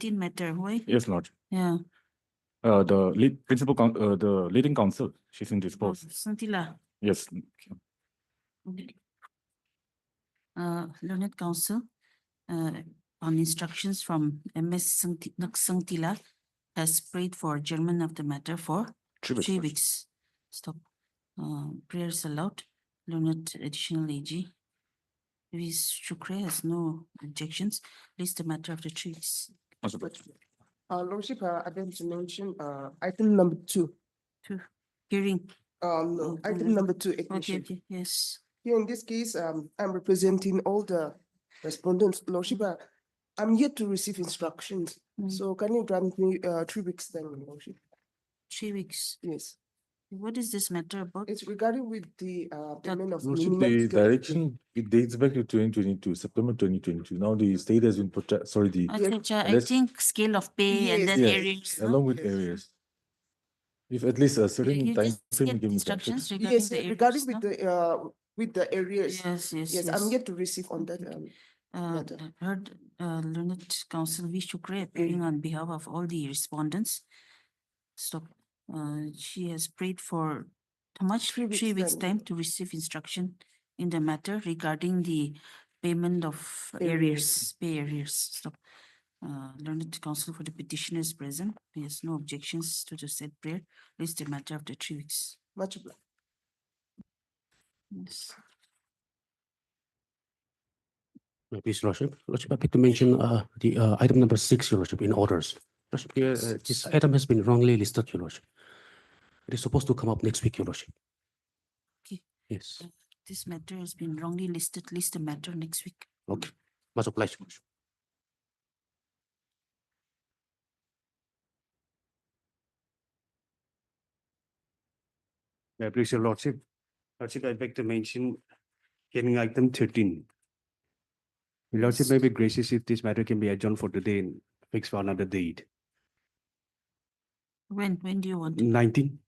matter. Why? Yes, Lord. Yeah. The the leading counsel, she's indisposed. Santila. Yes. Learned counsel, on instructions from MS Santila, has prayed for adjournment of the matter for 3 weeks. Stop. Prayers allowed. Learned additional AG. Ms. Shukre has no objections. List the matter after 3 weeks. Lordship, I'd like to mention item number 2. Hearing. No, item number 2, Okay, admission. okay, yes. Here in this case, I'm representing all the respondents. Lordship, I'm yet to receive instructions. So can you grant me 3 weeks then, Lordship? 3 weeks. Yes. What is this matter about? It's regarding with the payment of Lordship, minimum the skill- direction, it dates back to 2022, September 2022. Now the state has been sorry, the I think scale of pay and then Yes. areas. no? along with areas. If at least a certain You time just frame get given. instructions regarding Yes, the areas. regarding no? with the areas. Yes, yes, Yes, I'm yet to receive on that. matter. Heard learned counsel V. Shukre appearing on behalf of all the respondents. Stop. She has prayed for how much? 3 weeks 3 weeks then. time to receive instruction in the matter regarding the payment of Arrears. pay arrears. Stop. Learned counsel for the petitioner is present. He has no objections to the said prayer. List the matter after 3 weeks. Much obliged. Yes. Please, Lordship. Lordship, I'd like to mention the item number 6, Your Lordship, in orders. Lordship, here, this item has been wrongly listed, Your Lordship. It is supposed to come up next week, Your Lordship. Okay. Yes. This matter has been wrongly listed. List the matter next week. Okay. Much obliged, Your Lordship. Please, Your Lordship. Lordship, I'd like to mention hearing item 13. Your Lordship may be gracious if this matter can be adjourned for today and fixed for another date. When do you want to? 19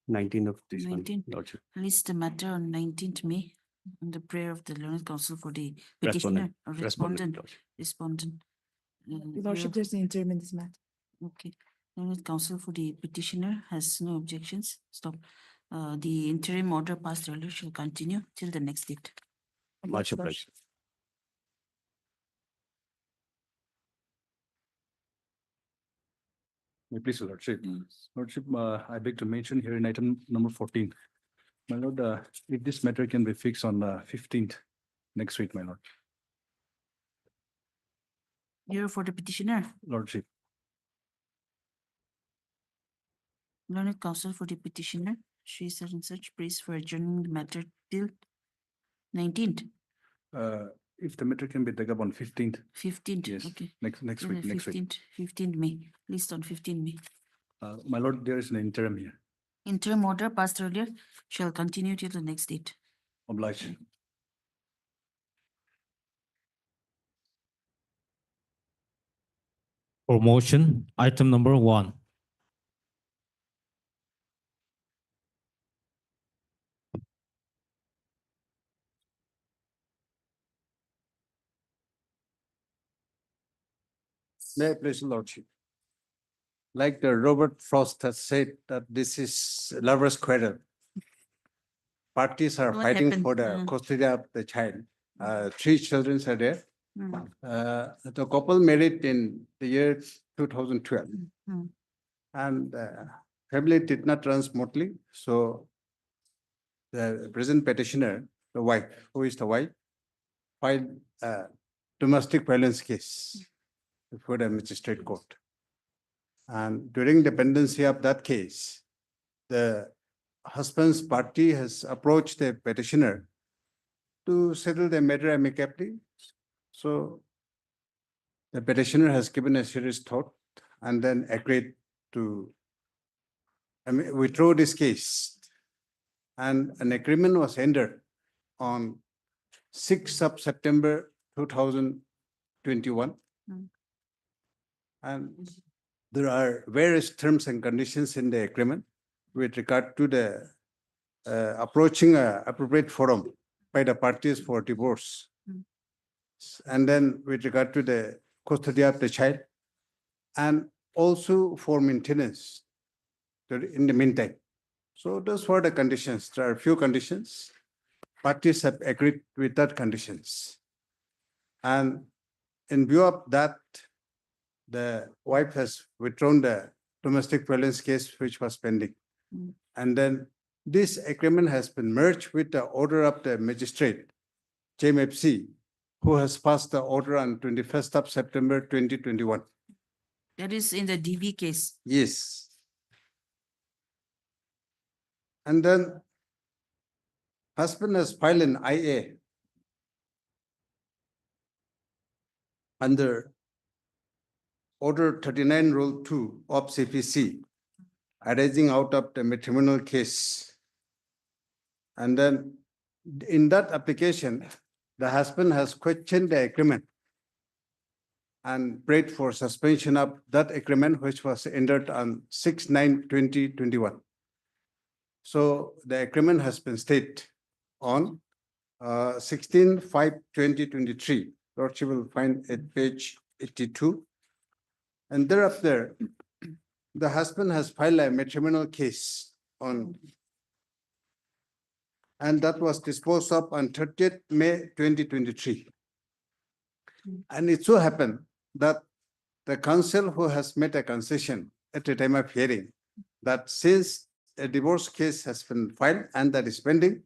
of this 19. one, Lordship. List the matter on 19th May on the prayer of the learned counsel for the petitioner or respondent. Lordship. Respondent. Your Lordship, there's an interim in this matter. Okay. Learned counsel for the petitioner has no objections. Stop. The interim order passed earlier shall continue till the next date. Much obliged. Please, Lordship. Yes. Lordship, I beg to mention here in item number 14. My lord, if this matter can be fixed on the 15th next week, my lord. Here for the petitioner, Lordship, learned counsel for the petitioner, she said in such praise for adjourning the matter till 19th, if the matter can be taken up on 15th, 15th. yes, Okay. next Till week, the next week. 15th May, list on 15 May. My lord, there is an interim here. Interim order passed earlier shall continue till the next date. Obliged. For motion, item number 1. May I please, Lordship? Like the Robert Frost has said that this is lover's quarrel. Parties are What fighting happened? for the custody of the child. 3 children are there. The couple married in the year 2012. And family did not run smoothly. So the present petitioner, the wife, who is the wife, filed a domestic violence case before the magistrate court. And during the pendency of that case, the husband's party has approached the petitioner to settle the matter amicably. So the petitioner has given a serious thought and then agreed to withdraw this case. And an agreement was entered on 6th of September 2021. And there are various terms and conditions in the agreement with regard to the approaching an appropriate forum by the parties for divorce. And then with regard to the custody of the child, and also for maintenance in the meantime. So those were the conditions. There are a few conditions. Parties have agreed with that conditions. And in view of that, the wife has withdrawn the domestic violence case which was pending. Mm. And then this agreement has been merged with the order of the magistrate, JMFC, who has passed the order on 21st of September 2021. That is in the DV case. Yes. And then husband has filed an IA under Order 39 Rule 2 of CPC arising out of the matrimonial case. And then in that application, the husband has questioned the agreement and prayed for suspension of that agreement, which was entered on 6/9/2021. So the agreement has been stayed on 16/5/2023. Lordship will find at page 82. And thereafter, the husband has filed a matrimonial case on, and that was disposed of on 30th May 2023. And it so happened that the counsel who has made a concession at the time of hearing that since a divorce case has been filed and that is pending,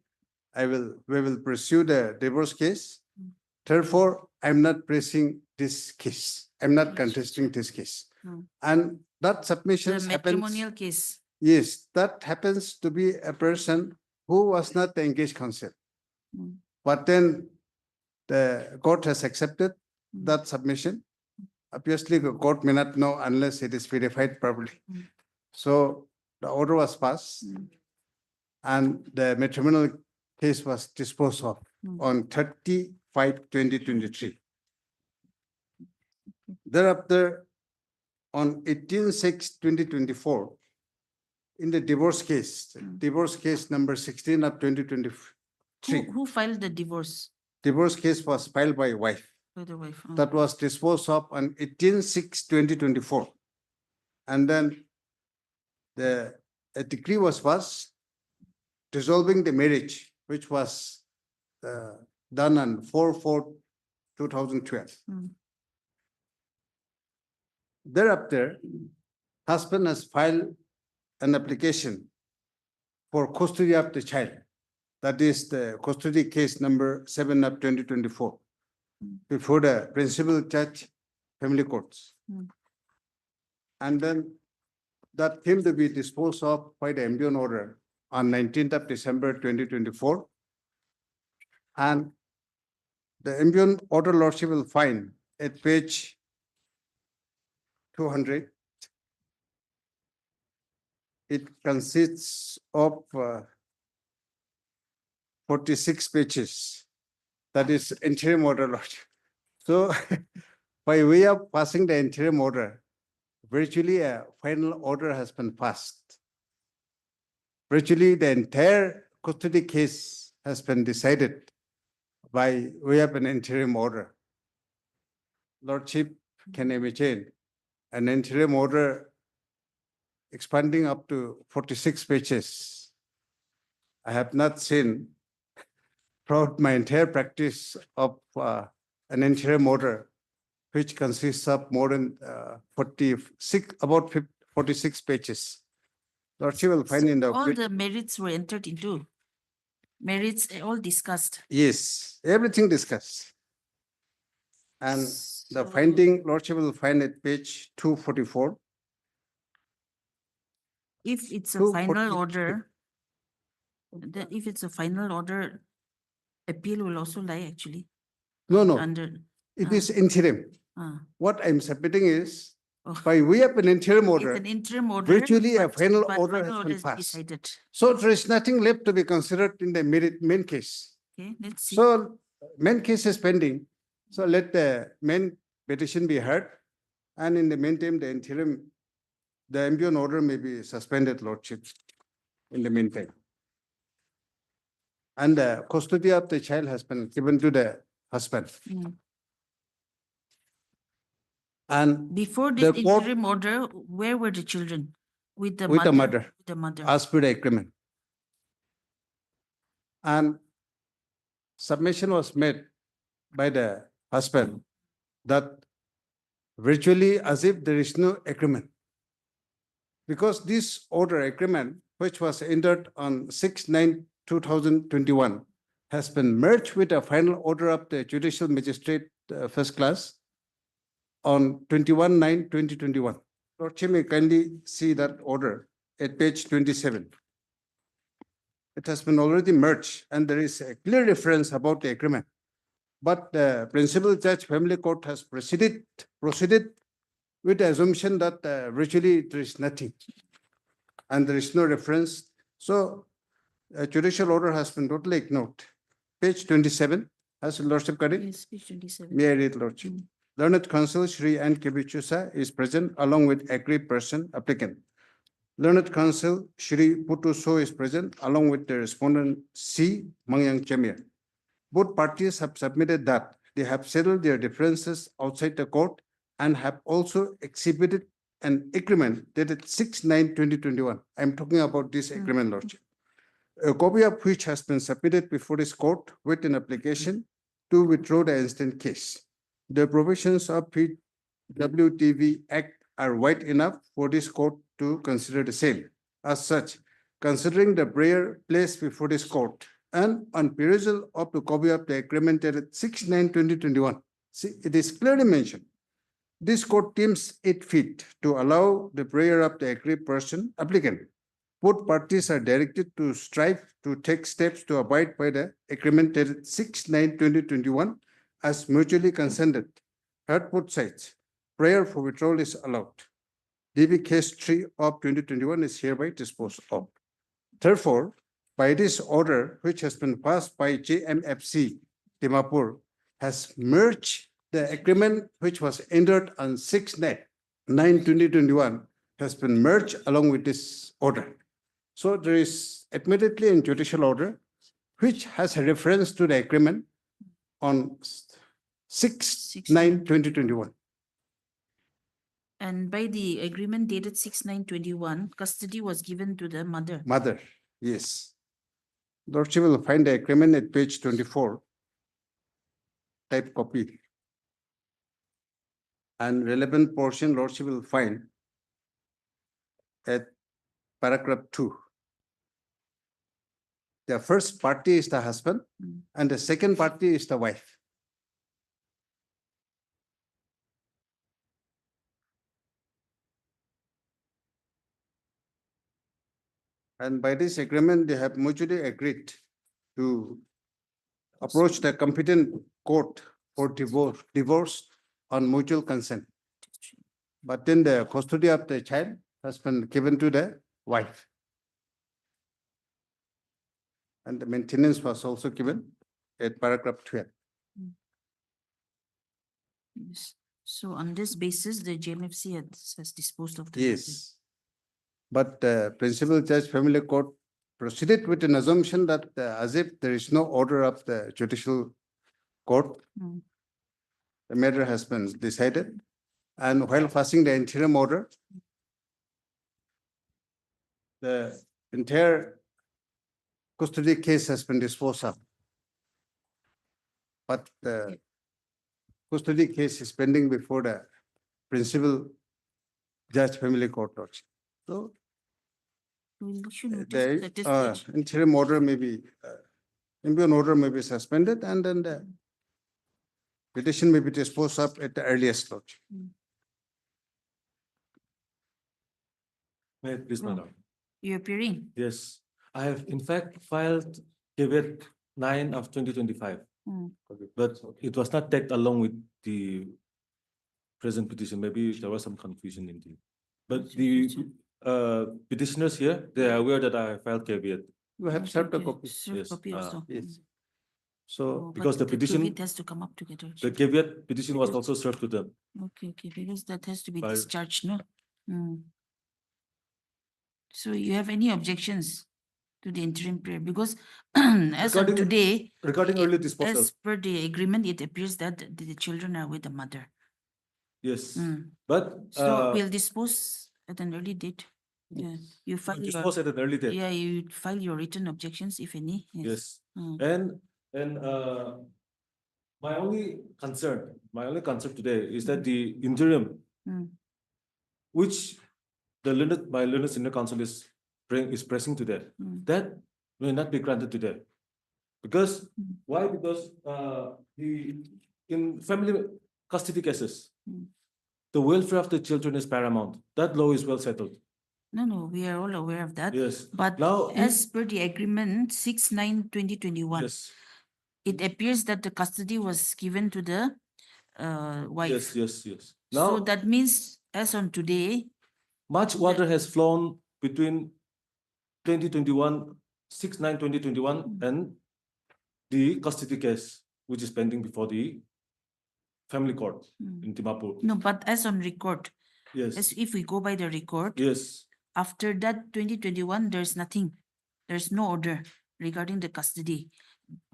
we will pursue the divorce case. Therefore, I'm not pressing this case. I'm not contesting this case. Mm. And that submission The happens. matrimonial case. Yes, that happens to be a person who was not the engaged counsel. Mm. But then the court has accepted Mm. that submission. Obviously, the court may not know unless it is verified properly. Mm. So the order was passed Mm. and the matrimonial case was disposed of Mm. on 30/5/2023. Thereafter, on 18/6/2024, in the divorce case, divorce case number 16 of 2023, Who filed the divorce? divorce case was filed by wife. By the wife. Oh. That was disposed of on 18/6/2024. And then a decree was passed dissolving the marriage, which was done on 4/4/2012. Mm. Thereafter, husband has filed an application for custody of the child. That is the custody case number 7 of 2024 before the principal judge, family courts. Mm. And then that came to be disposed of by the ambient order on 19th of December 2024. And the ambient order, Lordship will find at page 200. It consists of 46 pages. That is interim order, Lordship. So by way of passing the interim order, virtually a final order has been passed. Virtually the entire custody case has been decided by way of an interim order. Lordship can imagine an interim order expanding up to 46 pages. I have not seen throughout my entire practice of an interim order, which consists of more than 46 pages. Lordship will find in the. All the merits were entered into. Merits all discussed. Yes, everything discussed. And the So- finding, Lordship will find at page 244. If it's a 240 final order, if it's a final order, appeal will also lie actually No, under. it is interim. What I'm submitting is Oh. by way of an interim It's order, an interim order. virtually a but- final but order final has been is passed. decided. So there is nothing left to be considered in the main case. Okay, let's see. So main case is pending. So let the main petition be heard. And in the meantime, the interim, the ambient order may be suspended, Lordship, in the meantime. And the custody of the child has been given to the husband. Mm. And Before this The court- interim order, where were the children? With the With the mother? mother. With the mother. as per the agreement. And submission was made by the husband that virtually as if there is no agreement. Because this order agreement, which was entered on 6/9/2021, has been merged with a final order of the judicial magistrate first class on 21/9/2021. Lord Chair, may kindly see that order at page 27. It has been already merged and there is a clear reference about the agreement. But the principal judge family court has proceeded with the assumption that virtually there is nothing and there is no reference. So a judicial order has been totally ignored. Page 27, has your Lordship got it? Yes, page 27. May I read, Lordship? Learned Counsel Shri N. Kibichusa is present along with agreed person applicant. Learned Counsel Shri Putu So is present along with the respondent C. Mangyang Chemia. Both parties have submitted that they have settled their differences outside the court and have also exhibited an agreement dated 6/9/2021. I'm talking about this agreement, Lordship. A copy of which has been submitted before this court with an application to withdraw the instant case. The provisions of WTV Act are wide enough for this court to consider the same. As such, considering the prayer placed before this court and on perusal of the copy of the agreement dated 6/9/2021, see, it is clearly mentioned. This court deems it fit to allow the prayer of the aggrieved person applicant. Both parties are directed to strive to take steps to abide by the agreement dated 6/9/2021 as mutually consented. At both sides, prayer for withdrawal is allowed. DB case 3 of 2021 is hereby disposed of. Therefore, by this order, which has been passed by JMFC Dimapur, has merged the agreement which was entered on 6/9/2021 has been merged along with this order. So there is admittedly in judicial order, which has a reference to the agreement on 6/9/2021. And by the agreement dated 6/9/21, custody was given to the mother. Mother, yes. Lordship will find the agreement at page 24. Type copy. And relevant portion, Lordship will find at paragraph 2. The first party is the husband and the second party is the wife. And by this agreement, they have mutually agreed to approach the competent court for divorce on mutual consent. But then the custody of the child has been given to the wife. And the maintenance was also given at paragraph 12. Yes. So on this basis, the JMFC has disposed of the matter. Yes. But the principal judge family court proceeded with an assumption that as if there is no order of the judicial court, Mm. the matter has been decided. And while passing the interim order, the entire custody case has been disposed of. But the custody case is pending before the principal judge family court. So We'll issue notice the at this stage. interim order may be, imperial order may be suspended and then the petition may be disposed of at the earliest lodge. May I please, Oh. madam? You're appearing. Yes, I have in fact filed caveat 9 of 2025. Mm. But it was not tagged along with the present petition. Maybe there was some confusion indeed. But the petitioners here, they are aware that I filed caveat. You have served a copy. Serve Yes, copy also. Yes. So Oh, but because the petition, caveat has to come up together. the caveat petition was also served to them. Okay, because that has to be By- discharged, no? Mm. So you have any objections to the interim prayer? Because as of Regarding- today, Regarding early disposal, as per the agreement, it appears that the children are with the mother. Yes, Mm. but So we'll dispose at an early date. Yeah, you file your, dispose at an early date. yeah, you file your written objections if any. Yes, Mm. and my only concern today is that the interim, Mm. which my learned senior counsel is pressing today, Mm. that may not be granted today. Because Mm. why? Because in family custody cases, Mm. the welfare of the children is paramount. That law is well settled. No, we are all aware of that. Yes. But Now, as per the agreement 6/9/2021, yes, it appears that the custody was given to the wife. yes. So Now, that means as on today, much water has flown between 2021, 6/9/2021 and the custody case, which is pending before the family court in Dimapur. no, but as on record, Yes, as if we go by the record, yes, after that 2021, there's nothing. There's no order regarding the custody.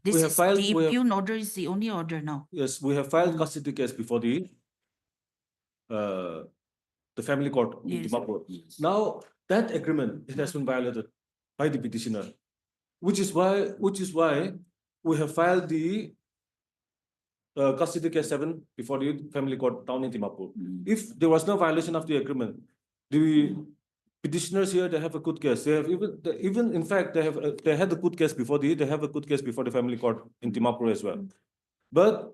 This We have is filed- the we have- impugn order is the only order now. yes, we have filed custody case before the family court in Yes. Dimapur. Now, that agreement, it has been violated by the petitioner, which is why we have filed the custody case 7 before the family court down in Dimapur. If there was no violation of the agreement, the petitioners here, they have a good case. They have even in fact, they had a good case before they have a good case before the family court in Dimapur as well. But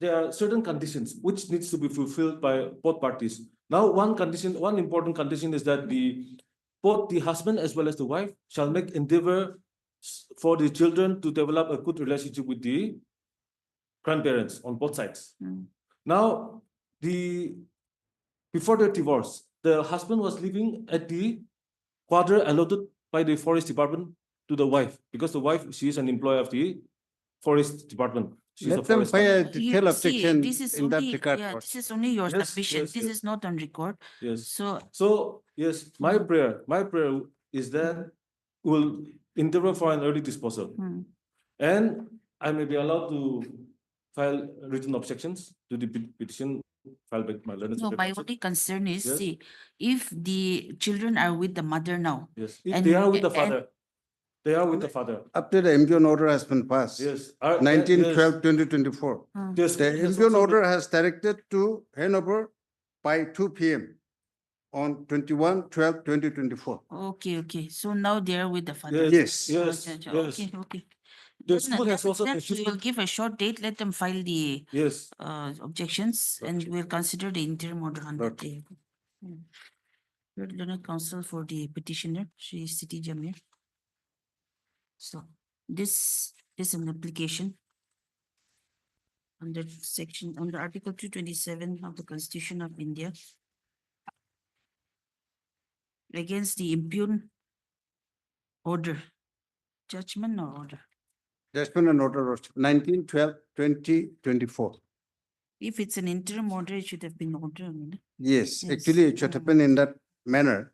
there are certain conditions which needs to be fulfilled by both parties. Now, one important condition is that both the husband as well as the wife shall make endeavor for the children to develop a good relationship with the grandparents on both sides. Now, before the divorce, the husband was living at the quarter allotted by the forest department to the wife, because the wife, she is an employee of the forest department. She's a Let them forester. file a You detailed see, objection this is in that only, regard. yeah, Boss. this is only your Yes, submission. yes, This yes. is not on record. Yes. So Yes, my prayer is that we'll endeavor for an early disposal. And I may be allowed to file written objections to the petition filed by my learned no, senior my counsel. only concern is, Yes. see, if the children are with the mother now. Yes, if and- they are with the and- father. They are with the father. Up to the impugn order has been passed. Yes. 19/12/2024. Yes. The it has impugn also order has directed to hand over by 2 p.m. on 21/12/2024. Okay, so now they are with the father. Yes. Yes, Okay, yes. Okay. The Then- school has also then we insisted- will give a short date, let them file the Yes. objections and we'll consider the interim order on that Okay. day. Learned counsel for the petitioner, Shri Siti Jamir. So this is an application under Article 227 of the Constitution of India against the impugn order, judgment or order. Judgment and order of 19/12/2024. If it's an interim order, it should have been order. Yes, Yes. actually it should happen in that manner.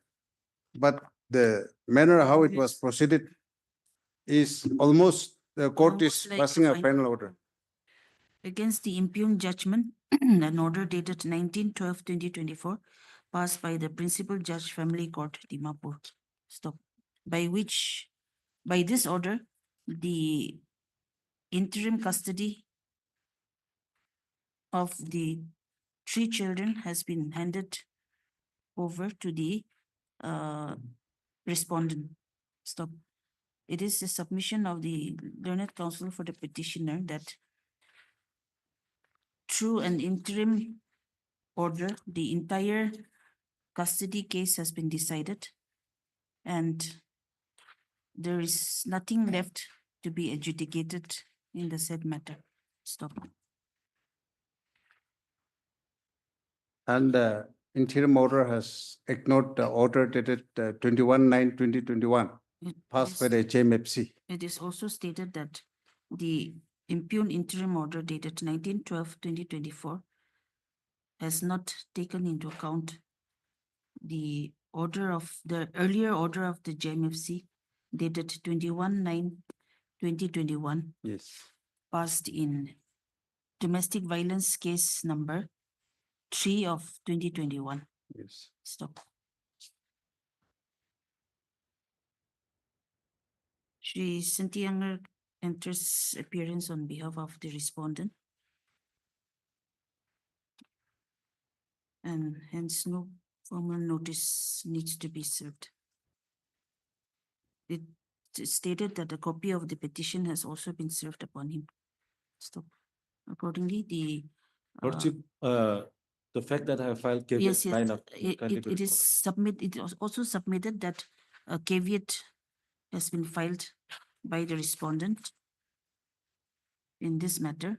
But the manner how it was Yes. proceeded is almost, the court is Almost like passing a fine. final order. Against the impugn judgment, an order dated 19/12/2024, passed by the Principal Judge Family Court, Dimapur. Stop. By this order, the interim custody of the 3 children has been handed over to the respondent. Stop. It is the submission of the learned counsel for the petitioner that through an interim order, the entire custody case has been decided and there is nothing left to be adjudicated in the said matter. Stop. And the interim order has ignored the order dated 21/9/2021, It passed by is- the HMFC. It is also stated that the impugn interim order dated 19/12/2024 has not taken into account the earlier order of the JMFC dated 21/9/2021, Yes. passed in domestic violence case number 3 of 2021. Yes. Stop. Shri Sintianger enters appearance on behalf of the respondent. And hence no formal notice needs to be served. It stated that a copy of the petition has also been served upon him. Stop. Accordingly, the Lordship, the fact that I have filed caveat yes, yes, 9 of it is it was also submitted that a caveat has been filed by the respondent in this matter.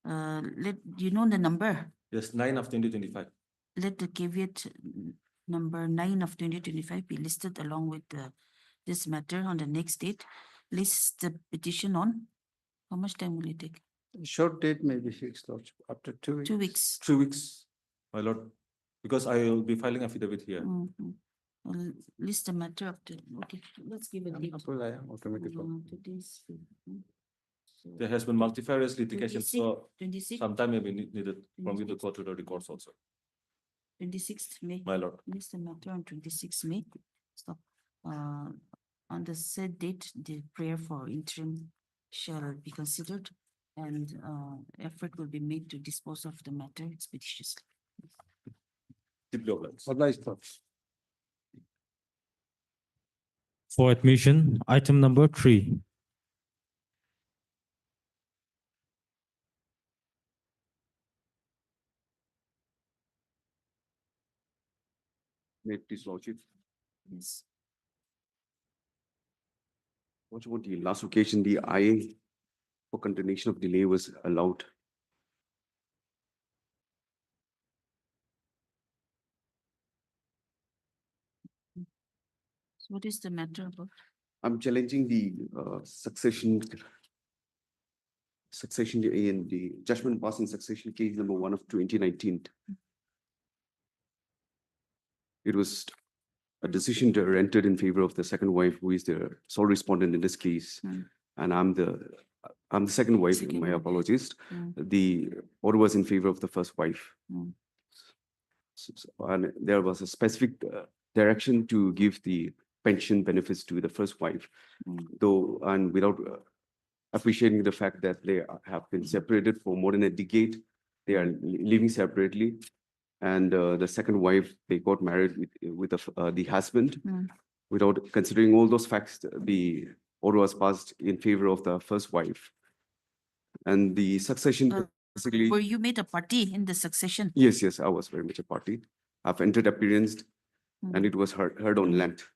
Let you know the number. Yes, 9 of 2025. Let the caveat number 9 of 2025 be listed along with this matter on the next date. List the petition on. How much time will it take? Short date may be fixed, Lordship, after 2 weeks. 2 weeks. 3 weeks, my lord, because I will be filing affidavit here. List the matter of the, okay, let's give a date. Automatic. Today's 15th. So There has been multifarious litigation, 26, so 26, some time may be needed from you to 26. go to the records also, 26th May. my lord. List the matter on 26th May. Stop. On the said date, the prayer for interim shall be considered and effort will be made to dispose of the matter expeditiously. Deeply obliged. Obliged, Lord. For admission, item number 3. May it please Lordship. Yes. What about the last occasion, the IA for continuation of delay was allowed? So what is the matter about? I'm challenging the succession in the judgment passed in succession case number 1 of 2019. It was a decision rendered in favor of the second wife, who is the sole respondent in this case. And I'm the second wife, Second my wife. apologies. The order was in favor of the first wife. And there was a specific direction to give the pension benefits to the first wife, though, and without appreciating the fact that they have been separated for more than a decade, they are living separately. And the second wife, they got married with the husband. Without considering all those facts, the order was passed in favor of the first wife. And the succession basically. Were you made a party in the succession? Yes, I was very much a party. I've entered appearance and it was heard on length.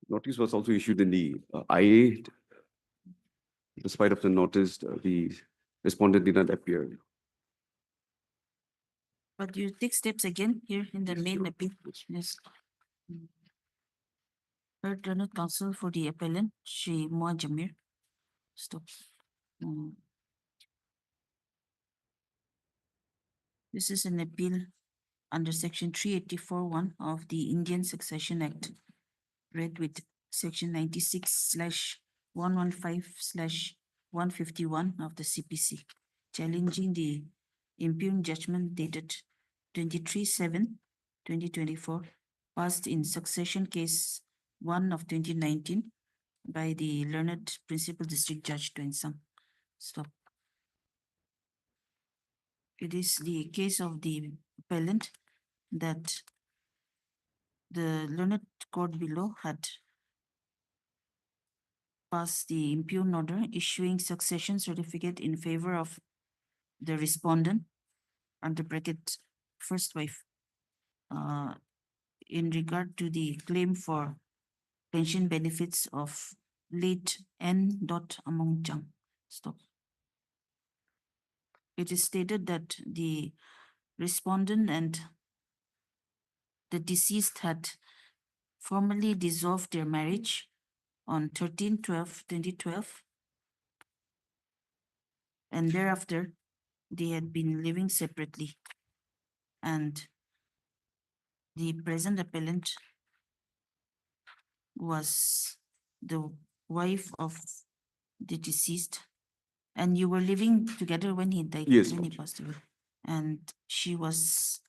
Notice was also issued in the IA. Despite of the notice, the respondent did not appear. But you take steps again here in the main appeal. Yes. Heard learned counsel for the appellant, Shri Mua Jamir. Stop. This is an appeal under section 384(1) of the Indian Succession Act, read with section 96/115/151 of the CPC, challenging the impugned judgment dated 23/7/2024, passed in succession case 1 of 2019 by the learned Principal District Judge Tuensang. Stop. It is the case of the appellant that the learned court below had passed the impugned order issuing succession certificate in favor of the respondent under bracket first wife in regard to the claim for pension benefits of late N. Among Chang. Stop. It is stated that the respondent and the deceased had formally dissolved their marriage on 13/12/2012, and thereafter they had been living separately. And the present appellant was the wife of the deceased, and you were living together when he died, Yes, when he Lordship. passed away, and she was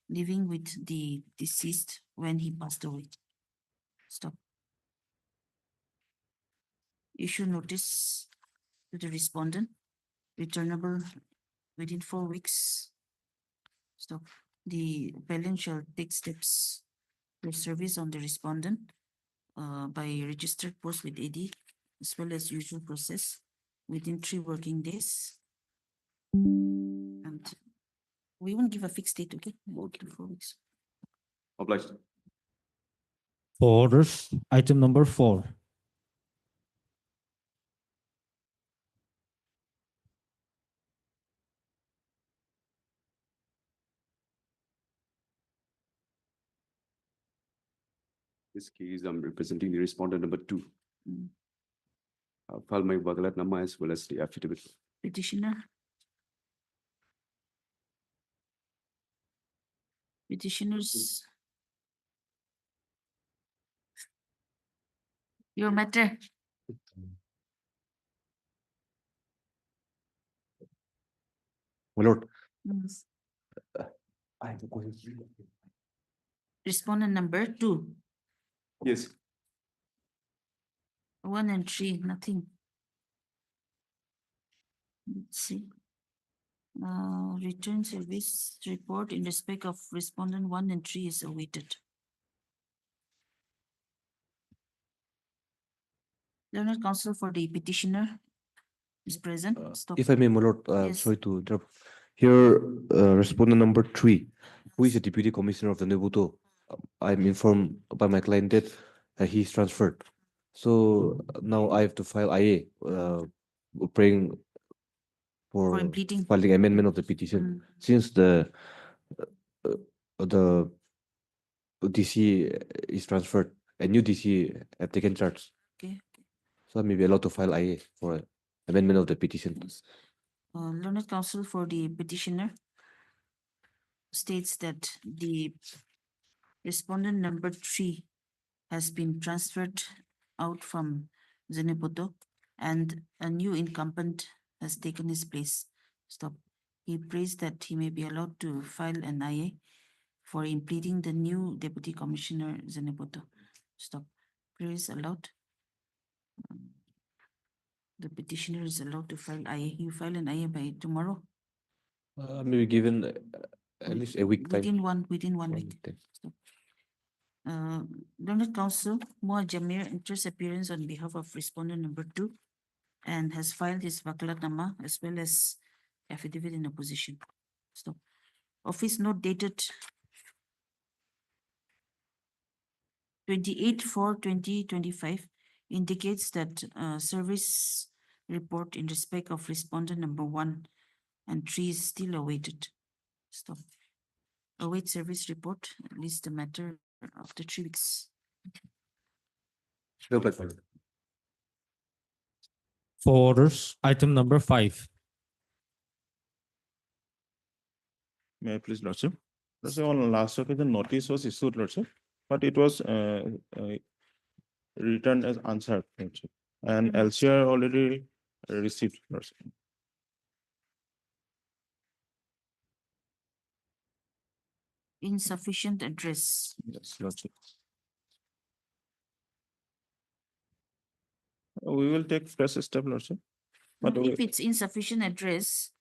living with the deceased when he passed away. Stop. Issue notice to the respondent, returnable within 4 weeks. Stop. The appellant shall take steps to service on the respondent by registered post with AD as well as usual process within 3 working days. And we won't give a fixed date, okay? We'll give 4 weeks. Obliged. For orders, item number 4. This case, I'm representing the respondent number 2. Mm. I'll file my Wakalatnama as well as the affidavit. Petitioner. Petitioners. Your matter. My lord, Mm. I have a question. Respondent number 2, Yes. 1 and 3, nothing. Let's see. Return service report in respect of respondent 1 and 3 is awaited. Learned counsel for the petitioner is present. Stop. If I may, my lord, Yes. sorry to interrupt. Here, respondent number 3, who is the deputy commissioner of the Nebuto. I'm informed by my client that he's transferred. So now I have to file IA, praying For for impleting. filing amendment of the petition, since the DC is transferred, a new DC have taken charge. Okay. So I may be allowed to file IA for amendment of the petition. Learned counsel for the petitioner states that the respondent number 3 has been transferred out from Zenepoto and a new incumbent has taken his place. Stop. He prays that he may be allowed to file an IA for impleading the new deputy commissioner Zenepoto. Stop. Prayer is allowed. The petitioner is allowed to file IA. You file an IA by tomorrow. Maybe given at least a week time. Within one week. time. Stop. Learned counsel Moa Jamir enters appearance on behalf of respondent number 2 and has filed his Wakalatnama as well as affidavit in opposition. Stop. Office note dated 28/4/2025 indicates that service report in respect of respondent number 1 and 3 is still awaited. Stop. Await service report, at least the matter after 3 weeks. No, but fine. For orders, item number 5. May I please, Lordship? Lordship, on last occasion, notice was issued, Lordship, but it was returned as answered, Lordship, and LCR already received, Lordship. Insufficient address. Yes, Lordship. We will take fresh step, Lordship. But If it's insufficient address,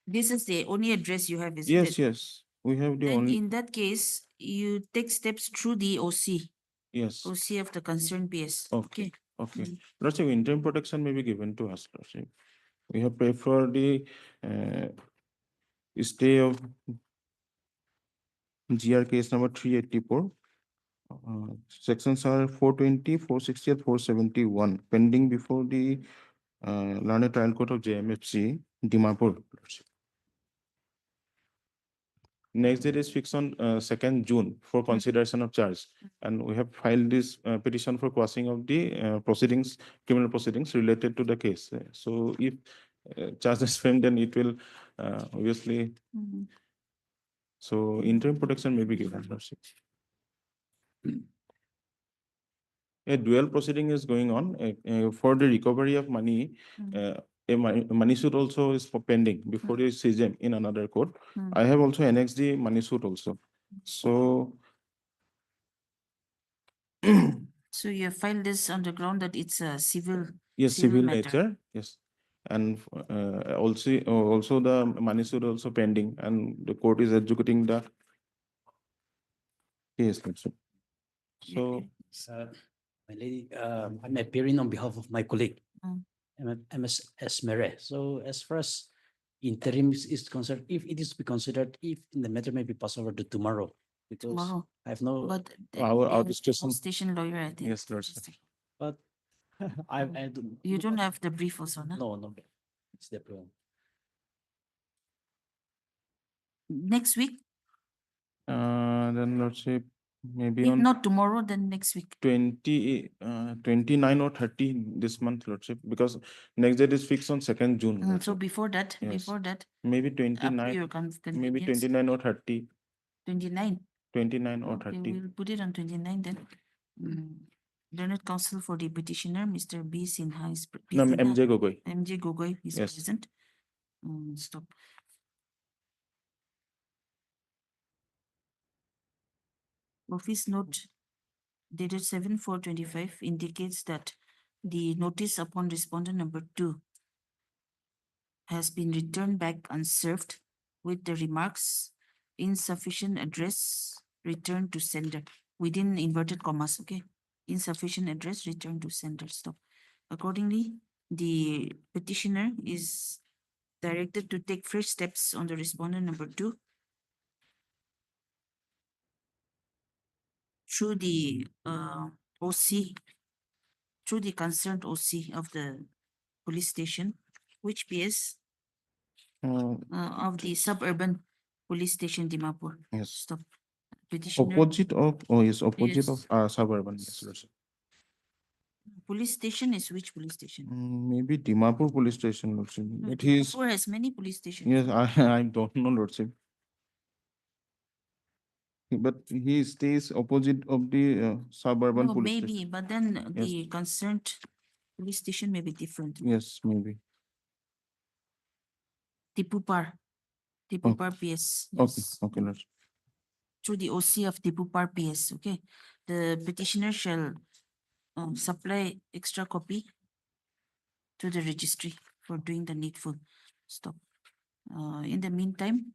this is the only address you have, isn't it? yes, we have the Then only, in that case, you take steps through the OC, yes, OC of the concerned PS. okay, okay. Mhm. Lordship, interim protection may be given to us, Lordship. We have paid for the stay of GR case number 384. Sections are 420, 460, and 471 pending before the Learned Trial Court of JMFC, Dimapur. Next date is fixed on 2nd June for consideration of charge. And we have filed this petition for quashing of the proceedings, criminal proceedings related to the case. So if charge is framed, then it will obviously, Mhm. so interim protection may be given. Lordship. a dual proceeding is going on for the recovery of money. A money suit also is for pending before the CJM in another court. I have also annexed the money suit also. So So you have filed this on the ground that it's a civil. yes, Civil civil matter. nature, yes. And also the money suit also pending, and the court is executing the case. So My lady, I'm appearing on behalf of my colleague, Mm. MS Esmere. So as far as interim is concerned, if it is to be considered, if the matter may be passed over to tomorrow, because Tomorrow. I have no, But our they have station. station lawyer, I think. Yes, Lord. but I don't. You don't have the brief also, no? No. It's the problem. Next week, Then let's say maybe if on not tomorrow, then next week. 29 or 30 this month, Lordship, because next date is fixed on 2nd June. So Lordship. before that, Yes. up Maybe to 29, your maybe convenience. 29 or 30, 29. 29 or Okay, 30. we'll put it on 29 then. Learned counsel for the petitioner, Mr. B. Sinha is. No, MJ Gogoi. MJ Gogoi is Yes. present. Stop. Office note dated 7/4/25 indicates that the notice upon respondent number 2 has been returned back unserved with the remarks insufficient address returned to sender within inverted commas, okay? Insufficient address returned to sender, stop. Accordingly, the petitioner is directed to take fresh steps on the respondent number 2 through the OC, through the concerned OC of the police station, which PS of the suburban police station Dimapur. Yes. Stop. Petitioner. Opposite of suburban. Yes, Lordship. Police station is which police station? Maybe Dimapur police station, Lordship. But he is, Dimapur has many police stations. yes, I don't know, Lordship. But he stays opposite of the suburban No, police maybe, station. but then Yes. the concerned police station may be different. Yes, maybe. Tipupar PS. Okay, Yes. okay, Lordship. Through the OC of Tipupar PS, okay? The petitioner shall supply extra copy to the registry for doing the needful. Stop. In the meantime,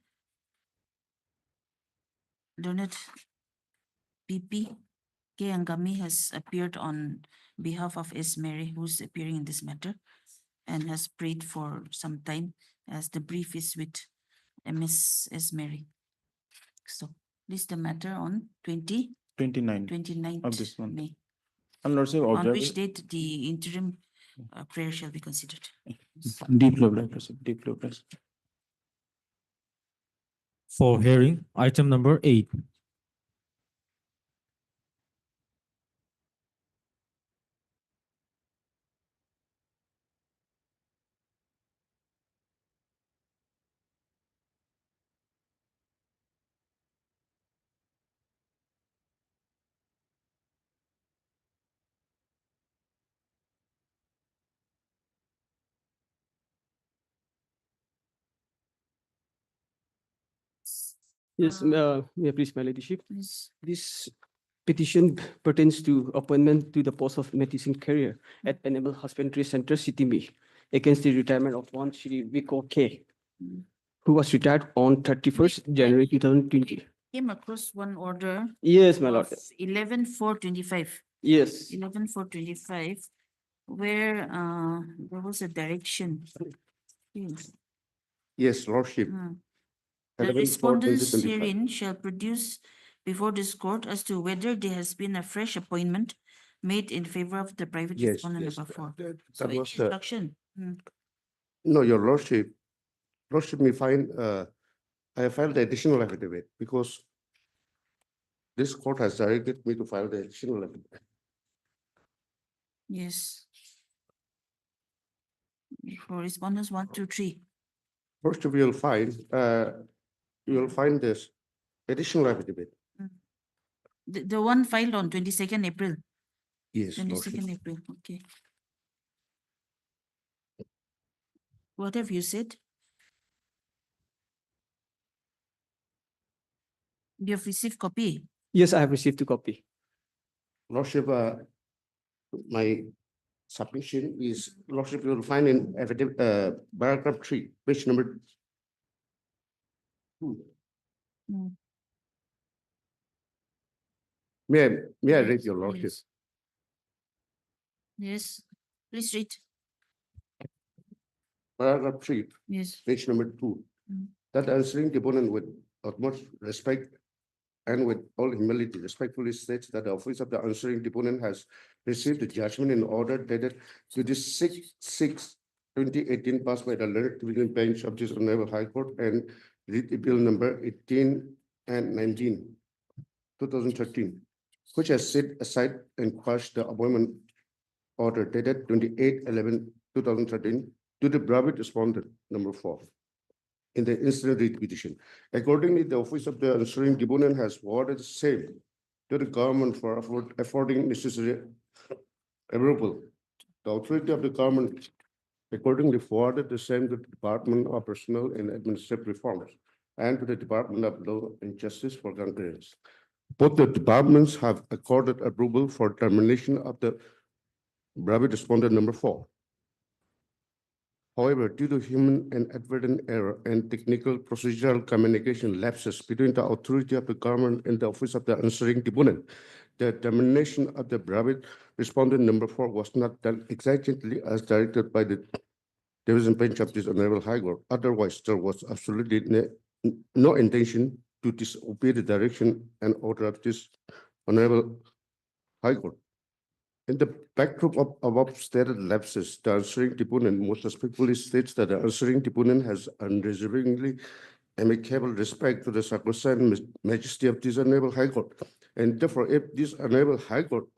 Learned PP K. Angami has appeared on behalf of S. Mary, who's appearing in this matter, and has prayed for some time as the brief is with MS S. Mary. So this is the matter on 29 29th of this month. May, And Lordship, on which date the interim prayer shall be considered. deep level, Lordship, deep level. For hearing, item number 8. Yes, may I please, my ladyship. Please. This petition pertains to appointment to the post of medicine career at Animal Husbandry Center, Sitimi, against the retirement of one Shri Viko K, who was retired on 31st January 2020. Came across one order. Yes, my lord. 11/4/25. Yes. 11/4/25, where there was a direction. Yes. Yes, Lordship. The 11/4/2025. respondents herein shall produce before this court as to whether there has been a fresh appointment made in favor of the private Yes, respondent yes, number 4. that- So that any was the- instruction? No, your Lordship. Lordship may find, I have filed the additional affidavit because this court has directed me to file the additional affidavit. Yes. For respondents 1, 2, 3. First, you will find this additional affidavit. The one filed on 22nd April. Yes, 22nd April, okay. What have you said? You have received copy? Yes, I have received a copy. Lordship, my submission is, Lordship, you will find in paragraph 3, page number 2. Hmm. May I read your Lordship? Yes. Yes, please read. Paragraph 3, Yes. page number 2. Mm. That answering deponent with utmost respect and with all humility respectfully states that the office of the answering deponent has received the judgment in order dated to the 6/6/2018 passed by the learned division bench of this Honorable High Court and read Bill number 18 and 19, 2013, which has set aside and quashed the appointment order dated 28/11/2013 to the private respondent number 4 in the incident writ petition. Accordingly, the office of the answering deponent has forwarded the same to the government for affording necessary approval. The authority of the government accordingly forwarded the same to the Department of Personnel and Administrative Reforms and to the Department of Law and Justice for concurrence. Both the departments have accorded approval for termination of the private respondent number 4. However, due to human and inadvertent error and technical procedural communication lapses between the authority of the government and the office of the answering deponent, the termination of the private respondent number 4 was not done exactly as directed by the division bench of this Honorable High Court. Otherwise, there was absolutely no intention to disobey the direction and order of this Honorable High Court. In the backdrop of above stated lapses, the answering deponent most respectfully states that the answering deponent has unreservedly amicable respect to the sacrosanct majesty of this Honorable High Court. And therefore, if this Honorable High Court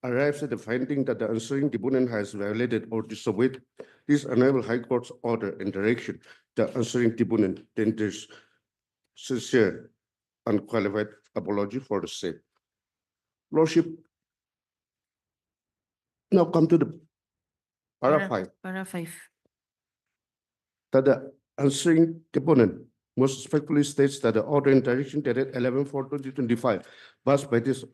arrives at the finding that the answering deponent has violated or disobeyed this Honorable High Court's order and direction, the answering deponent tenders sincere, unqualified apology for the same. Lordship, now come to the paragraph 5. Para 5. That the answering deponent most respectfully states that the order and direction dated 11/4/2025 passed by this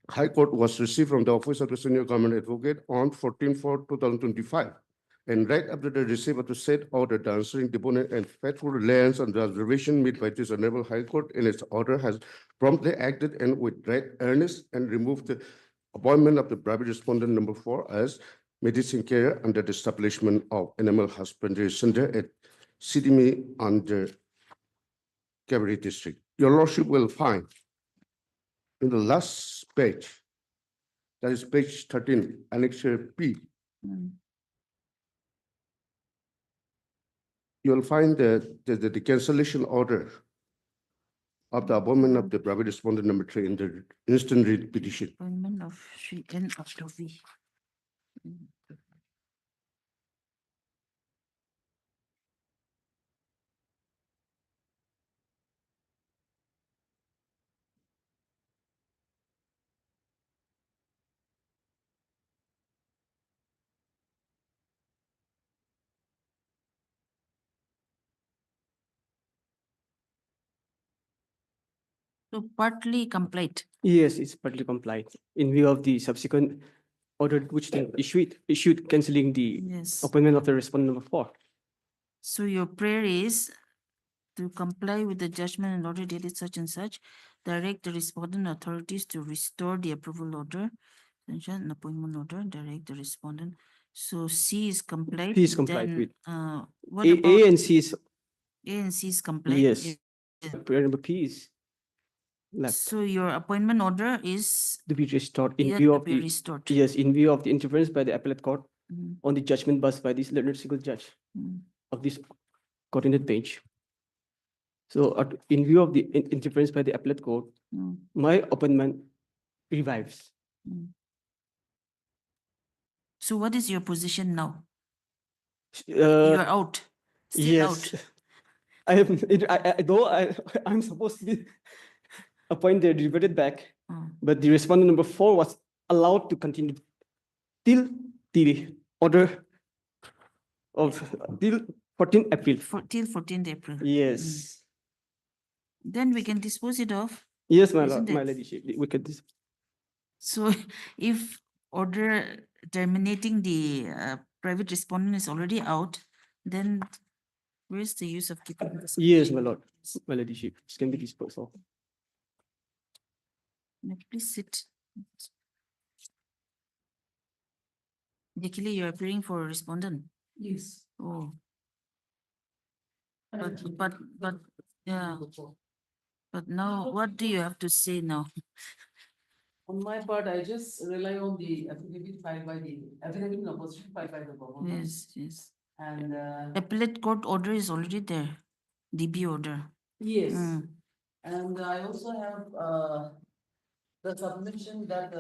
High Court was received from the Office of the Senior Government Advocate on 14/4/2025. And right after the receipt of the said order, the answering deponent and faithful reliance on the observation made by this Honorable High Court in its order has promptly acted and with great earnest and removed the appointment of the private respondent number 4 as medicine care under the establishment of Animal Husbandry Center at Sidimi under Gauhati District. Your Lordship will find in the last page, that is page 13, Annexure P, you'll find the cancellation order of the appointment of the private respondent number 3 in the instant writ petition. Appointment of Sri N. Abdovi. So partly complied. Yes, it's partly complied in view of the subsequent order which they issued cancelling the Yes. appointment of the respondent number 4. So your prayer is to comply with the judgment and order dated such and such, direct the respondent authorities to restore the approval order, an appointment order, direct the respondent. So C is complied. He is complied then, with. what A about and C is, A and C is complied? yes. Prayer number P is left So your appointment order is to be restored in yet view to of be the, restored. yes, in view of the interference by the appellate court Mm, on the judgment passed by this learned single judge mm, of this coordinate bench. So in view of the interference by the appellate court, mm, my appointment revives. mm. So what is your position now? You're out. Still out. Yes, I am. I'm supposed to be appointed, reverted back, Mm. but the respondent number 4 was allowed to continue till the order of till 14 April. Till 14th April. Yes. Then we can dispose it off. Yes, my Isn't my it? ladyship. We can So if order terminating the private respondent is already out, then where's the use of keeping this? Yes, my lord. My ladyship. It can be disposed of. May I please sit. Dekili, you're appearing for a respondent. Yes. Oh. But, yeah. But now, what do you have to say now? On my part, I just rely on the affidavit filed by the affidavit in opposition filed by the government. Yes, yes. And Appellate court order is already there. DB order. yes, Mm. and I also have the submission that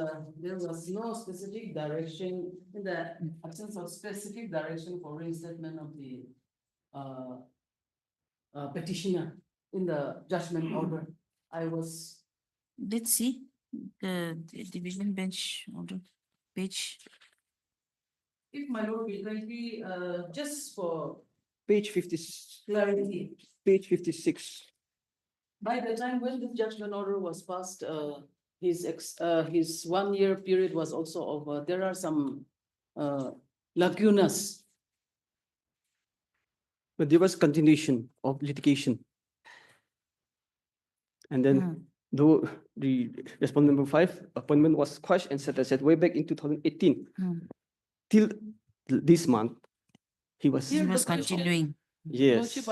there was no specific direction in the absence of specific direction for reinstatement of the petitioner in the judgment order. I was Let's see the division bench order page. if my lord will kindly just for Page 50, clarity. page 56. By the time when the judgment order was passed, his 1 year period was also over. There are some lacunas. But there was continuation of litigation. And then though the respondent number 5 appointment was quashed and set aside way back in 2018 till this month, he was Here the continuing. Yes. Lordship,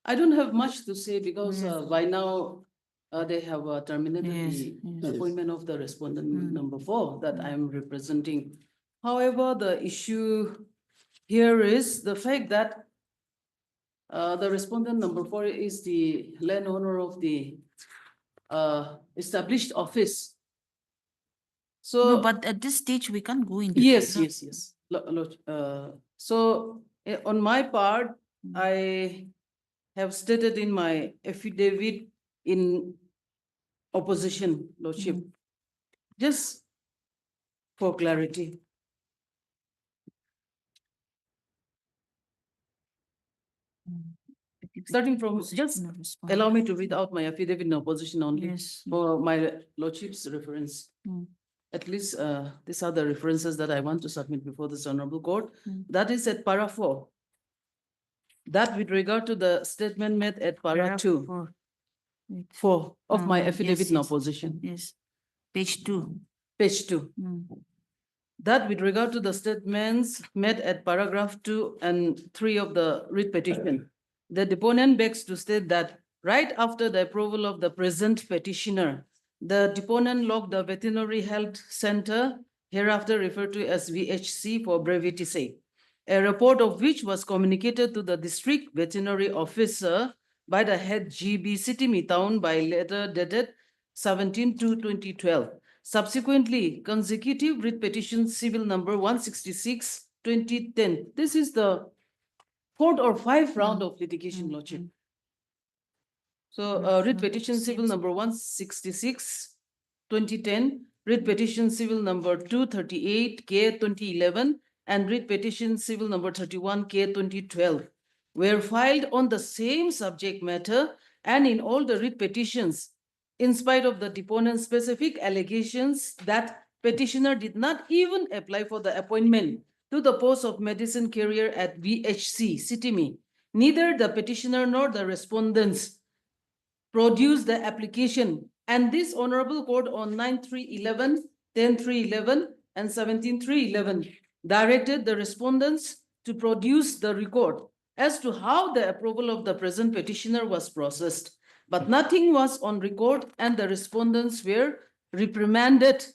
I don't have much to say because by now they have terminated the appointment of the respondent number 4 that I am representing. However, the issue here is the fact that the respondent number 4 is the landowner of the established office. So, No, but at this stage, we can't go into. yes, that. yes. So on my part, I have stated in my affidavit in opposition, Lordship, just for clarity. Starting from, just allow me to read out my affidavit in opposition only for my Lordship's reference. At least these are the references that I want to submit before this honorable court. That is at para 4. That with regard to the statement made at para 2. 4 of my affidavit in opposition. Yes. Page 2. Page 2. That with regard to the statements made at paragraph 2 and 3 of the writ petition, the deponent begs to state that right after the approval of the present petitioner, the deponent logged the veterinary health center, hereafter referred to as VHC for brevity's sake, a report of which was communicated to the district veterinary officer by the head GB Sitimi Town by letter dated 17/2/2012. Subsequently, consecutive writ petition civil number 166/2010. This is the 4th or 5th round of litigation, Lordship. So writ petition civil number 166/2010, writ petition civil number 238/2011, and writ petition civil number 31/2012 were filed on the same subject matter, and in all the writ petitions, in spite of the deponent's specific allegations that petitioner did not even apply for the appointment to the post of medicine carrier at VHC, Sitimi, neither the petitioner nor the respondents produced the application, and this honorable court on 9/3/11, 10/3/11, and 17/3/11 directed the respondents to produce the record as to how the approval of the present petitioner was processed. But nothing was on record and the respondents were reprimanded.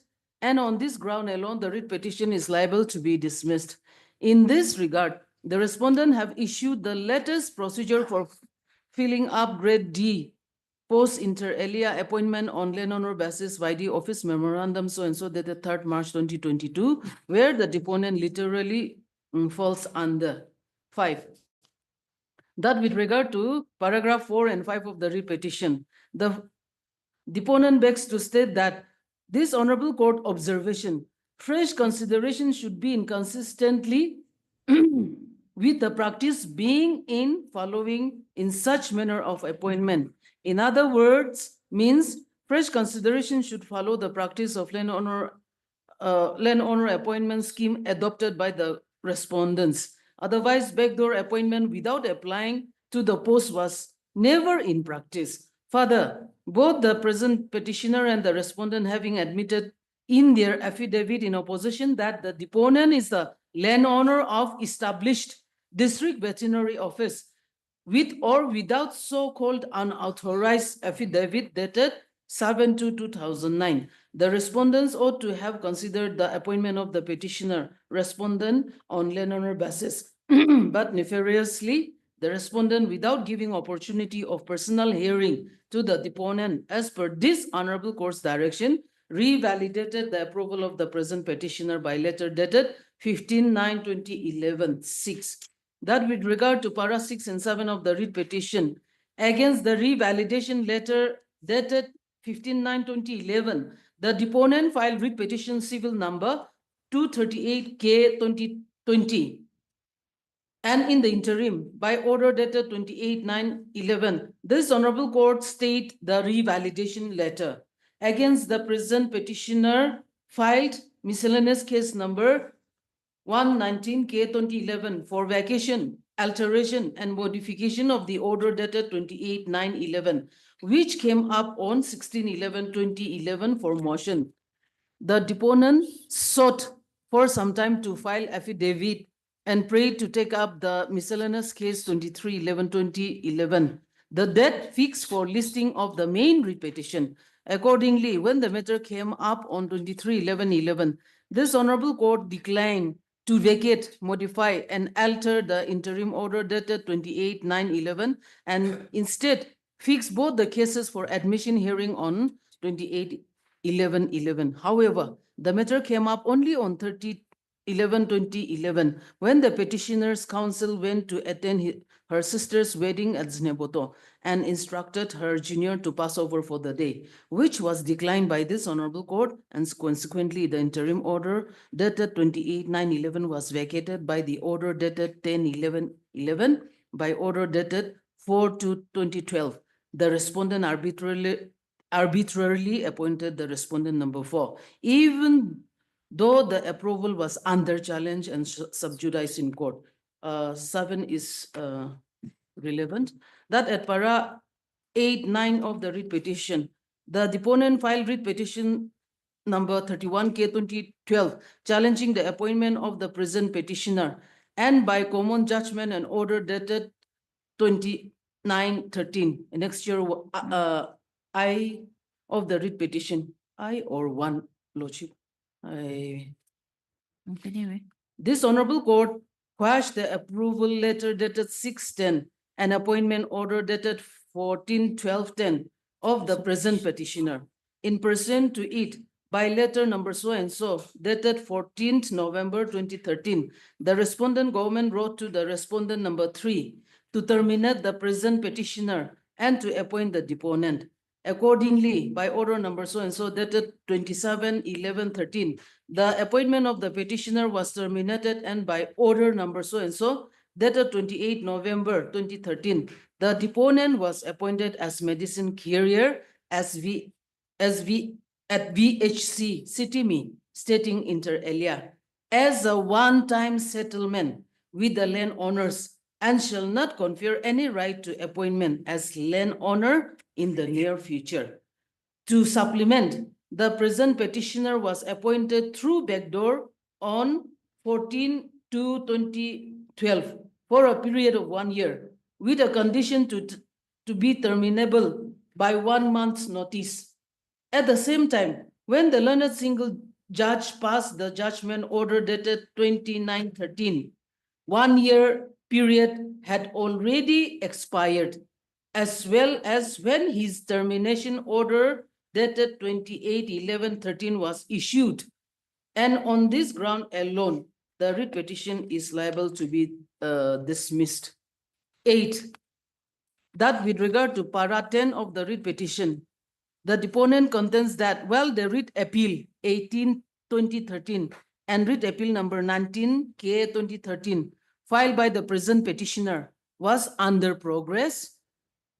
And on this ground alone, the writ petition is liable to be dismissed. In this regard, the respondent have issued the latest procedure for filling up grade D post inter alia appointment on landowner basis by the office memorandum so-and-so dated 3rd March 2022, where the deponent literally falls under 5. That with regard to paragraph 4 and 5 of the writ petition, the deponent begs to state that this honorable court observation, fresh consideration should be inconsistently with the practice being in following in such manner of appointment. In other words, means fresh consideration should follow the practice of landowner appointment scheme adopted by the respondents. Otherwise, backdoor appointment without applying to the post was never in practice. Further, both the present petitioner and the respondent having admitted in their affidavit in opposition that the deponent is the landowner of established district veterinary office with or without so-called unauthorized affidavit dated 7/2/2009. The respondents ought to have considered the appointment of the petitioner respondent on landowner basis, but nefariously, the respondent, without giving opportunity of personal hearing to the deponent as per this honorable court's direction, revalidated the approval of the present petitioner by letter dated 15/9/2011 6. That with regard to para 6 and 7 of the writ petition, against the revalidation letter dated 15/9/2011, the deponent filed writ petition civil number 238K/2020. And in the interim, by order dated 28/9/11, this honorable court state the revalidation letter against the present petitioner filed miscellaneous case number 119K/2011 for vacation, alteration, and modification of the order dated 28/9/11, which came up on 16/11/2011 for motion. The deponent sought for some time to file affidavit and prayed to take up the miscellaneous case 23/11/2011, the date fixed for listing of the main writ petition. Accordingly, when the matter came up on 23/11/11, this honorable court declined to vacate, modify, and alter the interim order dated 28/9/11, and instead fix both the cases for admission hearing on 28/11/11. However, the matter came up only on 30/11/2011 when the petitioner's counsel went to attend her sister's wedding at Zneboto and instructed her junior to pass over for the day, which was declined by this honorable court, and consequently the interim order dated 28/9/11 was vacated by the order dated 10/11/11 by order dated 4/2/2012. The respondent arbitrarily appointed the respondent number 4, even though the approval was under challenge and sub judice in court. 7 is relevant. That at para 8/9 of the writ petition, the deponent filed writ petition number 31K/2012, challenging the appointment of the present petitioner, and by common judgment and order dated 29/13. Next year, I of the writ petition, I or 1, Lordship. Anyway. This honorable court quashed the approval letter dated 6/10 and appointment order dated 14/12/10 of the present petitioner. In pursuant to it, by letter number so and so, dated 14th November 2013, the respondent government wrote to the respondent number 3 to terminate the present petitioner and to appoint the deponent. Accordingly, by order number so and so, dated 27/11/13, the appointment of the petitioner was terminated, and by order number so and so, dated 28 November 2013, the deponent was appointed as medicine carrier at VHC Sitimi, stating inter alia, as a one-time settlement with the landowners, and shall not confer any right to appointment as landowner in the near future. To supplement, the present petitioner was appointed through backdoor on 14/2/2012 for a period of 1 year, with a condition to be terminable by 1 month's notice. At the same time, when the learned single judge passed the judgment order dated 29/13, 1 year period had already expired, as well as when his termination order dated 28/11/13 was issued. And on this ground alone, the writ petition is liable to be dismissed. 8, that with regard to para 10 of the writ petition, The deponent contends that, well, the writ appeal 18/2013 and writ appeal number 19/2013 filed by the present petitioner was under progress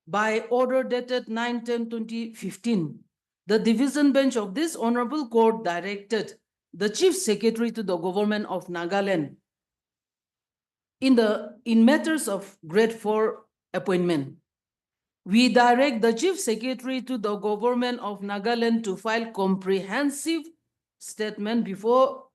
by order dated 9/10/2015. The division bench of this honorable court directed the chief secretary to the government of Nagaland in matters of grade 4 appointment. We direct the chief secretary to the government of Nagaland to file comprehensive statement before,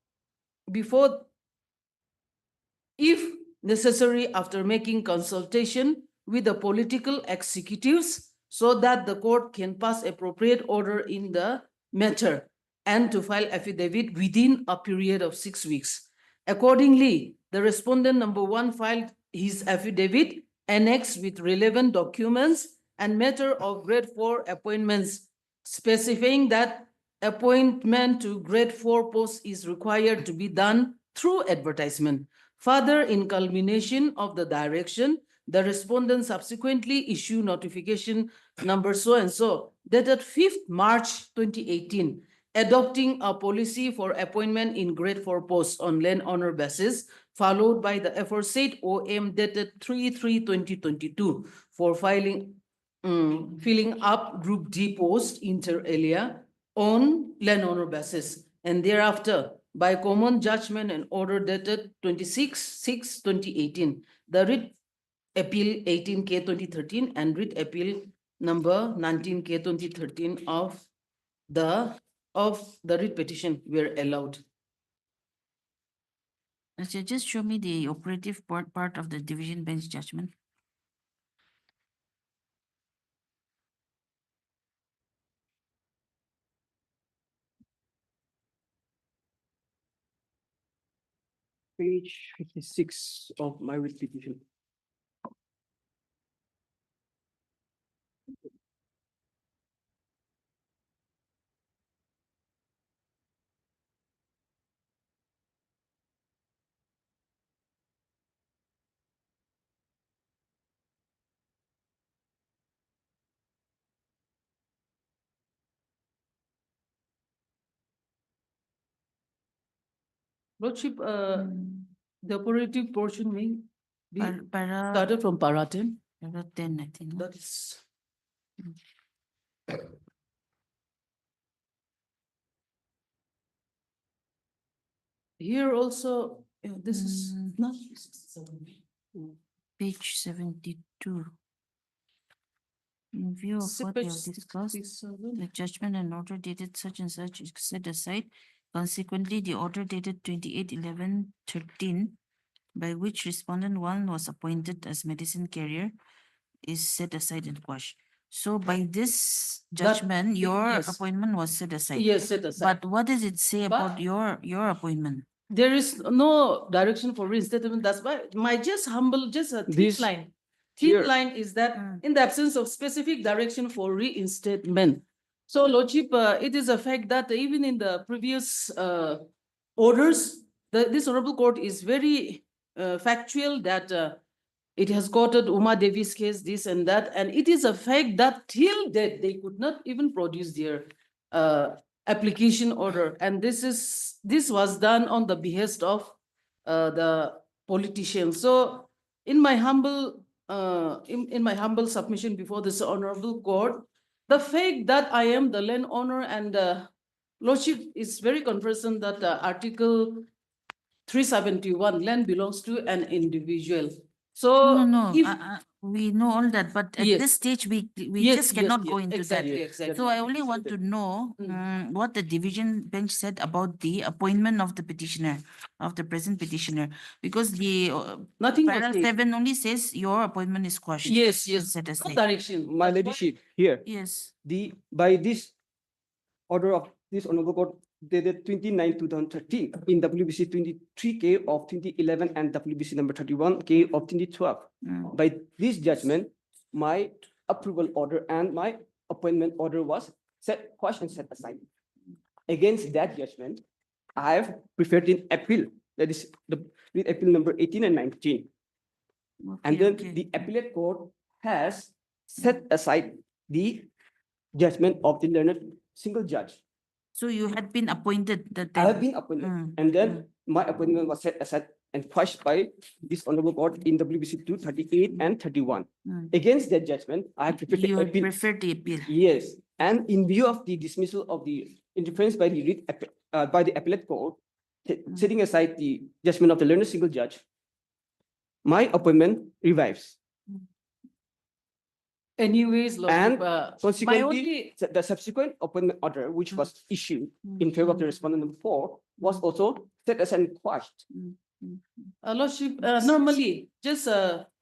if necessary, after making consultation with the political executives, so that the court can pass appropriate order in the matter, and to file affidavit within a period of 6 weeks. Accordingly, the respondent number 1 filed his affidavit annexed with relevant documents and matter of grade 4 appointments, specifying that appointment to grade 4 post is required to be done through advertisement. Further, in culmination of the direction, the respondent subsequently issued notification number so and so, dated 5th March 2018, adopting a policy for appointment in grade 4 posts on land honor basis, followed by the aforesaid OM dated 3/3/2022 for filling filling up Group D post inter alia on land owner basis, and thereafter by common judgment and order dated 26/6/2018, the writ appeal 18/2013 and writ appeal number 19/2013 of the writ petition were allowed. Just show me the operative part of the division bench judgment. Page 56 of my writ petition. Lordship, the operative portion may be Para started from para 10. para 10, I think. That is. Here also, this is not 67. Page 72. In view of what we have discussed, the judgment and order dated such and such is set aside. Consequently, the order dated 28/11/13, by which respondent 1 was appointed as medicine carrier, is set aside and quashed. So by this judgment, your yes. appointment was set aside. Yes, set aside. But what does it say about But- your appointment? There is no direction for reinstatement. That's why my just a thin This line. here- Thin line is that in the absence of specific direction for reinstatement. So Lordship, it is a fact that even in the previous orders, this honorable court is very factual that it has quoted Uma Devi's case, this and that, and it is a fact that till date they could not even produce their application order, and this was done on the behest of the politicians. So in my humble submission before this honorable court, the fact that I am the landowner and Lordship is very conversant that Article 371, land belongs to an individual. So No, if- we know all that, but at Yes. this stage, we Yes, just cannot yes, go into exactly, that. exactly. So I only want to know what the division bench said about the appointment of the petitioner, of the present petitioner, because the Nothing was para said. 7 only says your appointment is quashed. Yes, and yes, set no aside. direction. My That's why- ladyship, here, Yes. by this order of this honorable court dated 29/2013 in WBC 23K of 2011 and WBC number 31K of 2012. By this judgment, my approval order and my appointment order was quashed and set aside. Against that judgment, I have preferred in appeal, that is the appeal number 18 and 19. And then the appellate court has set aside the judgment of the learned single judge. So you had been appointed that I have time. been appointed, Mm, and then my appointment was set aside and quashed by this honorable court in WBC 238 and 31. mm. Against that judgment, I have prepared You the had appeal. preferred the appeal. Yes, and in view of the dismissal of the interference by the by the appellate court, setting aside the judgment of the learned single judge, my appointment revives. Anyways, And Lordship, my consequently, only, the subsequent appointment order, which was issued in favor of the respondent number 4, was also set aside and quashed. Lordship, normally, just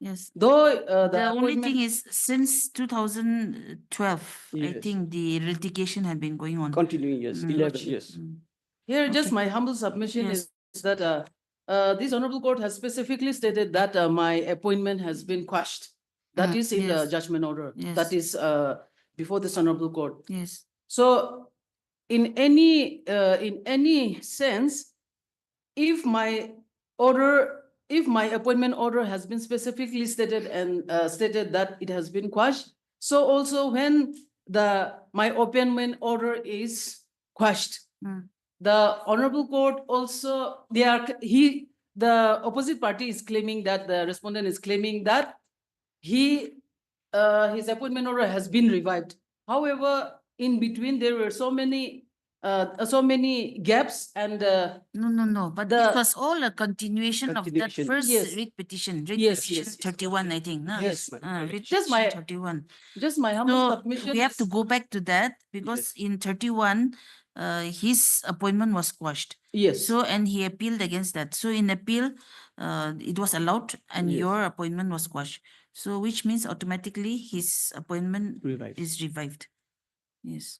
Yes. though The the only appointment. thing is, since 2012, I Yes. think the litigation had been going on. Continuing years, Mm. 11 years. Here, just Okay. my humble submission Yes. is that this honorable court has specifically stated that my appointment has been quashed. That is in the Yes. judgment order. Yes. That is before this honorable court. Yes. So in any sense, if my appointment order has been specifically stated and stated that it has been quashed, so also when my appointment order is quashed, Mm. the honorable court also, the opposite party is claiming that the respondent is claiming that his appointment order has been revived. However, in between there were so many gaps and No. But this was all a continuation of that Continuation. first Yes. writ petition, Yes, petition yes. 31, I think. No? Yes. Writ Just petition my 31. humble So submission. we have to is- go back to that because in 31, his appointment was quashed. Yes. So, and he appealed against that. So in appeal, it was allowed and Yes. your appointment was quashed. So which means automatically his appointment Revived. is revived. Yes.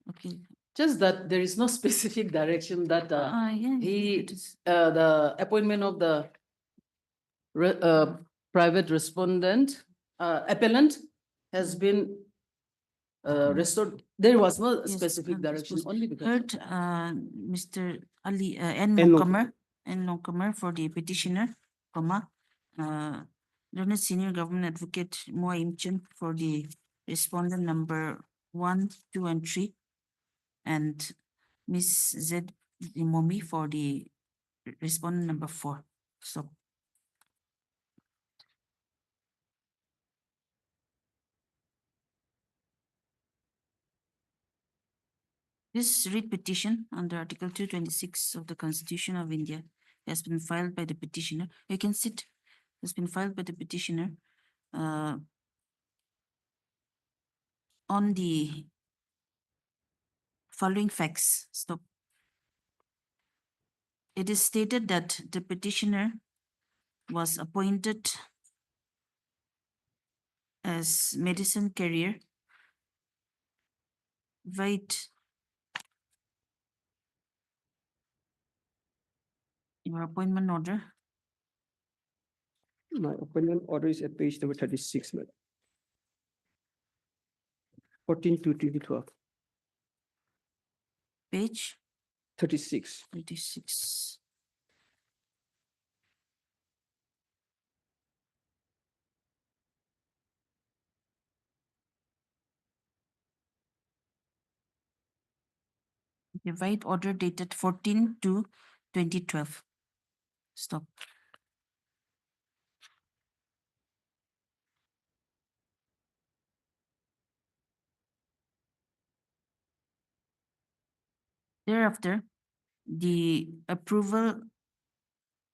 Okay. Just that there is no specific direction that Yeah, he it is. the appointment of the private respondent appellant has been restored. There was no Yes, specific this direction, was only because. heard Mr. Ali N. N. Longcomer for the petitioner, Learned Senior Government Advocate Moa Imchen for the respondent number 1, 2, and 3, and Ms. Z. Momi for the respondent number 4. So. This writ petition under Article 226 of the Constitution of India has been filed by the petitioner. You can sit. Has been filed by the petitioner on the following facts. Stop. It is stated that the petitioner was appointed as medicine carrier. Wait. Your appointment order. My appointment order is at page number 36, madam. 14 to 2012, Page 36. 36. The right order dated 14 to 2012. Stop. Thereafter, the approval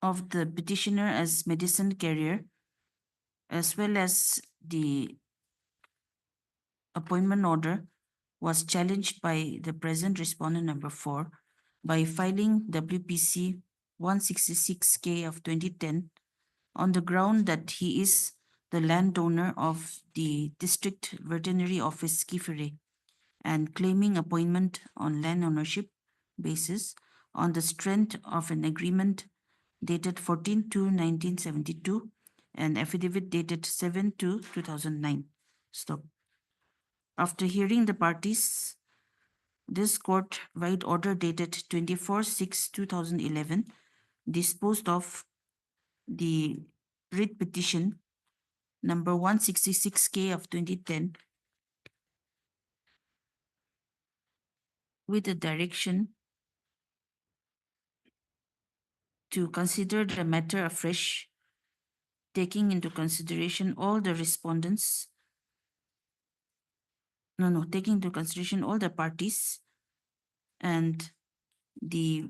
of the petitioner as medicine carrier, as well as the appointment order, was challenged by the present respondent number 4 by filing WPC 166K of 2010 on the ground that he is the landowner of the District Veterinary Office Kifere and claiming appointment on land ownership basis on the strength of an agreement dated 14/2/1972 and affidavit dated 7/2/2009. Stop. After hearing the parties, this court right order dated 24/6/2011 disposed of the writ petition number 166K of 2010 with the direction to consider the matter afresh, taking into consideration all the respondents. Taking into consideration all the parties and the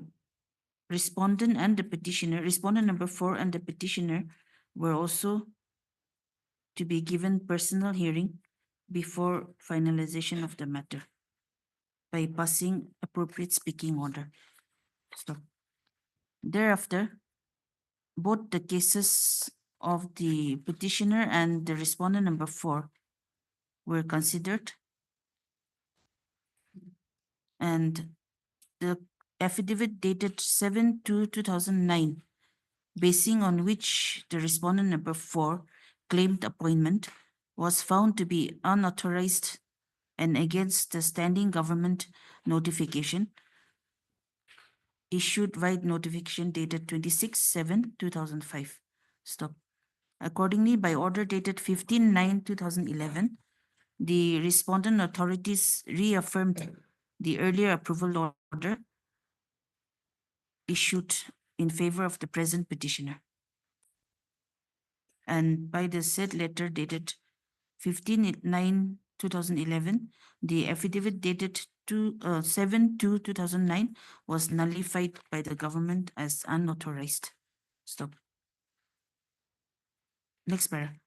respondent and the petitioner, respondent number 4 and the petitioner were also to be given personal hearing before finalization of the matter by passing appropriate speaking order. So thereafter, both the cases of the petitioner and the respondent number 4 were considered, and the affidavit dated 7/2/2009, basing on which the respondent number 4 claimed appointment, was found to be unauthorized and against the standing government notification issued right notification dated 26/7/2005. Stop. Accordingly, by order dated 15/9/2011, the respondent authorities reaffirmed the earlier approval order issued in favor of the present petitioner. And by the said letter dated 15/9/2011, the affidavit dated 7/2/2009 was nullified by the government as unauthorized. Stop. Next paragraph.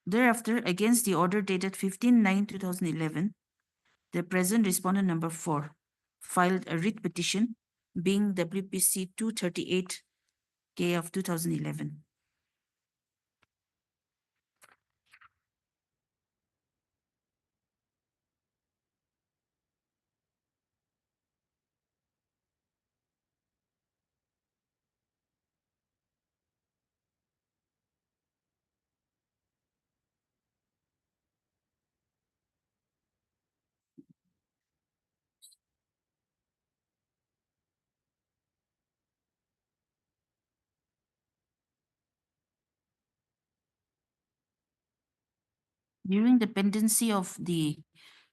Thereafter, against the order dated 15/9/2011, the present respondent number 4 filed a writ petition being WPC 238K of 2011. During the pendency of the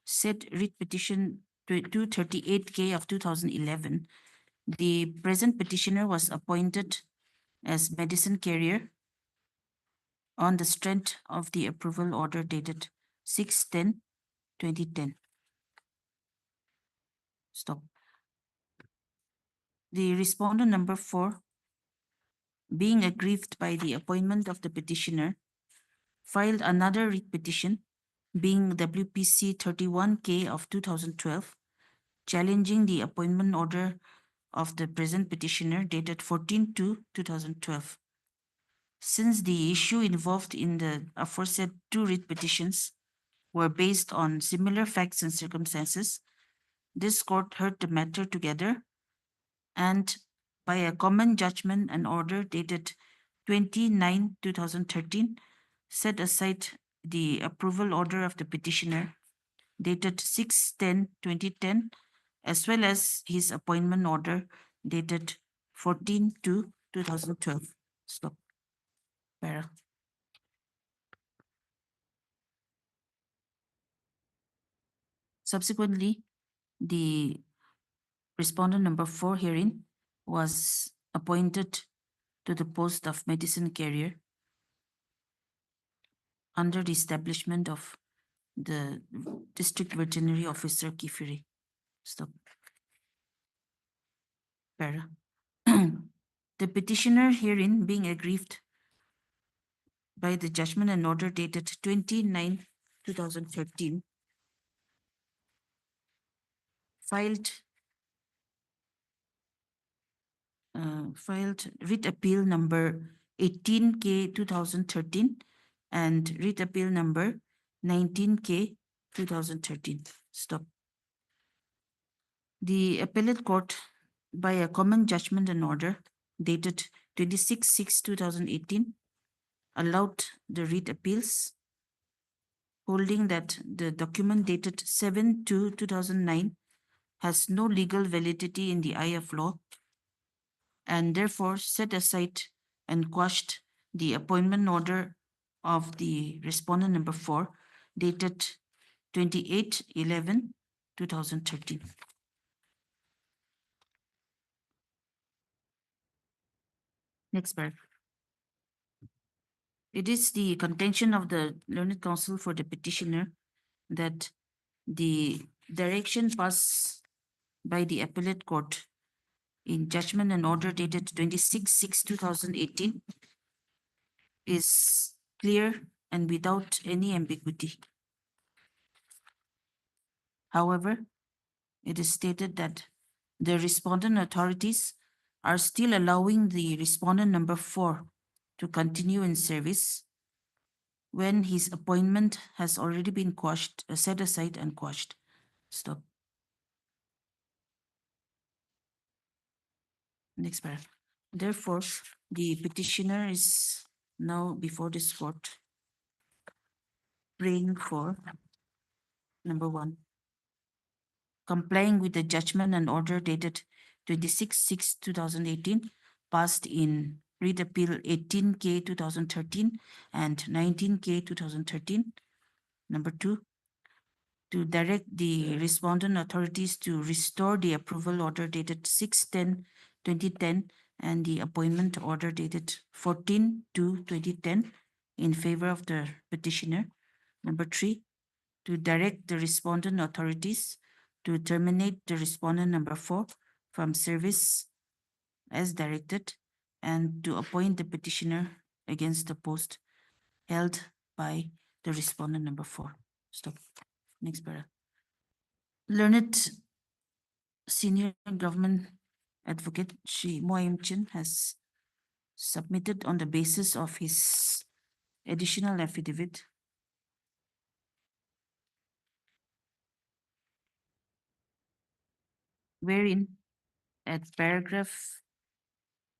said writ petition 238K of 2011, the present petitioner was appointed as medicine carrier on the strength of the approval order dated 6/10/2010. Stop. The respondent number 4, being aggrieved by the appointment of the petitioner, filed another writ petition being WPC 31K of 2012, challenging the appointment order of the present petitioner dated 14/2/2012. Since the issue involved in the aforesaid 2 writ petitions were based on similar facts and circumstances, this court heard the matter together and by a common judgment and order dated 29/2013, set aside the approval order of the petitioner dated 6/10/2010, as well as his appointment order dated 14/2/2012. Stop. Para. Subsequently, the respondent number 4 herein was appointed to the post of medicine carrier under the establishment of the district veterinary officer Kifiri. Stop. Para. The petitioner herein being aggrieved by the judgment and order dated 29/2013 filed writ appeal number 18K 2013 and writ appeal number 19K 2013. Stop. The appellate court, by a common judgment and order dated 26/6/2018, allowed the writ appeals, holding that the document dated 7/2/2009 has no legal validity in the eye of law and therefore set aside and quashed the appointment order of the respondent number 4 dated 28/11/2013. Next paragraph. It is the contention of the learned counsel for the petitioner that the direction passed by the appellate court in judgment and order dated 26/6/2018 is clear and without any ambiguity. However, it is stated that the respondent authorities are still allowing the respondent number 4 to continue in service when his appointment has already been quashed, set aside and quashed. Stop. Next paragraph. Therefore, the petitioner is now before this court praying for number 1, complying with the judgment and order dated 26/6/2018, passed in Writ Appeal 18K 2013 and 19K 2013. Number 2, to direct the respondent authorities to restore the approval order dated 6/10/2010 and the appointment order dated 14/2/2010 in favor of the petitioner. Number 3, to direct the respondent authorities to terminate the respondent number 4 from service as directed and to appoint the petitioner against the post held by the respondent number 4. Stop. Next paragraph. Learned senior government advocate Shri Moim Chin has submitted on the basis of his additional affidavit wherein at paragraph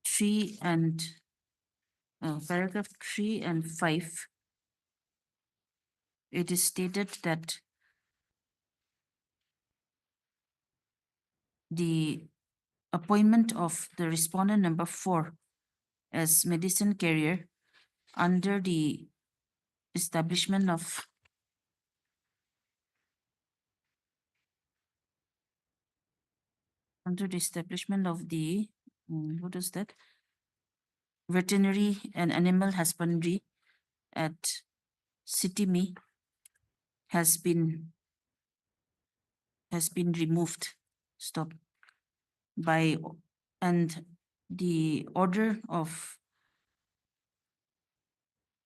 3 and 5, it is stated that the appointment of the respondent number 4 as medicine carrier under the establishment of the what is that? Veterinary and animal husbandry at Sitimi has been removed. Stop. By and the order of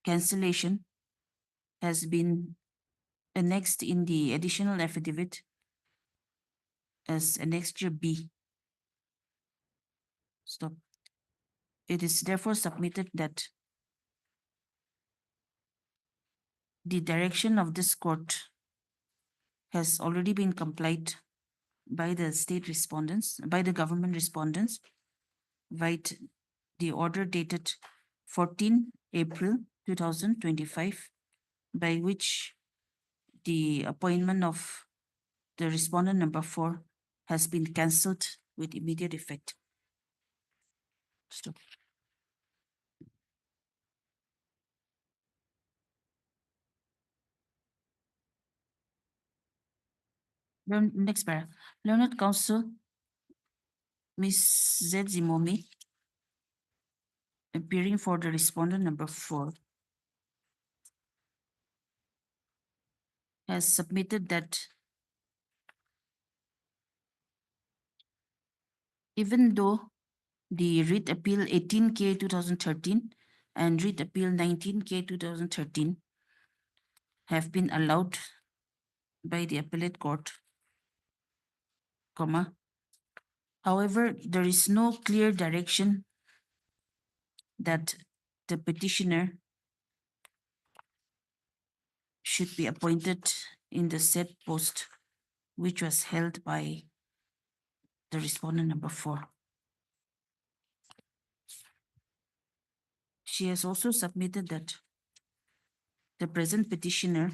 cancellation has been annexed in the additional affidavit as annexure B. Stop. It is therefore submitted that the direction of this court has already been complied by the state respondents, by the government respondents, by the order dated 14 April 2025, by which the appointment of the respondent number 4 has been cancelled with immediate effect. Stop. Next paragraph. Learned counsel, Ms. Z. Zimomi, appearing for the respondent number 4, has submitted that even though the Writ Appeal 18K 2013 and Writ Appeal 19K 2013 have been allowed by the appellate court, comma. However, there is no clear direction that the petitioner should be appointed in the said post, which was held by the respondent number 4. She has also submitted that the present petitioner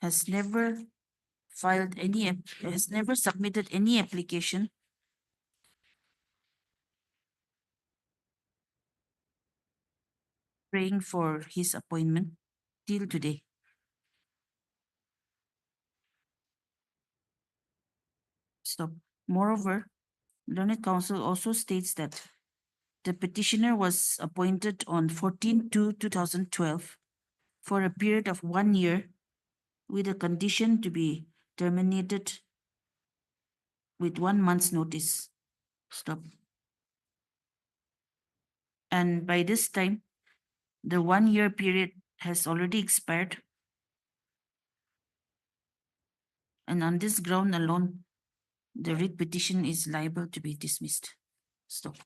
has never submitted any application praying for his appointment till today. Stop. Moreover, learned counsel also states that the petitioner was appointed on 14/2/2012 for a period of 1 year with a condition to be terminated with 1 month's notice. Stop. And by this time, the 1 year period has already expired. And on this ground alone, the writ petition is liable to be dismissed. Stop.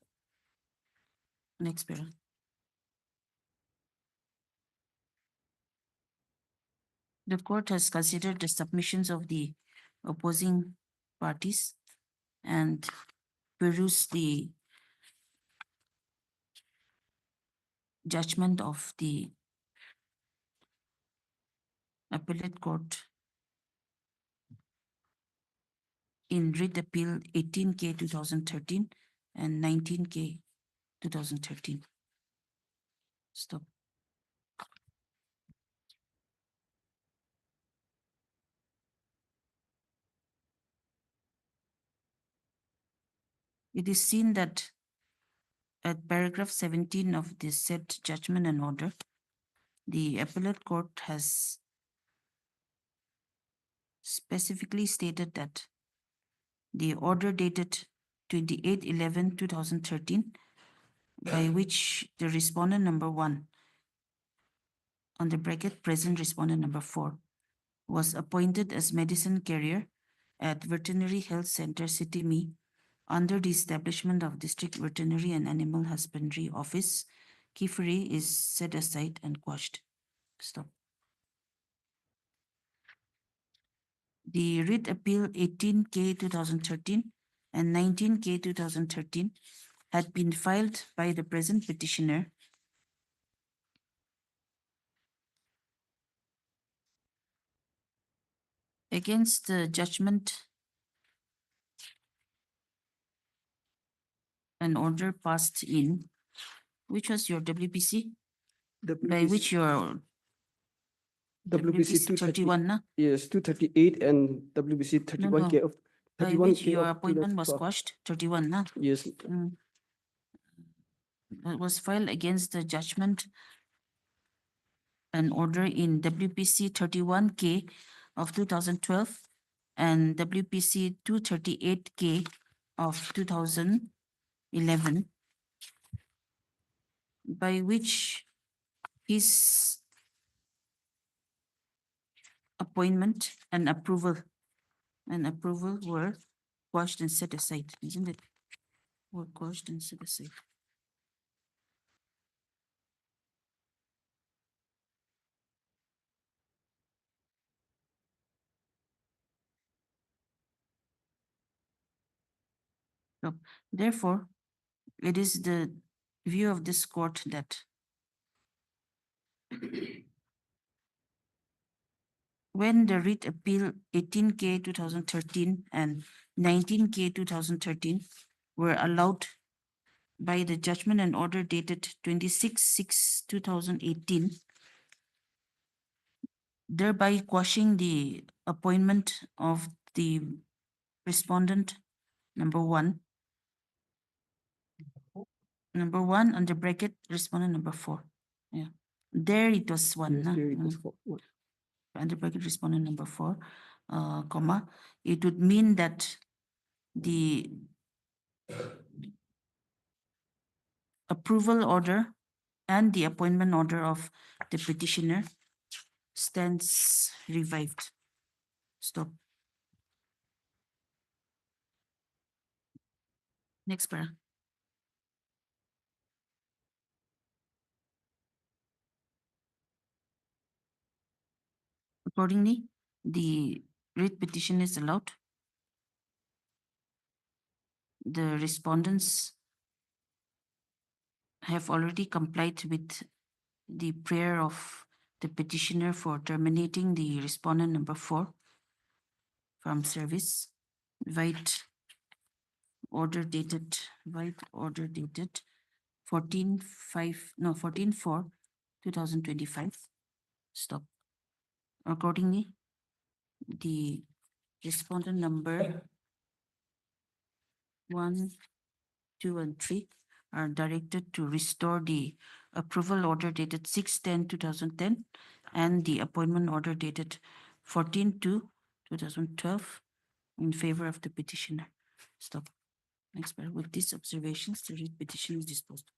Next paragraph. The court has considered the submissions of the opposing parties and perused the judgment of the appellate court in writ appeal 18K 2013 and 19K 2013. Stop. It is seen that at paragraph 17 of this said judgment and order, the appellate court has specifically stated that the order dated 28/11/2013, by which the respondent number 1, on the bracket present respondent number 4, was appointed as medicine carrier at Veterinary Health Center City Me under the establishment of District Veterinary and Animal Husbandry Office, Kifuri, is set aside and quashed. Stop. The writ appeal 18K 2013 and 19K 2013 had been filed by the present petitioner against the judgment and order passed in, which was your WPC, by which your WPC 31, na? Yes, 238 and WBC 31K of By 31K which your of appointment was 2012. quashed, 31, na? Yes. It was filed against the judgment and order in WPC 31K of 2012 and WPC 238K of 2011, by which his appointment and approval were quashed and set aside, isn't it? Were quashed and set aside. So, therefore, it is the view of this court that when the writ appeal 18K 2013 and 19K 2013 were allowed by the judgment and order dated 26/6/2018, thereby quashing the appointment of the respondent number 1, under bracket respondent number 4. Yeah, there it was 1. Yes, na? there it was one. Under bracket respondent number 4, comma, it would mean that the approval order and the appointment order of the petitioner stands revived. Stop. Next para. Accordingly, the writ petition is allowed. The respondents have already complied with the prayer of the petitioner for terminating the respondent number 4 from service. Void order dated 14/4/2025. Stop. Accordingly, the respondent number 1, 2, and 3 are directed to restore the approval order dated 6/10/2010 and the appointment order dated 14/2/2012 in favor of the petitioner. Stop. Next, with these observations, the writ petition is disposed.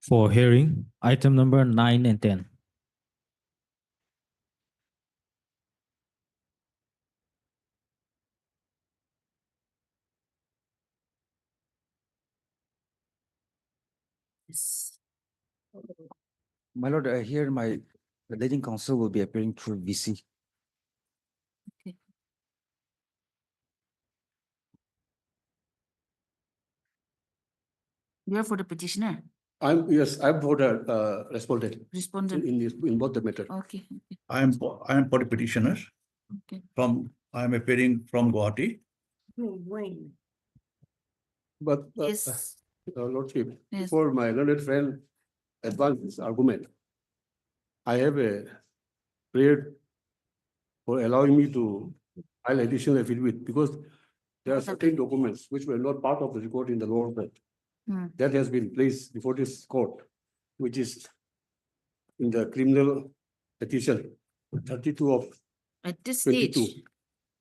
For hearing, item number 9 and 10. Yes. My lord, here the leading counsel will be appearing through VC. Okay. You are for the petitioner? I'm for the respondent Respondent. in both the matter. Okay. I am for the petitioner. Okay. I am appearing from Gauhati. But Yes. Lordship, Yes. before my learned friend advanced this argument, I have a prayer for allowing me to file additional affidavit because there are certain documents which were not part of the record in the lower court. That has been placed before this court, which is in the criminal petition 32 of At this 22 stage.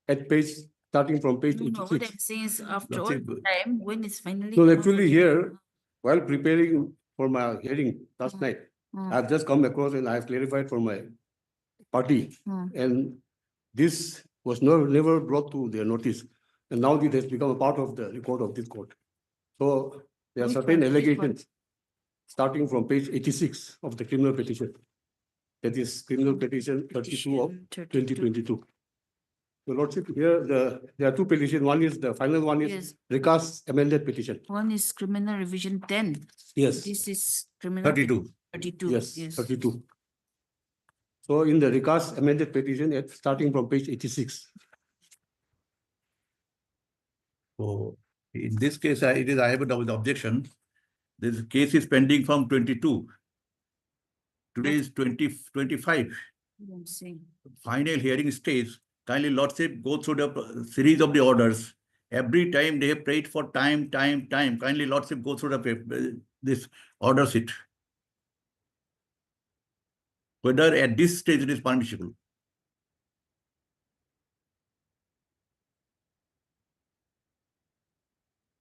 at page starting from page No, what 86. I'm saying is after all time, when it's finally. No, come actually out, here, while preparing for my hearing last night, Mm. I've just come across and I've clarified for my party. And this was never brought to their notice. And now it has become a part of the record of this court. So there are Which certain one? Which one? allegations starting from page 86 of the criminal petition. That is criminal petition 32 of 2022. The Lordship, here there are two petitions. One is the final one is Yes. recast amended petition. One is criminal revision 10. Yes. This is criminal. 32. 32. Yes, 32. So in the recast amended petition, starting from page 86. So in this case, I have a double objection. This case is pending from 22. Today is 25. I'm saying. Final hearing stage. Kindly Lordship go through the series of the orders. Every time they have prayed for time. Kindly Lordship go through this order sheet. Whether at this stage it is permissible.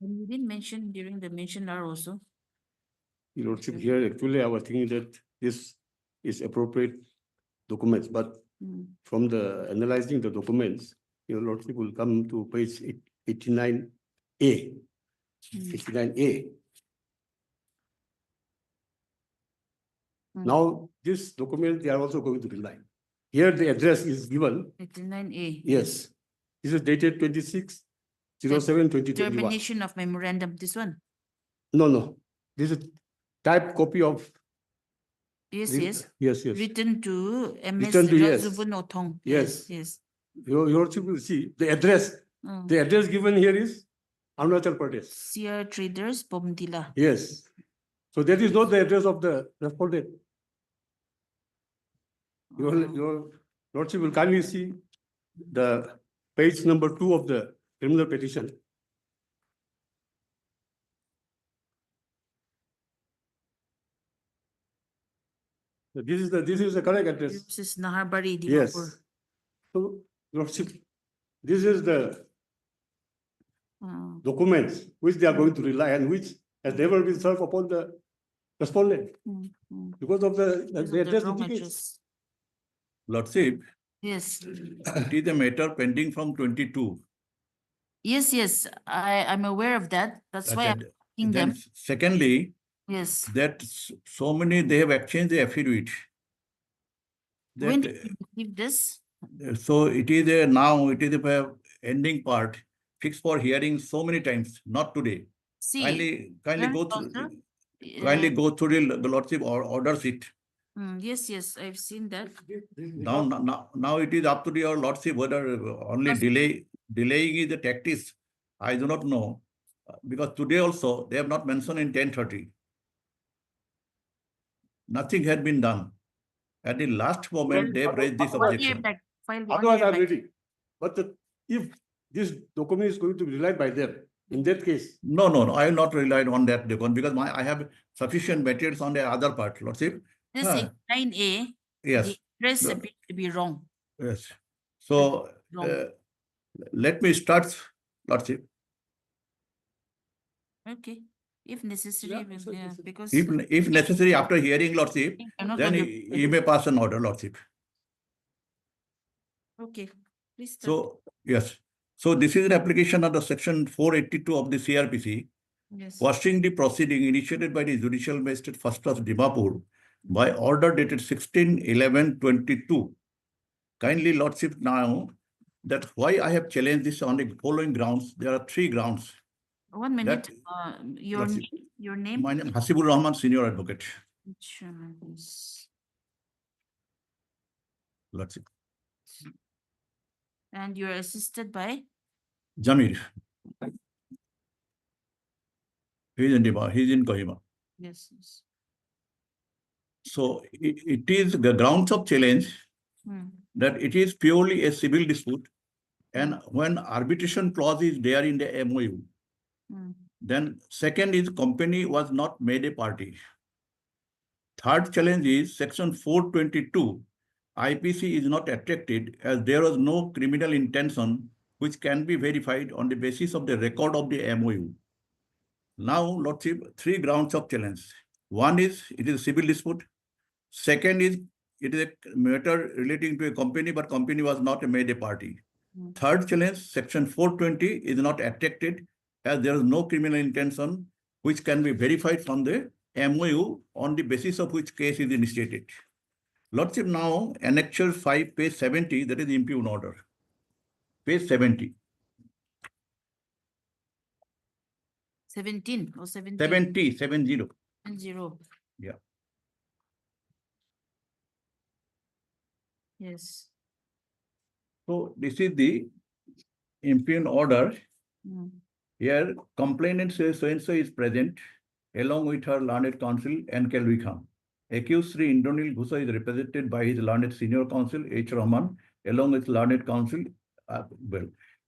And you didn't mention during the mention hour also. Your Lordship, here actually I was thinking that this is appropriate documents, but from the analyzing the documents, Your Lordship will come to page 89A. 89A. Now, this document, they are also going to rely. Here, the address is given. 89A. Yes. This is dated 26/07/2021. Termination of memorandum, this one. No. This is typed copy of. Yes, Yes. Written to MS Written to, yes. Razubun Othong. Yes. Your Lordship will see the address. Mm. The address given here is Arunachal Pradesh. Sierra Traders, Bomdila. Yes. So that is not the address of the respondent. Your Lordship will kindly see the page number 2 of the criminal petition. So this is the correct address. This is Naharbari, Yes. Dimapur. So Lordship, this is the documents which they are going to rely on, which has never been served upon the respondent because of the address indicates. Lordship, Yes. it is a matter pending from 22. Yes, I'm aware of that. That's why I'm asking them. Secondly, Yes. that so many, they have exchanged the affidavit. When That, did you receive this? so it is now it is a ending part fixed for hearing so many times, not today. See, Kindly go through. Kindly go through the Lordship orders it. Yes, I've seen that. Now it is up to your Lordship whether only delaying is the tactics. I do not know. Because today also they have not mentioned in 10:30. Nothing had been done. At the last moment, they have raised this objection. Otherwise, I'm ready. But if this document is going to be relied by them in that case. No, no, no, I will not rely on that document because I have sufficient materials on the other part, Lordship. This Huh. 9A, Yes. the address No. appears to be wrong. Yes. So Wrong. let me start, Lordship. Okay, if necessary, because If necessary, after hearing Lordship, I'm not then gonna- he may pass an order, Lordship. Okay, please start. So, yes. So this is an application under section 482 of the CRPC, Yes. quashing the proceeding initiated by the Judicial Magistrate First Class Dimapur by order dated 16/11/22. Kindly Lordship know that why I have challenged this on the following grounds. There are 3 grounds. 1 minute, That- your Lordship. name, your name? My name Hasibur Rahman, Senior Advocate. Lordship. And you're assisted by? Jamir. He's in Kohima. Yes, yes. So it is the grounds of challenge that it is purely a civil dispute. And when arbitration clause is there in the MOU, then second is company was not made a party. Third challenge is section 422. IPC is not attracted as there was no criminal intention which can be verified on the basis of the record of the MOU. Now, Lordship, 3 grounds of challenge. One is it is a civil dispute. Second is it is a matter relating to a company, but company was not made a party. Third challenge, section 420 is not attracted as there is no criminal intention which can be verified from the MOU on the basis of which case is initiated. Lordship, now Annexure 5, page 70, that is the impugn order. Page 70. 17 or 17? 70. 70. Yeah. Yes. So this is the impugn order. Mm. Here, complainant says so-and-so is present along with her learned counsel and Kelvi Khan. Accused Sri Indranil Ghusa is represented by his learned senior counsel H. Rahman along with learned counsel.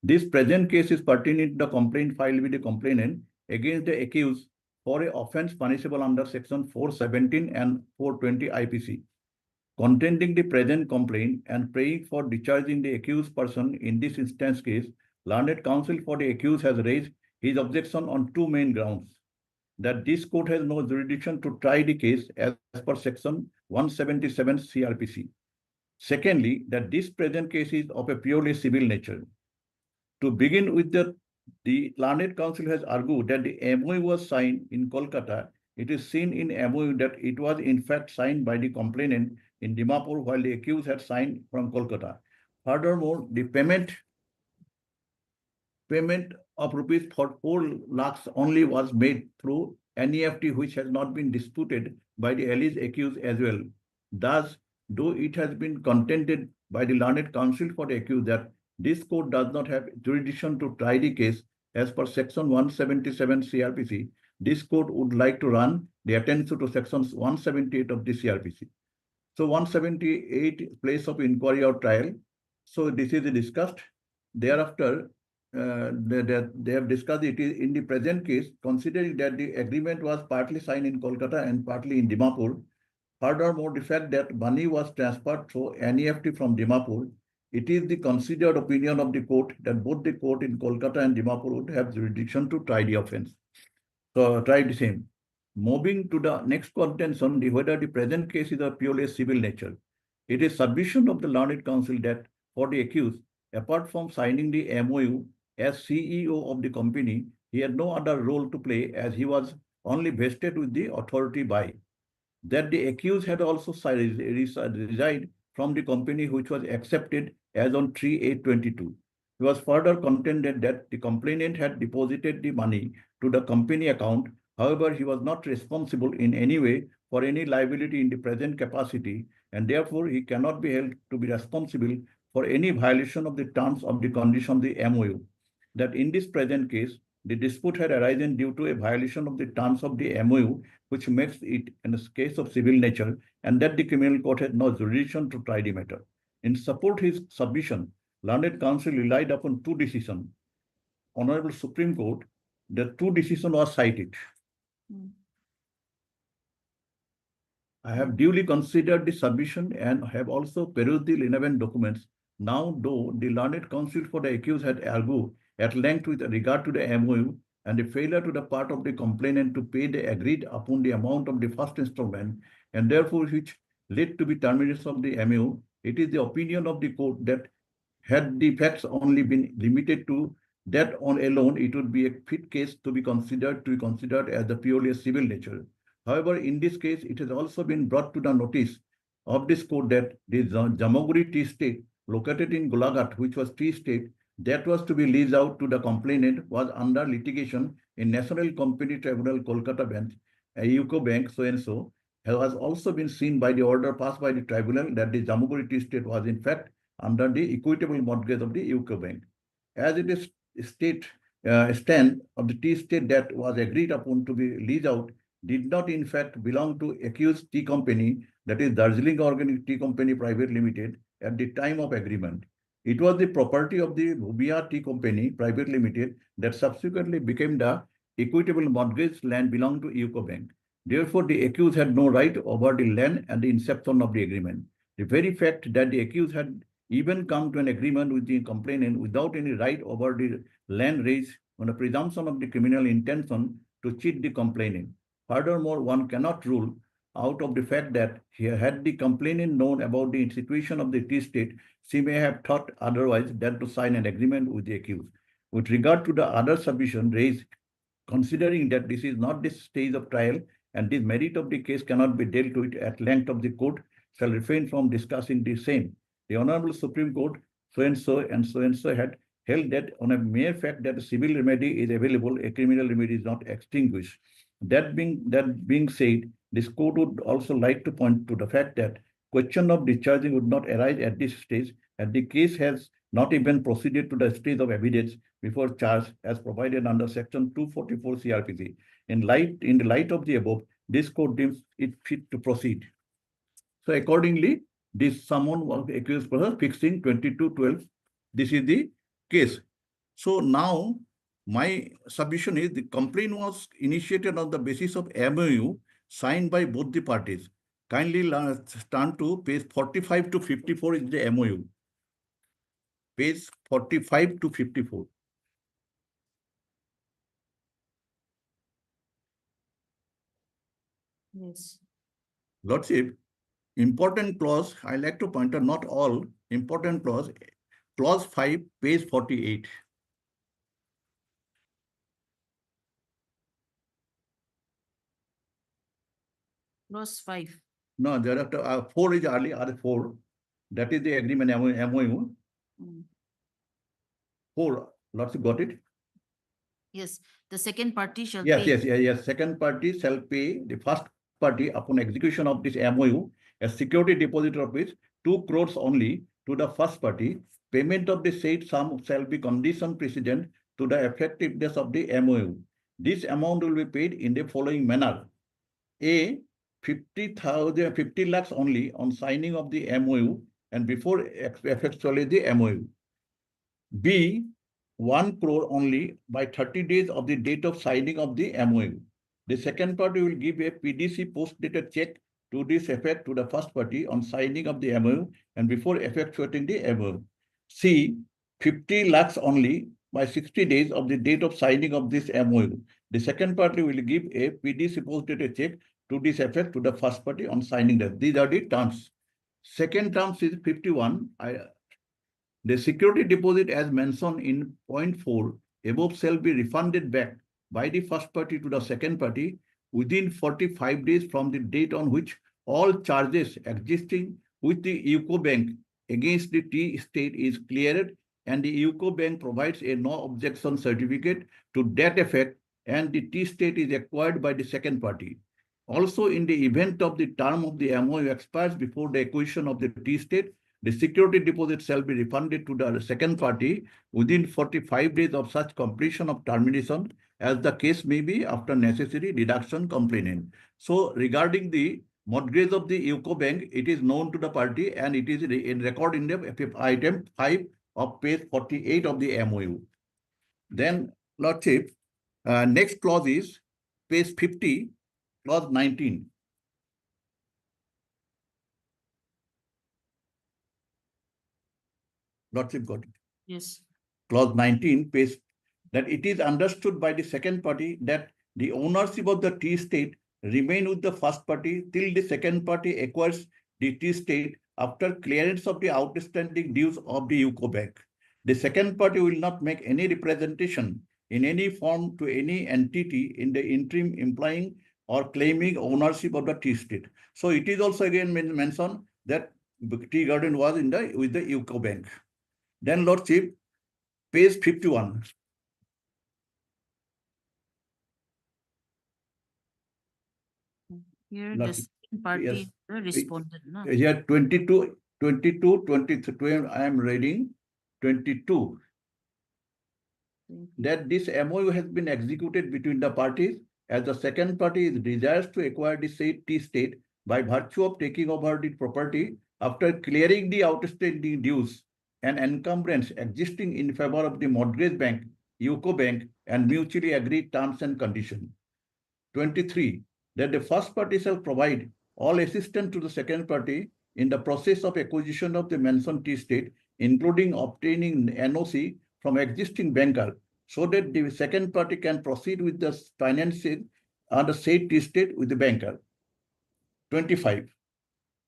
This present case is pertinent to the complaint filed with the complainant against the accused for a offence punishable under section 417 and 420 IPC. Contending the present complaint and praying for discharging the accused person in this instance case, learned counsel for the accused has raised his objection on 2 main grounds. That this court has no jurisdiction to try the case as per section 177 CRPC. Secondly, that this present case is of a purely civil nature. To begin with, the learned counsel has argued that the MOU was signed in Kolkata. It is seen in MOU that it was in fact signed by the complainant in Dimapur while the accused had signed from Kolkata. Furthermore, the payment of rupees for 4 lakhs only was made through NEFT, which has not been disputed by the alleged accused as well. Thus, though it has been contended by the learned counsel for the accused that this court does not have jurisdiction to try the case as per section 177 CRPC, this court would like to run the attention to sections 178 of the CRPC. So 178 place of inquiry or trial. So this is discussed. Thereafter, they have discussed it is in the present case, considering that the agreement was partly signed in Kolkata and partly in Dimapur. Furthermore, the fact that money was transferred through NEFT from Dimapur, it is the considered opinion of the court that both the court in Kolkata and Dimapur would have jurisdiction to try the offence. So try the same. Moving to the next contention, whether the present case is of purely civil nature. It is submission of the learned counsel that for the accused, apart from signing the MOU as CEO of the company, he had no other role to play as he was only vested with the authority by. That the accused had also resigned from the company which was accepted as on 3/8/22. It was further contended that the complainant had deposited the money to the company account. However, he was not responsible in any way for any liability in the present capacity, and therefore he cannot be held to be responsible for any violation of the terms of the condition of the MOU. That in this present case, the dispute had arisen due to a violation of the terms of the MOU, which makes it in a case of civil nature, and that the criminal court had no jurisdiction to try the matter. In support his submission, Learned Counsel relied upon two decisions. Honorable Supreme Court, the two decisions were cited. I have duly considered the submission and have also perused the relevant documents. Now, though the learned counsel for the accused had argued at length with regard to the MOU and the failure to the part of the complainant to pay the agreed upon the amount of the first installment, and therefore which led to the termination of the MOU, it is the opinion of the court that had the facts only been limited to that on alone, it would be a fit case to be considered as the purely civil nature. However, in this case, it has also been brought to the notice of this court that the Jamaguri tea estate located in Golaghat, which was tea estate, that was to be leased out to the complainant, was under litigation in National Company Tribunal, Kolkata Bench, a UCO Bank, so and so, has also been seen by the order passed by the tribunal that the Jamaguri tea estate was in fact under the equitable mortgage of the UCO Bank. As it is stand of the tea estate that was agreed upon to be leased out did not in fact belong to accused tea company, that is Darjeeling Organic Tea Company Private Limited, at the time of agreement. It was the property of the Rubia Tea Company Private Limited that subsequently became the equitable mortgage land belonged to UCO Bank. Therefore, the accused had no right over the land and the inception of the agreement. The very fact that the accused had even come to an agreement with the complainant without any right over the land raised on a presumption of the criminal intention to cheat the complainant. Furthermore, one cannot rule out of the fact that had the complainant known about the situation of the tea estate, she may have thought otherwise than to sign an agreement with the accused. With regard to the other submission raised, considering that this is not the stage of trial and the merit of the case cannot be dealt with at length of the court, shall refrain from discussing the same. The Honorable Supreme Court, so and so had held that on a mere fact that a civil remedy is available, a criminal remedy is not extinguished. That being said, this court would also like to point to the fact that question of discharging would not arise at this stage, and the case has not even proceeded to the stage of evidence before charge as provided under Section 244 CRPC. In the light of the above, this court deems it fit to proceed. So accordingly, this summon was accused for fixing 2212. This is the case. So now my submission is the complaint was initiated on the basis of MOU signed by both the parties. Kindly turn to page 45 to 54 is the MOU. Page 45 to 54. Yes. Lordship, important clause, I like to point out, not all, important clause, clause 5, page 48. Clause 5. No, thereafter 4 is early, R4. That is the agreement MOU. 4, Lordship got it? Yes, the second party shall Yes, pay. yes. Second party shall pay the first party upon execution of this MOU a security deposit of which 2 crores only to the first party. Payment of the said sum shall be condition precedent to the effectiveness of the MOU. This amount will be paid in the following manner. A, 50 lakhs only on signing of the MOU and before effectually the MOU. B, 1 crore only by 30 days of the date of signing of the MOU. The second party will give a PDC post-dated check to this effect to the first party on signing of the MOU and before effectuating the MOU. C, 50 lakhs only by 60 days of the date of signing of this MOU. The second party will give a PDC post-dated check to this effect to the first party on signing that. These are the terms. Second terms is 51. The security deposit as mentioned in point 4 above shall be refunded back by the first party to the second party within 45 days from the date on which all charges existing with the UCO Bank against the tea estate is cleared and the UCO Bank provides a no objection certificate to that effect and the tea estate is acquired by the second party. Also, in the event of the term of the MOU expires before the acquisition of the tea estate, the security deposit shall be refunded to the second party within 45 days of such completion of termination as the case may be after necessary deduction complainant. So regarding the mortgage of the UCO Bank, it is known to the party and it is in record in the item 5 of page 48 of the MOU. Then, Lordship, next clause is page 50, clause 19. Lordship got it. Yes. Clause 19, page, that it is understood by the second party that the ownership of the tea state remain with the first party till the second party acquires the tea state after clearance of the outstanding dues of the UCO Bank. The second party will not make any representation in any form to any entity in the interim implying or claiming ownership of the tea state. So it is also again mentioned that tea garden was with the UCO Bank. Then, Lordship, page 51. Here Not- the second party yes. is the respondent. No? Here 22, 23, I am reading 22. That this MOU has been executed between the parties as the second party is desires to acquire the said tea state by virtue of taking over the property after clearing the outstanding dues and encumbrance existing in favor of the mortgage bank, UCO Bank, and mutually agreed terms and conditions. 23. That the first party shall provide all assistance to the second party in the process of acquisition of the mentioned tea state, including obtaining NOC from existing banker, so that the second party can proceed with the financing on the said tea state with the banker. 25.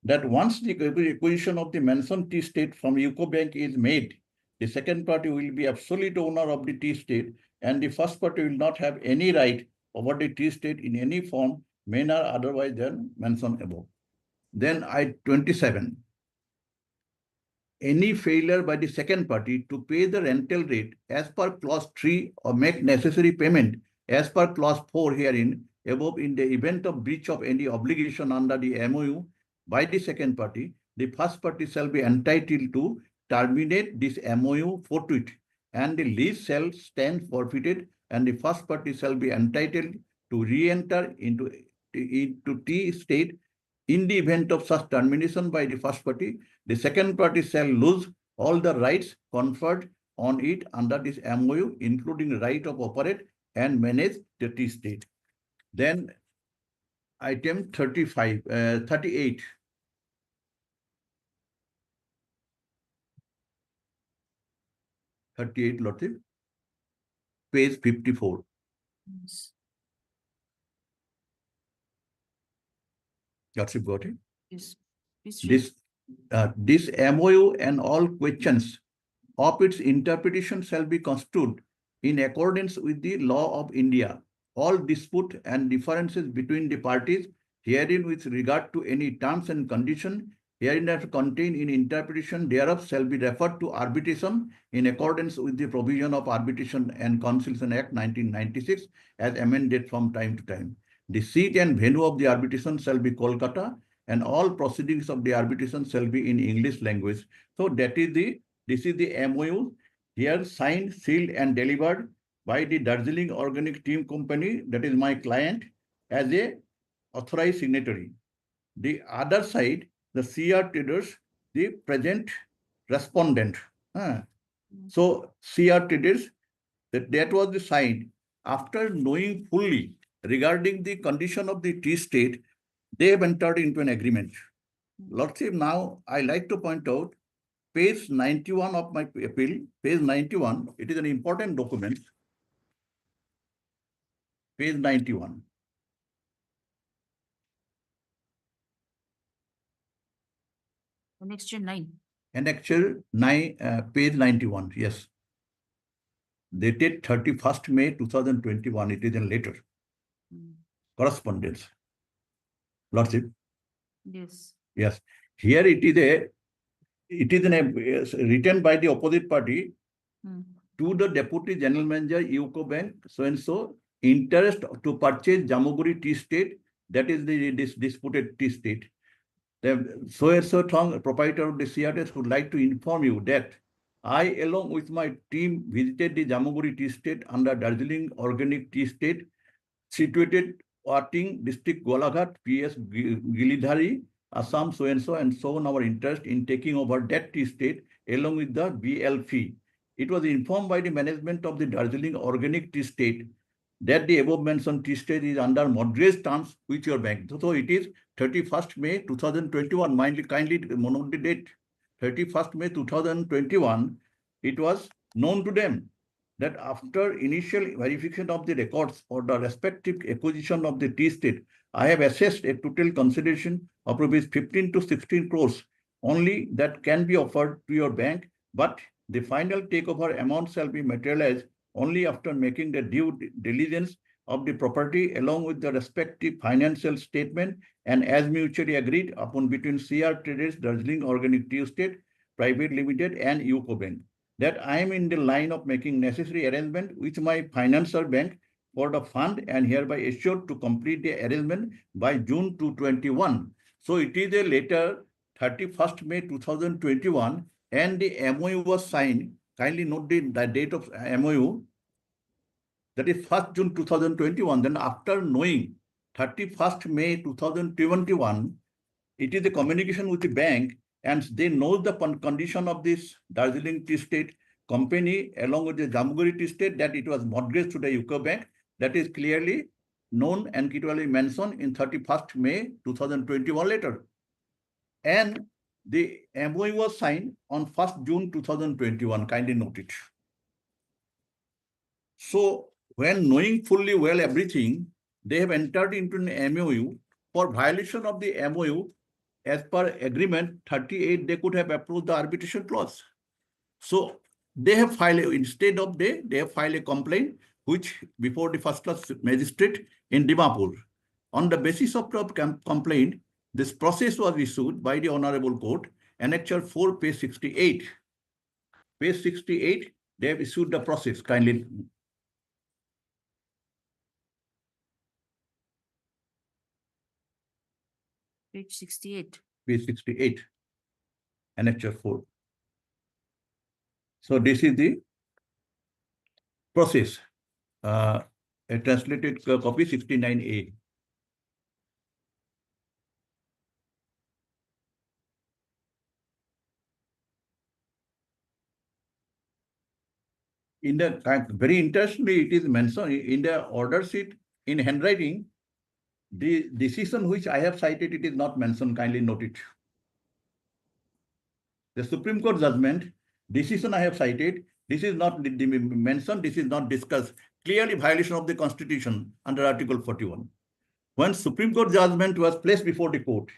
That once the acquisition of the mentioned tea state from UCO Bank is made, the second party will be absolute owner of the tea state, and the first party will not have any right over the tea state in any form, manner otherwise than mentioned above. Then 27. Any failure by the second party to pay the rental rate as per clause 3 or make necessary payment as per clause 4 herein above in the event of breach of any obligation under the MOU by the second party, the first party shall be entitled to terminate this MOU forthwith, and the lease shall stand forfeited, and the first party shall be entitled to re-enter into tea state. In the event of such termination by the first party, the second party shall lose all the rights conferred on it under this MOU, including right of operate and manage the tea state. Then item 38. Lordship, page 54. Yes. Lordship got it? Yes. Please read. This MOU and all questions of its interpretation shall be construed in accordance with the law of India. All dispute and differences between the parties herein with regard to any terms and conditions herein as contained in interpretation thereof shall be referred to arbitration in accordance with the provision of Arbitration and Conciliation Act 1996 as amended from time to time. The seat and venue of the arbitration shall be Kolkata, and all proceedings of the arbitration shall be in English language. So this is the MOU here signed, sealed, and delivered by the Darjeeling Organic Team Company, that is my client, as a authorized signatory. The other side, the CR Traders, the present respondent. So CR Traders, that was the sign. After knowing fully regarding the condition of the tea state, they have entered into an agreement. Lordship, now I like to point out page 91 of my appeal, page 91, it is an important document. Page 91. Annexure 9. Annexure 9, page 91, yes. Dated 31st May 2021, it is a letter. Correspondence. Lordship. Yes. Yes. Here it is written by the opposite party to the Deputy General Manager, UCO Bank, so-and-so, interest to purchase Jamuguri tea state, that is this disputed tea state. The so-and-so proprietor of the CRS would like to inform you that I, along with my team, visited the Jamuguri tea state under Darjeeling Organic Tea State, situated Wating District, Golaghat, PS Gilidhari, Assam, so-and-so, and shown our interest in taking over that tea state along with the BL fee. It was informed by the management of the Darjeeling Organic Tea Estate that the above mentioned tea estate is under mortgage terms with your bank. So it is 31st May 2021. Kindly note the date. 31st May 2021. It was known to them that after initial verification of the records for the respective acquisition of the tea estate, I have assessed a total consideration of rupees 15 to 16 crores only that can be offered to your bank, but the final takeover amount shall be materialized only after making the due diligence of the property along with the respective financial statement and as mutually agreed upon between CR Traders Darjeeling Organic Tea Estate Private Limited and UCO Bank. That I am in the line of making necessary arrangement with my financial bank for the fund and hereby assured to complete the arrangement by June 2021. So it is a letter 31st May 2021 and the MOU was signed. Kindly note the date of MOU. That is 1st June 2021. Then after knowing 31st May 2021, it is the communication with the bank and they know the condition of this Darjeeling Tea Estate company along with the Jamguri Tea Estate that it was mortgaged to the UCO Bank. That is clearly known and clearly mentioned in 31st May 2021 letter. And the MOU was signed on 1st June 2021. Kindly note it. So when knowing fully well everything, they have entered into an MOU for violation of the MOU. As per agreement 38, they could have approved the arbitration clause. So they have filed, instead of they have filed a complaint which before the first class magistrate in Dimapur. On the basis of the complaint, this process was issued by the Honorable Court, Annexure 4, page 68. Page 68, they have issued the process. Kindly. Page 68. Page 68, Annexure 4. So this is the process. A translated copy 69A. In the very interestingly, it is mentioned in the order sheet in handwriting. The decision which I have cited, it is not mentioned. Kindly note it. The Supreme Court judgment decision I have cited. This is not mentioned. This is not discussed. Clearly violation of the Constitution under Article 41. When Supreme Court judgment was placed before the court,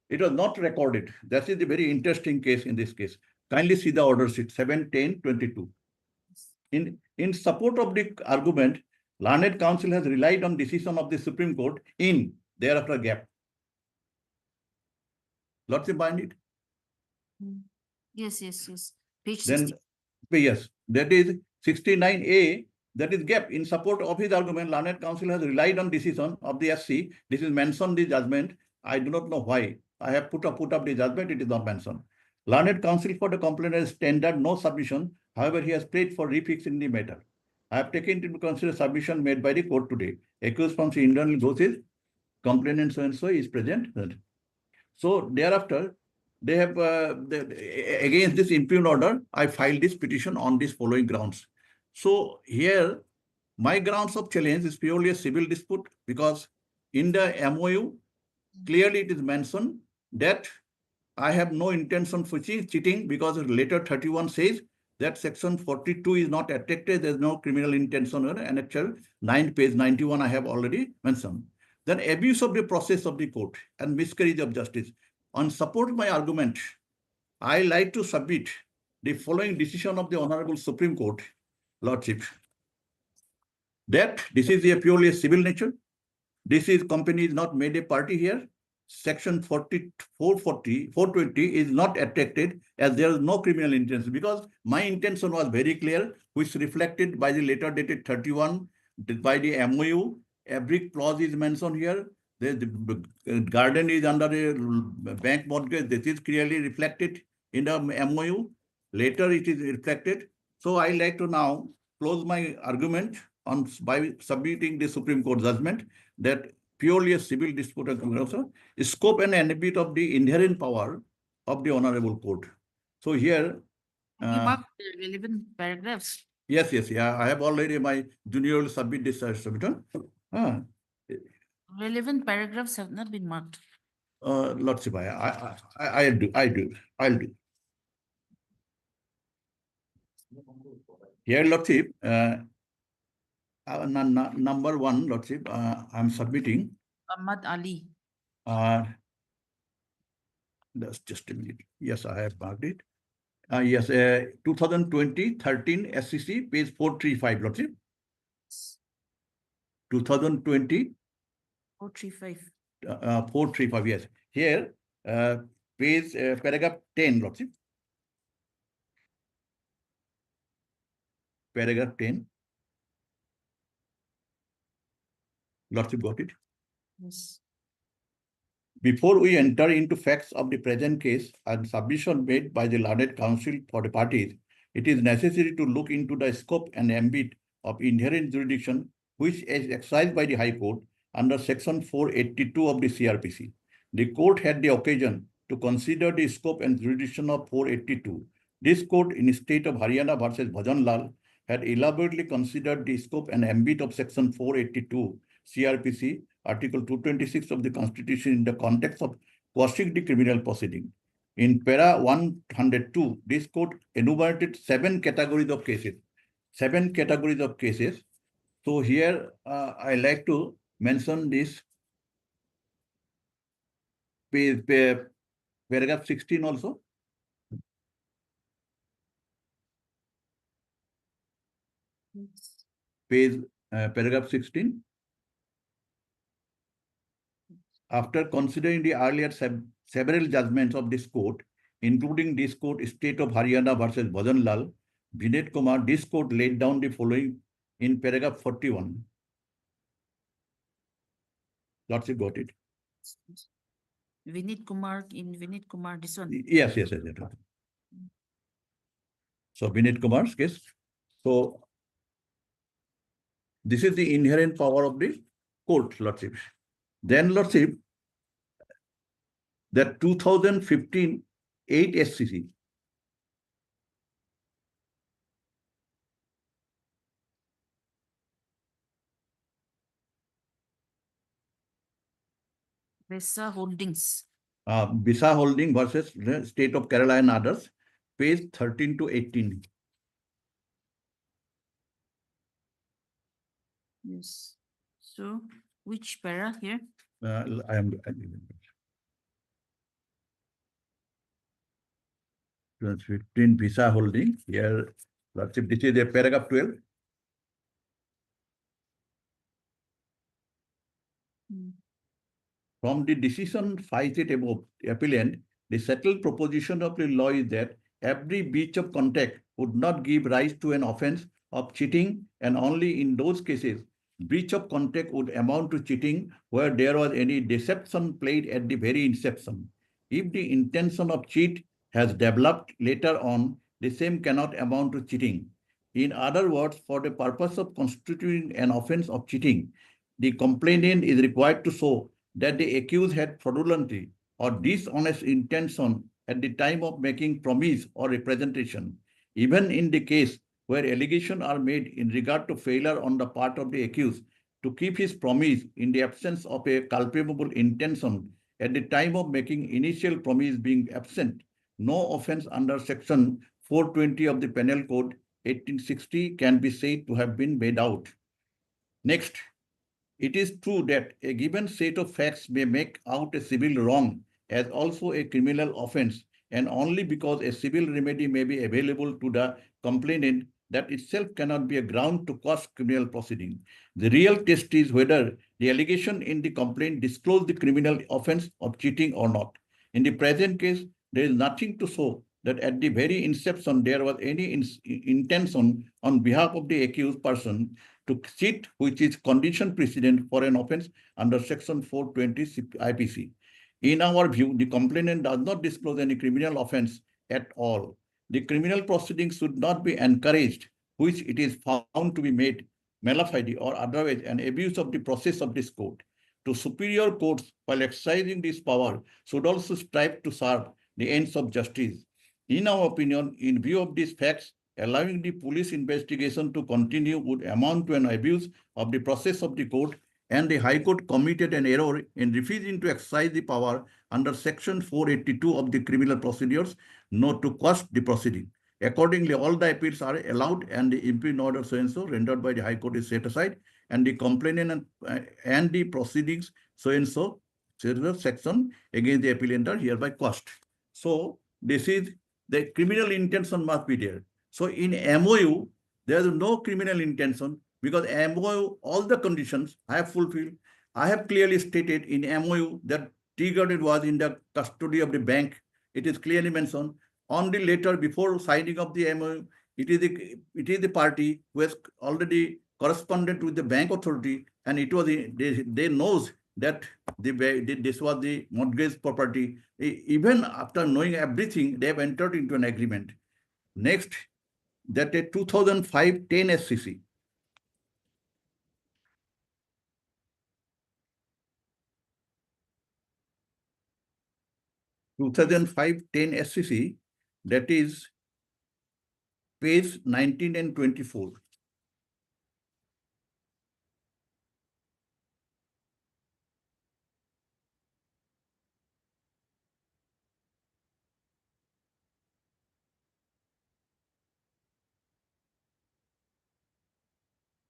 it was not recorded. That is the very interesting case in this case. Kindly see the order sheet 7/10/22. In support of the argument, Learned Counsel has relied on decision of the Supreme Court in thereafter gap. Lordship bind it? Yes. Page 60. Then, yes, that is 69A, that is gap. In support of his argument, Learned Counsel has relied on decision of the SC. This is mentioned the judgment. I do not know why. I have put up the judgment, it is not mentioned. Learned Counsel for the complainant has tendered no submission. However, he has prayed for refixing the matter. I have taken into consideration submission made by the court today. Accused from the internal goes complainant so is present. So thereafter, they have against this impugned order, I filed this petition on these following grounds. So here, my grounds of challenge is purely a civil dispute because in the MOU, clearly it is mentioned that I have no intention for cheating because letter 31 says that section 42 is not attached. There is no criminal intention. And actual 9 page 91 I have already mentioned. Then abuse of the process of the court and miscarriage of justice. On support of my argument, I like to submit the following decision of the Honorable Supreme Court, Lordship, that this is a purely civil nature. This is company is not made a party here. Section 420 is not attached as there is no criminal intention because my intention was very clear, which reflected by the letter dated 31 by the MOU. Every clause is mentioned here. The garden is under a bank mortgage. This is clearly reflected in the MOU. Later it is reflected. So I like to now close my argument on by submitting the Supreme Court judgment that purely a civil dispute scope and ambit of the inherent power of the Honorable Court. So here You marked the relevant paragraphs. Yes, yeah. I have already my junior will submit this submission. Relevant paragraphs have not been marked. Lordship, I'll do. Here, Lordship, number one, Lordship, I'm submitting. Ahmad Ali. Just a minute. Yes, I have marked it. Yes, 2020-13 SCC, page 435, Lordship. 2020. 435. 435, yes. Here, page, paragraph 10, Lordship. Paragraph 10. Lordship got it? Yes. Before we enter into facts of the present case and submission made by the learned counsel for the parties, it is necessary to look into the scope and ambit of inherent jurisdiction which is exercised by the High Court under Section 482 of the CRPC. The court had the occasion to consider the scope and jurisdiction of 482. This court in the state of Haryana versus Bhajan Lal had elaborately considered the scope and ambit of Section 482 CRPC, Article 226 of the Constitution in the context of quashing the criminal proceeding. In para 102, this court enumerated 7 categories of cases. 7 categories of cases. So here I like to mention this paragraph 16 also. Yes. Page paragraph 16. After considering the earlier several judgments of this court, including this court, State of Haryana versus Bhajan Lal, Vinit Kumar, this court laid down the following in paragraph 41. Lordship got it. Vinit Kumar, this one. Yes. So Vinit Kumar's case. So this is the inherent power of the court, Lordship. Then, Lordship, that 2015 8 SCC. Vesa Holdings. Visa Holding versus the State of Kerala and others, page 13 to 18. Yes. So which para here? I am 15 Visa Holding. Here, Lordship, this is a paragraph 12. From the decision cited above, appellant, the settled proposition of the law is that every breach of contract would not give rise to an offense of cheating, and only in those cases, breach of contract would amount to cheating where there was any deception played at the very inception. If the intention of cheat has developed later on, the same cannot amount to cheating. In other words, for the purpose of constituting an offense of cheating, the complainant is required to show that the accused had fraudulently or dishonest intention at the time of making promise or representation. Even in the case where allegations are made in regard to failure on the part of the accused to keep his promise in the absence of a culpable intention at the time of making initial promise being absent, no offense under Section 420 of the Penal Code 1860 can be said to have been made out. Next, it is true that a given set of facts may make out a civil wrong as also a criminal offense, and only because a civil remedy may be available to the complainant, that itself cannot be a ground to quash criminal proceeding. The real test is whether the allegation in the complaint disclosed the criminal offense of cheating or not. In the present case, there is nothing to show that at the very inception there was any intention on behalf of the accused person to cheat, which is condition precedent for an offense under Section 420 IPC. In our view, the complainant does not disclose any criminal offense at all. The criminal proceedings should not be encouraged, which it is found to be made mala fide or otherwise an abuse of the process of this court. To superior courts, while exercising this power, should also strive to serve the ends of justice. In our opinion, in view of these facts, allowing the police investigation to continue would amount to an abuse of the process of the court, and the High Court committed an error in refusing to exercise the power under Section 482 of the Criminal Procedures not to quash the proceeding. Accordingly, all the appeals are allowed, and the impugn order so and so rendered by the High Court is set aside, and the complainant and the proceedings so and so section against the appellant are hereby quashed. So this is the criminal intention must be there. So in MOU, there is no criminal intention because MOU, all the conditions I have fulfilled. I have clearly stated in MOU that tea garden was in the custody of the bank. It is clearly mentioned. Only later, before signing of the MOU, it is the party who has already corresponded with the bank authority, and it was they knows that this was the mortgage property. Even after knowing everything, they have entered into an agreement. Next, that a 2005-10 SCC. SCC, that is page 19 and 24.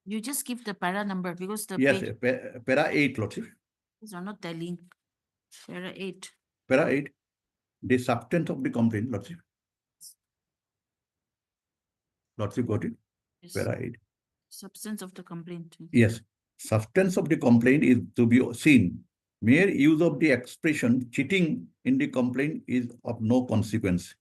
You just give the para number because the Yes, page para 8, Lordship. are not telling. Para 8. Para 8, the substance of the complaint, Lordship. Lordship got it? Yes. Para 8. Substance of the complaint. Yes, substance of the complaint is to be seen. Mere use of the expression cheating in the complaint is of no consequence.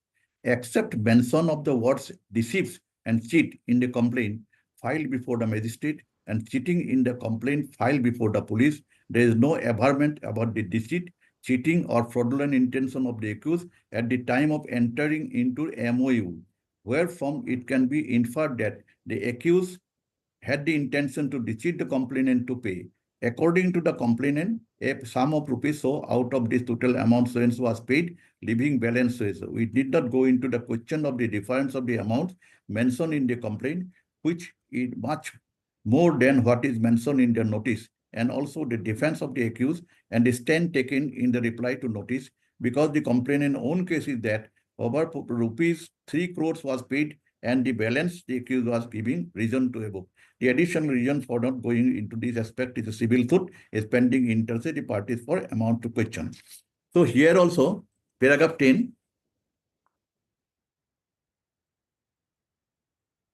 Except mention of the words deceives and cheat in the complaint filed before the magistrate and cheating in the complaint filed before the police, there is no averment about the deceit, cheating or fraudulent intention of the accused at the time of entering into MOU, wherefrom it can be inferred that the accused had the intention to deceive the complainant to pay. According to the complainant, a sum of rupees so out of this total amount so and so was paid, leaving balance so and so. We did not go into the question of the difference of the amount mentioned in the complaint, which is much more than what is mentioned in the notice, and also the defense of the accused and the stand taken in the reply to notice, because the complainant's own case is that over rupees 3 crores was paid and the balance the accused was giving reason to above. The additional reason for not going into this aspect is a civil suit is pending interest parties for amount to question. So here also, paragraph 10.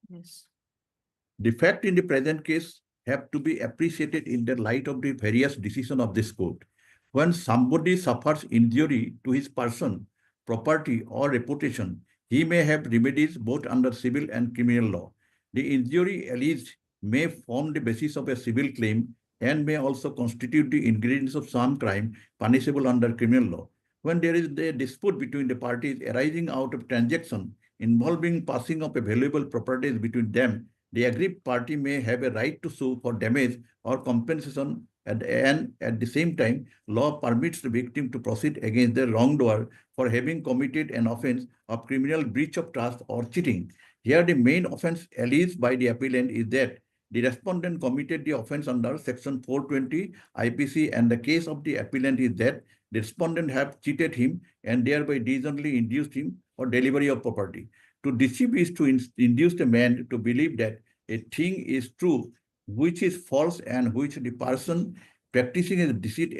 Yes. The fact in the present case have to be appreciated in the light of the various decisions of this court. When somebody suffers injury to his person, property, or reputation, he may have remedies both under civil and criminal law. The injury alleged may form the basis of a civil claim and may also constitute the ingredients of some crime punishable under criminal law. When there is a dispute between the parties arising out of transaction involving passing of a valuable properties between them, the aggrieved party may have a right to sue for damage or compensation, and at the same time, law permits the victim to proceed against the wrongdoer for having committed an offense of criminal breach of trust or cheating. Here, the main offense alleged by the appellant is that the respondent committed the offense under Section 420 IPC, and the case of the appellant is that the respondent have cheated him and thereby decently induced him for delivery of property. To deceive is to induce the man to believe that a thing is true, which is false, and which the person practicing a deceit,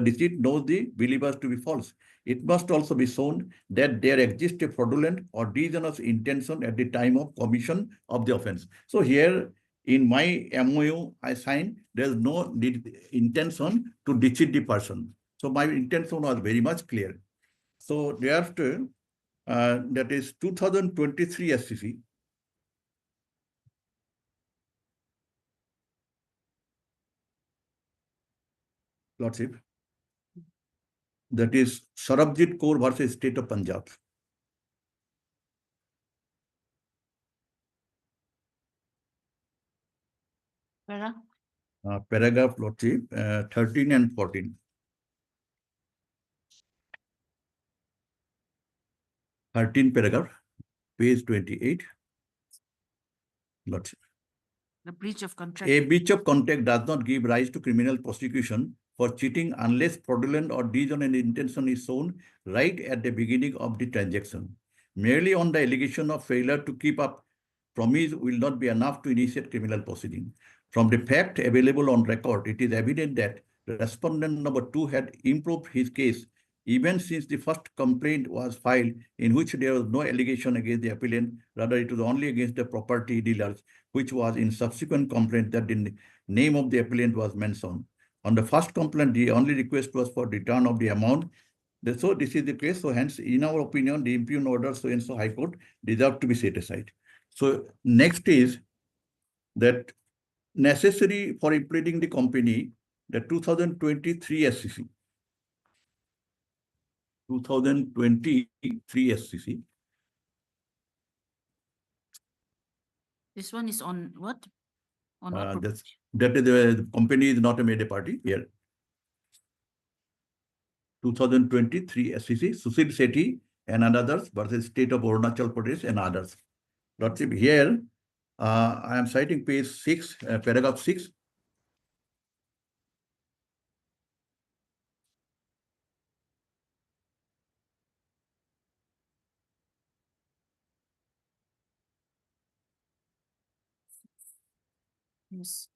deceit knows the believers to be false. It must also be shown that there exists a fraudulent or dishonest intention at the time of commission of the offense. So here in my MOU I signed, there's no intention to deceive the person. So my intention was very much clear. So thereafter, that is 2023 SCC. Lordship. That is Sarabjit Kaur versus State of Punjab. Paragraph, Lordship, 13 and 14. 13 paragraph, page 28. Lordship. The breach of contract. A breach of contract does not give rise to criminal prosecution for cheating unless fraudulent or dishonest intention is shown right at the beginning of the transaction. Merely on the allegation of failure to keep up promise will not be enough to initiate criminal proceeding. From the fact available on record, it is evident that respondent number 2 had improved his case even since the first complaint was filed, in which there was no allegation against the appellant, rather it was only against the property dealers, which was in subsequent complaint that the name of the appellant was mentioned. On the first complaint, the only request was for return of the amount. So this is the case. So hence, in our opinion, the impugned order so and so High Court deserve to be set aside. So next is that necessary for implementing the company, the 2023 SCC. 2023 SCC. This one is on what? On what That is the company is not a made a party here. 2023 SCC, Sushil Sethi and others versus State of Arunachal Pradesh and others. Lordship, here I am citing page 6, paragraph 6. Yes.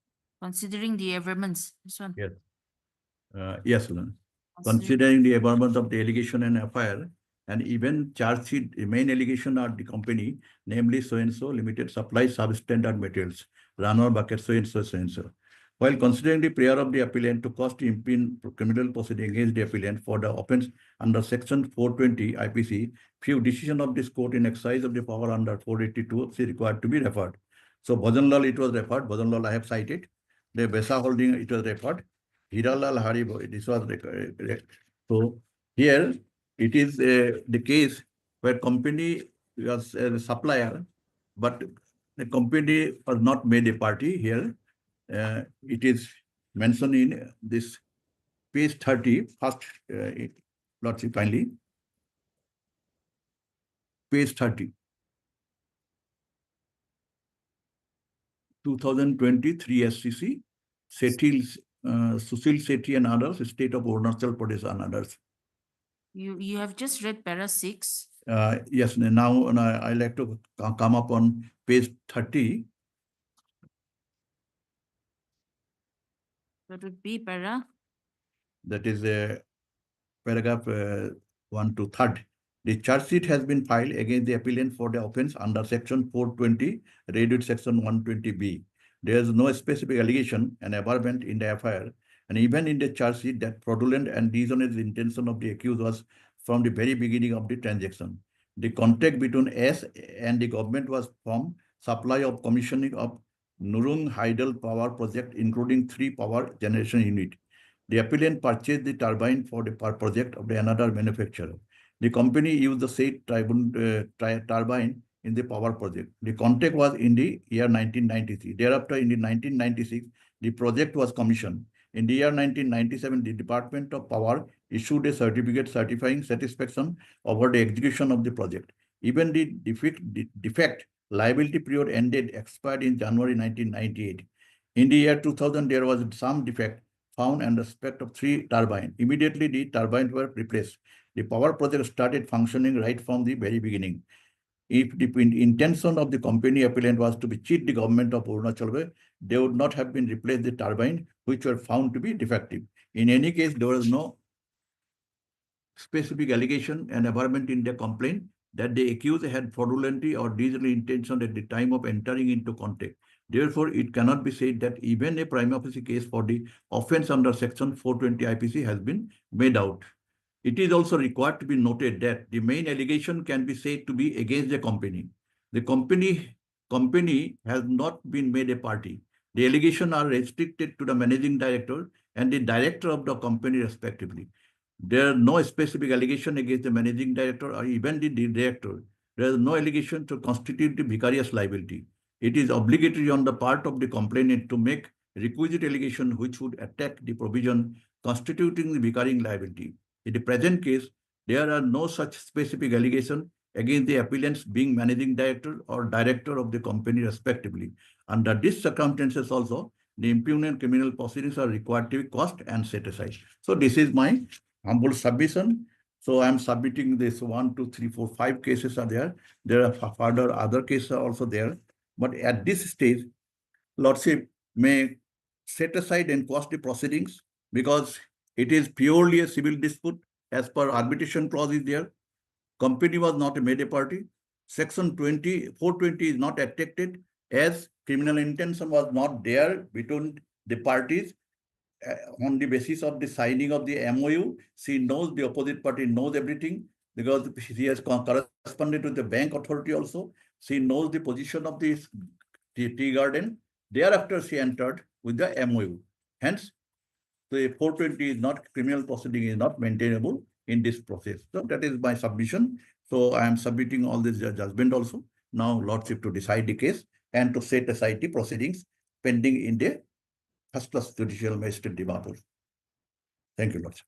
Considering the averments. This one. Yes. Yes, ma'am. Considering the averment of the allegation and FIR, and even charge sheet, the main allegation are the company, namely so-and-so limited supply substandard materials, runner bucket so-and-so, so-and-so. While considering the prayer of the appellant to cause to impede criminal proceeding against the appellant for the offence under section 420 IPC, few decision of this court in exercise of the power under 482 is required to be referred. So Bhajanlal, it was referred. Bhajanlal, I have cited. The Besa holding, it was referred. Hiralal Hari, this was referred. So here it is the case where company was a supplier, but the company was not made a party here. It is mentioned in this page 30, first, Lordship, kindly. Page 30. 2023 SCC, Sushil Sethi and others, State of Arunachal Pradesh and others. You have just read para 6. Yes, now I like to come up on page 30. That would be para. That is paragraph 1 to 3rd. The charge sheet has been filed against the appellant for the offence under section 420, read section 120B. There is no specific allegation and averment in the FIR, and even in the charge sheet that fraudulent and dishonest intention of the accused was from the very beginning of the transaction. The contract between S and the government was from supply of commissioning of Nurung Hydel power project, including 3 power generation unit. The appellant purchased the turbine for the project of another manufacturer. The company used the said turbine in the power project. The contract was in the year 1993. Thereafter, in the 1996, the project was commissioned. In the year 1997, the Department of Power issued a certificate certifying satisfaction over the execution of the project. Even the defect liability period expired in January 1998. In the year 2000, there was some defect found in respect of 3 turbines. Immediately, the turbines were replaced. The power project started functioning right from the very beginning. If the intention of the company appellant was to be cheat the government of Arunachal Pradesh, they would not have been replaced the turbine, which were found to be defective. In any case, there was no specific allegation and averment in the complaint that the accused had fraudulently or dishonest intention at the time of entering into contact. Therefore, it cannot be said that even a prima facie case for the offence under section 420 IPC has been made out. It is also required to be noted that the main allegation can be said to be against the company. The company has not been made a party. The allegations are restricted to the managing director and the director of the company respectively. There are no specific allegation against the managing director or even the director. There is no allegation to constitute the vicarious liability. It is obligatory on the part of the complainant to make requisite allegation which would attack the provision constituting the vicarious liability. In the present case, there are no such specific allegation against the appellants being managing director or director of the company respectively. Under these circumstances also, the impugned criminal proceedings are required to be quashed and set aside. So this is my humble submission. So I am submitting this 1, 2, 3, 4, 5 cases are there. There are further other cases are also there. But at this stage, Lordship may set aside and quash the proceedings because it is purely a civil dispute as per arbitration clause is there. Company was not made a party. Section 420 is not affected as criminal intention was not there between the parties. On the basis of the signing of the MOU, she knows the opposite party knows everything because she has corresponded with the bank authority also. She knows the position of the tea garden. Thereafter, she entered with the MOU. Hence, the 420 is not criminal proceeding is not maintainable in this process. So that is my submission. So I am submitting all this judgment also. Now, Lordship to decide the case and to set aside the proceedings pending in the first class judicial magistrate Dimapur. Thank you, Lordship.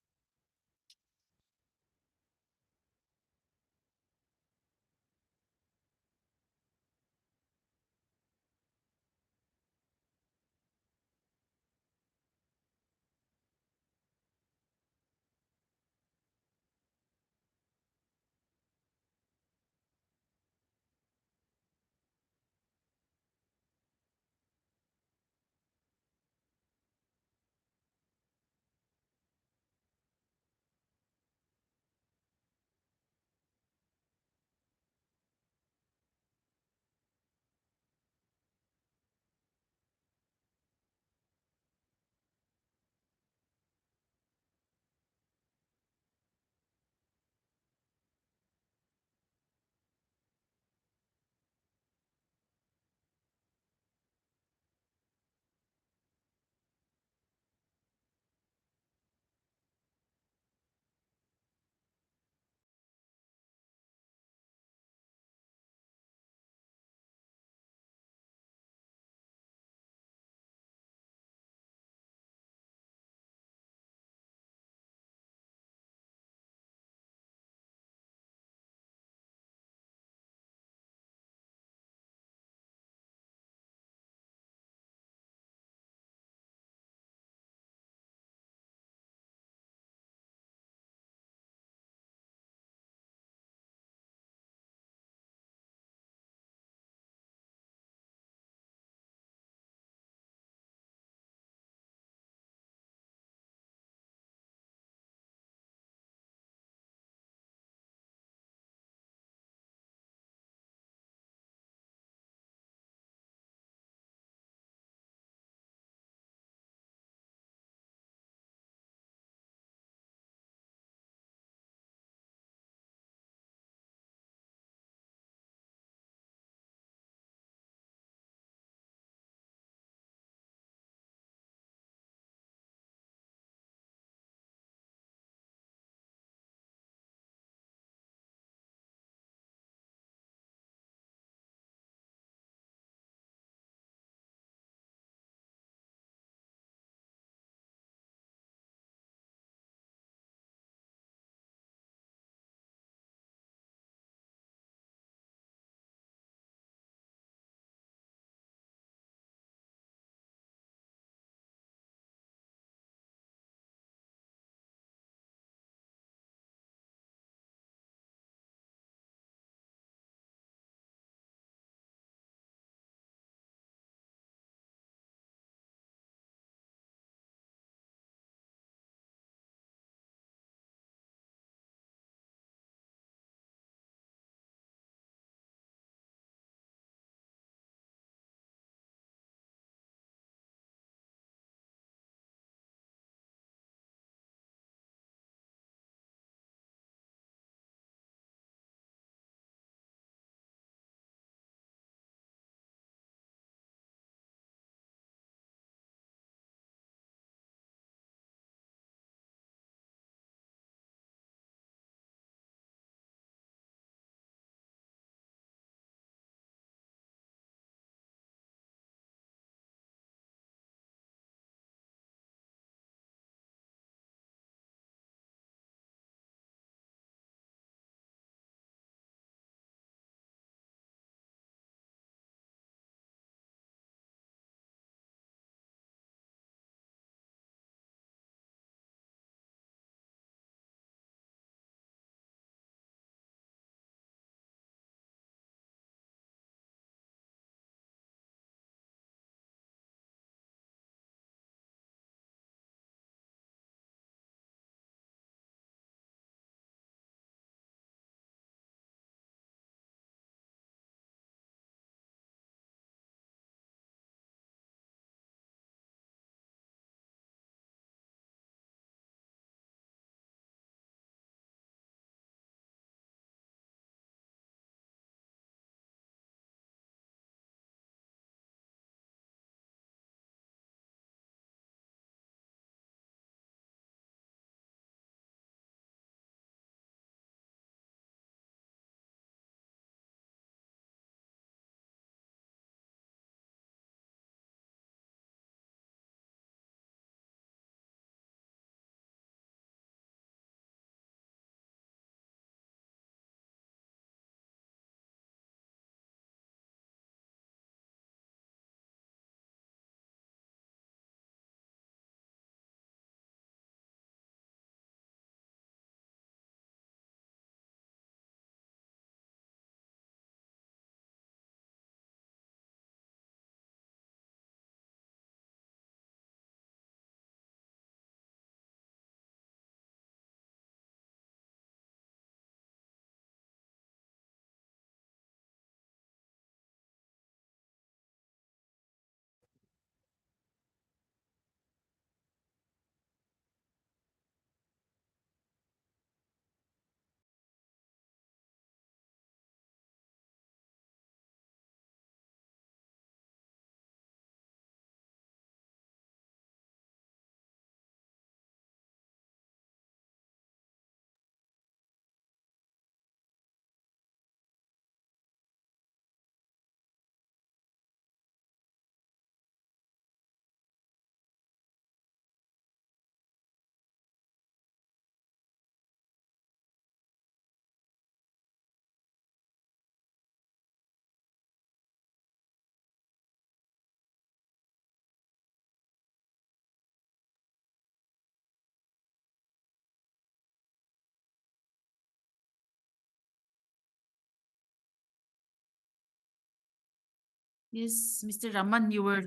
Yes, Mr. Raman, you were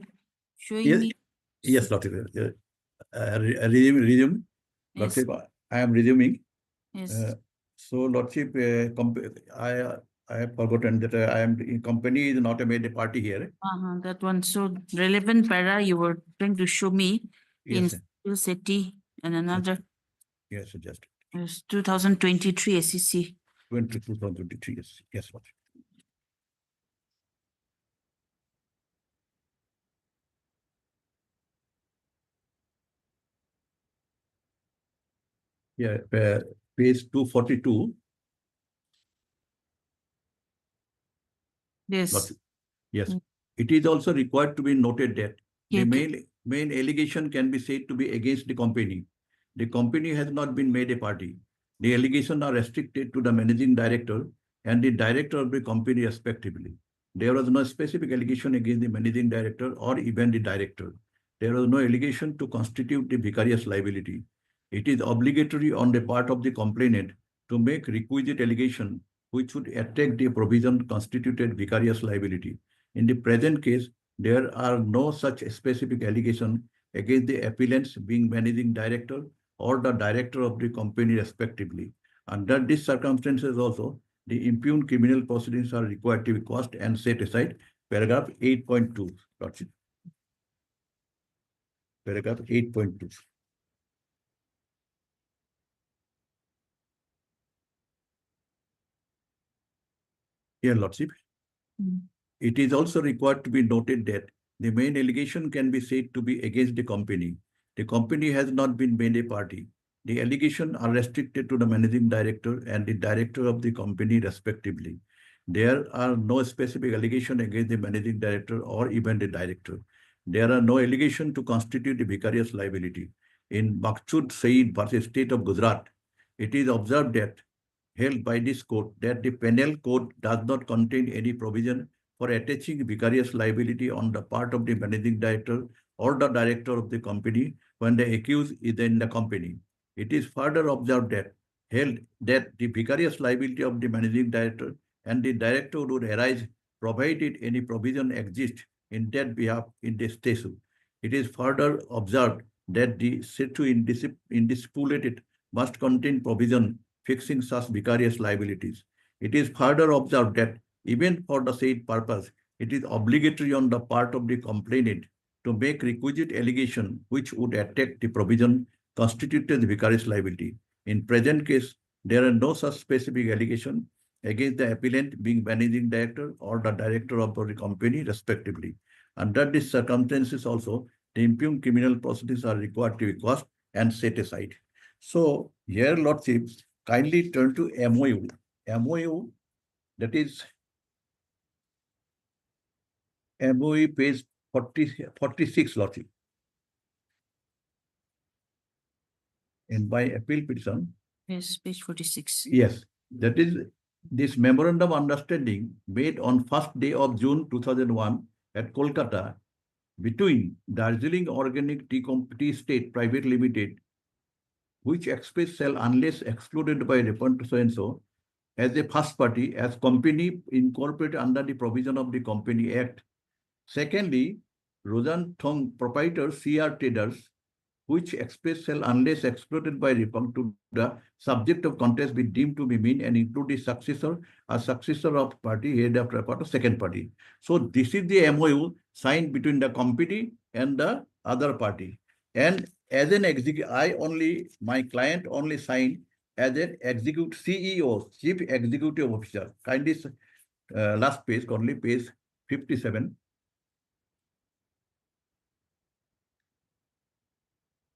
showing Yes, me. yes, Lordship. Resume. Yes. Lordship, I am resuming. Yes. So Lordship, I have forgotten that I am in company is not a made party here. That one. So relevant para you were trying to show me in Yes. Steel City and another. Yes, just Yes, 2023 SEC. 2023. Yes, yes, Lordship. Yeah, page 242. Yes. Yes, it is also required to be noted that the Okay. main allegation can be said to be against the company. The company has not been made a party. The allegations are restricted to the managing director and the director of the company respectively. There was no specific allegation against the managing director or even the director. There was no allegation to constitute the vicarious liability. It is obligatory on the part of the complainant to make requisite allegation which would attack the provision constituted vicarious liability. In the present case, there are no such specific allegation against the appellants being managing director or the director of the company respectively. Under these circumstances also, the impugned criminal proceedings are required to be quashed and set aside. Paragraph 8.2. Paragraph 8.2. Here, Lordship. It is also required to be noted that the main allegation can be said to be against the company. The company has not been made a party. The allegations are restricted to the managing director and the director of the company respectively. There are no specific allegations against the managing director or even the director. There are no allegations to constitute the vicarious liability. In Maqsood Saeed versus State of Gujarat, it is observed that held by this court that the penal code does not contain any provision for attaching vicarious liability on the part of the managing director or the director of the company when the accused is in the company. It is further observed that held that the vicarious liability of the managing director and the director would arise provided any provision exists in that behalf in the statute. It is further observed that the statute indisputed must contain provision fixing such vicarious liabilities. It is further observed that even for the said purpose, it is obligatory on the part of the complainant to make requisite allegation which would attack the provision constituted the vicarious liability. In present case, there are no such specific allegation against the appellant being managing director or the director of the company respectively. Under these circumstances also, the impugned criminal proceedings are required to be quashed and set aside. So here, Lordship, kindly turn to MOU. MOU, that is MOU page 46, Lordship. In my appeal petition. Yes, page 46. Yes, that is this memorandum of understanding made on 1st day of June 2001 at Kolkata between Darjeeling Organic Tea State Private Limited, which express sell unless excluded by reference to so-and-so, as a first party, as company incorporated under the provision of the Company Act. Secondly, Rojan Thong proprietor CR Traders, which express sell unless excluded by reference to the subject of contest be deemed to be mean and include the successor of party, head of record, second party. So this is the MOU signed between the company and the other party. And as an executive, my client only signed as an executive CEO, Chief Executive Officer. Kindly last page, only page 57.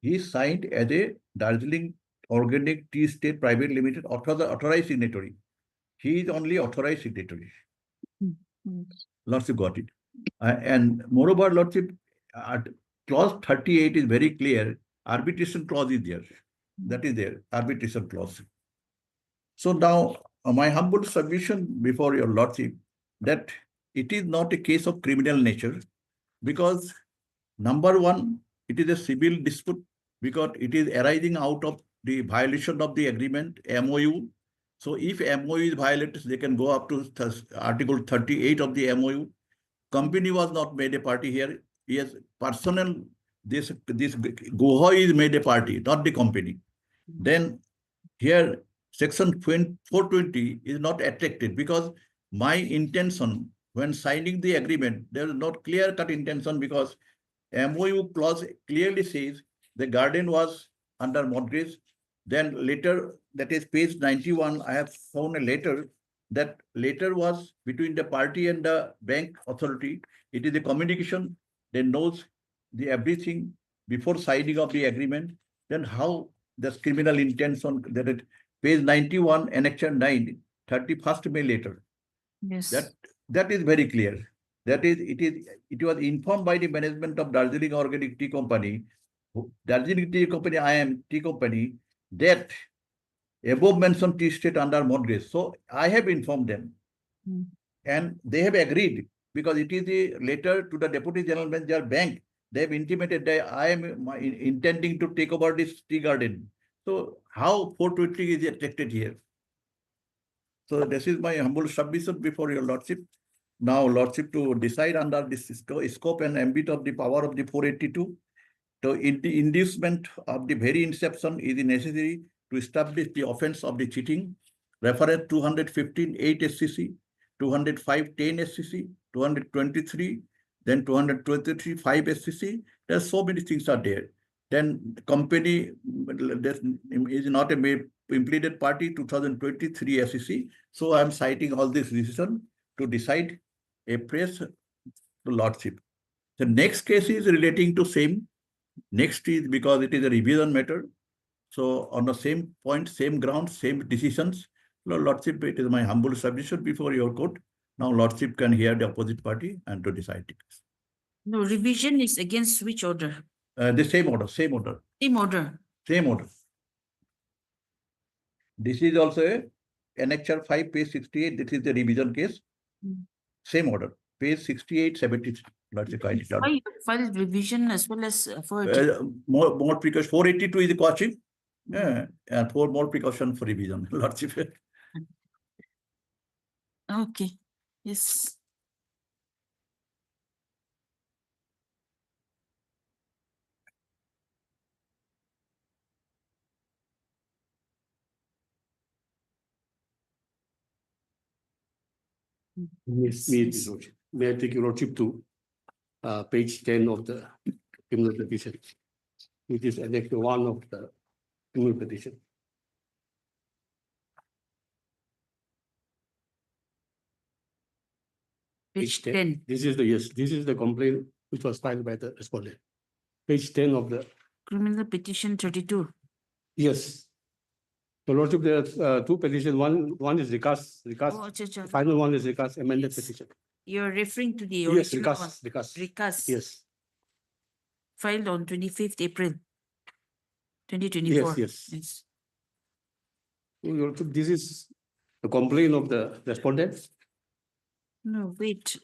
He signed as a Darjeeling Organic Tea State Private Limited authorized signatory. He is only authorized signatory. Lordship got it. And moreover, Lordship, clause 38 is very clear. Arbitration clause is there. That is there, arbitration clause. So now, my humble submission before your Lordship, that it is not a case of criminal nature, because number one, it is a civil dispute because it is arising out of the violation of the agreement, MOU. So if MOU is violated, they can go up to Article 38 of the MOU. company was not made a party here. Yes, personal, this Gauhati is made a party, not the company. Then here, section 420 is not attracted because my intention when signing the agreement, there is not clear-cut intention because MOU clause clearly says the garden was under mortgage. Then later, that is page 91, I have found a letter. That letter was between the party and the bank authority. It is a communication. They knows the everything before signing of the agreement. Then how the criminal intention that it page 91, annexure 9, 31st May later. Yes. That is very clear. That is, it was informed by the management of Darjeeling Organic Tea Company, Darjeeling Tea Company, IM Tea Company, that above mentioned tea estate under mortgage. So I have informed them. And they have agreed because it is the letter to the Deputy General Manager Bank. They have intimated that I am intending to take over this tea garden. So how 420 is attracted here? So this is my humble submission before your Lordship. Now, Lordship to decide under this scope and ambit of the power of the 482. So in the inducement of the very inception is necessary to establish the offense of the cheating. Reference 215 8 SCC, 205 10 SCC, 223, then 223 5 SCC. There's so many things are there. Then company is not a implemented party 2023 SCC. So I'm citing all this reason to decide a press to Lordship. The next case is relating to same. Next is because it is a revision matter. So on the same point, same ground, same decisions. Lordship, it is my humble submission before your court. Now Lordship can hear the opposite party and to decide it. No, revision is against which order? The same order, same order. Same order. Same order. This is also a annexure 5, page 68. This is the revision case. Same order, page 68, 73. Lordship, kindly down. Why you filed revision as well as 482? More precaution. 482 is the Quashing. Yeah, and 4 more precaution for revision. Lordship. Okay. Yes. Yes, may I take your Lordship to page 10 of the criminal petition, which is annex 1 of the criminal petition. Page 10. This is the complaint which was filed by the respondent. Page 10 of the Criminal petition 32. yes. So Lordship, there are two petitions. One is recast. Oh, The final one is recast amended petition. You're referring to the Yes, original one. recast. Recast. Yes. Filed on 25th April 2024. Yes. So, Lordship, this is the complaint of the respondent. No, wait.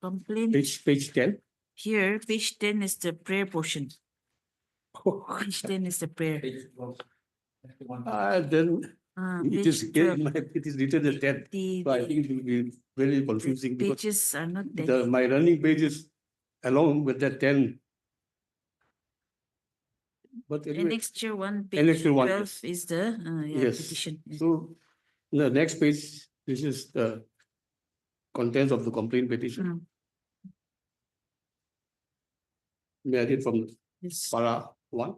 Complaint. Page 10. Here, page 10 is the prayer portion. Page 10 is the prayer. Then it page is 12. it is written as 10. So I think it will be very confusing because Pages are not there. my running pages along with the 10. But anyway, Annexure 1, page Annexure 1, 12 yes. is the Yes. petition. So the next page, this is the contents of the complaint petition. May I read from para 1?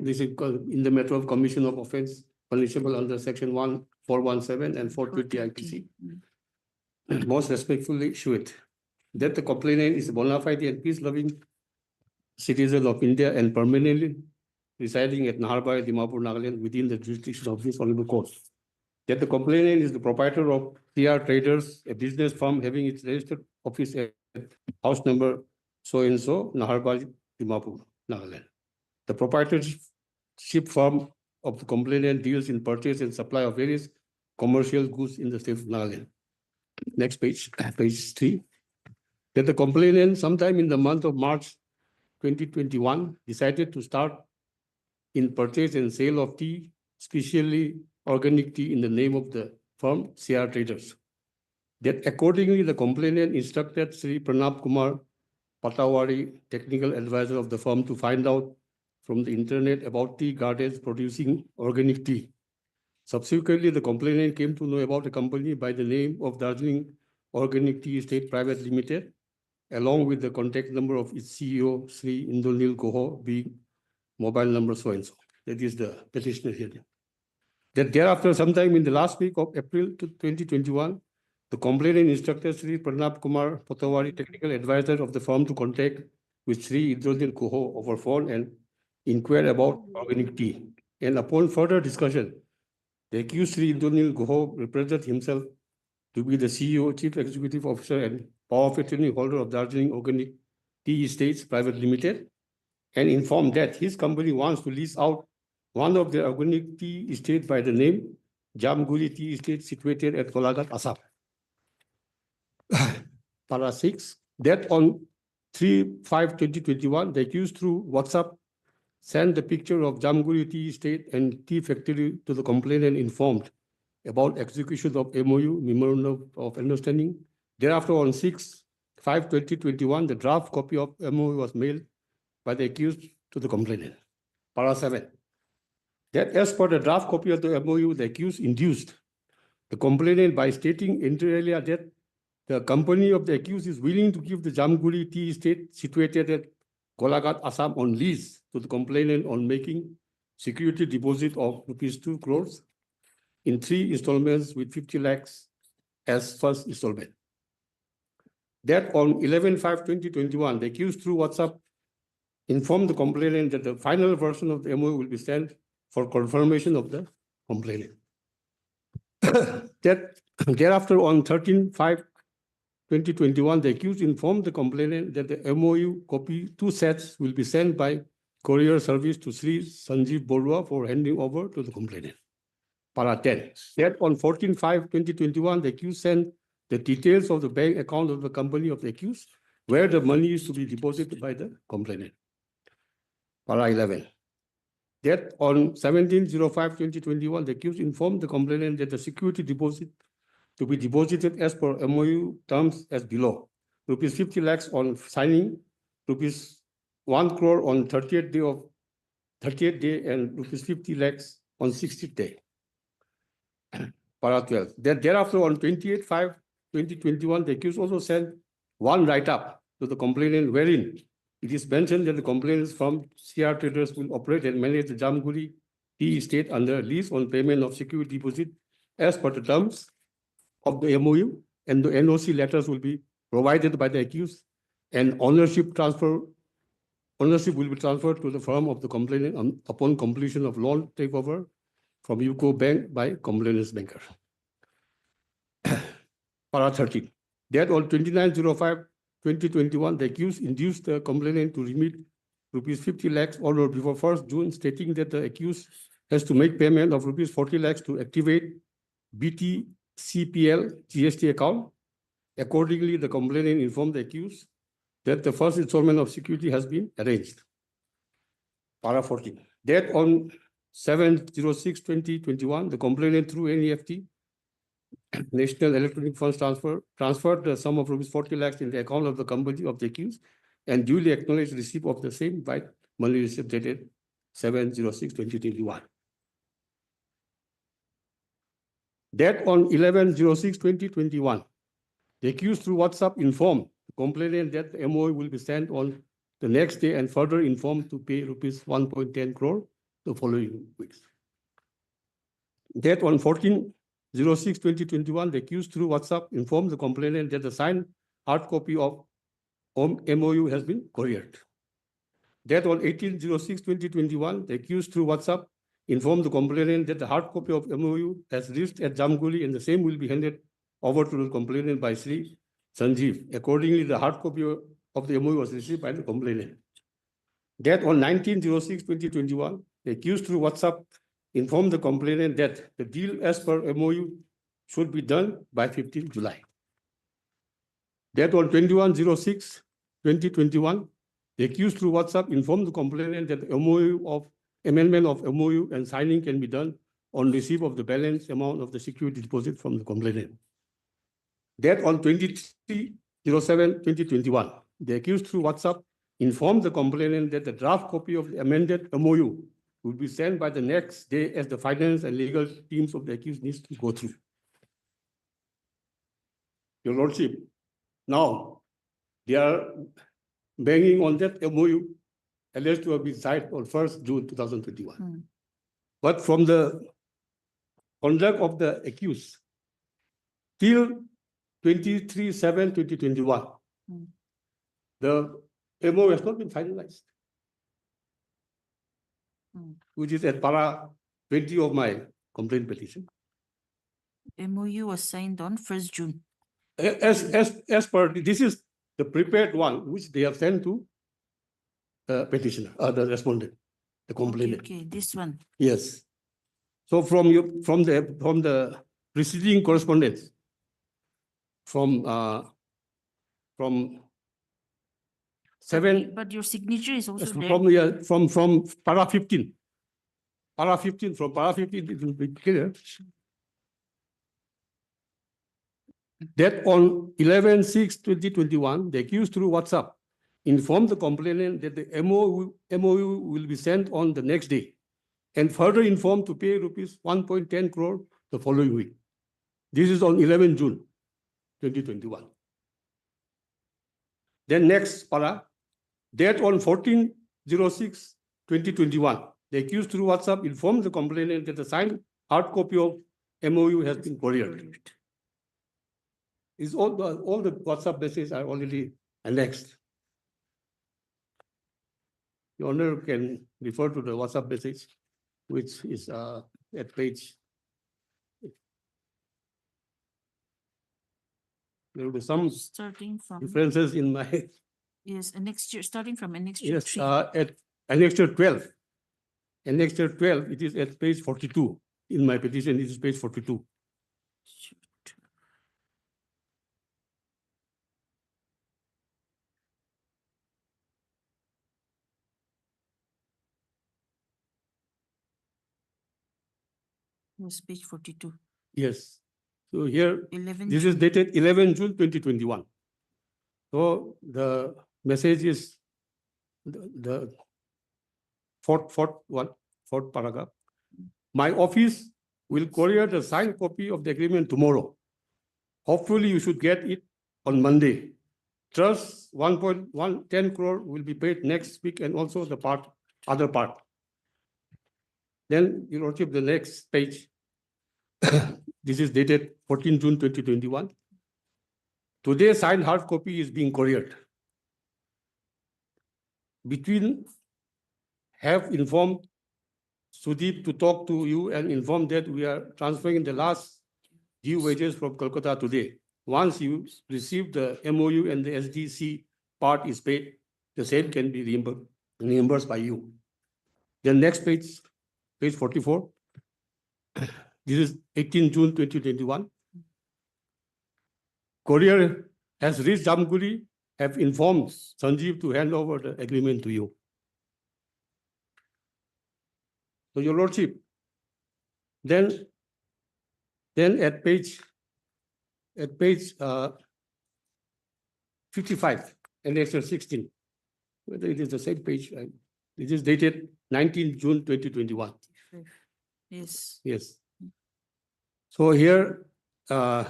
This is in the matter of commission of offense punishable under section 1417 and 420 IPC. Most respectfully issue it that the complainant is a bona fide and peace-loving citizen of India and permanently residing at Naharbai, Dimapur, Nagaland within the jurisdiction of this honorable court. That the complainant is the proprietor of CR Traders, a business firm having its registered office at house number so-and-so, Naharbai, Dimapur, Nagaland. The proprietorship firm of the complainant deals in purchase and supply of various commercial goods in the state of Nagaland. Next page, page 3. That the complainant sometime in the month of March 2021 decided to start in purchase and sale of tea, especially organic tea in the name of the firm CR Traders. That accordingly, the complainant instructed Sri Pranab Kumar Patawari, technical advisor of the firm, to find out from the internet about tea gardens producing organic tea. Subsequently, the complainant came to know about a company by the name of Darjeeling Organic Tea Estate Private Limited, along with the contact number of its CEO, Sri Indranil Guha, being mobile number so and so. That is the petitioner here. That thereafter, sometime in the last week of April 2021, the complainant instructed Sri Pranab Kumar Patawari, technical advisor of the firm, to contact with Sri Indranil Guha over phone and inquire about organic tea. And upon further discussion, the accused Sri Indranil Guha represented himself to be the CEO, Chief Executive Officer, and power of attorney holder of Darjeeling Organic Tea Estates Private Limited, and informed that his company wants to lease out one of the organic tea estate by the name Jamguri Tea Estate, situated at Golaghat, Assam. Para 6, that on 3/5/2021, the accused through WhatsApp sent the picture of Jamguri Tea Estate and tea factory to the complainant, informed about execution of MOU, Memorandum of Understanding. Thereafter, on 6/5/2021, the draft copy of MOU was mailed by the accused to the complainant. Para 7, that as per the draft copy of the MOU, the accused induced the complainant by stating inter alia that the company of the accused is willing to give the Jamguri Tea Estate, situated at Golaghat, Assam, on lease to the complainant on making security deposit of ₹2 crores in 3 installments with 50 lakhs as first installment. That on 11/5/2021, the accused through WhatsApp informed the complainant that the final version of the MOU will be sent for confirmation of the complainant. Thereafter, on 13/5/2021, the accused informed the complainant that the MOU copy 2 sets will be sent by courier service to Sri Sanjeev Borua for handing over to the complainant. Para 10, that on 14/5/2021, the accused sent the details of the bank account of the company of the accused, where the money is to be deposited by the complainant. Para 11, that on 17/05/2021, the accused informed the complainant that the security deposit to be deposited as per MOU terms as below: ₹50 lakhs on signing, ₹1 crore on 30th day, and ₹50 lakhs on 60th day. Para 12, that thereafter on 28/5/2021, the accused also sent one write-up to the complainant, wherein it is mentioned that the complainant's firm, CR Traders, will operate and manage the Jamguri Tea Estate under lease on payment of security deposit as per the terms of the MOU, and the NOC letters will be provided by the accused, and ownership will be transferred to the firm of the complainant upon completion of loan takeover from UCO Bank by complainant's banker. Para 13, that on 29/05/2021, the accused induced the complainant to remit ₹50 lakhs on or before 1st June, stating that the accused has to make payment of ₹40 lakhs to activate BTCPL GST account. Accordingly, the complainant informed the accused that the first installment of security has been arranged. Para 14, that on 7/06/2021, the complainant through NEFT, National Electronic Funds transferred the sum of ₹40 lakhs in the account of the company of the accused, and duly acknowledged receipt of the same by money receipt dated 7/06/2021. That on 11/06/2021, the accused through WhatsApp informed the complainant that the MOU will be sent on the next day, and further informed to pay ₹1.10 crore the following weeks. That on 14/06/2021, the accused through WhatsApp informed the complainant that the signed hard copy of MOU has been couriered. That on 18/06/2021, the accused through WhatsApp informed the complainant that the hard copy of MOU has reached at Jamguri, and the same will be handed over to the complainant by Sri Sanjeev. Accordingly, the hard copy of the MOU was received by the complainant. That on 19/06/2021, the accused through WhatsApp informed the complainant that the deal as per MOU should be done by 15th July. That on 21/06/2021, the accused through WhatsApp informed the complainant that the amendment of MOU and signing can be done on receipt of the balance amount of the security deposit from the complainant. That on 23/07/2021, the accused through WhatsApp informed the complainant that the draft copy of the amended MOU would be sent by the next day as the finance and legal teams of the accused needs to go through. Your Lordship, now they are banging on that MOU alleged to have been signed on 1st June 2021. But from the conduct of the accused till 23/7/2021, the MOU has not been finalized, which is at para 20 of my complaint petition. MOU was signed on 1st June. As per, this is the prepared one, which they have sent to the petitioner, the respondent, the complainant. Okay, this one. Yes. So from the preceding correspondence, from 7. But your signature is also there. From para 15. Para 15, from para 15, it will be clear that on 11/6/2021, the accused through WhatsApp informed the complainant that the MOU will be sent on the next day and further informed to pay rupees 1.10 crore the following week. This is on 11 June 2021. Then next para, that on 14/06/2021, the accused through WhatsApp informed the complainant that the signed hard copy of MOU has been couriered. Is all the WhatsApp messages are already annexed. Your Honor can refer to the WhatsApp message, which is at page. There will be some starting from differences in my. Yes, annexure, starting from annexure Yes, 3. at annexure 12. Annexure 12, it is at page 42. In my petition, it is page 42. Yes, page 42. Yes. So here, 11 this is dated 11 June 2021. So the message is the fourth paragraph. My office will courier the signed copy of the agreement tomorrow. Hopefully you should get it on Monday. Trust 1.110 crore will be paid next week and also the other part. Then Your Lordship, the next page. This is dated 14 June 2021. Today, signed hard copy is being couriered. Between have informed Sudeep to talk to you and inform that we are transferring the last due wages from Kolkata today. Once you receive the MOU and the SDC part is paid, the same can be reimbursed by you. Then next page, page 44. This is 18 June 2021. Courier has reached Jamguri, have informed Sanjeev to hand over the agreement to you. So Your Lordship, then at page 55, annexure 16, whether it is the same page, it is dated 19 June 2021. Yes. Yes. So here, the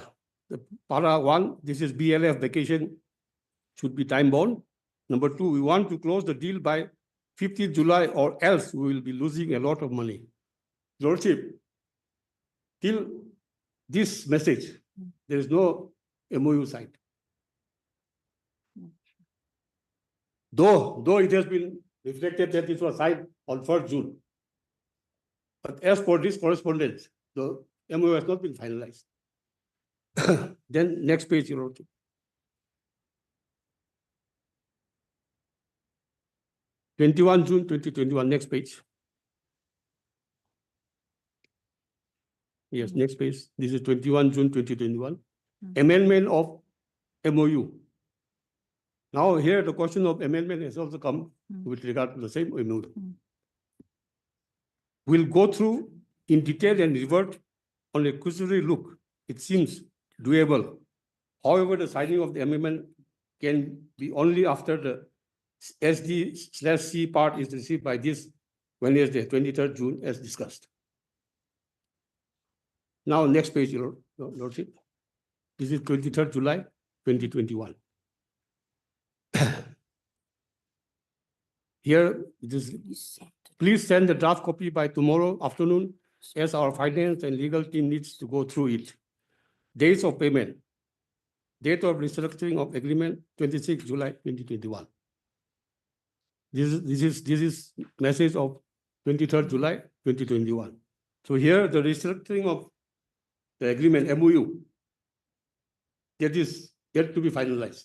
para 1, this is BLF vacation, should be time bound. Number 2, we want to close the deal by 15th July or else we will be losing a lot of money. Lordship, till this message, there is no MOU signed. Though it has been reflected that it was signed on 1st June. But as for this correspondence, the MOU has not been finalized. Then next page, Your Lordship. June 2021, next page. Yes, next page. This is 21 June 2021. Amendment of MOU. Now here the question of amendment has also come with regard to the same MOU. We'll go through in detail and revert on a cursory look. It seems doable. However, the signing of the amendment can be only after the SD/C part is received by this Wednesday, 23rd June, as discussed. Now, next page, Your Lordship. This is 23rd July, 2021. Here, it is, please send the draft copy by tomorrow afternoon, as our finance and legal team needs to go through it. Dates of payment. Date of restructuring of agreement, 26 July 2021. This is message of 23rd July 2021. So here the restructuring of the agreement MOU, that is yet to be finalized.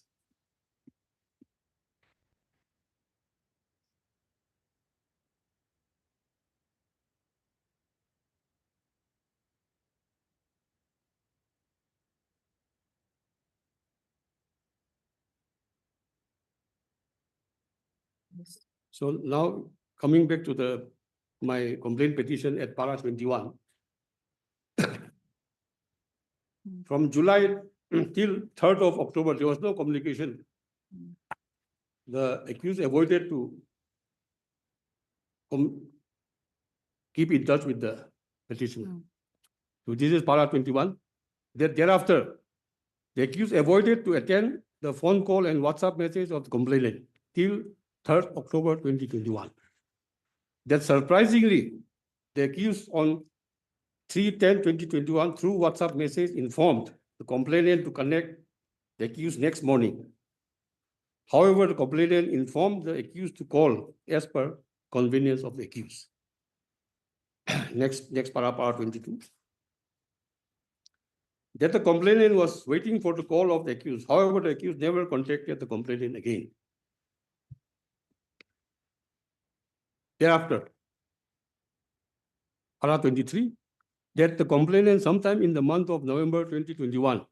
So now coming back to my complaint petition at para 21. From July till 3rd of October, there was no communication. The accused avoided to keep in touch with the petitioner. So this is para 21. Thereafter, the accused avoided to attend the phone call and WhatsApp message of the complainant till 3rd October 2021. That surprisingly, the accused on 3/10/2021 through WhatsApp message informed the complainant to connect the accused next morning. However, the complainant informed the accused to call as per convenience of the accused. Next para 22. That the complainant was waiting for the call of the accused. However, the accused never contacted the complainant again. Thereafter, para 23, that the complainant sometime in the month of November 2021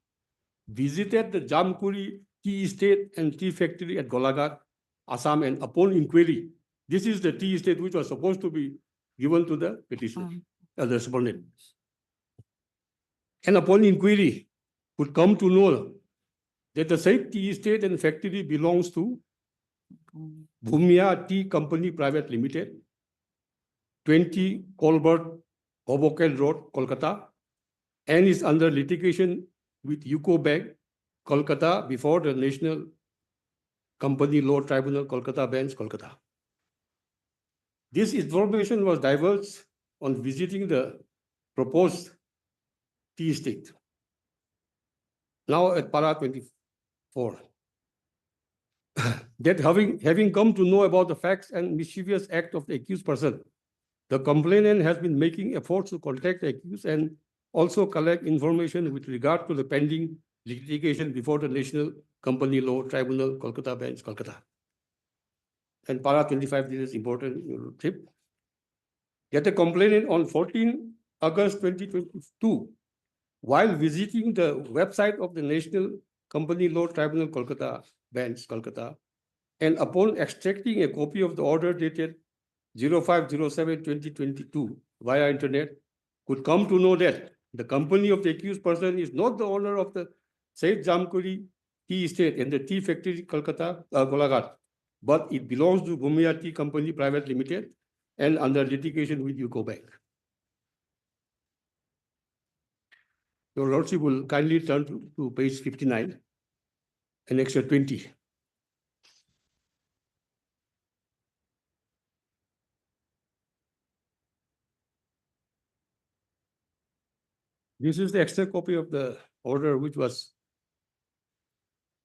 visited the Jamkuri tea estate and tea factory at Golaghat, Assam, and upon inquiry, this is the tea estate which was supposed to be given to the petitioner, the respondent. And upon inquiry, could come to know that the said tea estate and factory belongs to Bhumia Tea Company Private Limited, 20 Colbert Hoboken Road, Kolkata, and is under litigation with UCO Bank, Kolkata, before the National Company Law Tribunal, Kolkata Bench, Kolkata. This information was divulged on visiting the proposed tea estate. Now at para 24. That having come to know about the facts and mischievous act of the accused person, the complainant has been making efforts to contact the accused and also collect information with regard to the pending litigation before the National Company Law Tribunal, Kolkata Bench, Kolkata. And para 25, this is important tip. That the complainant on 14 August 2022, while visiting the website of the National Company Law Tribunal, Kolkata Bench, Kolkata, and upon extracting a copy of the order dated 05/07/2022 via internet, could come to know that the company of the accused person is not the owner of the said Jamkuri tea estate and the tea factory, Kolkata, Golaghat, but it belongs to Bhumia Tea Company Private Limited and under litigation with UCO Bank. Your Lordship will kindly turn to page 59, annexure 20. This is the extra copy of the order which was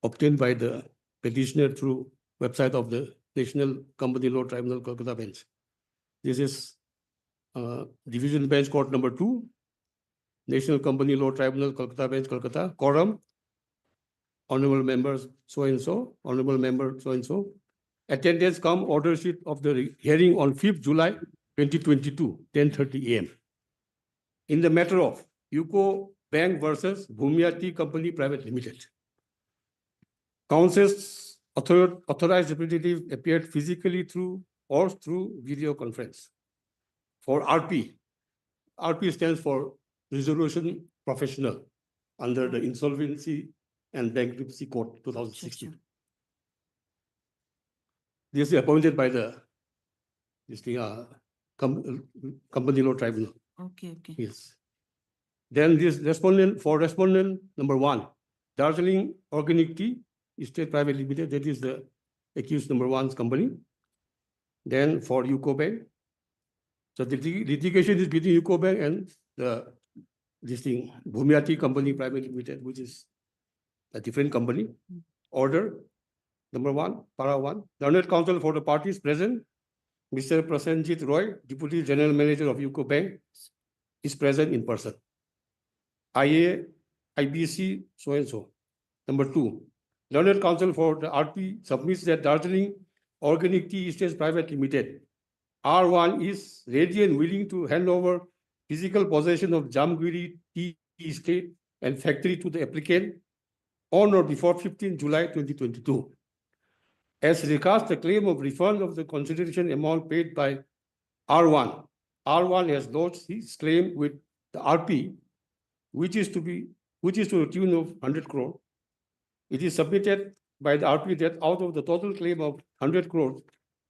obtained by the petitioner through website of the National Company Law Tribunal, Kolkata Bench. This is Division Bench Court number 2, National Company Law Tribunal, Kolkata Bench, Kolkata, quorum, honorable members so-and-so, honorable member so-and-so. Attendance come order sheet of the hearing on 5th July 2022, 10:30 a.m. In the matter of UCO Bank versus Bhumia Tea Company Private Limited. Counsel's authorized representative appeared physically through video conference. For RP, RP stands for Resolution Professional under the Insolvency and Bankruptcy Court, 2016. sure. This is appointed by the company law tribunal. Okay, okay. Yes. Then this respondent number 1, Darjeeling Organic Tea State Private Limited, that is the accused number 1's company. Then for UCO Bank, so the litigation is between UCO Bank and Bhumia Tea Company Private Limited, which is a different company. Order number 1, para 1. Learned counsel for the parties present, Mr. Prasenjit Roy, Deputy General Manager of UCO Bank, is present in person. IA, IBC, so and so. Number 2, learned counsel for the RP submits that Darjeeling Organic Tea Estates Private Limited, R1, is ready and willing to hand over physical possession of Jamgiri Tea Estate and factory to the applicant on or before 15 July 2022. As regards the claim of refund of the consideration amount paid by R1, R1 has lodged his claim with the RP, which is to the tune of 100 crore. It is submitted by the RP that out of the total claim of 100 crores,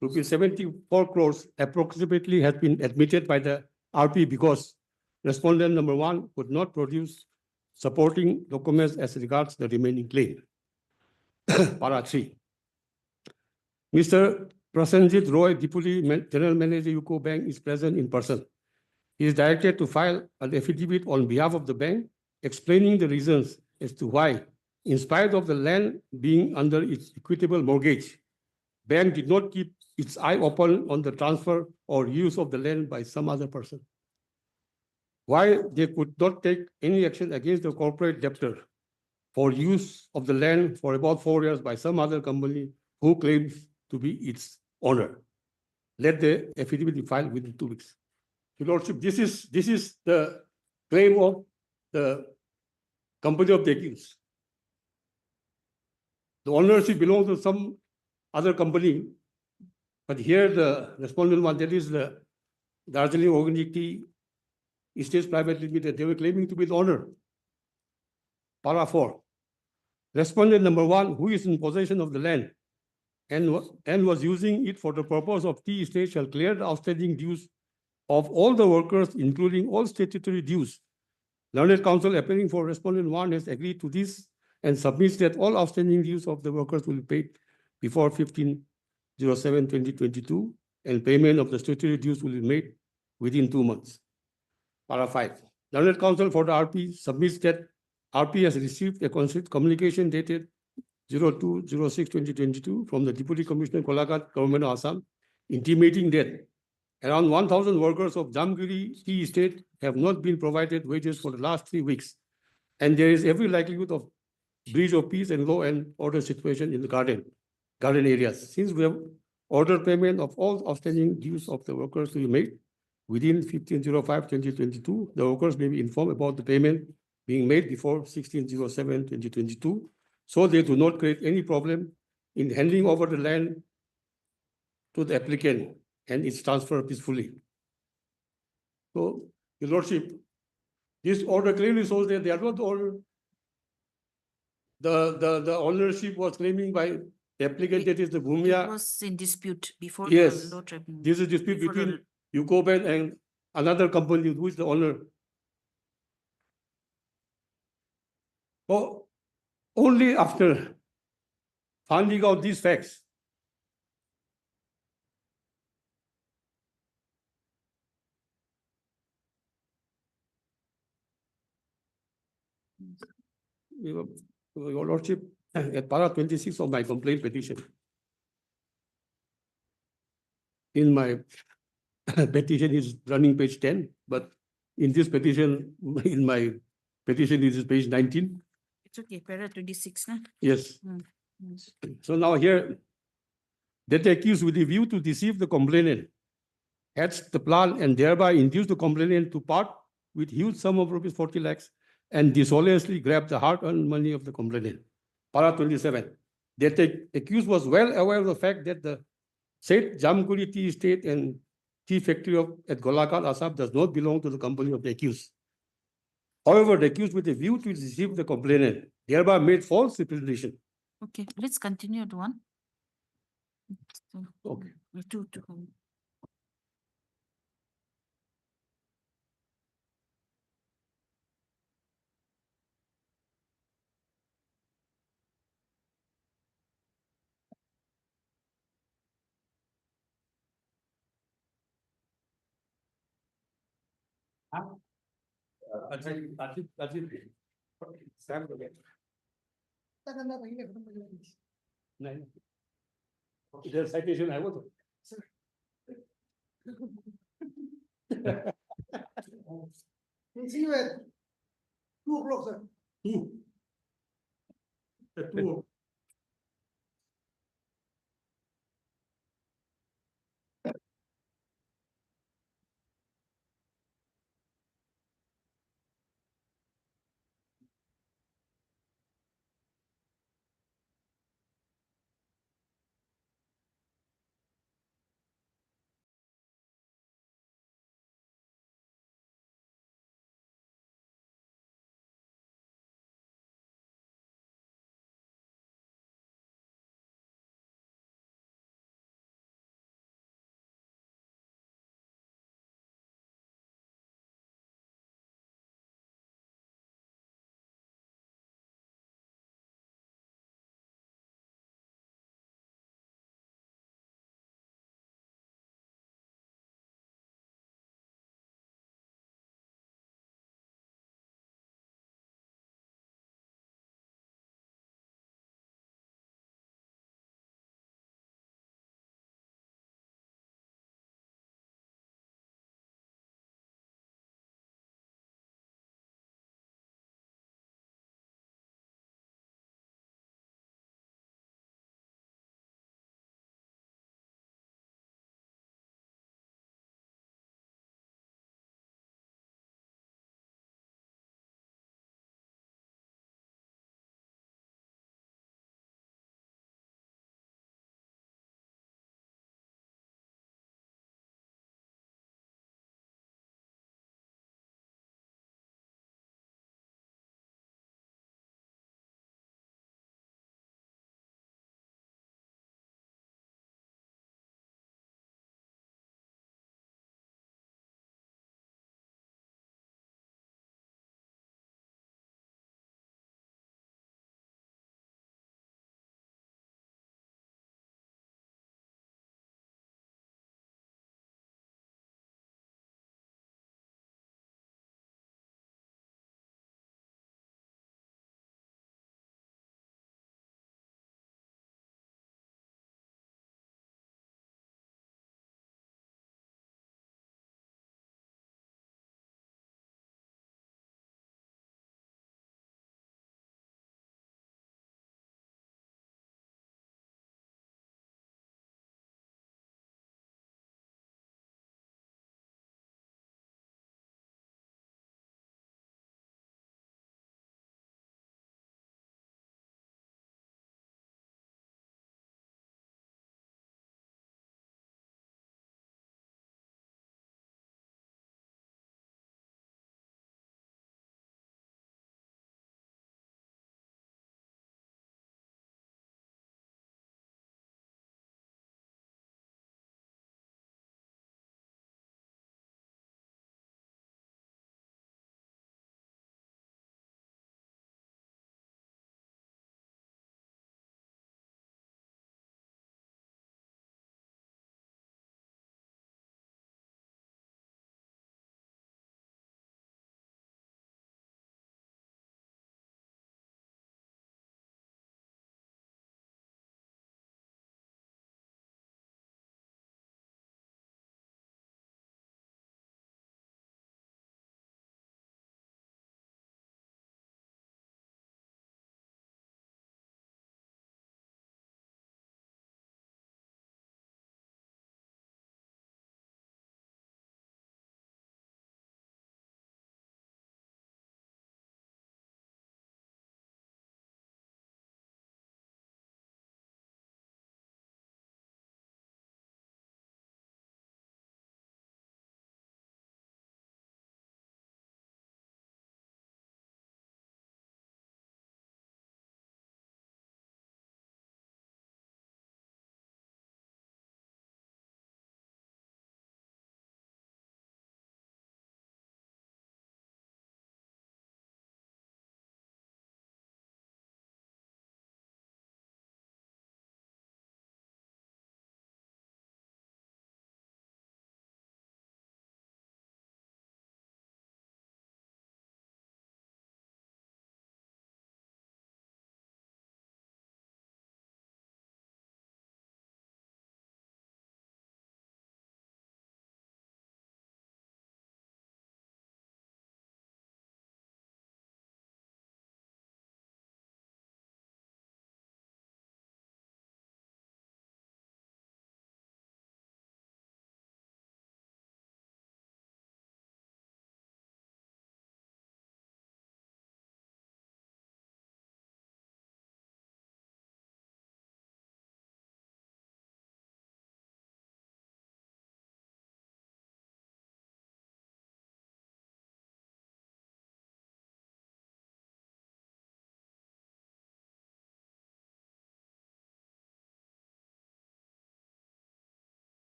rupees 74 crores approximately has been admitted by the RP because respondent number 1 could not produce supporting documents as regards the remaining claim. Para 3. Mr. Prasenjit Roy, Deputy General Manager, UCO Bank, is present in person. He is directed to file an affidavit on behalf of the bank, explaining the reasons as to why, in spite of the land being under its equitable mortgage, bank did not keep its eye open on the transfer or use of the land by some other person. Why they could not take any action against the corporate debtor for use of the land for about 4 years by some other company who claims to be its owner. Let the affidavit be filed within 2 weeks. Your Lordship, this is the claim of the company of the accused. The ownership belongs to some other company, but here the respondent one, that is the Darjeeling Organic Tea Estates Private Limited, they were claiming to be the owner. Para 4. Respondent number 1, who is in possession of the land and was using it for the purpose of tea estate, shall clear the outstanding dues of all the workers, including all statutory dues. Learned counsel appearing for respondent 1 has agreed to this and submits that all outstanding dues of the workers will be paid before 15/07/2022, and payment of the statutory dues will be made within 2 months. Para 5. Learned counsel for the RP submits that RP has received a communication dated 02/06/2022 from the Deputy Commissioner Golaghat, Government of Assam, intimating that around 1,000 workers of Jamgiri Tea Estate have not been provided wages for the last 3 weeks, and there is every likelihood of breach of peace and law and order situation in the garden areas. Since we have ordered payment of all outstanding dues of the workers to be made within 15/05/2022, the workers may be informed about the payment being made before 16/07/2022, so they do not create any problem in handing over the land to the applicant and its transfer peacefully. So, Your Lordship, this order clearly shows that they are not owner. The ownership was claiming by the applicant, that is the Bhumia. It was in dispute before Yes, the law tribunal. this is dispute before between the- UCO Bank and another company who is the owner. So only after finding out these facts, Your Lordship, at para 26 of my complaint petition, in my petition is running page 10, but in this petition, in my petition, it is page 19. It's okay, para 26 na? Yes. Yes. So now here, that the accused with a view to deceive the complainant hatched the plan and thereby induced the complainant to part with huge sum of rupees 40 lakhs and dishonestly grab the hard-earned money of the complainant. Para 27. That the accused was well aware of the fact that the said Jamguri Tea Estate and tea factory at Golaghat, Assam does not belong to the company of the accused. However, the accused with a view to deceive the complainant thereby made false representation. Okay, let's continue the one. Okay. Two. There's citation I was. See you at 2 o'clock, sir. At 2.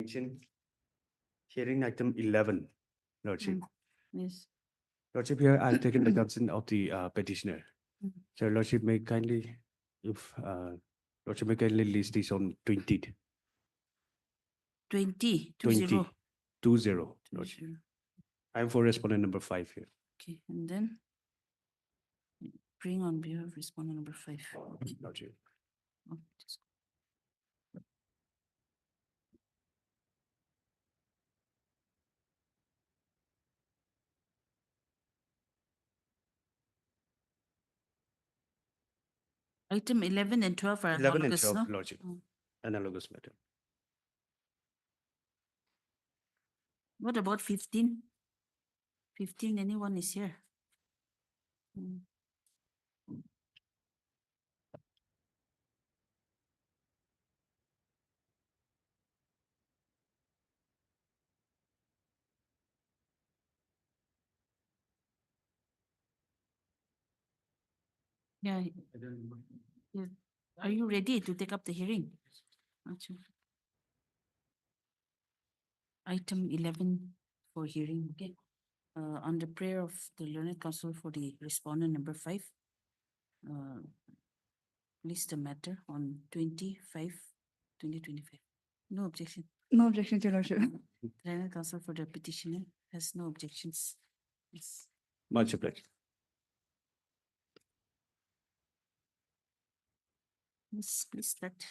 mention hearing item 11, Lordship. Yes. Lordship, here I've taken the consent of the petitioner. Mm. So Lordship may kindly, if Lordship may kindly list this on 20th. 20, 20, 20, Lordship. 20. I'm for respondent number 5 here. Okay, and then bring on behalf of respondent number 5. Lordship. Oh, just- Item 11 and 12 are 11 and analogous, 12, no? Lordship. Mm. Analogous matter. What about 15? 15, anyone is here? Mm. Yeah. Yeah. Are you ready to take up the hearing? Achha. Item 11 for hearing, okay. On the prayer of the learned counsel for the respondent number 5, list the matter on 2025. No objection. No objection, Your Lordship. Learned counsel for the petitioner has no objections. Yes. Much obliged. Yes, please start.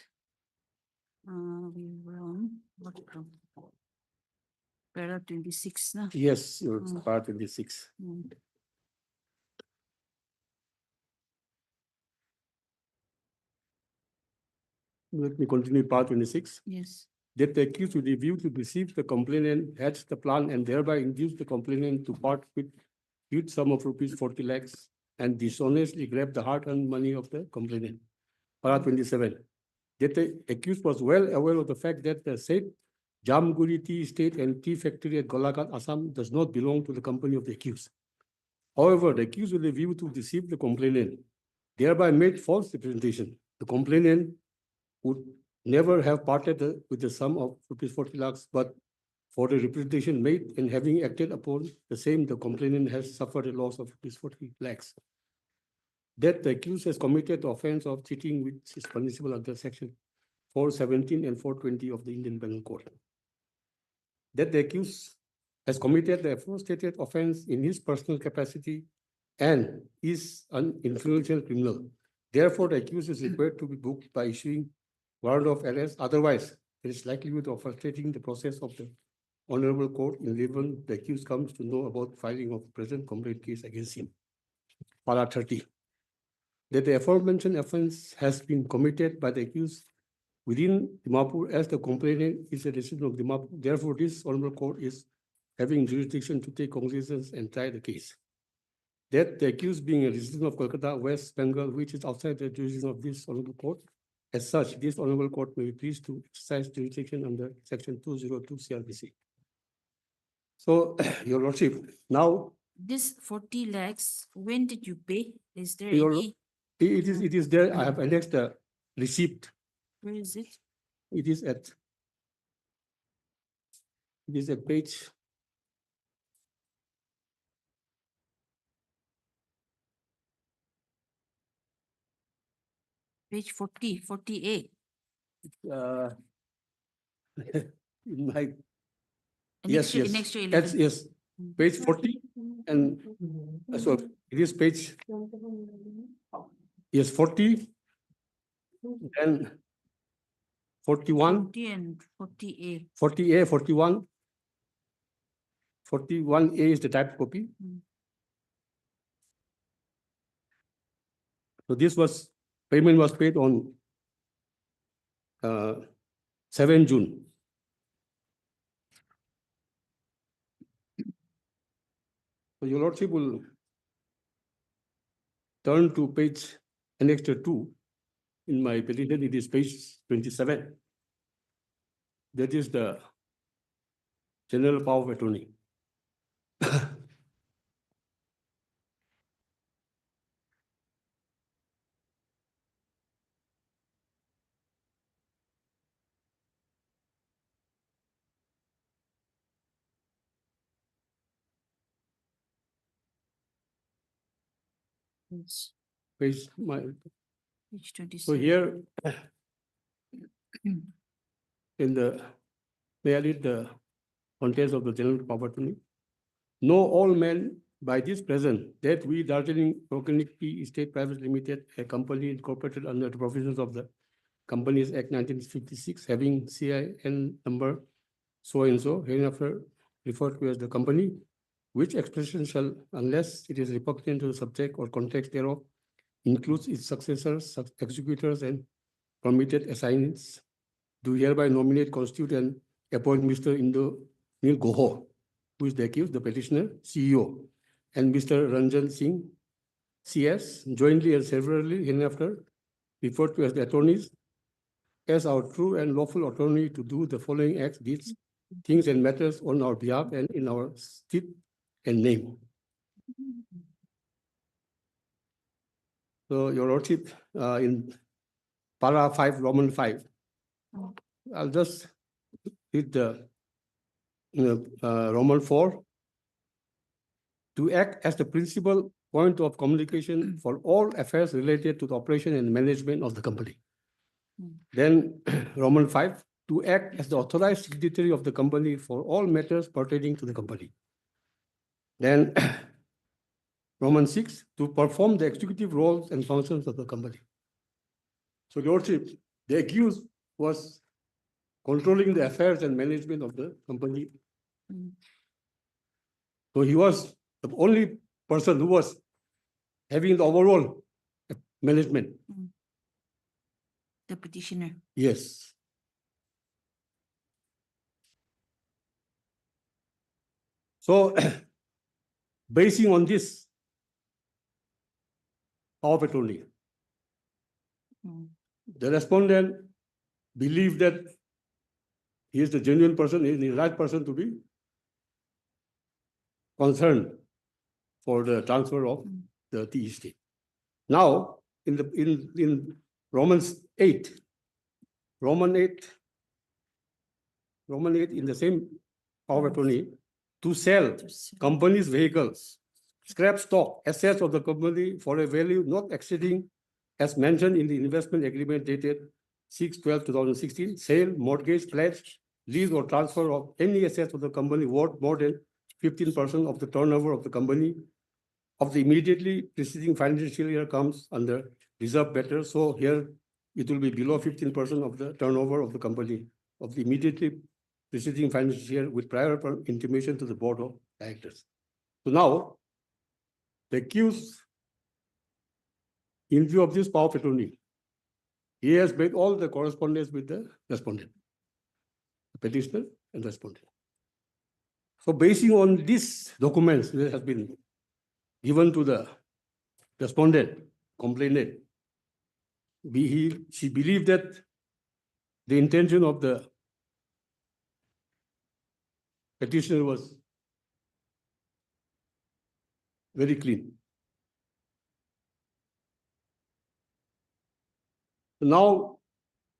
We were on what from? Para 26 na? Yes, your Mm. part 26. Mm. Let me continue part 26. Yes. That the accused with the view to deceive the complainant hatched the plan and thereby induced the complainant to part with huge sum of rupees 40 lakhs and dishonestly grab the hard-earned money of the complainant. Para 27. That the accused was well aware of the fact that the said Jamguri Tea Estate and Tea Factory at Golaghat, Assam does not belong to the company of the accused. However, the accused with a view to deceive the complainant thereby made false representation. The complainant would never have parted with the sum of rupees 40 lakhs, but for the representation made and having acted upon the same, the complainant has suffered a loss of rupees 40 lakhs. That the accused has committed the offense of cheating, which is punishable under section 417 and 420 of the Indian Penal Code. That the accused has committed the aforestated offense in his personal capacity and is an influential criminal. Therefore, the accused is required to be booked by issuing warrant of arrest. Otherwise, there is likelihood of frustrating the process of the Honorable Court in the event the accused comes to know about filing of the present complaint case against him. Para 30. That the aforementioned offense has been committed by the accused within Dimapur as the complainant is a resident of Dimapur. Therefore, this Honorable Court is having jurisdiction to take cognizance and try the case. That the accused being a resident of Kolkata, West Bengal, which is outside the jurisdiction of this Honorable Court. As such, this Honorable Court may be pleased to exercise jurisdiction under Section 202 CRPC. So, Your Lordship, now. This 40 lakhs, when did you pay? Is there Your, any? it is there. I have annexed the receipt. Where is it? It is at page. Page 40, 48. In my An yes, extra- an yes, extra that's 11. yes, page 40 and so it is page yes 40 and 41, 40 and 40A. 40A, 41, 41A is the typed copy. Mm. So this was payment was paid on 7 June. So Your Lordship will turn to page annexure 2 in my petition. It is page 27. That is the general power of attorney. Yes. Page my, Page 27. so here in the, may I read the contents of the general power attorney? Know all men by this present that we Darjeeling Organic Tea Estate Private Limited, a company incorporated under the provisions of the Companies Act 1956, having CIN number so and so, hereinafter referred to as the company, which expression shall, unless it is repugnant to the subject or context thereof, includes its successors, executors, and permitted assignees, do hereby nominate, constitute, and appoint Mr. Indo Nil Goho, who is the accused, the petitioner, CEO, and Mr. Ranjan Singh, CS, jointly and severally hereinafter referred to as the attorneys, as our true and lawful attorney to do the following acts, deeds, things, and matters on our behalf and in our stead and name. So, Your Lordship, in para 5, Roman 5, I'll just read the Roman 4. To act as the principal point of communication for all affairs related to the operation and management of the company. Then Roman 5, to act as the authorized signatory of the company for all matters pertaining to the company. Then Roman 6, to perform the executive roles and functions of the company. So, Lordship, the accused was controlling the affairs and management of the company. So he was the only person who was having the overall management. The petitioner. Yes. So, basing on this power of attorney, the respondent believed that he is the genuine person, he is the right person to be concerned for the transfer of the tea estate. Now, in Romans 8, Roman 8 in the same power of attorney, to sell company's vehicles, scrap stock, assets of the company for a value not exceeding, as mentioned in the investment agreement dated 6/12/2016, sale, mortgage, pledge, lease or transfer of any assets of the company worth more than 15% of the turnover of the company of the immediately preceding financial year comes under reserve matter. So here it will be below 15% of the turnover of the company of the immediately preceding financial year with prior intimation to the board of directors. So now, the accused, in view of this power of attorney, he has made all the correspondence with the respondent, the petitioner and respondent. So basing on these documents that has been given to the respondent, complainant, she believed that the intention of the petitioner was very clean. Now,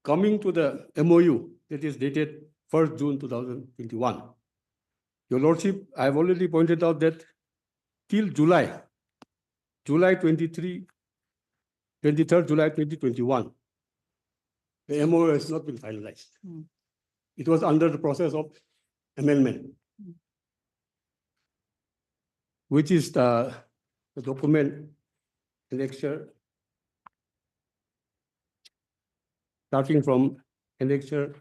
coming to the MOU that is dated 1st June 2021. Your Lordship, I have already pointed out that till July 23rd July 2021, the MOU has not been finalized. It was under the process of amendment, which is the document annexure starting from annexure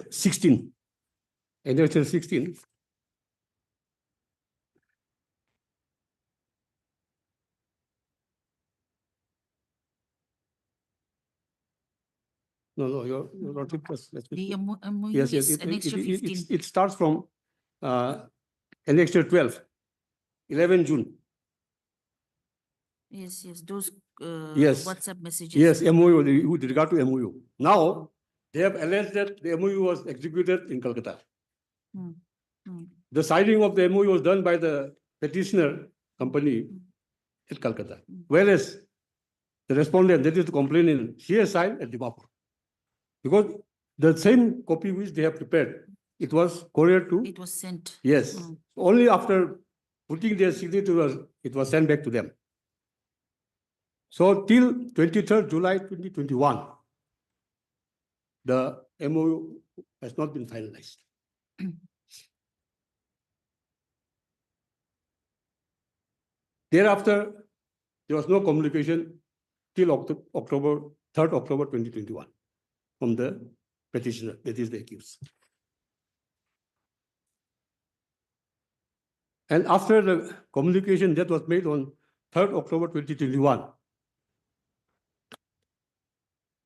16. Annexure 16. No, your Lordship, The MOU yes, is it, annexure 15. it starts from annexure 12, 11 June. Yes, those Yes. WhatsApp messages. Yes, MOU with regard to MOU. Now, they have alleged that the MOU was executed in Calcutta. The signing of the MOU was done by the petitioner company at Calcutta. Whereas the respondent, that is the complainant, she has signed at Dimapur. Because the same copy which they have prepared, it was couriered to. It was sent. Yes. Only after putting their signature, it was sent back to them. So till 23rd July 2021, the MOU has not been finalized. Thereafter, there was no communication till October 3rd October 2021 from the petitioner, that is the accused. And after the communication that was made on 3rd October 2021,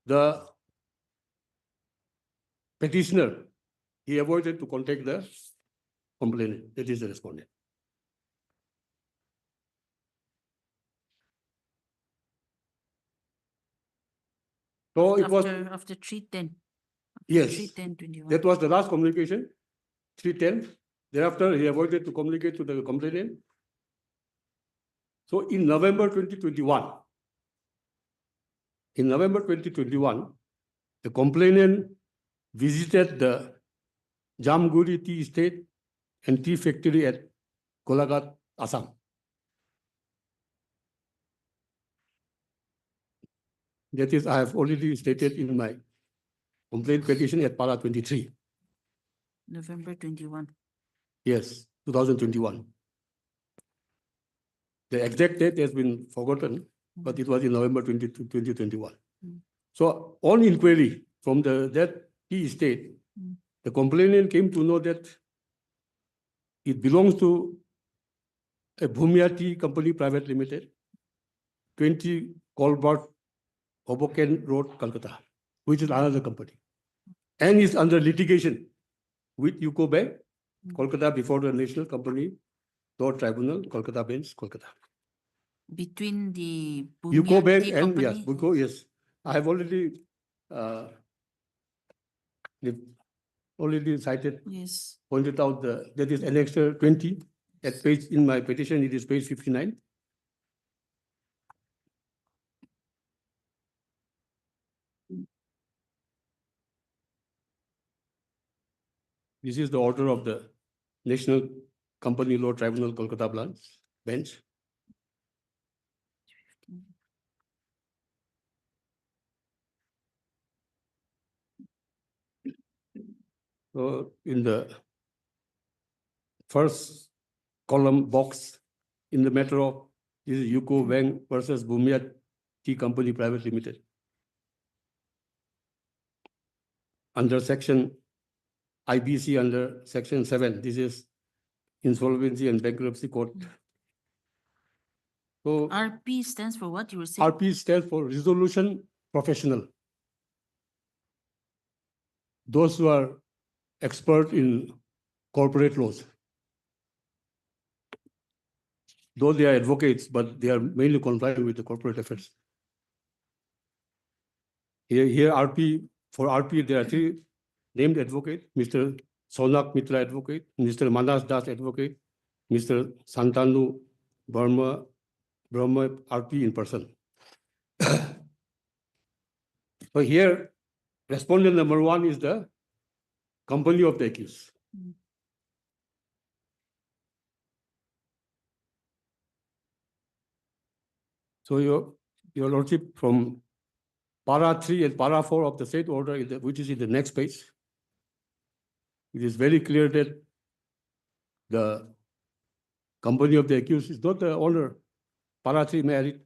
the petitioner, he avoided to contact the complainant, that is the respondent. So it was, after 310. yes, 310/21. that was the last communication, 310. Thereafter, he avoided to communicate to the complainant. So in November 2021, the complainant visited the Jamguri tea estate and tea factory at Golaghat, Assam. That is, I have already stated in my complaint petition at para 23. November 21. Yes, 2021. The exact date has been forgotten, but it was in November 2021. So on inquiry from that tea estate, the complainant came to know that it belongs to a Bhumia Tea Company Private Limited, 20 Colbert Hoboken Road, Calcutta, which is another company, and is under litigation with UCO Bank, Kolkata, before the National Company Law Tribunal, Kolkata Bench, Kolkata. Between the UCO Bhumia Bank Tea and yes, Company? UCO, yes. I have already cited, Yes. pointed out that is annexure 20 at page, in my petition, it is page 59. This is the order of the National Company Law Tribunal, Kolkata Bench. So in the first column box, in the matter of this is UCO Bank versus Bhumia Tea Company Private Limited. Under section IBC, under section 7, this is Insolvency and Bankruptcy Court. So RP stands for what you were saying? RP stands for Resolution Professional. Those who are expert in corporate laws. Though they are advocates, but they are mainly complying with the corporate affairs. Here RP, for RP, there are 3 named advocates: Mr. Sonak Mitra advocate, Mr. Manas Das advocate, Mr. Santanu Brahma RP in person. So here, respondent number 1 is the company of the accused. So your lordship, from para 3 and para 4 of the state order, which is in the next page, it is very clear that the company of the accused is not the owner. Para 3 married.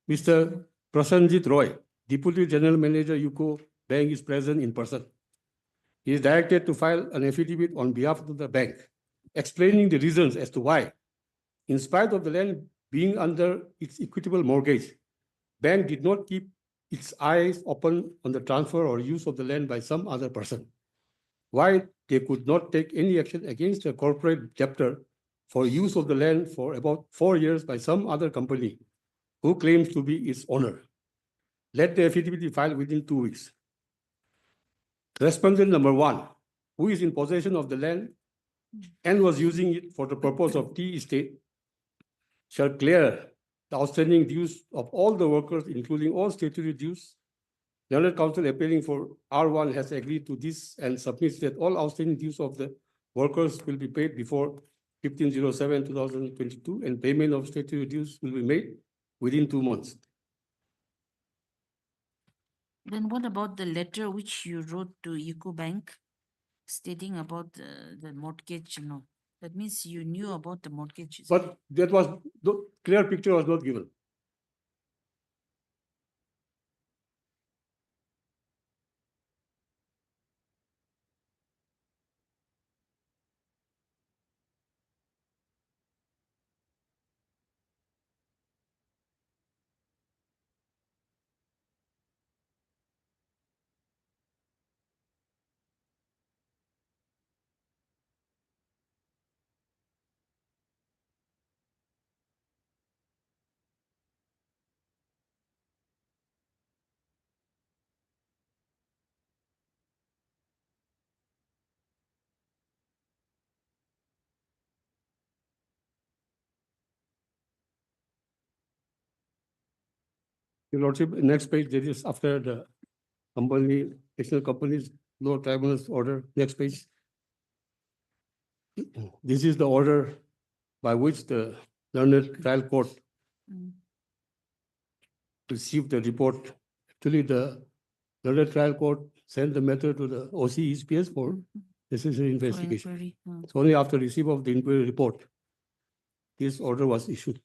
Mr. Prasanjit Roy, Deputy General Manager, UCO Bank, is present in person. He is directed to file an affidavit on behalf of the bank, explaining the reasons as to why, in spite of the land being under its equitable mortgage, bank did not keep its eyes open on the transfer or use of the land by some other person. Why they could not take any action against the corporate debtor for use of the land for about 4 years by some other company who claims to be its owner. Let the affidavit be filed within 2 weeks. Respondent number 1, who is in possession of the land and was using it for the purpose of tea estate, shall clear the outstanding dues of all the workers, including all statutory dues. Learned Counsel appearing for R1 has agreed to this and submits that all outstanding dues of the workers will be paid before 15/07/2022, and payment of statutory dues will be made within 2 months. Then what about the letter which you wrote to UCO Bank stating about the mortgage, that means you knew about the mortgage. But that was, the clear picture was not given. Your Lordship, next page, there is after the company, national companies, lower tribunals order, next page. This is the order by which the learned trial court received the report. Actually, the learned trial court sent the matter to the OC ESPS for necessary investigation. inquiry, So only after receipt of the inquiry report, this order was issued.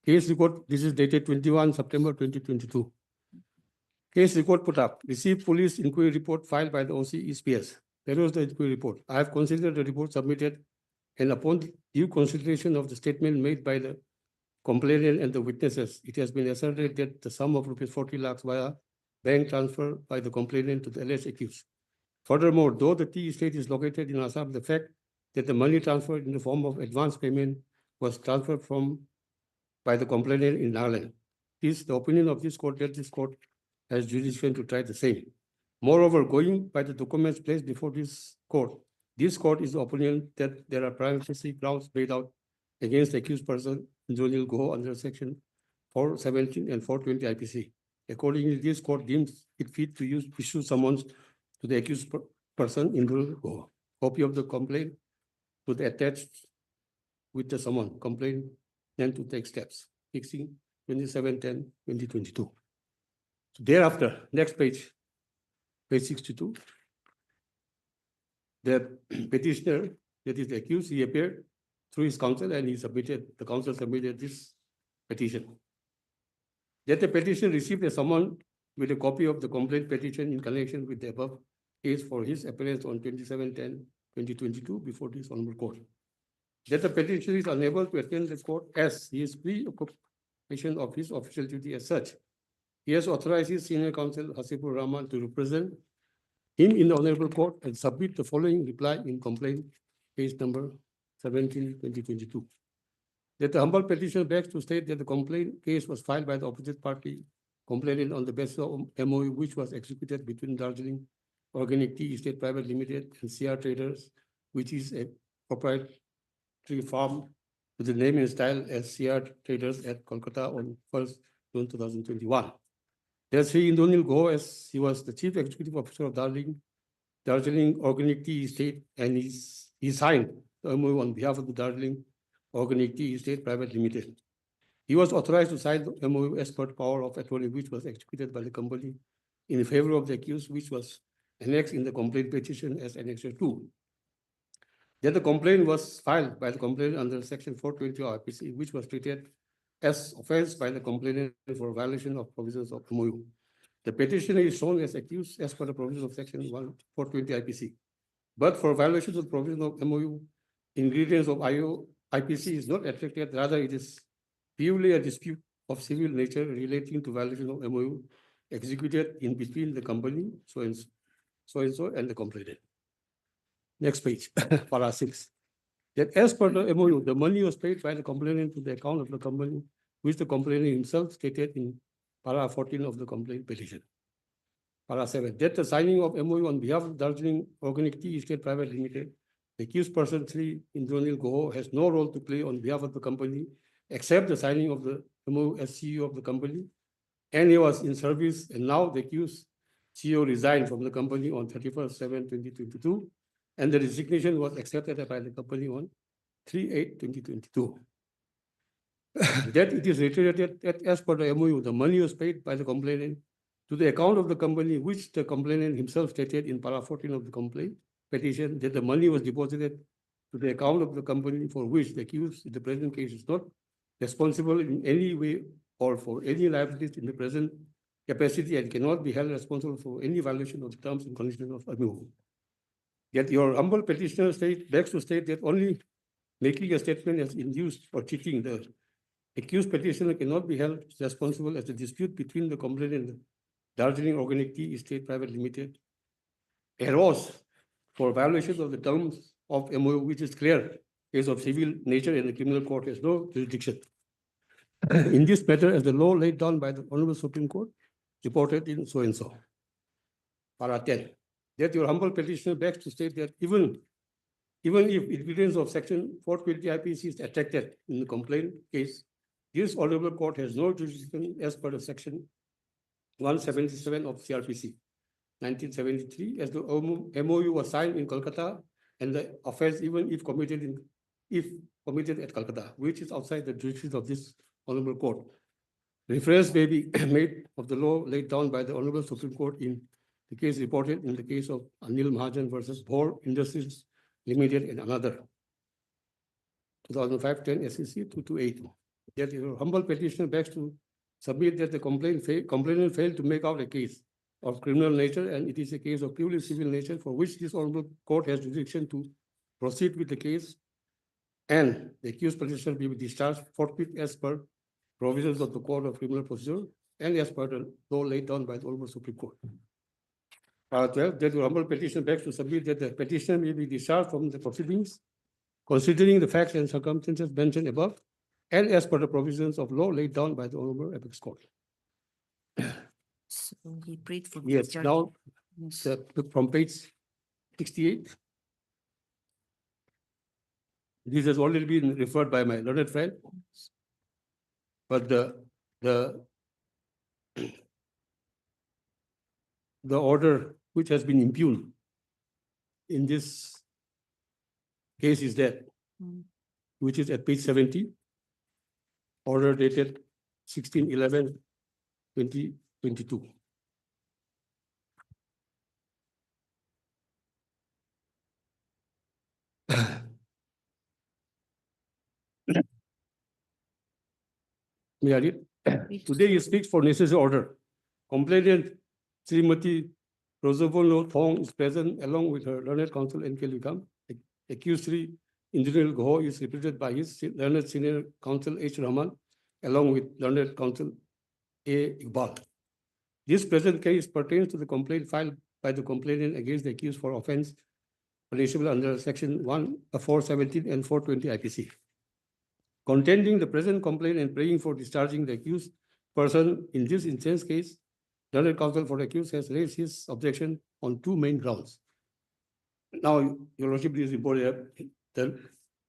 Case record, this is dated 21 September 2022. Case record put up, received police inquiry report filed by the OC ESPS. That was the inquiry report. I have considered the report submitted, and upon due consideration of the statement made by the complainant and the witnesses, it has been asserted that the sum of rupees 40 lakhs via bank transfer by the complainant to the alleged accused. Furthermore, though the tea estate is located in Assam, the fact that the money transferred in the form of advance payment was transferred by the complainant in Nagaland. This is the opinion of this court that this court has jurisdiction to try the same. Moreover, going by the documents placed before this court is the opinion that there are privacy grounds made out against the accused person, Invalid Go under section 417 and 420 IPC. Accordingly, this court deems it fit to issue summons to the accused person, Invalid Go. Copy of the complaint to the attached with the summon complaint and to take steps, fixing 27/10/2022. So thereafter, next page, page 62. The petitioner, that is the accused, he appeared through his counsel and the counsel submitted this petition. That the petition received a summon with a copy of the complaint petition in connection with the above case for his appearance on 27/10/2022 before this honorable court. That the petitioner is unable to attend the court as he is preoccupation of his official duty as such. He has authorized his senior counsel, Hasibur Rahman, to represent him in the honorable court and submit the following reply in complaint case number 17/2022. That the humble petitioner begs to state that the complaint case was filed by the opposite party complainant on the basis of MOU which was executed between Darjeeling Organic Tea Estate Private Limited and CR Traders, which is a proprietary farm with the name and style as CR Traders at Kolkata on 1st June 2021. There's Sri Indonil Go, as he was the chief executive officer of Darjeeling Organic Tea Estate, and he signed the MOU on behalf of the Darjeeling Organic Tea Estate Private Limited. He was authorized to sign the MOU as per power of attorney, which was executed by the company in favor of the accused, which was annexed in the complaint petition as Annexure 2. Then the complaint was filed by the complainant under section 420 of IPC, which was treated as offense by the complainant for violation of provisions of MOU. The petitioner is shown as accused as per the provisions of section 420 IPC. But for violations of provisions of MOU, ingredients of IPC is not attracted, rather it is purely a dispute of civil nature relating to violation of MOU executed in between the company, so and so, and the complainant. Next page, para 6. That as per the MOU, the money was paid by the complainant to the account of the company, which the complainant himself stated in para 14 of the complaint petition. Para 7. That the signing of MOU on behalf of Darjeeling Organic Tea Estate Private Limited, the accused person, Sri Indranil Goho, has no role to play on behalf of the company, except the signing of the MOU as CEO of the company, and he was in service, and now the accused CEO resigned from the company on 31st/7/2022, and the resignation was accepted by the company on 3/8/2022. That it is reiterated that as per the MOU, the money was paid by the complainant to the account of the company, which the complainant himself stated in para 14 of the complaint petition that the money was deposited to the account of the company for which the accused in the present case is not responsible in any way or for any liabilities in the present capacity and cannot be held responsible for any violation of the terms and conditions of MOU. Yet your humble petitioner begs to state that only making a statement as induced or cheating the accused petitioner cannot be held responsible as the dispute between the complainant and the Darjeeling Organic Tea Estate Private Limited arose for violation of the terms of MOU, which is clear case of civil nature and the criminal court has no jurisdiction. In this matter, as the law laid down by the Honorable Supreme Court, reported in so and so. Para 10. That your humble petitioner begs to state that even if evidence of section 420 IPC is attached in the complaint case, this honorable court has no jurisdiction as per the section 177 of CRPC 1973, as the MOU was signed in Kolkata and the offense, even if committed at Kolkata, which is outside the jurisdiction of this honorable court. Reference may be made of the law laid down by the Honorable Supreme Court in the case reported in the case of Anil Mahajan versus Bhor Industries Limited and another. 2005-10 SEC 228. That your humble petitioner begs to submit that the complainant failed to make out a case of criminal nature and it is a case of purely civil nature for which this honorable court has jurisdiction to proceed with the case and the accused petitioner will be discharged forthwith as per provisions of the Code of Criminal Procedure and as per the law laid down by the Honorable Supreme Court. 12, that your humble petitioner begs to submit that the petitioner may be discharged from the proceedings, considering the facts and circumstances mentioned above, and as per the provisions of law laid down by the Honorable Apex Court. So he prayed for Yes, discharge. now Yes. from page 68. This has already been referred by my learned friend. But the order which has been impugned in this case is that, which is at page 70, order dated 16/11/2022. May I read? Today he speaks for necessary order. Complainant Srimati Rosabono Thong is present along with her learned counsel N.K. Likam. Accused Sri Engineer Goh is represented by his learned senior counsel H. Rahman along with learned counsel A. Iqbal. This present case pertains to the complaint filed by the complainant against the accused for offense punishable under section 417 and 420 IPC. Contending the present complaint and praying for discharging the accused person in this instance case, learned counsel for the accused has raised his objection on two main grounds. Now, Your Lordship, this is important. The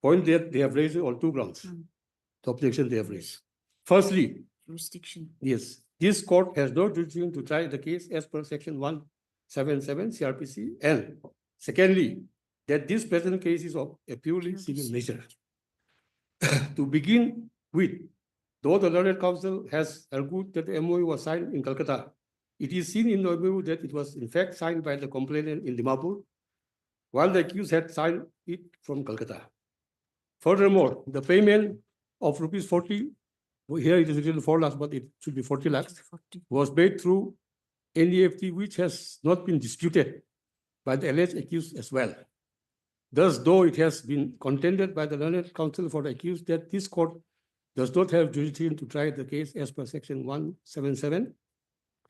point that they have raised on two grounds. The objection they have raised. Firstly, Jurisdiction. yes, this court has no jurisdiction to try the case as per section 177 CRPC. And secondly, that this present case is of a purely civil nature. To begin with, though the learned counsel has argued that the MOU was signed in Calcutta, it is seen in the MOU that it was in fact signed by the complainant in Dimapur, while the accused had signed it from Calcutta. Furthermore, the payment of rupees 40, here it is written 4 lakhs, but it should be 40 lakhs, was made through NEFT, which has not been disputed by the alleged accused as well. Thus, though it has been contended by the learned counsel for the accused that this court does not have jurisdiction to try the case as per section 177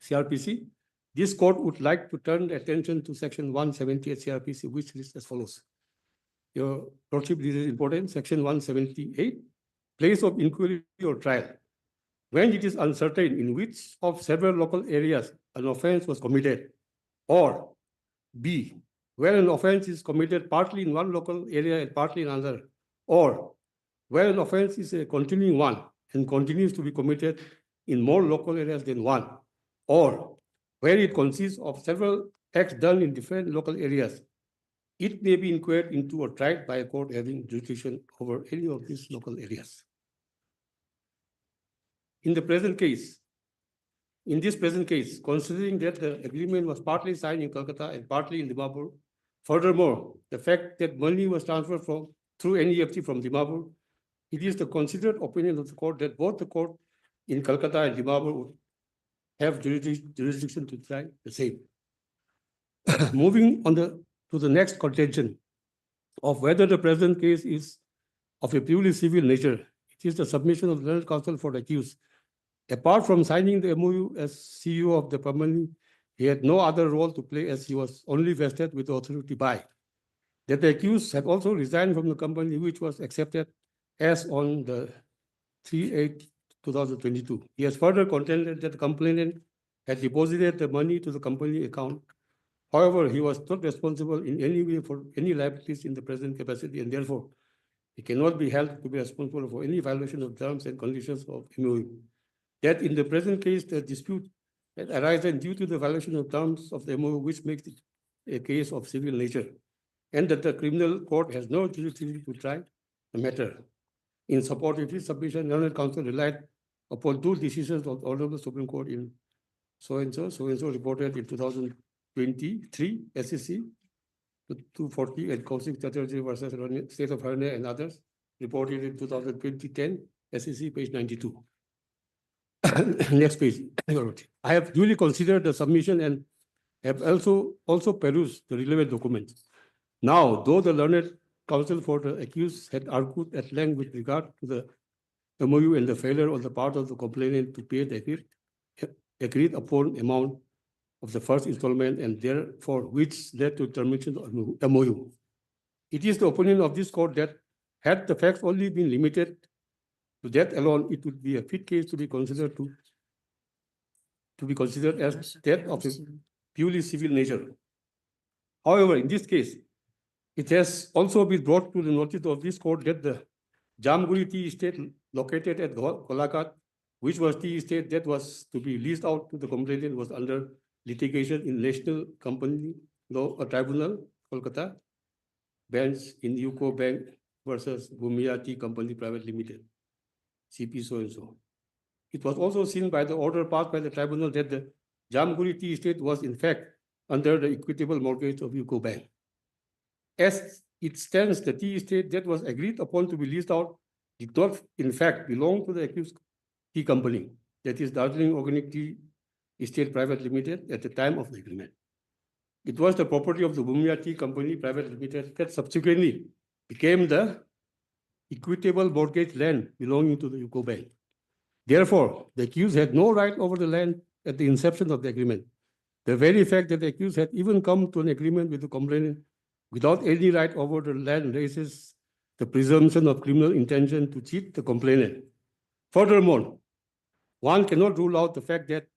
CRPC, this court would like to turn attention to section 178 CRPC, which is as follows. Your Lordship, this is important. Section 178, place of inquiry or trial. When it is uncertain in which of several local areas an offense was committed, or B, where an offense is committed partly in one local area and partly in another, or where an offense is a continuing one and continues to be committed in more local areas than one, or where it consists of several acts done in different local areas, it may be inquired into or tried by a court having jurisdiction over any of these local areas. In this present case, considering that the agreement was partly signed in Calcutta and partly in Dimapur, furthermore, the fact that money was transferred through NEFT from Dimapur, it is the considered opinion of the court that both the court in Calcutta and Dimapur would have jurisdiction to try the same. Moving on to the next contention of whether the present case is of a purely civil nature, it is the submission of the learned counsel for the accused. Apart from signing the MOU as CEO of the company, he had no other role to play as he was only vested with the authority by. That the accused had also resigned from the company, which was accepted as on the 3/8/2022. He has further contended that the complainant had deposited the money to the company account. However, he was not responsible in any way for any liabilities in the present capacity, and therefore he cannot be held to be responsible for any violation of terms and conditions of MOU. That in the present case, the dispute had arisen due to the violation of terms of the MOU, which makes it a case of civil nature, and that the criminal court has no jurisdiction to try the matter. In support of his submission, learned counsel relied upon two decisions of the Honorable Supreme Court in so-and-so reported in 2023, SEC 240 and Kaushik Chatterjee versus State of Haryana and others, reported in 2020-10, SEC page 92. Next page. I have duly considered the submission and have also perused the relevant documents. Now, though the learned counsel for the accused had argued at length with regard to the MOU and the failure on the part of the complainant to pay the agreed upon amount of the first installment and therefore which led to termination of MOU. It is the opinion of this court that had the facts only been limited to that alone, it would be a fit case to be considered as that of a purely civil nature. However, in this case, it has also been brought to the notice of this court that the Jamguri tea estate located at Gauhati, which was tea estate that was to be leased out to the complainant, was under litigation in National Company Law Tribunal, Kolkata, bench in UCO Bank versus Bhumia Tea Company Private Limited, CP so-and-so. It was also seen by the order passed by the tribunal that the Jamguri tea estate was in fact under the equitable mortgage of UCO Bank. As it stands, the tea estate that was agreed upon to be leased out did not in fact belong to the accused tea company, that is Darjeeling Organic Tea Estate Private Limited, at the time of the agreement. It was the property of the Bhumia Tea Company Private Limited that subsequently became the equitable mortgage land belonging to the UCO Bank. Therefore, the accused had no right over the land at the inception of the agreement. The very fact that the accused had even come to an agreement with the complainant without any right over the land raises the presumption of criminal intention to cheat the complainant. Furthermore, one cannot rule out the fact that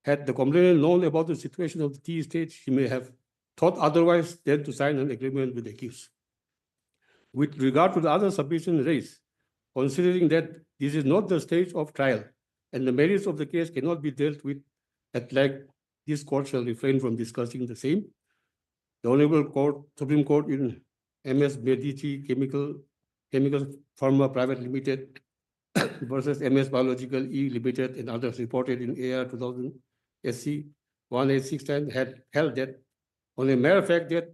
had the complainant known about the situation of the tea estate, she may have thought otherwise than to sign an agreement with the accused. With regard to the other submission raised, considering that this is not the stage of trial and the merits of the case cannot be dealt with at length, this court shall refrain from discussing the same. The Honorable Supreme Court in MS Medici Chemical Pharma Private Limited versus MS Biological E Limited and others reported in AR 2000 SC 1869 had held that on a mere fact that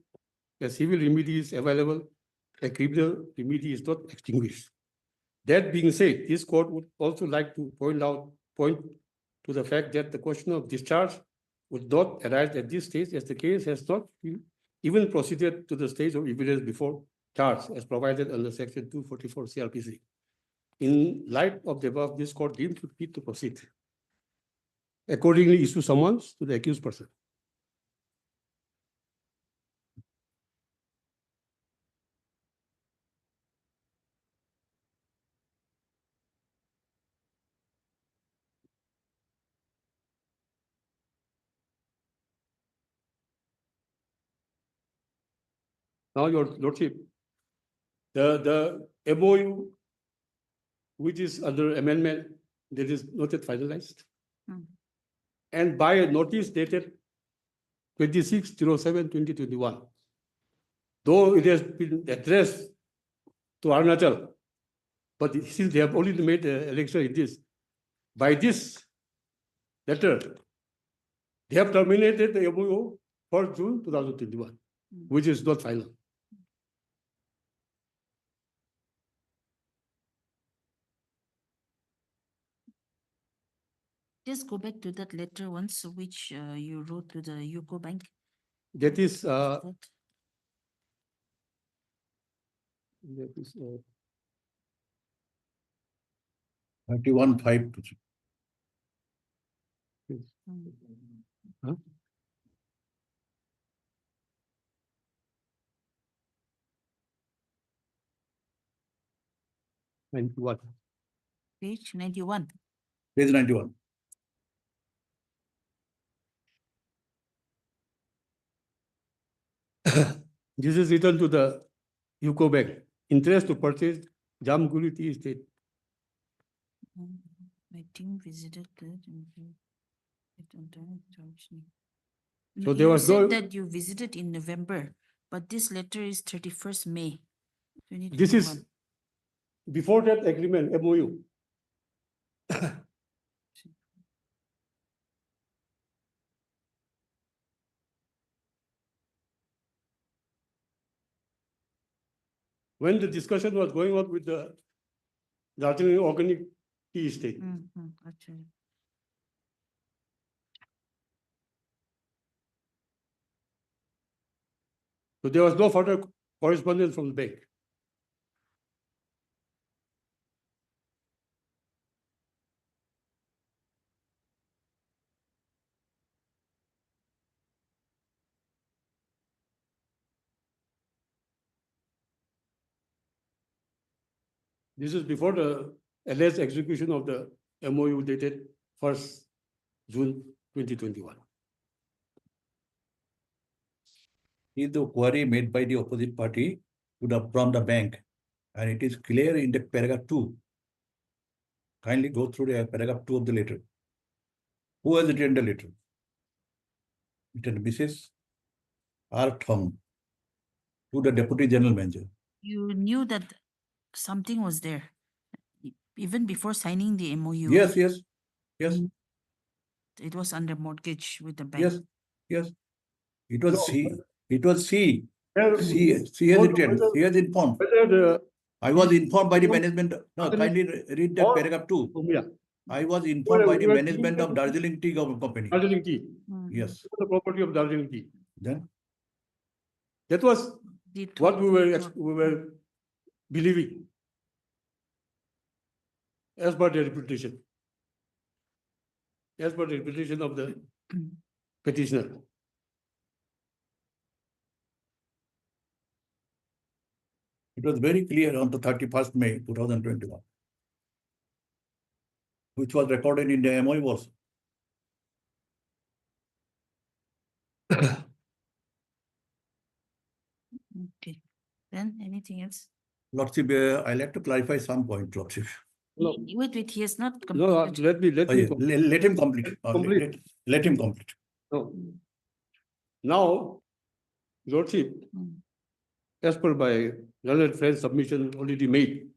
a civil remedy is available, a criminal remedy is not extinguished. That being said, this court would also like to point to the fact that the question of discharge would not arise at this stage, as the case has not even proceeded to the stage of evidence before charge, as provided under Section 244 CRPC. In light of the above, this court deemed fit to proceed. Accordingly, issue summons to the accused person. Now, Your Lordship, the MOU, which is under amendment, that is not yet finalized. And by a notice dated 26/07/2021, though it has been addressed to Arunachal, but since they have only made the election in this, by this letter, they have terminated the MOU for June 2021, which is not final. Just go back to that letter once, which you wrote to the UCO Bank. That is, That- that is 31/5. huh? And what? Page 91. Page 91. This is written to the UCO Bank. Interest to purchase Jamguri Tea Estate. My team visited that. So No, there you was said no- that you visited in November, but this letter is 31st May. This 2021. is before that agreement, MOU. When the discussion was going on with the Darjeeling Organic Tea Estate. Actually. So there was no further correspondence from the bank. This is before the alleged execution of the MOU dated 1st June 2021. Is the query made by the opposite party from the bank, and it is clear in the paragraph 2. Kindly go through the paragraph 2 of the letter. Who has written the letter? Written Mrs. R. Thong to the Deputy General Manager. You knew that something was there, even before signing the MOU. Yes. It was under mortgage with the bank. Yes. It was C. It was C. Well, She has written. She has informed. I was informed by the management. No, kindly read that paragraph 2. I was informed by the management of Darjeeling Tea Company. Darjeeling Tea. Yes. The property of Darjeeling Tea. Then that was what we were believing as per the reputation. As per the reputation of the petitioner. it was very clear on the 31st May 2021, which was recorded in the MOU also. Okay. Then anything else? Lordship, I like to clarify some point, Lordship. No. Wait, he has not No, completed. Let him complete. Let him complete. No. Now, Lordship, as per my learned friend's submission already made,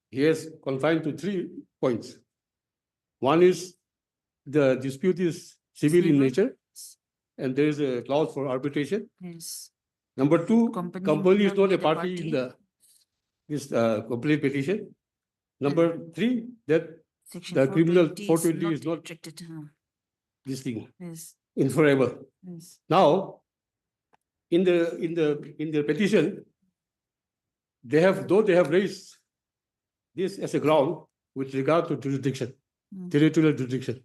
he has confined to 3 points. One is the dispute is civil in nature, and there is a clause for arbitration. Yes. Number 2, company is will not a be the party in this complaint petition. Number 3, that Section the criminal 420 420 is not restricted. this thing Yes. inferable. Yes. Now, in the petition, they have raised this as a ground with regard to jurisdiction, territorial jurisdiction.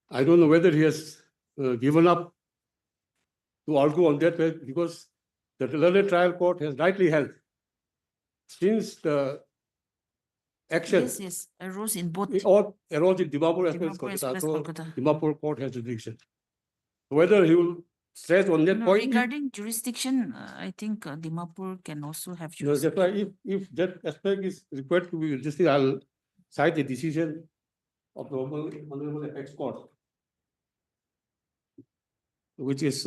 I don't know whether he has given up to argue on that, because the learned trial court has rightly held, since the action Yes, arose in both. it all arose in Dimapur as well as Dimapur as Kolkata. well as So Kolkata. Dimapur court has jurisdiction. Whether he will stress on that No, point. regarding jurisdiction, I think Dimapur can also have No, that's jurisdiction. why if that aspect is required to be listed, I'll cite the decision of the Honorable Apex Court, which is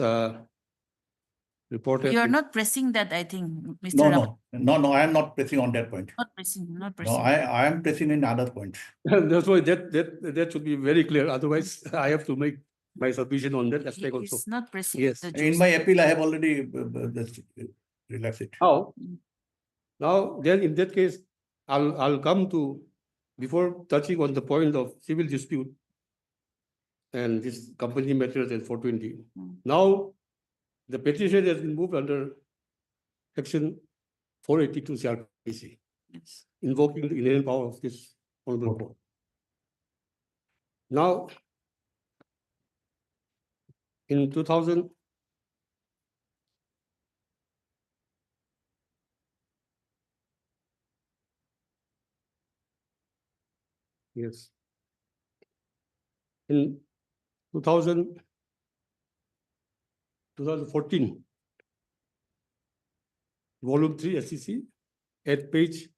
reported. You are in- not pressing that, I think, Mr. No, Ram. no, I am not pressing on that point. Not pressing, not No, pressing. I am pressing in other points. That's why that should be very clear. Otherwise, I have to make my submission on that aspect He also. is not pressing. Yes. the In my juice. appeal, I have already just relaxed it. Now, now then in that case, I'll come to, before touching on the point of civil dispute and this company matters and 420. Now, the petition has been moved under section 482 CRPC, Yes. invoking the inherent power of this honorable court. Now, in 2000, yes, in 2014, volume 3 SEC at page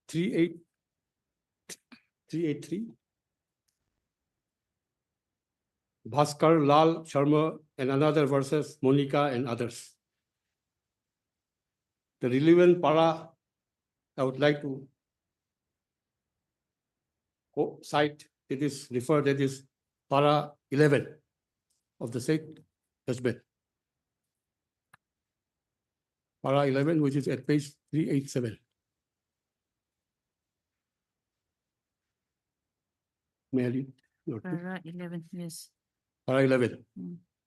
383, Bhaskar Lal Sharma and another versus Monica and others. The relevant para I would like to cite, it is referred, that is para 11 of the said judgment. Para 11, which is at page 387. May I read? Para 11, yes. Para 11.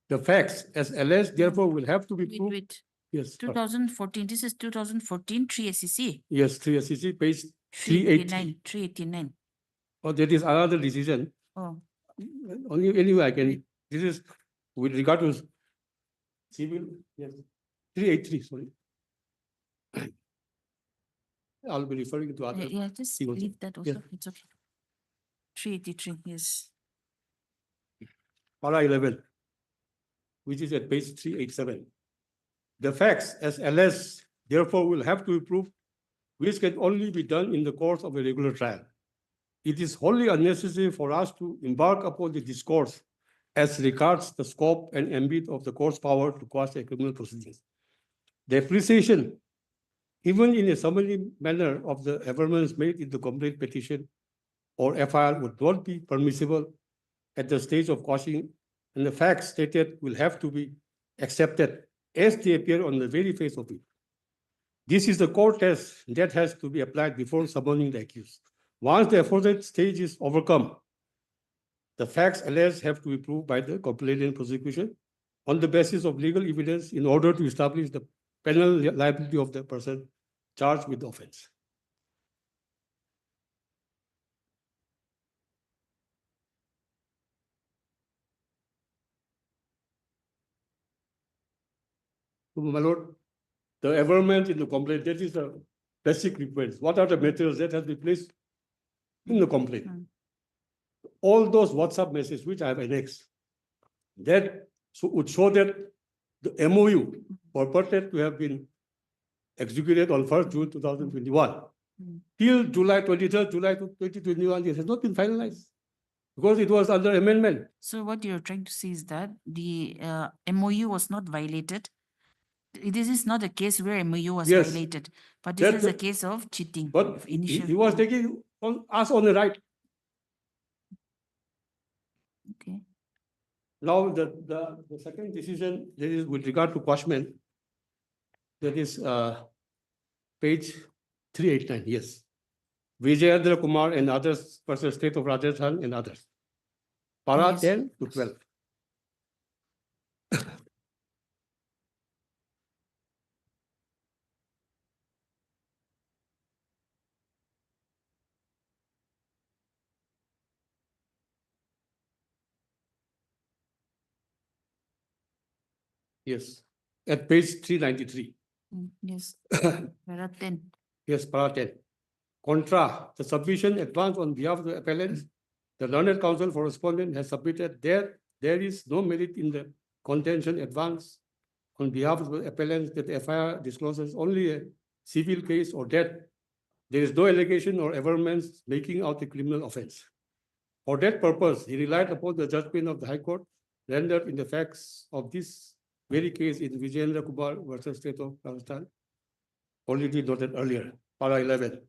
The facts as alleged therefore will have to be Wait, proved. wait. Yes. 2014, this is 2014, 3 SEC. Yes, 3 SEC, page 380. 389. Oh, that is another decision. Oh, Anyway, I can, this is with regard to civil, yes, 383, sorry. I'll be referring to other. yeah, just civil. leave that also. Yes. It's okay. 383, yes. Para 11, which is at page 387. The facts as alleged therefore will have to be proved, which can only be done in the course of a regular trial. It is wholly unnecessary for us to embark upon the discourse as regards the scope and ambit of the court's power to quash a criminal proceedings. The appreciation, even in a summary manner, of the averments made in the complaint petition or FIR would not be permissible at the stage of quashing, and the facts stated will have to be accepted as they appear on the very face of it. This is the core test that has to be applied before summoning the accused. Once the aforesaid stage is overcome, the facts alleged have to be proved by the complainant prosecution on the basis of legal evidence in order to establish the penal liability of the person charged with the offense. My lord, the averment in the complaint, that is the basic request. What are the materials that has been placed in the complaint? All those WhatsApp messages which I have annexed, that would show that the MOU purported to have been executed on 1st June 2021. Till July 23rd, July 2021, it has not been finalized because it was under amendment. So what you're trying to say is that the MOU was not violated. This is not a case where MOU was Yes. violated, but this That- is a case of cheating. But of he initial. was taking us on the right. Okay. Now, the second decision, that is with regard to quashment, that is page 389, yes. Vijayendra Kumar and others versus State of Rajasthan and others. Para Yes. 10 to 12. Yes, at page 393. Yes. Para 10. Yes, para 10. Contra, the submission advanced on behalf of the appellants, the learned counsel for respondent has submitted there is no merit in the contention advance on behalf of the appellants that the FIR discloses only a civil case or that there is no allegation or averments making out a criminal offense. For that purpose, he relied upon the judgment of the High Court rendered in the facts of this very case in Vijayendra Kumar versus State of Rajasthan, already noted earlier, para 11.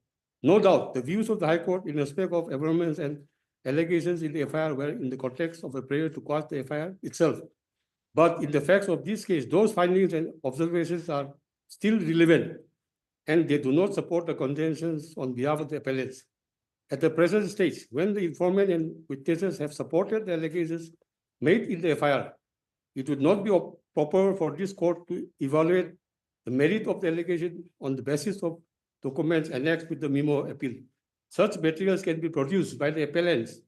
No doubt, the views of the High Court in respect of averments and allegations in the FIR were in the context of a prayer to quash the FIR itself. But in the facts of this case, those findings and observations are still relevant, and they do not support the contentions on behalf of the appellants. At the present stage, when the informant and witnesses have supported the allegations made in the FIR, it would not be proper for this court to evaluate the merit of the allegation on the basis of documents annexed with the memo appeal. Such materials can be produced by the appellants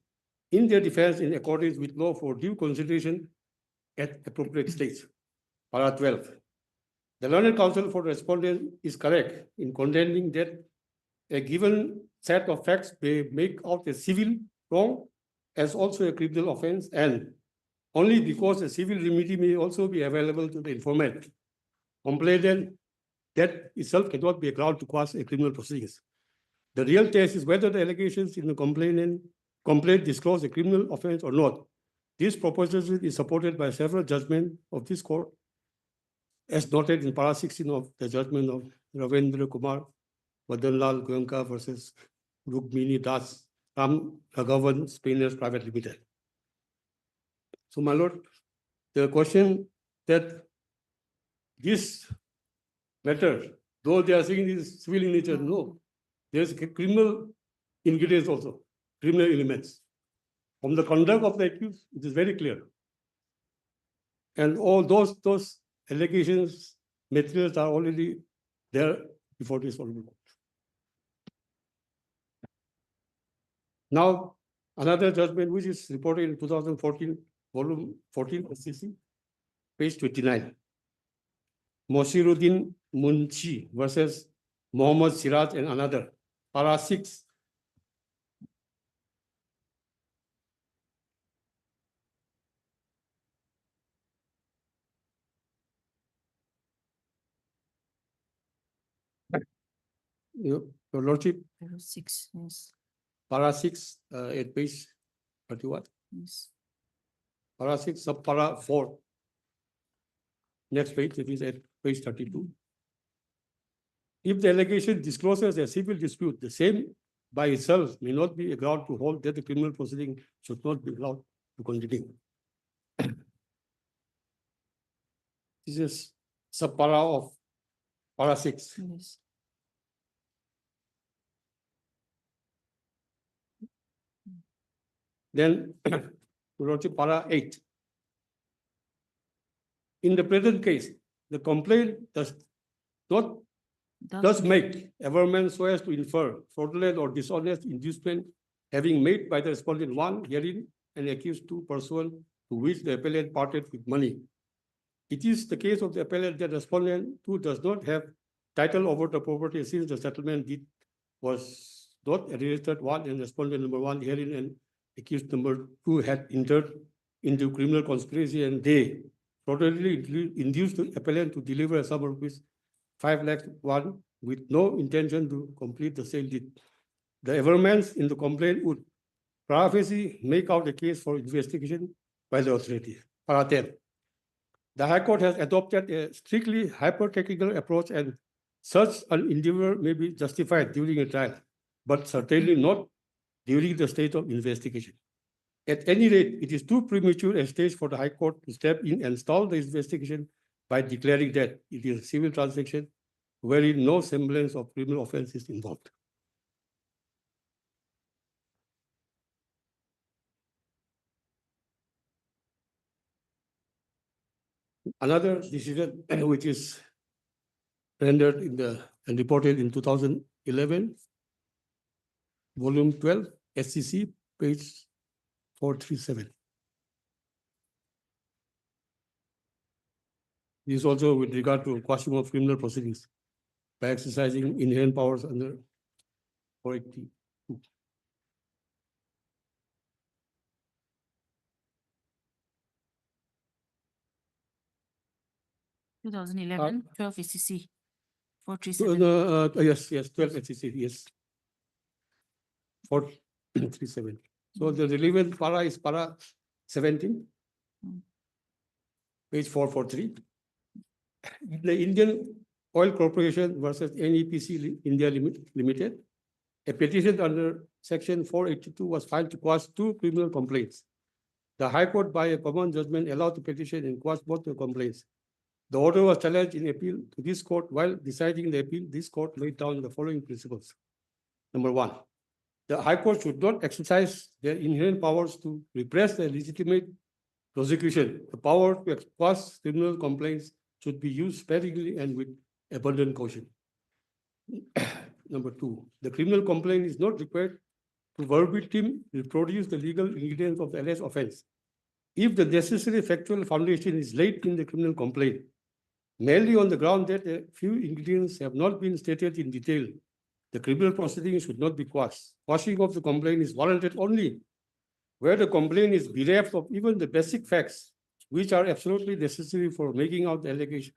in their defense in accordance with law for due consideration at appropriate stage. Para 12. The learned counsel for the respondent is correct in contending that a given set of facts may make out a civil wrong as also a criminal offense, and only because a civil remedy may also be available to the informant. Complainant, that itself cannot be a ground to quash a criminal proceedings. The real test is whether the allegations in the complaint disclose a criminal offense or not. This proposition is supported by several judgments of this court, as noted in para 16 of the judgment of Ravindra Kumar Madanlal Goenka versus Rukmini Das Ram Raghavan Spainers Private Limited. So, my lord, the question that this matter, though they are saying it is civil in nature, no, there's criminal ingredients also, criminal elements. From the conduct of the accused, it is very clear. And all those allegations, materials are already there before this honorable court. Now, another judgment which is reported in 2014, volume 14 SCC, page 29. Mosiruddin Munshi versus Mohammed Siraj and another, para 6. Your lordship, Para 6, yes. para 6 at page 31. Yes. Para 6, sub para 4. Next page, it is at page 32. If the allegation discloses a civil dispute, the same by itself may not be a ground to hold that the criminal proceeding should not be allowed to continue. This is sub para of para 6. Yes. Then, Lordship, para 8. In the present case, the complaint does make averment so as to infer fraudulent or dishonest inducement having made by the respondent 1 herein and accused 2 pursuant to which the appellant parted with money. It is the case of the appellant that respondent 2 does not have title over the property since the settlement deed was not registered 1 and respondent number 1 herein and accused number 2 had entered into criminal conspiracy and they fraudulently induced the appellant to deliver a sum of rupees 5 lakhs 1 with no intention to complete the sale deed. The averments in the complaint would privacy make out a case for investigation by the authority. Para 10. The High Court has adopted a strictly hyper-technical approach and such an endeavor may be justified during a trial, but certainly not during the stage of investigation. At any rate, it is too premature a stage for the High Court to step in and stall the investigation by declaring that it is a civil transaction wherein no semblance of criminal offense is involved. Another decision which is rendered in the and reported in 2011, volume 12, SCC, page 437. This is also with regard to quashing of criminal proceedings by exercising inherent powers under 482. 2011, 12 SCC, 437. Yes, 12 SCC, yes. 437. So the relevant para is para 17, page 443. The Indian Oil Corporation versus NEPC India Limited, a petition under Section 482 was filed to quash two criminal complaints. The High Court, by a common judgment, allowed the petition and quashed both the complaints. The order was challenged in appeal to this court. While deciding the appeal, this court laid down the following principles. Number one, the High Court should not exercise their inherent powers to repress the legitimate prosecution. The power to quash criminal complaints should be used sparingly and with abundant caution. Number two, the criminal complaint is not required to verbatim reproduce the legal ingredients of the alleged offense. If the necessary factual foundation is laid in the criminal complaint, merely on the ground that a few ingredients have not been stated in detail, the criminal proceedings should not be quashed. Quashing of the complaint is warranted only where the complaint is bereft of even the basic facts which are absolutely necessary for making out the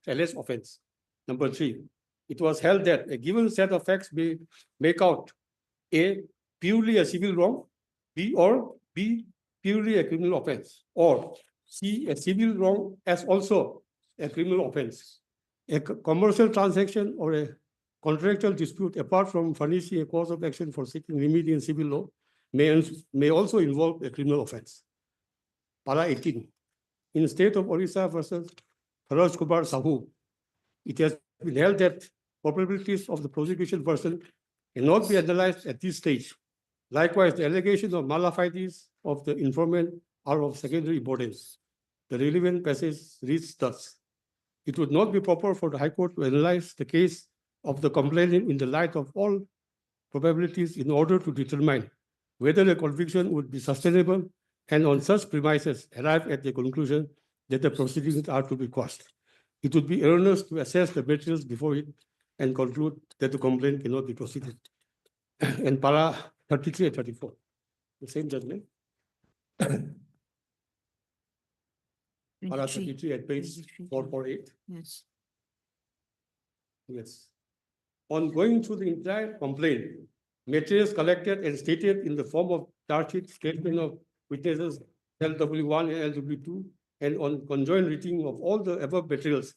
alleged offense. Number three, it was held that a given set of facts may make out A, purely a civil wrong, B, purely a criminal offense, or C, a civil wrong as also a criminal offense. A commercial transaction or a contractual dispute, apart from furnishing a cause of action for seeking remedy in civil law, may also involve a criminal offense. Para 18. In the state of Orissa versus Faraj Kumar Sahu, it has been held that probabilities of the prosecution person cannot be analyzed at this stage. Likewise, the allegations of malafide of the informant are of secondary importance. The relevant passage reads thus: it would not be proper for the High Court to analyze the case of the complainant in the light of all probabilities in order to determine whether a conviction would be sustainable, and on such premises arrive at the conclusion that the proceedings are to be quashed. It would be erroneous to assess the materials before it and conclude that the complaint cannot be proceeded. And para 33 and 34, the same judgment. Para 33 at page 448. Yes. Yes. On going through the entire complaint, materials collected and stated in the form of charge sheet, statement of witnesses LW1 and LW2, and on conjoined reading of all the above materials,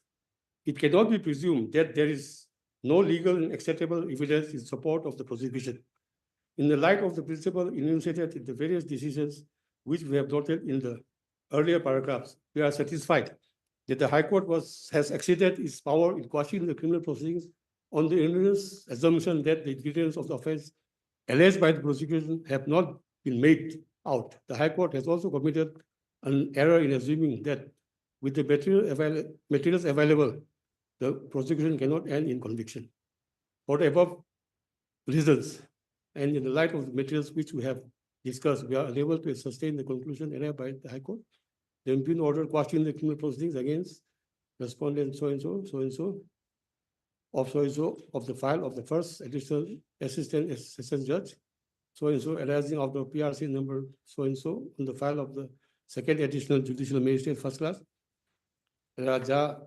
it cannot be presumed that there is no legal and acceptable evidence in support of the prosecution. In the light of the principle enunciated in the various decisions which we have noted in the earlier paragraphs, we are satisfied that the High Court has exceeded its power in quashing the criminal proceedings on the erroneous assumption that the ingredients of the offense alleged by the prosecution have not been made out. The High Court has also committed an error in assuming that with the materials available, the prosecution cannot end in conviction. For the above reasons, and in the light of the materials which we have discussed, we are unable to sustain the conclusion arrived by the High Court. There has been order quashing the criminal proceedings against respondent so-and-so, so-and-so, of so-and-so of the file of the first additional assistant sessions judge, so-and-so arising out of PRC number so-and-so on the file of the second additional judicial magistrate first class. Raja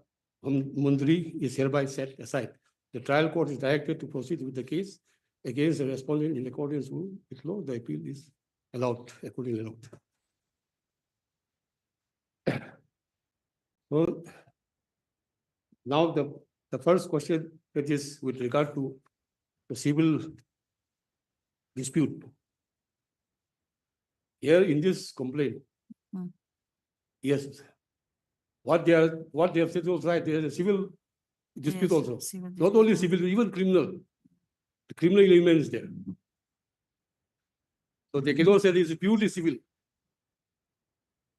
Mundri is hereby set aside. The trial court is directed to proceed with the case against the respondent in accordance with law. The appeal is allowed, accordingly allowed. So now the first question, that is with regard to the civil dispute. Here in this complaint, yes, what they have said was right. There is a civil dispute also. Not only civil, even criminal. The criminal element is there. So they cannot say this is purely civil.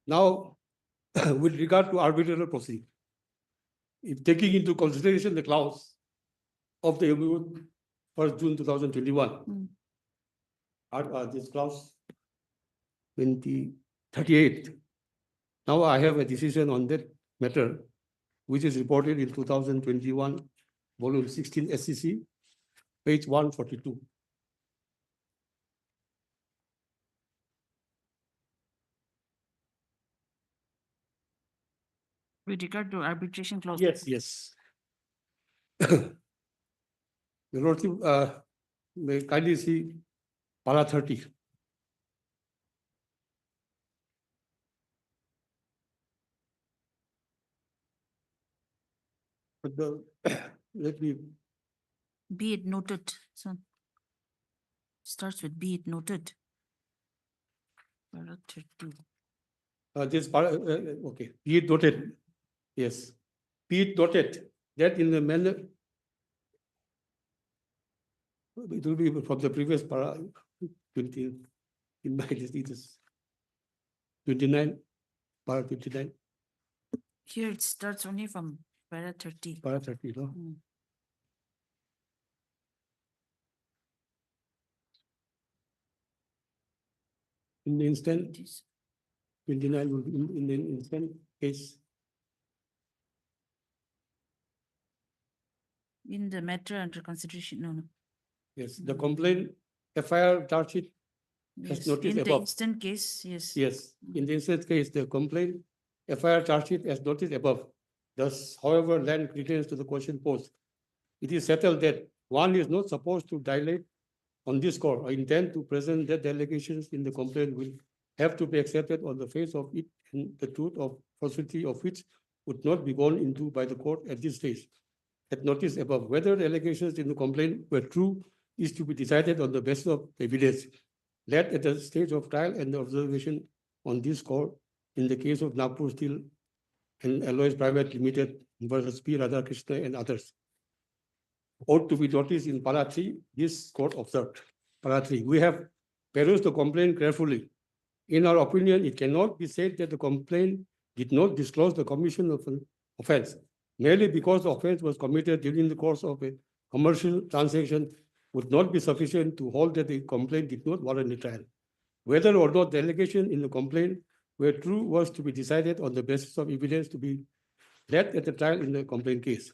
Now, with regard to arbitral proceeding, if taking into consideration the clause of the MOU 1st June 2021, this clause 38. Now I have a decision on that matter, which is reported in 2021, volume 16 SCC, page 142. With regard to arbitration clause. Yes. Your Lordship, may kindly see para 30. But the, let me, Be it noted, son. Starts with be it noted. Para 30. okay, be it noted, yes. Be it noted that in the manner, it will be from the previous para, 20, in my list, it is 29, para 29, Here it starts only from para 30. para 30, no? Mm. In the instant, 29 will be in the instant case. In the matter under consideration, no. Yes, the complaint FIR charge sheet as Yes, noticed in the above. instant case, yes. Yes, in the instant case, the complaint FIR charge sheet as noticed above. Thus, however, lend credence to the question posed. It is settled that one is not supposed to dilate on this score. I intend to present that the allegations in the complaint will have to be accepted on the face of it, and the truth of falsity of which would not be gone into by the court at this stage. At notice above, whether the allegations in the complaint were true is to be decided on the basis of evidence led at the stage of trial and the observation on this score in the case of Nagpur Steel and Alloys Private Limited versus P. Radhakrishna and others. Ought to be noticed in Para 3, this court observed. Para 3, we have perused the complaint carefully. In our opinion, it cannot be said that the complaint did not disclose the commission of an offense, merely because the offense was committed during the course of a commercial transaction would not be sufficient to hold that the complaint did not warrant a trial. Whether or not the allegation in the complaint were true was to be decided on the basis of evidence to be led at the trial in the complaint case.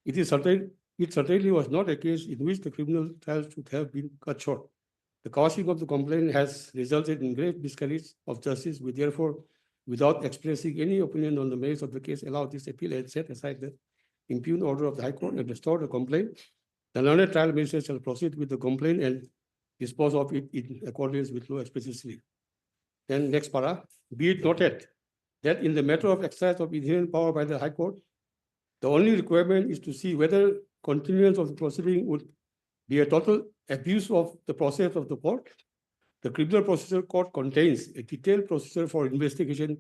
It certainly was not a case in which the criminal trial should have been cut short. The causing of the complaint has resulted in great miscarriage of justice. We therefore, without expressing any opinion on the merits of the case, allow this appeal and set aside the impugned order of the High Court and restore the complaint. The learned trial magistrate shall proceed with the complaint and dispose of it in accordance with law explicitly. Then next para, be it noted that in the matter of exercise of inherent power by the High Court, the only requirement is to see whether continuance of the proceeding would be a total abuse of the process of the court. The Criminal Procedure Court contains a detailed procedure for investigation,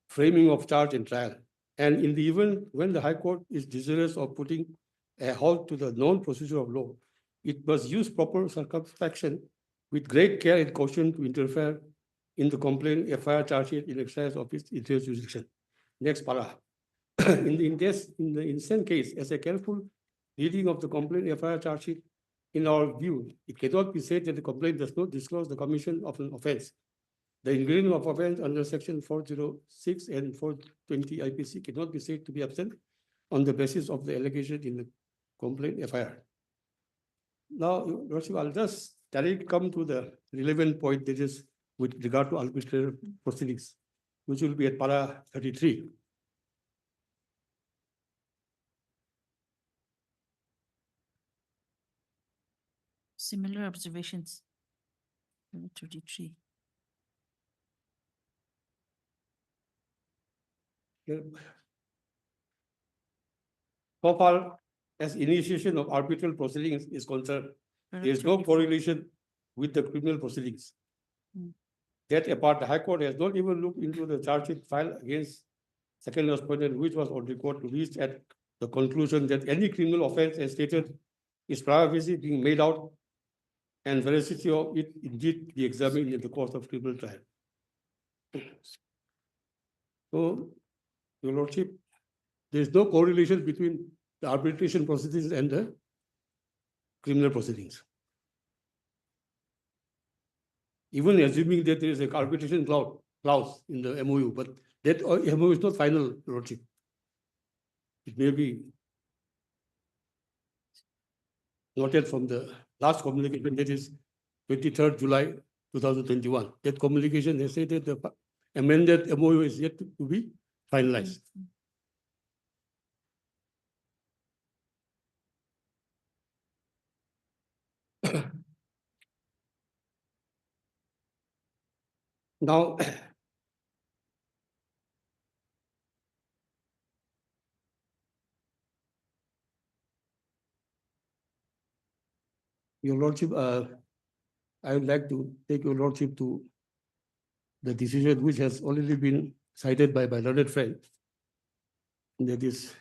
framing of charge and trial. And in the event when the High Court is desirous of putting a halt to the known procedure of law, it must use proper circumspection with great care and caution to interfere in the complaint FIR charge sheet in exercise of its jurisdiction. Next para. In the instant case, as a careful reading of the complaint FIR charge sheet, in our view, it cannot be said that the complaint does not disclose the commission of an offense. The ingredient of offense under section 406 and 420 IPC cannot be said to be absent on the basis of the allegation in the complaint FIR. Now, I'll just directly come to the relevant point, that is with regard to arbitral proceedings, which will be at para 33. Similar observations. Para 33. So far as initiation of arbitral proceedings is concerned, there is no correlation with the criminal proceedings. Hmm. That apart, the High Court has not even looked into the charge sheet filed against second respondent, which was on record to reach at the conclusion that any criminal offense as stated is privacy being made out and veracity of it indeed be examined in the course of criminal trial. So, Your Lordship, there is no correlation between the arbitration proceedings and the criminal proceedings. Even assuming that there is an arbitration clause in the MOU, but that MOU is not final, Your Lordship. It may be noted from the last communication, that is 23rd July 2021. That communication has said that the amended MOU is yet to be finalized. Now, Your Lordship, I would like to take your Lordship to the decision which has already been cited by my learned friend. That is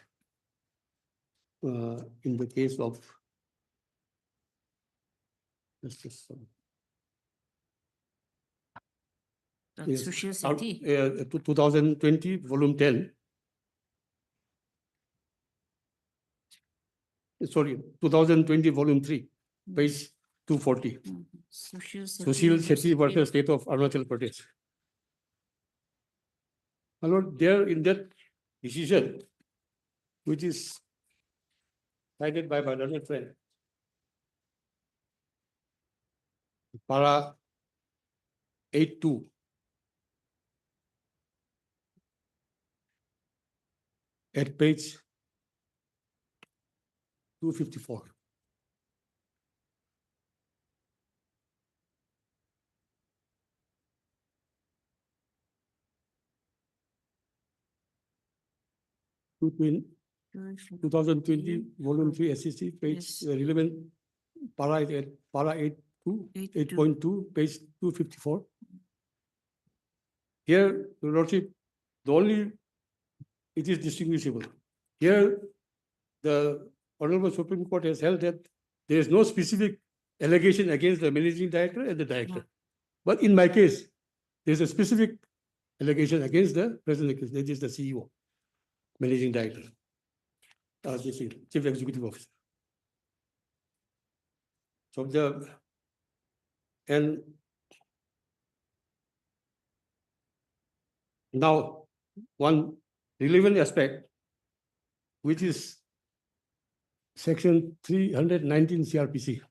in the case of just a second. That's Social out, City. 2020, volume 10. Sorry, 2020, volume 3, page 240. Social Sushil Shetty versus State of Arunachal Pradesh. My lord, there in that decision, which is cited by my learned friend, para 8.2. At page 254. Between 2020, volume 3 SEC, page relevant para 8.2, 8.2, page 254. Here, Your Lordship, the only it is distinguishable. Here, the Honorable Supreme Court has held that there is no specific allegation against the managing director and the director. But in my case, there is a specific allegation against the president, that is the CEO, managing director, this is chief executive officer. So and now one relevant aspect, which is section 319 CRPC.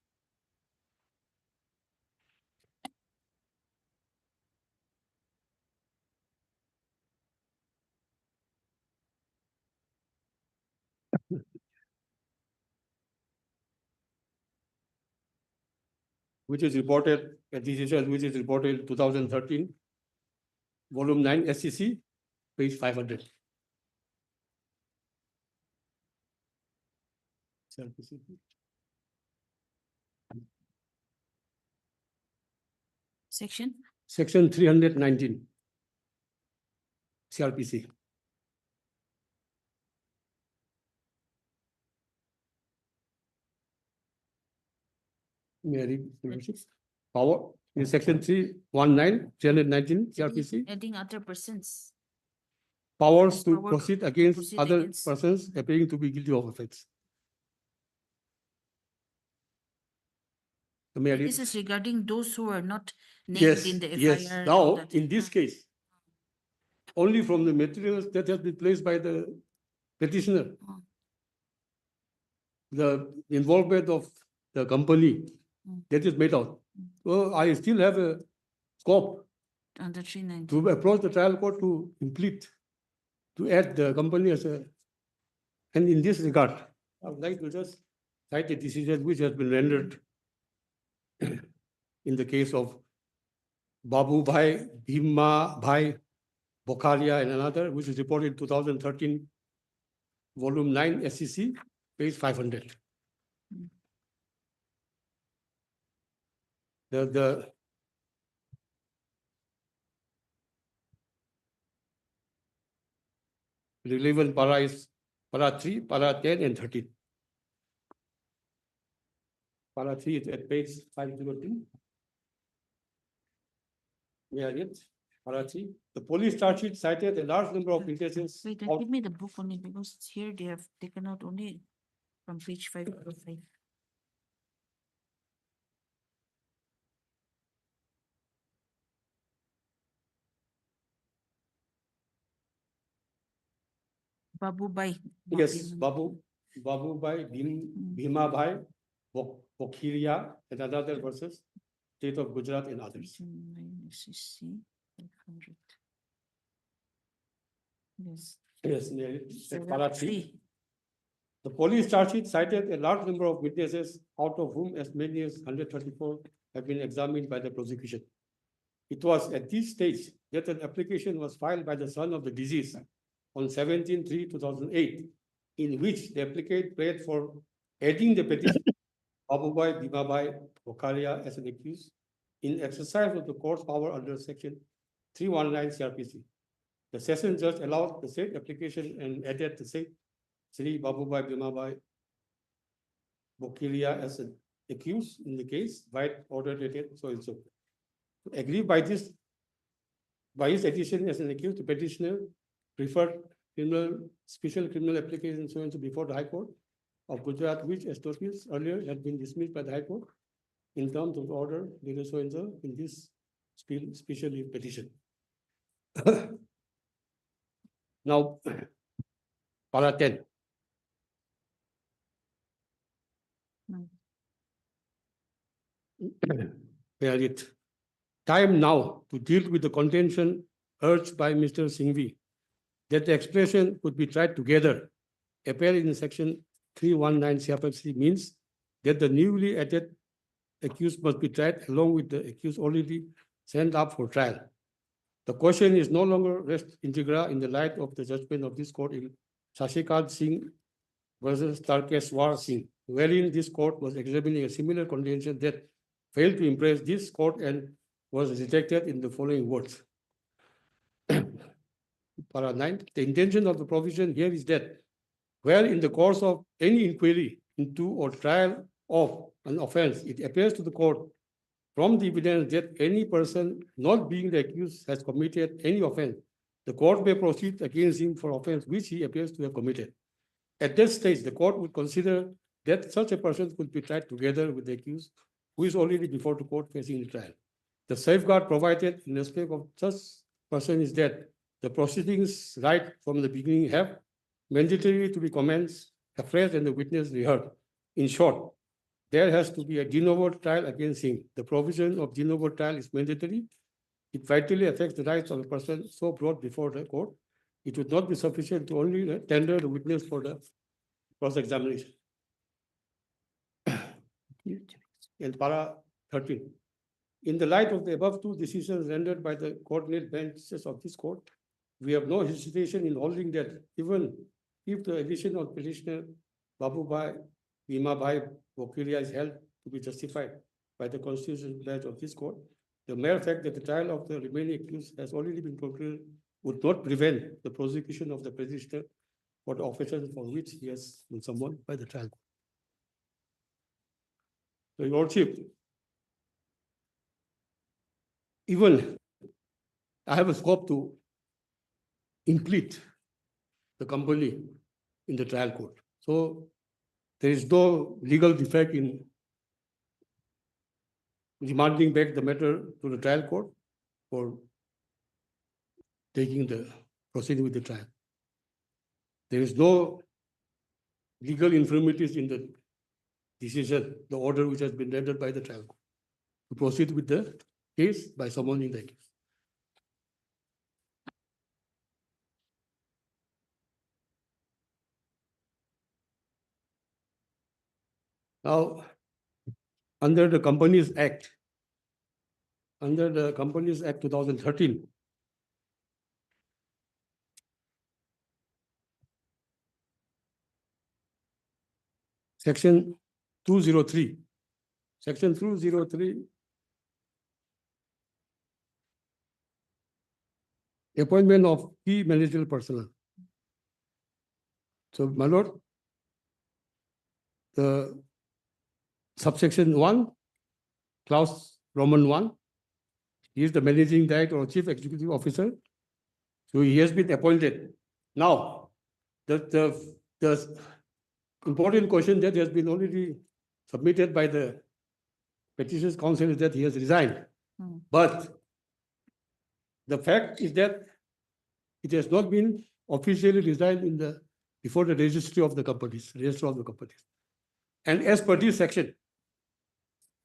Which is reported, a decision which is reported in 2013, volume 9 SEC, page 500. Section? Section 319, CRPC. May I read, Your Worship? Power in section 319, 319 CRPC. Adding other persons. Powers to Power proceed to against proceed other against- persons appearing to be guilty of offense. May I read? This is regarding those who are not named Yes, in the FIR. yes. and Now, that. in this case, only from the materials that has been placed by the petitioner, the involvement of the company that is made out. So I still have a scope Under 319. to approach the trial court to complete, to add the company as a, and in this regard, I would like to just cite a decision which has been rendered in the case of Babu Bhai, Bhima Bhai, Bokharia and another, which is reported in 2013, volume 9 SEC, page 500. The relevant para is para 3, para 10 and 13. Para 3 is at page 502. May I read? Para 3. The police charge sheet cited a large number of witnesses. Wait, give me the book only because here they have taken out only from page 505. Babu Bhai. Yes, Babu Bhai, Bhima Bhai, Bokhiria and other versus State of Gujarat and others. 500. Yes. Yes, para 3. The police charge sheet cited a large number of witnesses, out of whom as many as 134 have been examined by the prosecution. It was at this stage that an application was filed by the son of the deceased on 17/3/2008, in which the applicant prayed for adding the petition Babubai Bimabai Bokaria as an accused in exercise of the court's power under section 319 CRPC. The session judge allowed the said application and added the said Sri Babubai Bimabai Bokilia as an accused in the case by order dated so and so. To agree by this, by his addition as an accused, the petitioner referred special criminal application so and so before the High Court of Gujarat, which as noticed earlier had been dismissed by the High Court in terms of order dated so and so in this special leave petition. Now, para 10. Where it time now to deal with the contention urged by Mr. Singhvi that the expression could be tried together appear in section 319 CRPC means that the newly added accused must be tried along with the accused already sent up for trial. The question is no longer res integra in the light of the judgment of this court in Shashikant Singh versus Tarkeswar Singh, wherein this court was examining a similar contention that failed to impress this court and was rejected in the following words. Para 9, the intention of the provision here is that where in the course of any inquiry into or trial of an offense, it appears to the court from the evidence that any person not being the accused has committed any offense, the court may proceed against him for offense which he appears to have committed. At that stage, the court would consider that such a person could be tried together with the accused who is already before the court facing the trial. The safeguard provided in respect of such person is that the proceedings right from the beginning have mandatory to be commenced afresh and the witness reheard. In short, there has to be a de novo trial against him. The provision of de novo trial is mandatory. It vitally affects the rights of a person so brought before the court. It would not be sufficient to only tender the witness for the cross-examination. And para 13. In the light of the above two decisions rendered by the coordinate benches of this court, we have no hesitation in holding that even if the addition of petitioner Babubai Bimabai Bokilia is held to be justified by the constitutional bench of this court, the mere fact that the trial of the remaining accused has already been concluded would not prevent the prosecution of the petitioner for the offenses for which he has been summoned by the trial court. So, Your Lordship, even I have a scope to implead the company in the trial court. So there is no legal defect in remanding back the matter to the trial court for taking the proceeding with the trial. There is no legal infirmities in the decision, the order which has been rendered by the trial court to proceed with the case by summoning the accused. Now, under the Companies Act 2013, Section 203, appointment of key managerial personnel. So, my lord, the subsection 1, clause Roman 1, he is the managing director or chief executive officer. So he has been appointed. Now, the important question that has been already submitted by the petitions counsel is that he has resigned. But the fact is that it has not been officially resigned in the before the registry of the companies, register of the companies. And as per this section,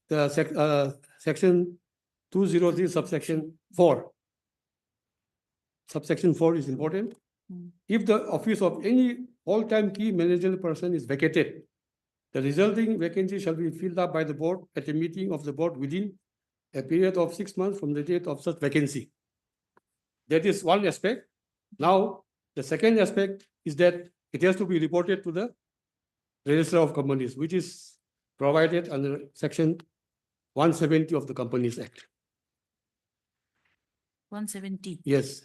the section 203 subsection 4. Subsection 4 is important. If the office of any all-time key managerial person is vacated, the resulting vacancy shall be filled up by the board at a meeting of the board within a period of 6 months from the date of such vacancy. That is one aspect. Now, the second aspect is that it has to be reported to the register of companies, which is provided under Section 170 of the Companies Act. 170. Yes.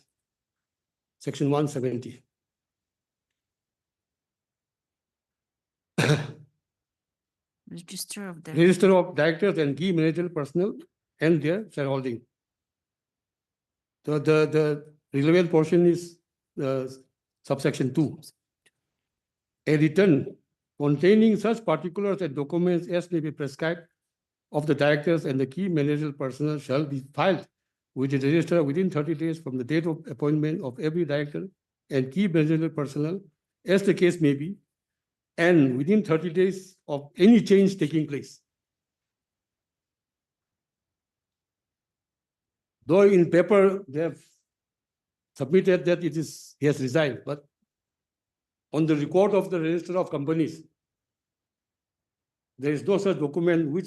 Section 170. Register of the Register of directors and key managerial personnel and their shareholding. The relevant portion is subsection 2. A return containing such particulars and documents as may be prescribed of the directors and the key managerial personnel shall be filed with the register within 30 days from the date of appointment of every director and key managerial personnel, as the case may be, and within 30 days of any change taking place. Though in paper they have submitted that he has resigned, but on the record of the Register of Companies, there is no such document which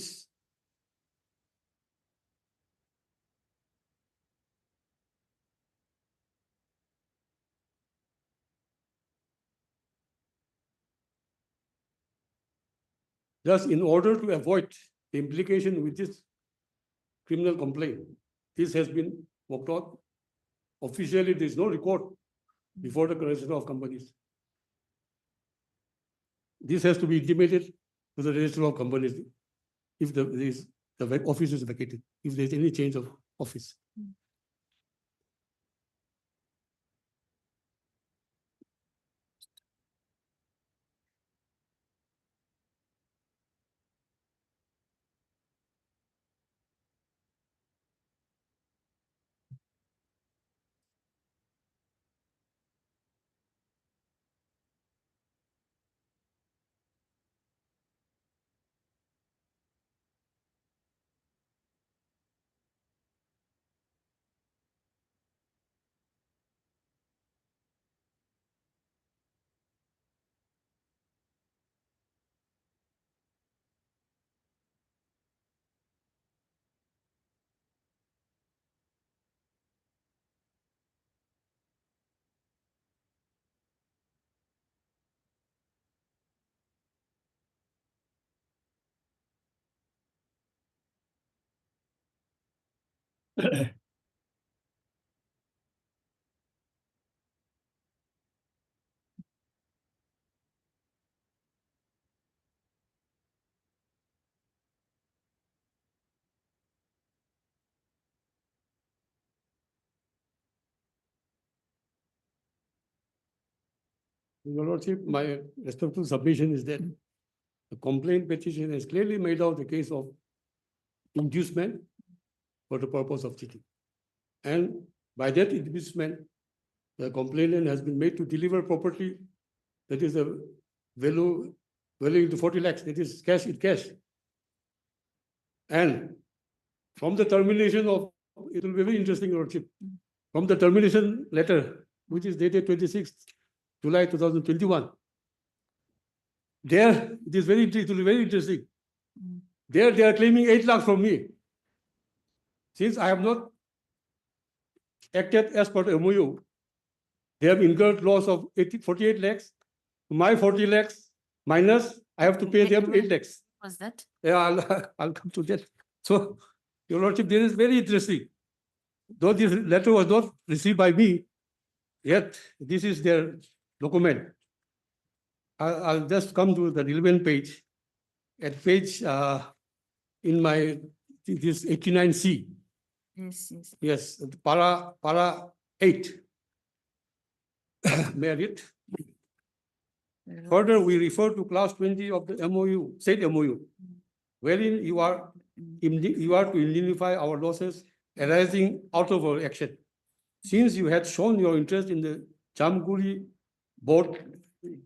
thus, in order to avoid the implication with this criminal complaint, this has been worked out. Officially, there is no record before the Register of Companies. This has to be intimated to the Register of Companies if the office is vacated, if there is any change of office. Your Lordship, my respectful submission is that the complaint petition has clearly made out the case of inducement for the purpose of cheating. And by that inducement, the complainant has been made to deliver property that is a value into 40 lakhs, that is cash in cash. And from the termination of, it will be very interesting, Your Lordship, from the termination letter, which is dated 26th July 2021, there, it will be very interesting. There they are claiming 8 lakhs from me. Since I have not acted as per the MOU, they have incurred loss of 48 lakhs. My 40 lakhs minus, I have to pay them 8 lakhs. Was that? Yeah, I'll come to that. So, Your Lordship, this is very interesting. Though this letter was not received by me, yet this is their document. I'll just come to the relevant page. At page in my this 89C. Yes, yes. Yes, para 8. May I read? Further, we refer to clause 20 of the MOU, said MOU, wherein you are to indemnify our losses arising out of our action. Since you had shown your interest in the Jamguri board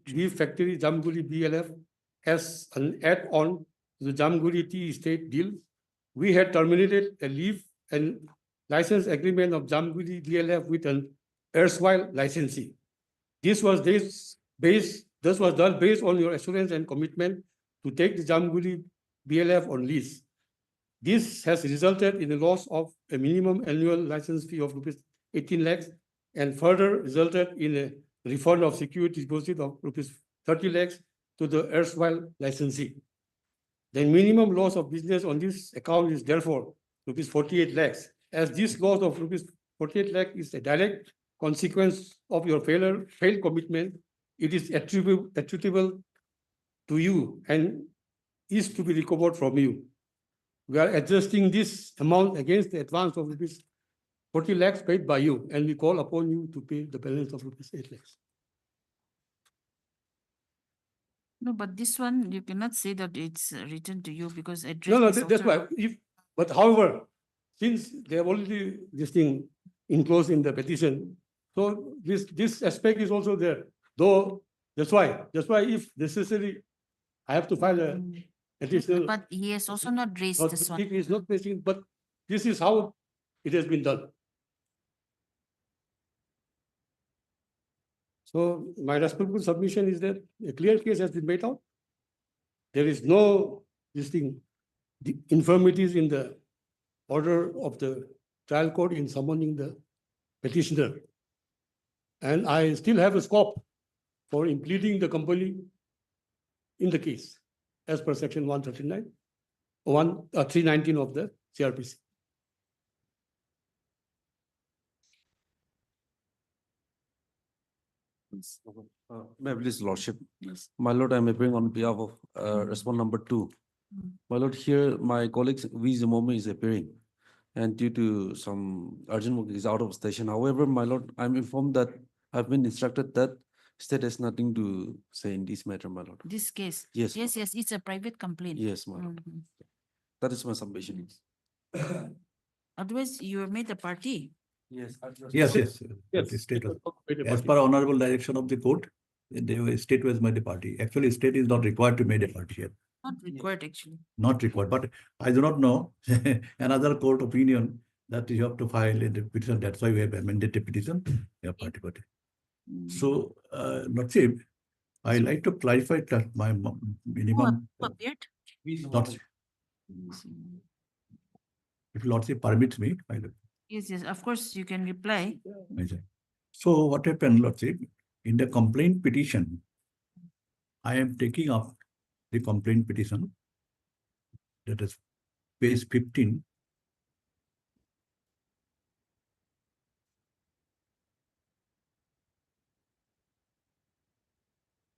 beef factory, Jamguri BLF, as an add-on to the Jamguri tea estate deal, we had terminated a leave and license agreement of Jamguri BLF with an erstwhile licensee. This was done based on your assurance and commitment to take the Jamguri BLF on lease. This has resulted in the loss of a minimum annual license fee of rupees 18 lakhs and further resulted in a refund of security deposit of rupees 30 lakhs to the erstwhile licensee. The minimum loss of business on this account is therefore rupees 48 lakhs. As this loss of rupees 48 lakh is a direct consequence of your failed commitment, it is attributable to you and is to be recovered from you. We are adjusting this amount against the advance of rupees 40 lakhs paid by you, and we call upon you to pay the balance of rupees 8 lakhs. No, but this one, you cannot say that it's written to you because address. No, is that's also- why. But however, since they have already this thing enclosed in the petition, so this aspect is also there. Though that's why if necessary, I have to file a additional. But he has also not raised But this one. it is not facing, but this is how it has been done. So my respectful submission is that a clear case has been made out. There is no the infirmities in the order of the trial court in summoning the petitioner. And I still have a scope for impleading the company in the case as per section 139, 319 of the CRPC. May I please, Lordship? My lord, I am appearing on behalf of respondent number 2. My lord, here my colleague V. Zimomi is appearing, and due to some urgent work is out of station. However, my lord, I'm informed that I've been instructed that state has nothing to say in this matter, my lord. This case? Yes, Yes, it's a private complaint. Yes, my lord. That is my submission. Otherwise, you have made a party. Yes. Yes. Yes. The state was, as per honorable direction of the court, the state was made a party. Actually, state is not required to make a party here. Not required, actually. Not required, but I do not know another court opinion that you have to file a petition. That's why we have amended the petition. Yeah, party. So, Lordship, I like to clarify that my minimum. Who appeared? Lordship, if Lordship permits me, I will. Yes, of course, you can reply. So what happened, Lordship, in the complaint petition, I am taking up the complaint petition, that is page 15.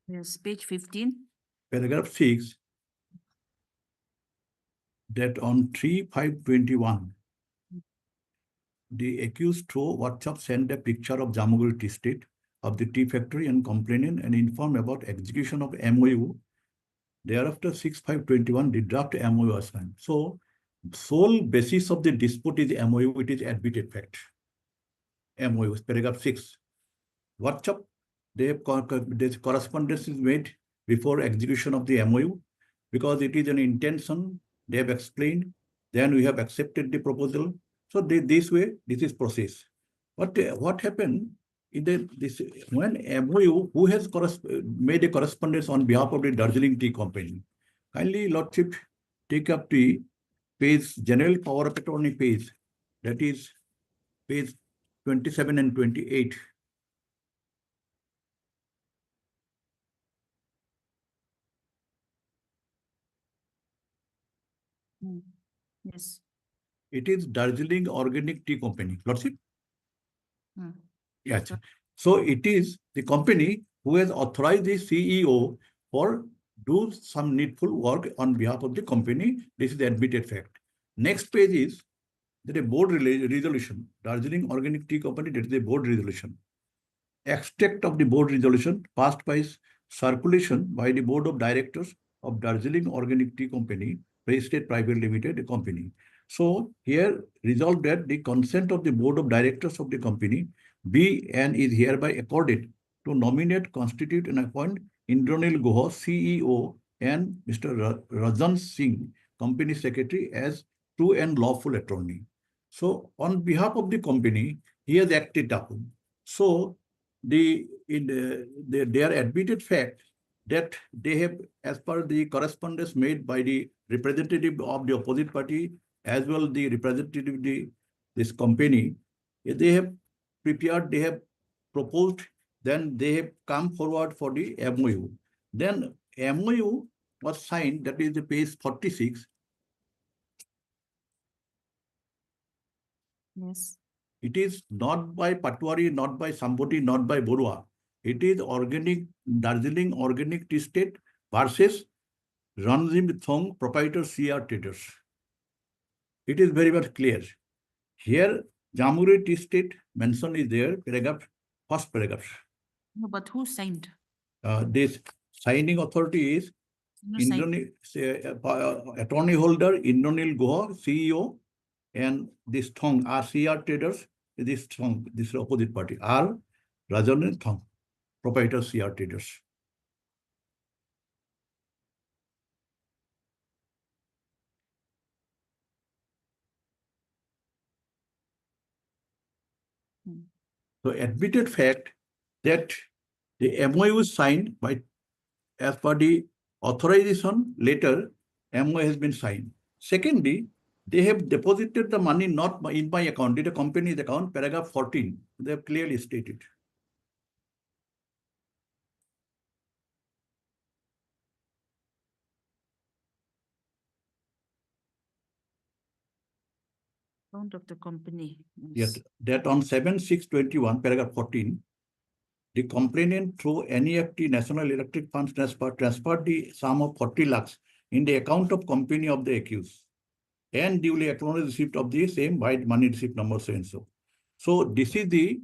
Yes, page 15. Paragraph 6, that on 3/5/21, the accused through WhatsApp sent a picture of Jamaguri tea state of the tea factory and complaining and informed about execution of MOU. Thereafter, 6/5/21, the draft MOU was signed. So, sole basis of the dispute is MOU, it is admitted fact. MOU, paragraph 6. WhatsApp, this correspondence is made before execution of the MOU because it is an intention, they have explained, then we have accepted the proposal. So this way, this is process. What happened in when MOU, who has made a correspondence on behalf of the Darjeeling Tea Company? Kindly, Lordship, take up the page, General Power of Attorney page, that is page 27 and 28. Yes. It is Darjeeling Organic Tea Company, Lordship. Hmm. Yes. So it is the company who has authorized the CEO for do some needful work on behalf of the company. This is the admitted fact. Next page is that a board resolution, Darjeeling Organic Tea Company, that is a board resolution. Extract of the board resolution passed by circulation by the board of directors of Darjeeling Organic Tea Company, State Private Limited company. So here resolved that the consent of the board of directors of the company be and is hereby accorded to nominate, constitute and appoint Indranil Guha, CEO, and Mr. Rajan Singh, company secretary, as true and lawful attorney. So on behalf of the company, he has acted upon. So their admitted fact that they have, as per the correspondence made by the representative of the opposite party, as well the representative of this company, they have prepared, they have proposed, then they have come forward for the MOU. Then MOU was signed, that is the page 46. Yes. It is not by Patwari, not by somebody, not by Borua. It is organic, Darjeeling Organic Tea Estate versus Ranjim Thong Proprietor CR Traders. It is very much clear. Here, Jamhuri Tea Estate mention is there, paragraph, first paragraph. No, but who signed? This signing authority is Who signed? attorney holder Indranil Guha, CEO, and this Thong are CR Traders. This Thong, this opposite party are Rajan Thong, proprietor CR Traders. So admitted fact that the MOU is signed by, as per the authorization letter, MOU has been signed. Secondly, they have deposited the money not in my account, in the company's account, paragraph 14. They have clearly stated. Account of the company. Yes, that on 7/6/21, paragraph 14, the complainant through NEFT National Electric Funds transferred the sum of 40 lakhs in the account of company of the accused and duly acknowledged receipt of the same by money receipt number so and so. So this is the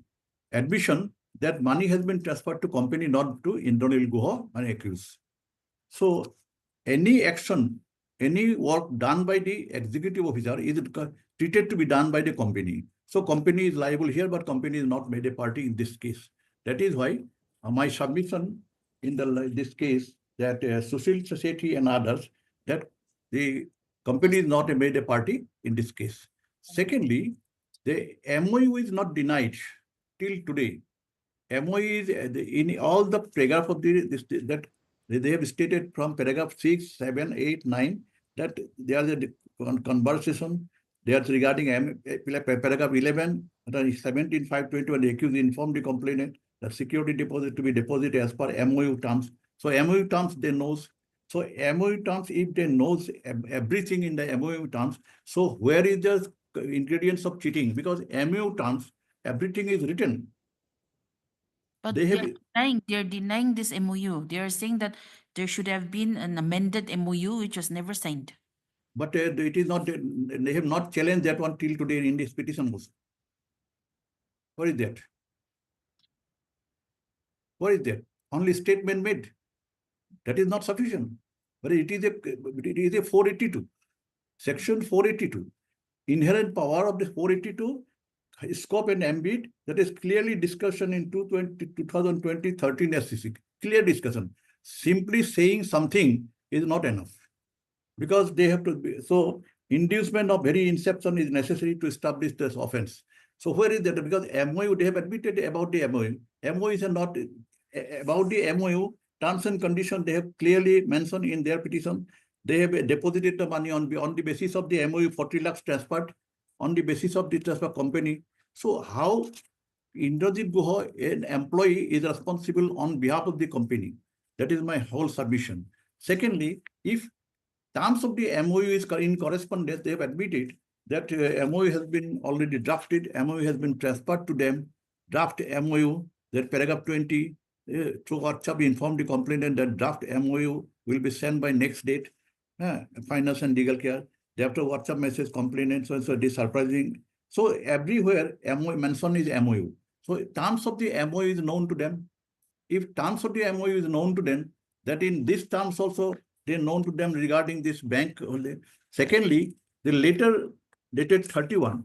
admission that money has been transferred to company, not to Indranil Guha and accused. So any action, any work done by the executive officer is treated to be done by the company. So company is liable here, but company is not made a party in this case. That is why my submission in this case that Sushil Sethi and others, that the company is not made a party in this case. Secondly, the MOU is not denied till today. MOU is in all the paragraph of that they have stated from paragraph 6, 7, 8, 9 that there is a conversation. There's regarding paragraph 11, 17/5/21, the accused informed the complainant that security deposit to be deposited as per MOU terms. So MOU terms they knows. So MOU terms, if they knows everything in the MOU terms, so where is the ingredients of cheating? Because MOU terms, everything is written. But They have they're denying this MOU. They are saying that there should have been an amended MOU which was never signed. But it is not, they have not challenged that one till today in this petition also. What is that? What is that? Only statement made. That is not sufficient. But it is a 482. Section 482. Inherent power of the 482, scope and ambit, that is clearly discussion in 2020, 13 SCC. Clear discussion. Simply saying something is not enough. Because they have to be, so inducement of very inception is necessary to establish this offense. So where is that? Because MOU, they have admitted about the MOU. MOU is not about the MOU, terms and conditions, they have clearly mentioned in their petition. They have deposited the money on the basis of the MOU, 40 lakhs transferred on the basis of the transfer company. So how Indrajit Guha, an employee, is responsible on behalf of the company? That is my whole submission. Secondly, if terms of the MOU is in correspondence, they have admitted that MOU has been already drafted, MOU has been transferred to them, draft MOU, that paragraph 20, through WhatsApp informed the complainant that draft MOU will be sent by next date, finance and legal care. After WhatsApp message complainant, so this surprising. So everywhere MOU mention is MOU. So terms of the MOU is known to them. If terms of the MOU is known to them, that in these terms also they are known to them regarding this bank. Secondly, the letter dated 31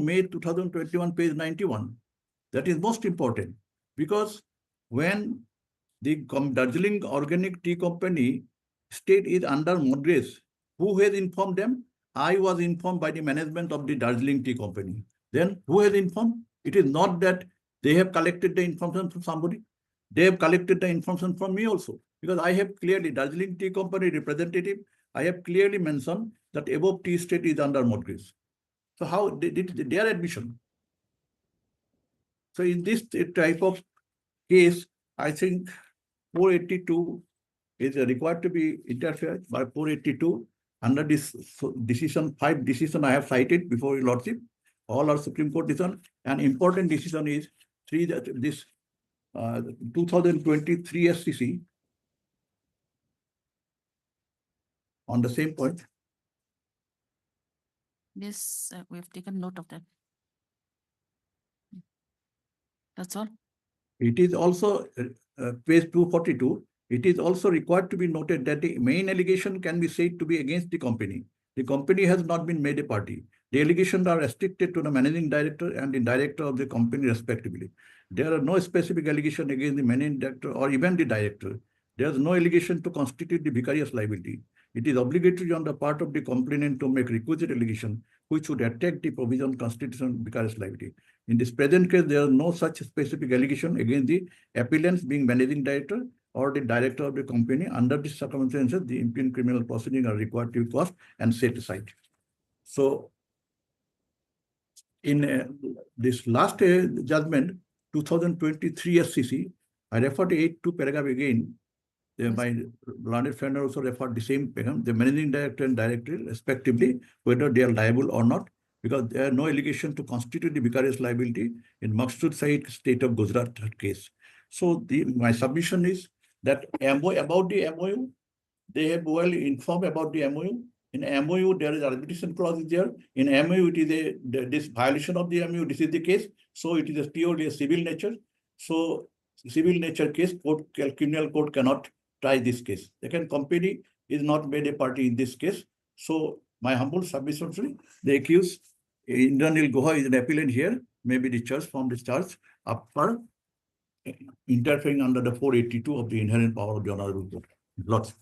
May 2021, page 91. That is most important because when the Darjeeling Organic Tea Company state is under mortgage, who has informed them? I was informed by the management of the Darjeeling Tea Company. Then who has informed? It is not that they have collected the information from somebody. They have collected the information from me also. Because I have clearly, Darjeeling Tea Company representative, I have clearly mentioned that above tea estate is under mortgage. So how did their admission? So in this type of case, I think 482 is required to be interfered by 482 under this decision, 5 decision I have cited before your lordship. All are Supreme Court decision. An important decision is this 2023 SCC on the same point. Yes, we have taken note of that. That's all. It is also page 242. It is also required to be noted that the main allegation can be said to be against the company. The company has not been made a party. The allegations are restricted to the managing director and the director of the company respectively. There are no specific allegations against the managing director or even the director. There is no allegation to constitute the vicarious liability. It is obligatory on the part of the complainant to make requisite allegation which would attack the provision constitution vicarious liability. In this present case, there is no such specific allegation against the appellants being managing director or the director of the company. Under these circumstances, the impending criminal proceedings are required to be quashed and set aside. So, in this last judgment, 2023 SCC, I refer to 82 paragraph again. My learned friend also referred the same paragraph, the managing director and director respectively, whether they are liable or not, because there are no allegation to constitute the vicarious liability in Maqsood Said state of Gujarat case. So my submission is that about the MOU, they have well informed about the MOU. In MOU, there is arbitration clause there. In MOU, it is this violation of the MOU. This is the case. So it is purely a civil nature. So civil nature case, criminal court cannot try this case. The company is not made a party in this case. So my humble submission, the accused, Indranil Guha is an appellant here, maybe the church from the church after interfering under the 482 of the inherent power of the honorable court. Lots.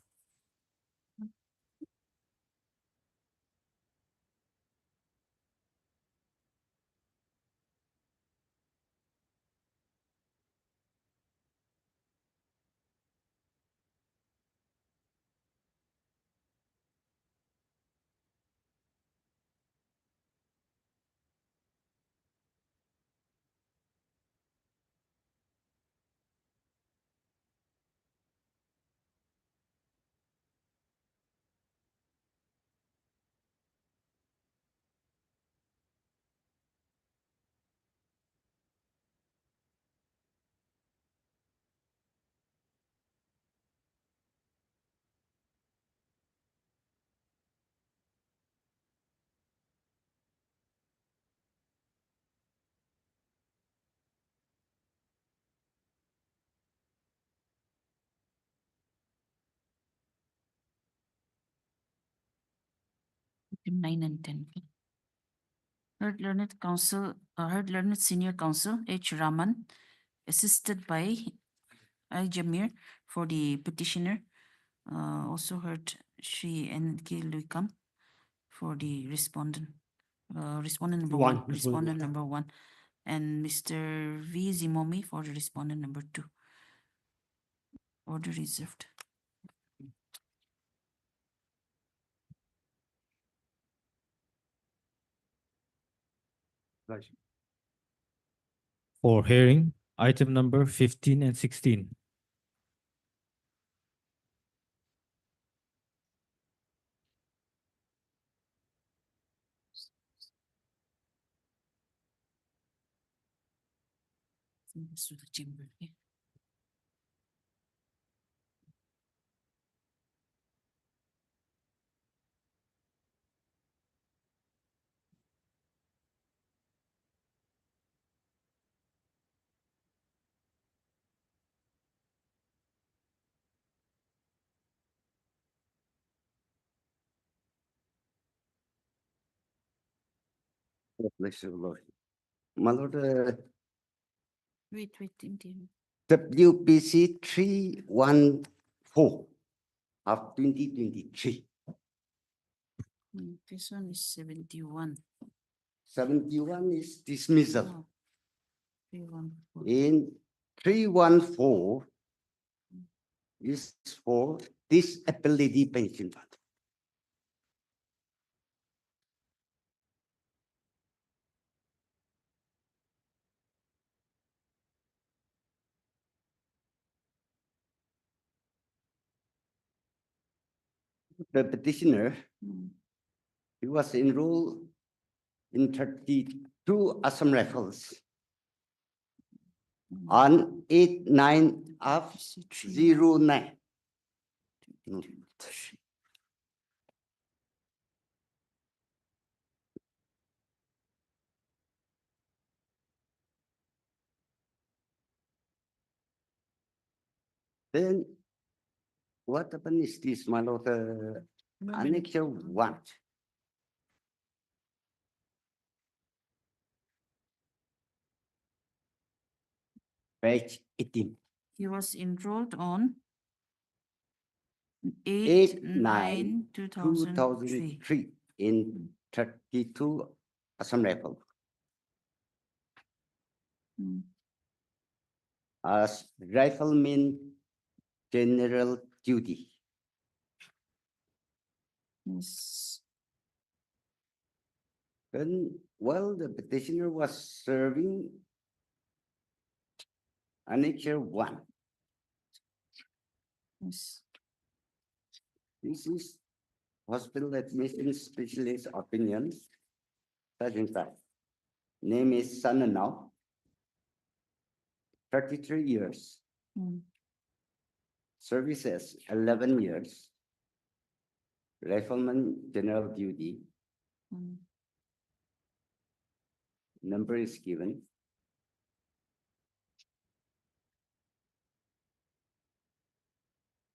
Item 9 and 10. Heard learned senior counsel H. Raman, assisted by I. Jamir for the petitioner. Also heard Shri N.K. Luikam for the respondent. Respondent number one. Respondent number one. And Mr. V. Zimomi for the respondent number 2. Order reserved. For hearing, item number 15 and 16. To the chamber. Okay. Bless you, Lord. My Lord, Wait, Tim. WPC 314 of 2023. This one is 71. 71 is dismissal. Oh. 314. In 314 is for disability pension fund. the petitioner, Mm. he was enrolled in 32 Assam Rifles on 8/9 of 09. Then what happened is this, my lord, annexure 1. Page 18. He was enrolled on 8/9, 8/9/2003. 2003 in 32 Assam Rifle Mm. as rifleman general duty. Yes. Then while the petitioner was serving annexure 1, Yes. this is hospital admission specialist opinion. Sergeant Sai. Name is Sana now. 33 years. Mm. Services 11 years. Rifleman general duty. Mm. Number is given.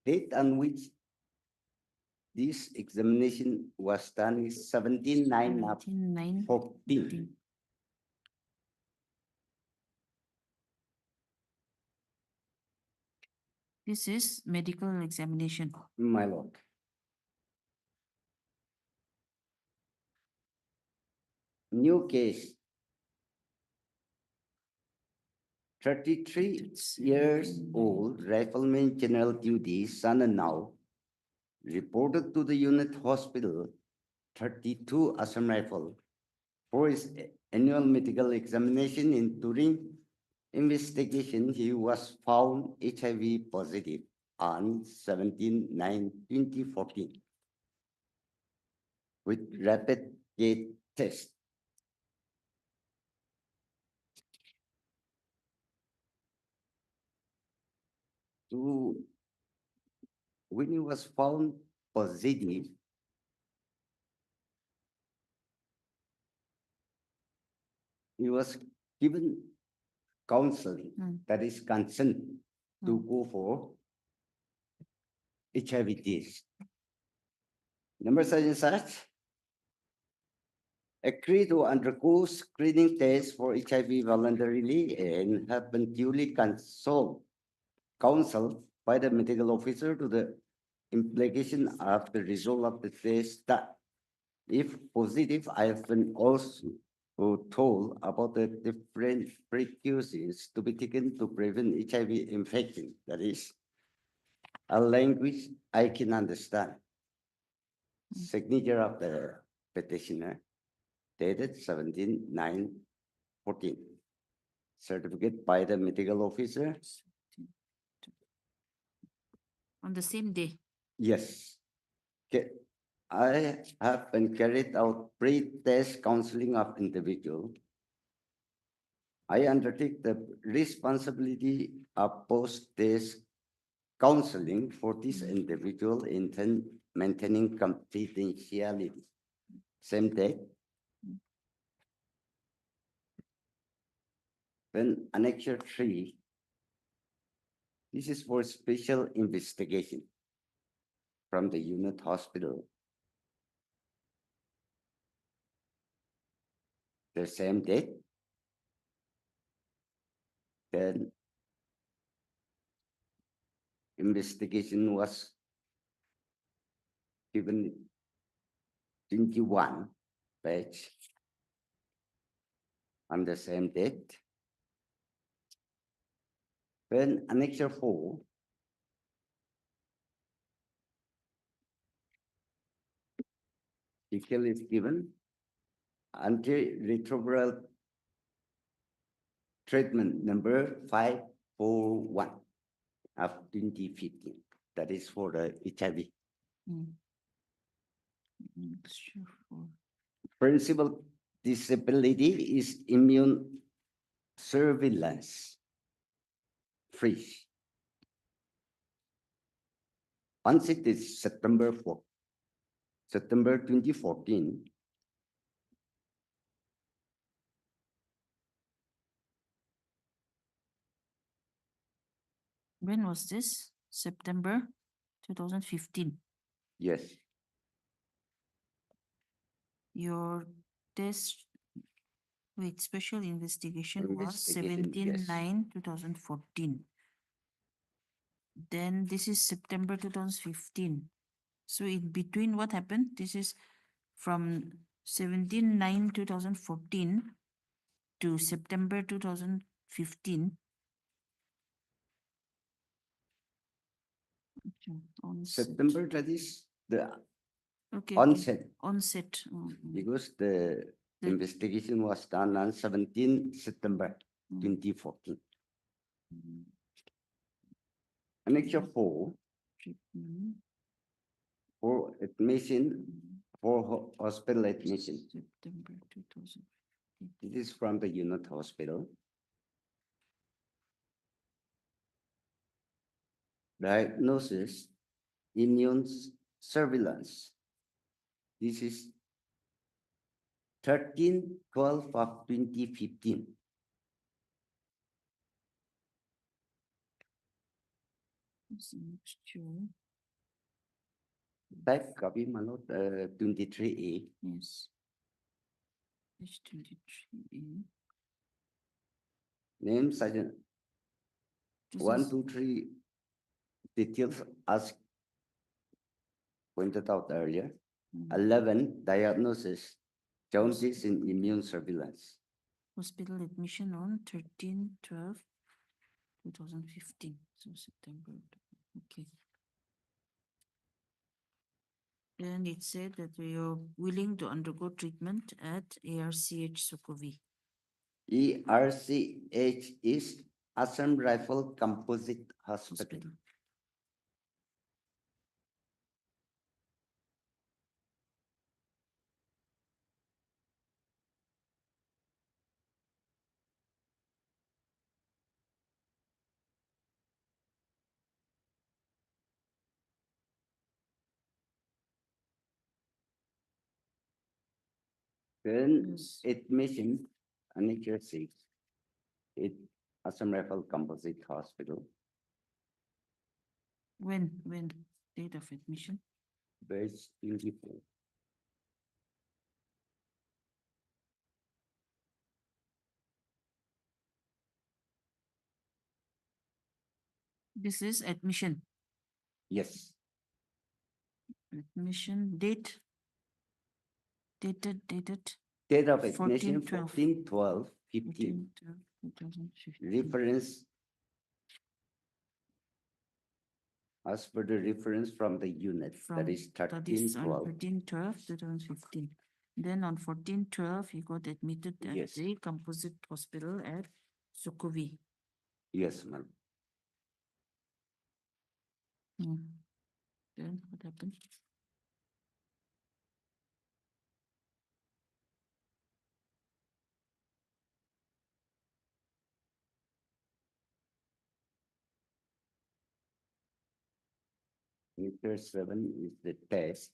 Date on which this examination was done is 17/9 of 14. This is medical examination. My lord. New case. 33 years old, rifleman general duty, son and now, reported to the unit hospital, 32 Assam Rifle, for his annual medical examination. In during investigation, he was found HIV positive on 17/9/2014 with rapid gait test. So when he was found positive, he was given counseling, that is consent to go for HIV test. Number such agree to undergo screening tests for HIV voluntarily and have been duly counseled by the medical officer to the implication of the result of the test that if positive, I have been also told about the different precautions to be taken to prevent HIV infection. That is a language I can understand. Signature of the petitioner dated 17/9/14. Certificate by the medical officer. On the same day. Yes. Okay. I have been carried out pre-test counseling of individual. I undertake the responsibility of post-test counseling for this individual in maintaining confidentiality. Same day. Then annexure 3. This is for special investigation from the unit hospital. The same date. Then investigation was given 21 page on the same date. Then annexure 4. Detail is given. Antiretroviral treatment number 541 of 2015. That is for the HIV. Mm. Mixture for Principal disability is immune surveillance. Free. Onset is September 2014. when was this? September 2015. Yes. Your test with special investigation was Investigation, yes. 17/9/2014. Then this is September 2015. So in between what happened? This is from 17/9/2014 to September 2015. Onset. September, that is the Okay, onset. Onset. Because the investigation was done on 17 September 2014. Annexure 4 Treatment. for admission, for hospital admission. September 2000. This is from the unit hospital. Diagnosis, immune surveillance. This is 13/12 of 2015. It's a mixture. Back copy, Manot, 23A. Yes. Page 23A. Name, sergeant. This 1, is- 2, 3 details as pointed out earlier. 11, diagnosis, jaundice in immune surveillance. Hospital admission on 13/12/2015. So September. Okay. And it said that you're willing to undergo treatment at ARCH Sukhoi. ERCH is Assam Rifle Composite Hospital. Then admission, Annexure 6, it Assam Rifle Composite Hospital. When date of admission? Base 24. This is admission. Yes. Admission date. Dated. Date of admission 14/12. 14/12/15. 14/12/2015. Reference as per the reference from the unit, that is 13/12. 13/12/2015. Then on 14/12, he got admitted at Yes. the composite hospital at Sukhoi. Yes, ma'am. Then what happened? Meter 7 is the test.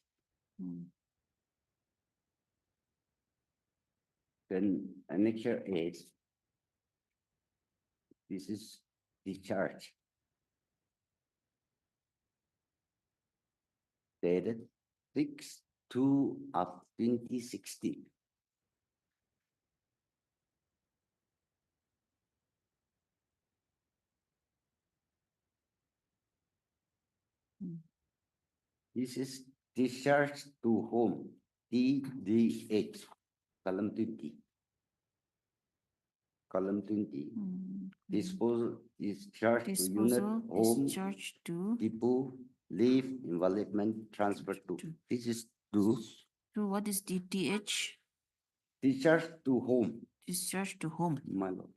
Then annexure 8. This is discharge. Dated 6/2/2016. This is discharge to home, DDH, column 20. Column 20. Disposal, discharge to unit, Disposal, home, discharge to depot, leave, invalidment, transfer to. This is to So what is DTH? discharge to home. Discharge to home. My lord.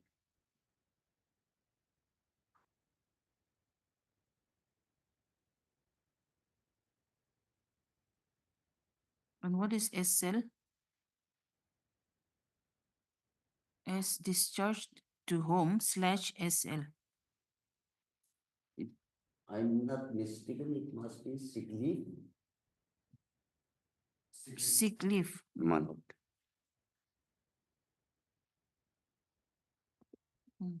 And what is SL? As discharged to home / SL. I'm not mistaken, it must be sick leave. Sick leave. My lord. Mm.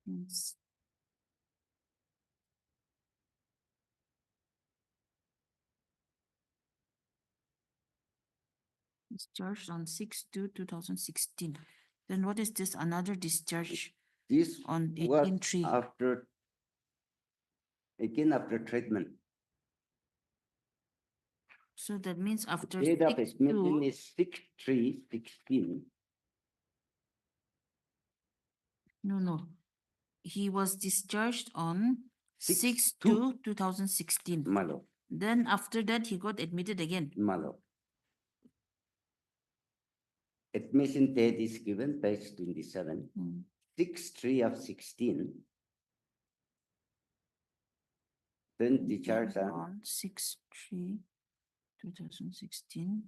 Yes. Discharged on 6/2/2016. Then what is this? Another discharge This on was 18/3. after, again after treatment. So that means after Date of 6/2. admission is 6/3/16. No. He was discharged on 6/2/2016. My lord, Then after that, he got admitted again. my lord. Admission date is given page 27, 6/3/16. Then discharge On 6/3/2016.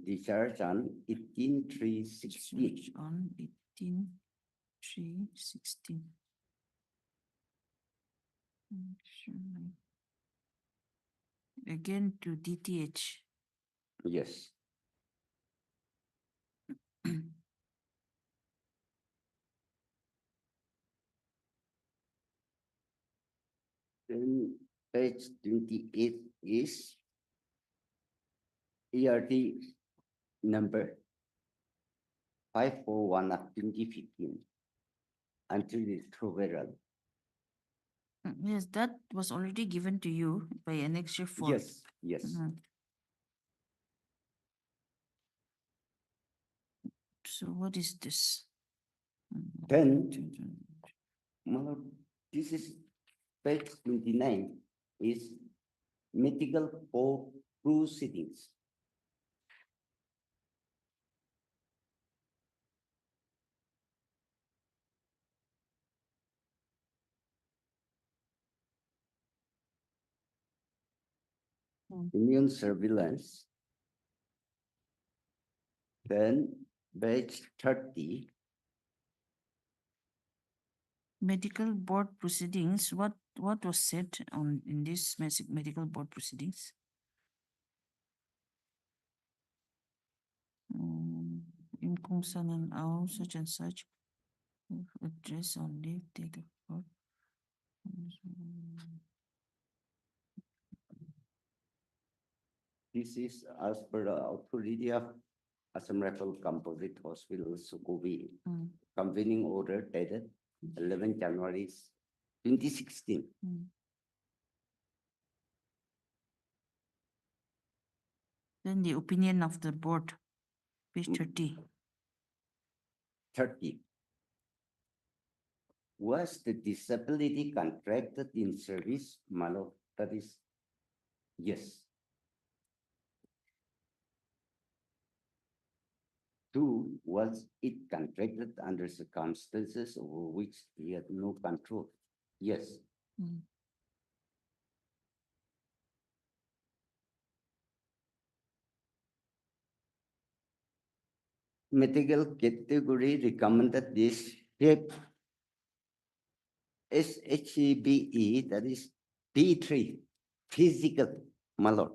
discharge on 18/3/16. Discharge on 18/3/16. Again to DTH. Yes. Then page 28 is ERT number 541 of 2015 until the referral. Yes, that was already given to you by Annexure 4. Yes, yes. So what is this? Then, this is page 29 is medical proceedings. Immune surveillance. Then page 30. Medical board proceedings. What was said on in this medical board proceedings? In Kungsan and Ao, such and such. Address on leave, date of birth. This is as per the authority of Assam Rifle Composite Hospital, Sukhumvit, convening order dated 11 January 2016. Then the opinion of the board, page 30. 30. Was the disability contracted in service, my lord? That is, yes. 2, was it contracted under circumstances over which he had no control? Yes. Medical category recommended this SHBE, that is P3, physical, my lord.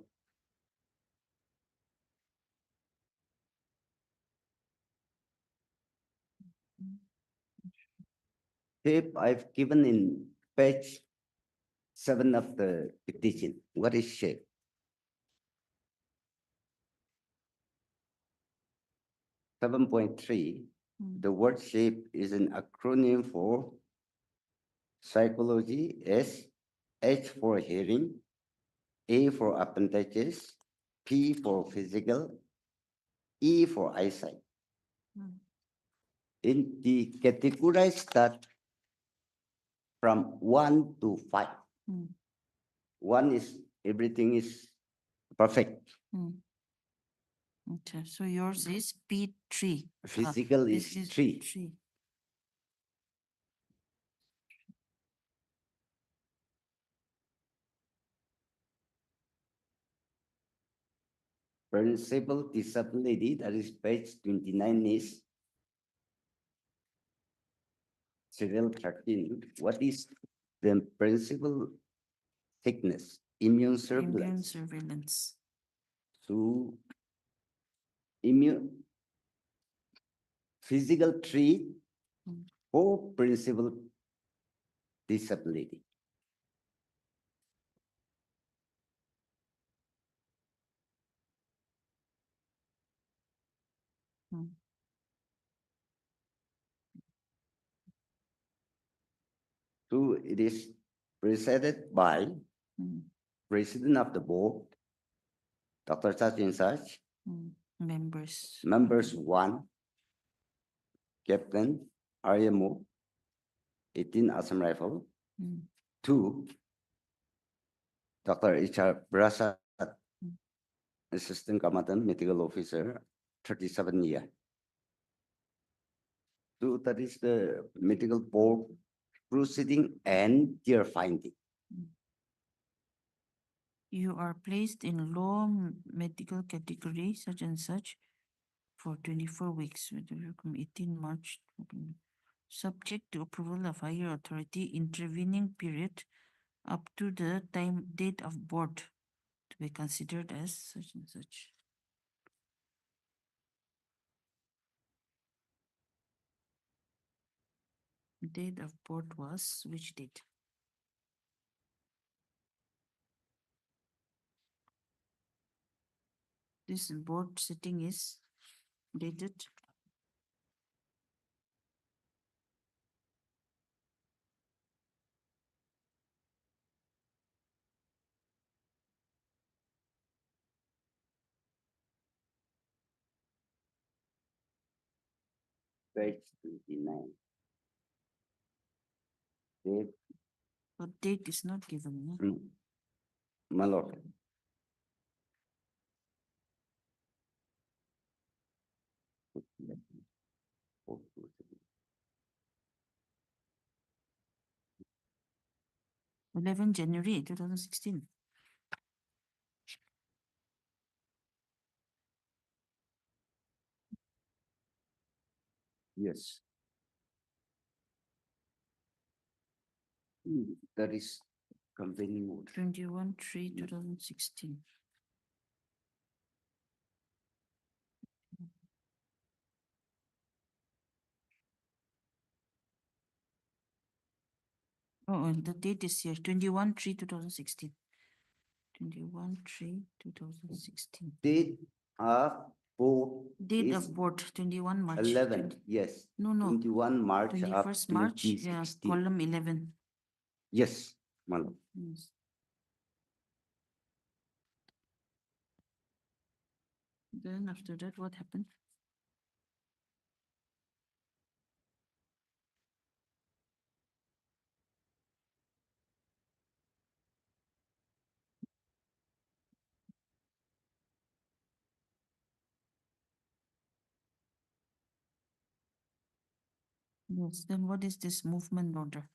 Shape I've given in page 7 of the petition. What is shape? Seven point three. The word shape is an acronym for psychology, S, H for hearing, A for appendages, P for physical, E for eyesight. In the categorized that from 1 to 5. 1 is everything is perfect. Okay, so yours is P3. Physical is 3. principal disability, that is page 29 is serial 13. What is the principal thickness? Immune Immune surveillance. surveillance. So immune physical treat for principal disability. So it is presented by President of the Board, Dr. Such and such. Members. Members 1, Captain, RMO, 18 Assam Rifle. 2, Dr. H.R. Prasad, Assistant Commandant, Medical Officer, 37 years. So that is the medical board proceeding and their finding. You are placed in low medical category such and such for 24 weeks with 18 March, subject to approval of higher authority, intervening period up to the date of board to be considered as such and such. Date of board was which date? This board sitting is dated Page 29. Date. but date is not given. No? My lord. January 2016. Yes. That is company mode. 21/3/2016. Oh, and the date is here, 21/3/2016. 21/3/2016. Date of board. Date is of board, 21 March. 11, yes. No, no. 21 March of 21st March, yeah, 2016. column 11. Yes, my lord. Yes. Then after that, what happened? Yes, then what is this movement order?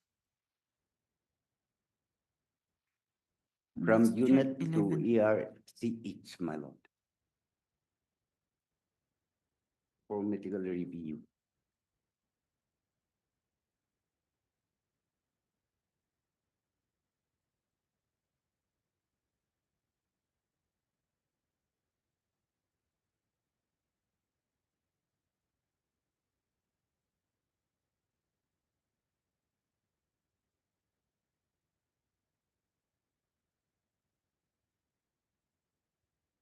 From That's track unit to 11. ERCH, my lord. For medical review.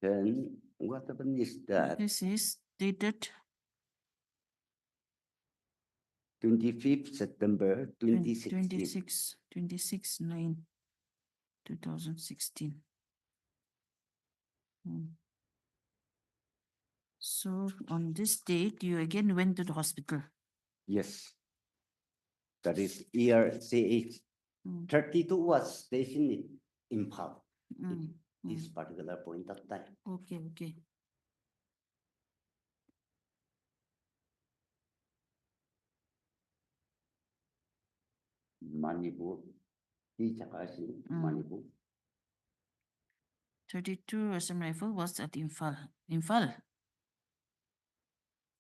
Then what happened is that This is dated 25th September 2016. 26/9/2016. So on this date, you again went to the hospital. Yes. That is ERCH. 32 was stationed in Impal. This particular point of time. Okay, okay. Manipur, Manipur. 32 assault rifle was at Imphal,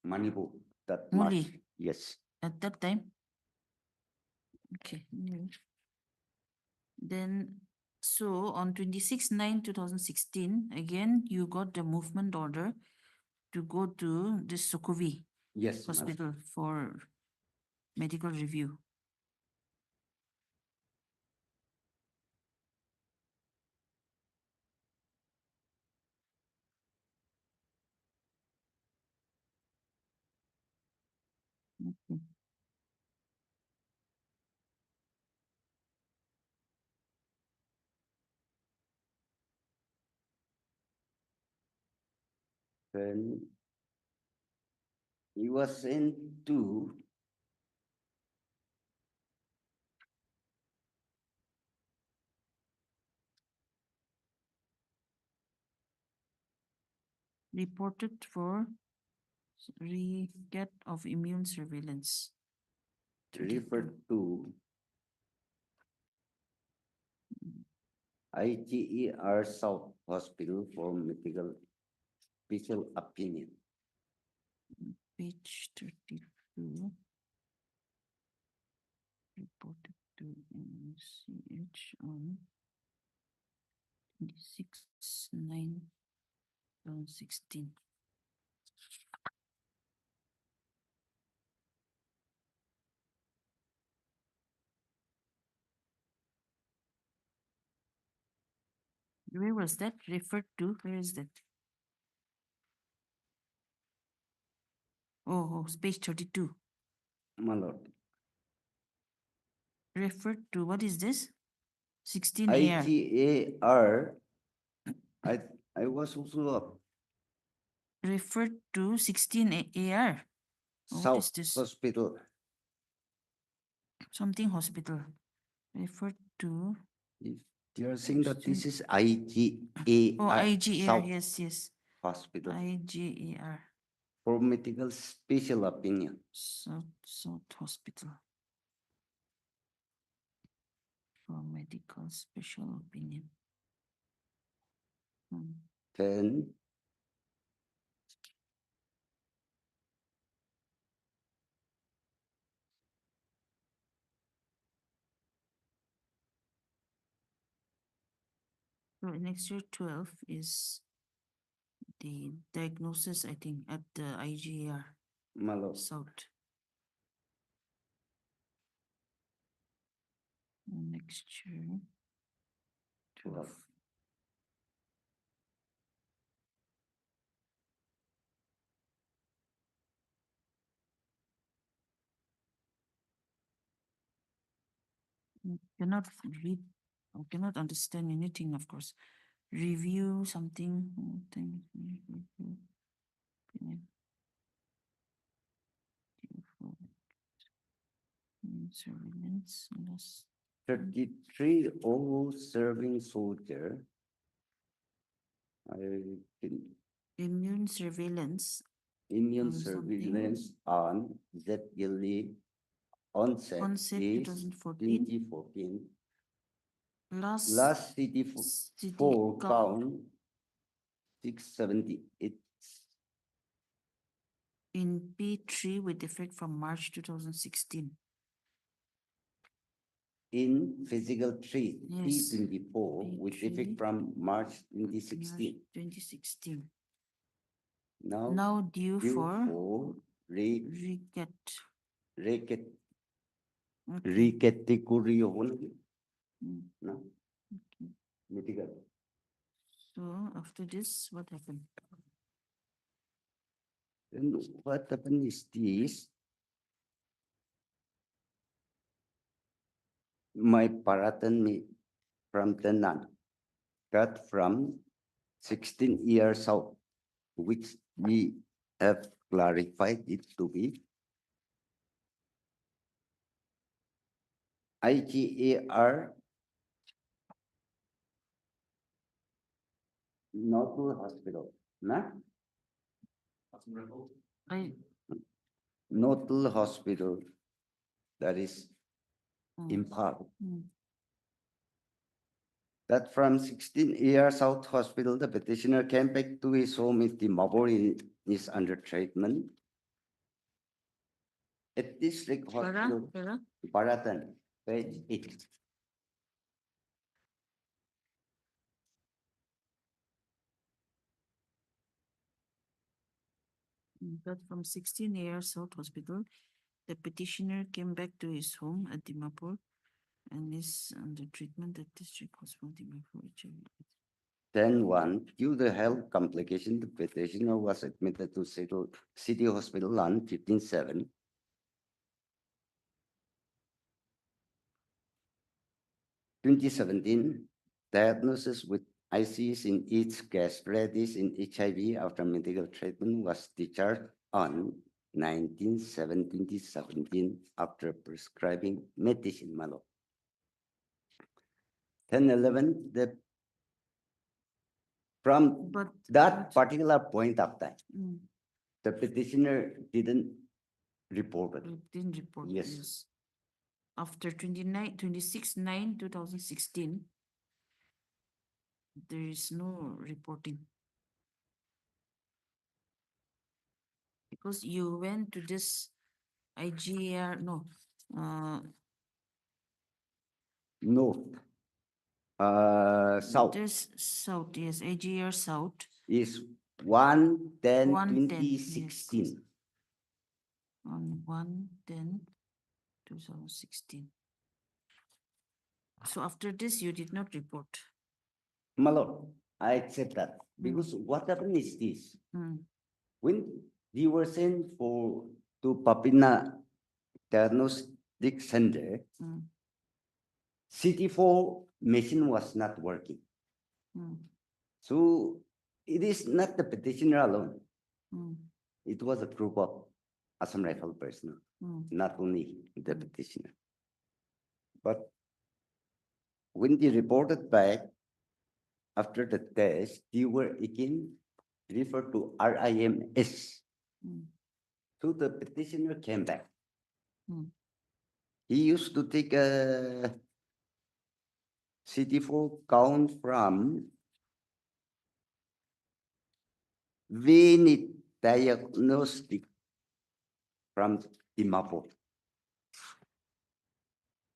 Manipur, that Muli. much, yes. At that time. Okay. Then, so on 26/9/2016, again, you got the movement order to go to the Sukhumvit Yes, madam. hospital for medical review. Okay. Then he was sent to Reported for reget of immune surveillance. referred to IGER South Hospital for medical special opinion. Page 32. Reported to MCH on 26/9/2016. Where was that referred to? Where is that? Oh, it's page 32. My lord. Referred to, what is this? 16 AR. IGAR, I was also Referred to 16 AR. What is South this? Hospital. Something hospital. Referred to. If you are saying that this is Oh, IGAR IGAR. South Yes. Hospital IGAR. for medical special opinion. South Hospital. For medical special opinion. Then So next year 12 is the diagnosis, I think, at the IGAR my lord. South. Next year 12. Cannot read, or cannot understand anything, of course. Review something. Surveillance. 33 old serving soldier. Immune surveillance. Immune surveillance on that yearly onset is 2014. Last CD4 count 678. In P3 with effect from March 2016. In physical 3, Yes. P24 with effect from March 2016. 2016. Now, Now due for recat. Okay. Recategory no? Medical. So after this, what happened? Then what happened is this. My Paratan from Tenan got from 16 years old, which we have clarified it to be IGAR Notul Hospital. Nah? Notul Hospital, that is Imphal. that from 16 years South Hospital, the petitioner came back to his home in Dimapur is under treatment. At District Hospital, Baratan, page 8. But from 16 years South Hospital, the petitioner came back to his home at Dimapur and is under treatment at District Hospital Dimapur. 10-1, due to health complication, the petitioner was admitted to City Hospital on 15-7. Diagnosis with ICs in each gastritis in HIV after medical treatment was discharged on 19/7/2017 after prescribing medicine. 10-11, from that particular point of time, the petitioner didn't report it. Didn't report. Yes. After 26/9/2016, there is no reporting. Because you went to this IGR, no, South This South, yes, IGR South. is 1/10/2016. 1/10, on 1/10/2016. So after this, you did not report. My lord, I accept that because what happened is this. When we were sent to Papina Diagnostic Center, CT4 machine was not working. So it is not the petitioner alone. It was a group of Assam Rifle personnel, not only the petitioner. But when they reported back after the test, they were again referred to RIMS. So the petitioner came back. He used to take a CT4 count from Venit Diagnostic from Dimapur.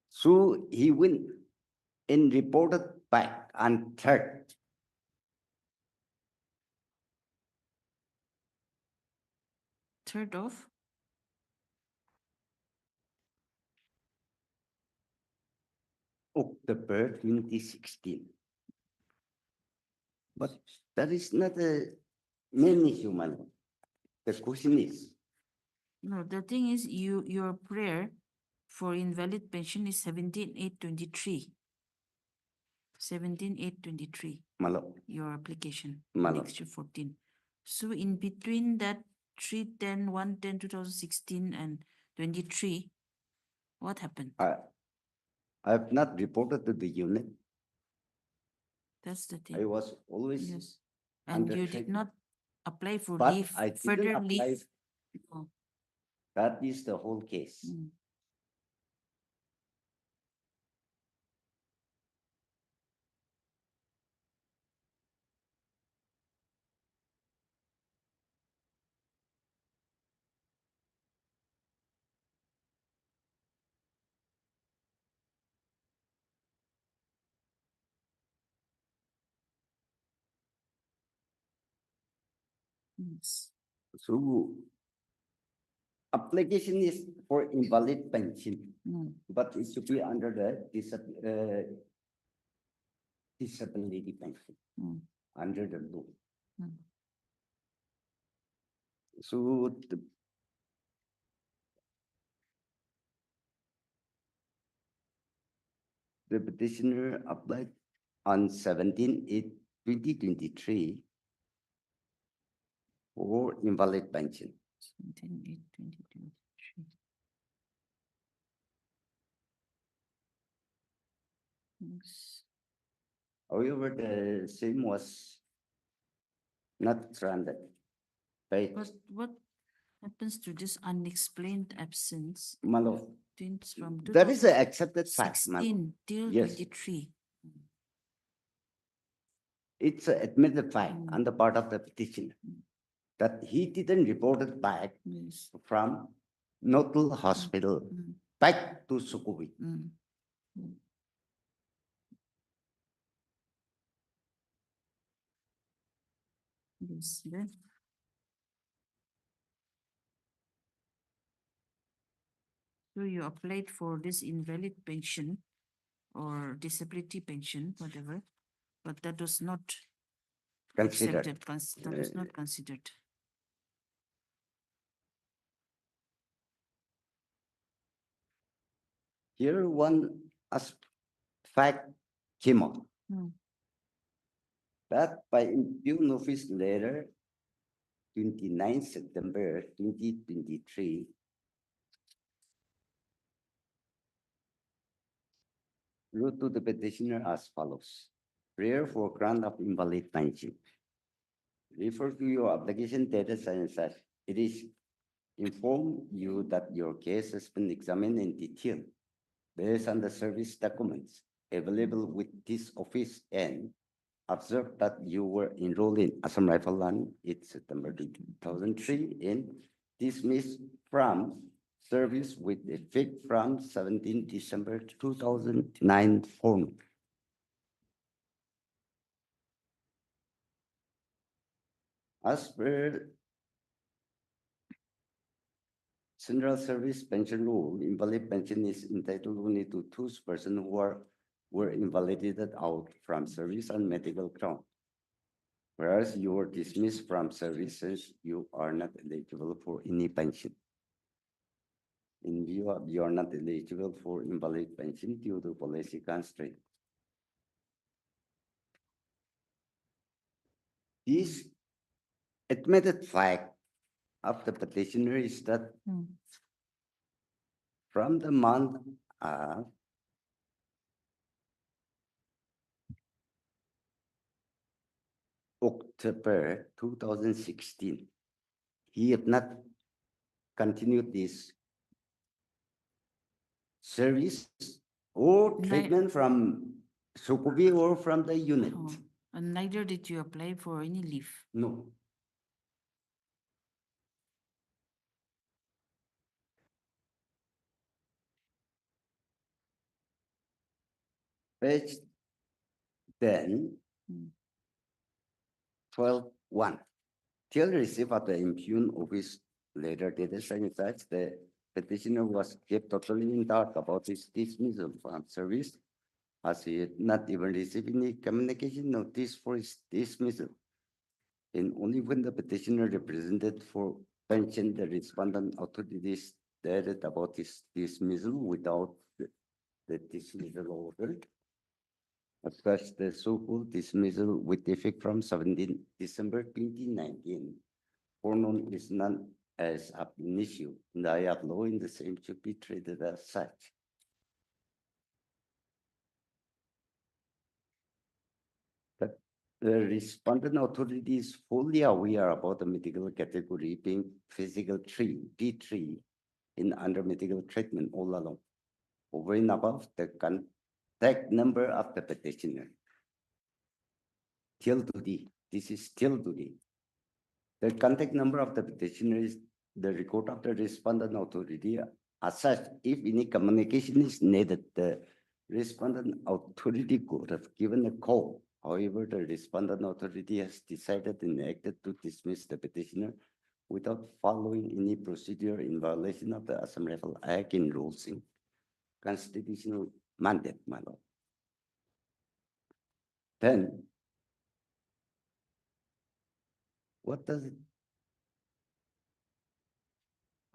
So he went and reported back on 3rd. Third of October 2016. But that is not a many human. The question is, no, the thing is your prayer for invalid pension is 17/8/23. 17/8/23. Your application. Next to 14. So in between that 3/10, 1/10/2016 and 23, what happened? I have not reported to the unit. That's the thing. I was always Yes. And under you did treatment. not apply for But leave, I didn't further apply. leave. Oh. That is the whole case. Yes. So application is for invalid pension, but it should be under the disability pension under the law. So the petitioner applied on 17/8/2023 for invalid pension. 17/8/2023. Yes. However, the same was not granted. Right? But what happens to this unexplained absence? My lord, Since from that is an accepted fact, my lord. 2016 till Yes. 23. it's an admitted fact on the part of the petitioner that he didn't report it back from Notal Hospital back to Sukhumvit. Yes, then. So you applied for this invalid pension or disability pension, whatever, but that was not Considered. accepted, that was not considered. Here one fact came up that by impugn office letter 29 September 2023, wrote to the petitioner as follows. Prayer for grant of invalid pension. Refer to your application status and such. It is inform you that your case has been examined in detail based on the service documents available with this office and observe that you were enrolled in Assam Rifleman in September 2003 and dismissed from service with effect from 17 December 2009 form. As per Central Service Pension Rule, invalid pension is entitled only to those persons who were invalidated out from service on medical ground. Whereas you were dismissed from services, you are not eligible for any pension. In view of you are not eligible for invalid pension due to policy constraint. This admitted fact of the petitioner is that from the month of October 2016, he had not continued this service or treatment from Sukhumvit or from the unit. And neither did you apply for any leave. No. Page 10, 12.1. Till receipt of the impugn office letter dated such the petitioner was kept totally in dark about his dismissal from service, as he had not even received any communication notice for his dismissal. And only when the petitioner represented for pension, the respondent authorities stated about his dismissal without the dismissal order. As such, the so-called dismissal with effect from 17 December 2019, foreknown is none as ab initio in the eye of law, and the same should be treated as such. That the respondent authority is fully aware about the medical category being physical 3, P3, in under medical treatment all along. Over and above the contact number of the petitioner. Till today, this is still today. The contact number of the petitioner is the record of the respondent authority. As such, if any communication is needed, the respondent authority could have given a call. However, the respondent authority has decided and acted to dismiss the petitioner without following any procedure in violation of the Assam Rifle Act and rules in constitutional mandate, my lord. Then, what does it?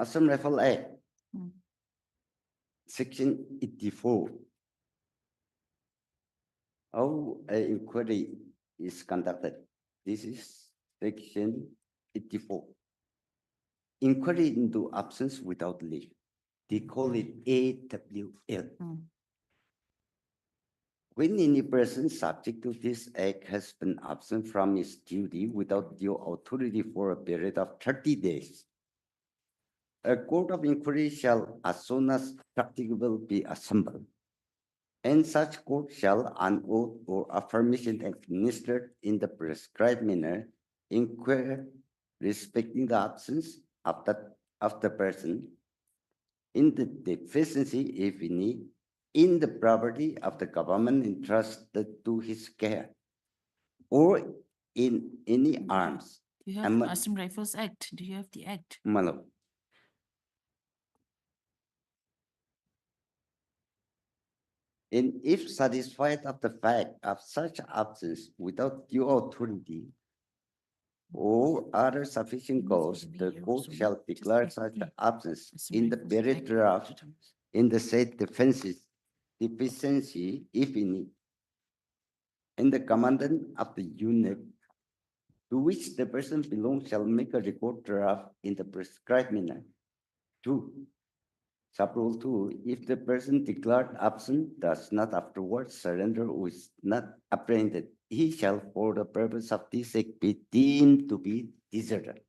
Assam Rifle Act, Section 84. How an inquiry is conducted. This is Section 84. Inquiry into absence without leave. They call it AWL. When any person subject to this act has been absent from his duty without due authority for a period of 30 days, a court of inquiry shall, as soon as practicable, be assembled and such court shall on oath or affirmation administered in the prescribed manner inquire respecting the absence of the person in the deficiency, if any, in the property of the government entrusted to his care or in any arms. Do you have Am- Assam Rifles Act? Do you have the act? Malab. And if satisfied of the fact of such absence without due authority or other sufficient cause, the court shall declare such absence in the very draft in the said deficiency, if any, and the commandant of the unit to which the person belongs shall make a record draft in the prescribed manner. 2. Sub-rule 2, if the person declared absent does not afterwards surrender or is not apprehended, he shall, for the purpose of this act, be deemed to be deserted.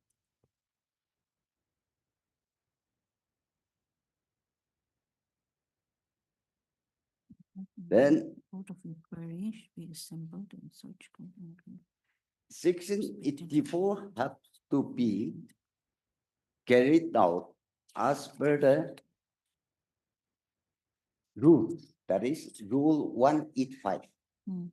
Then Court of inquiry should be assembled and such. Section 84 has to be carried out as per the rule, that is Rule 185. Hmm.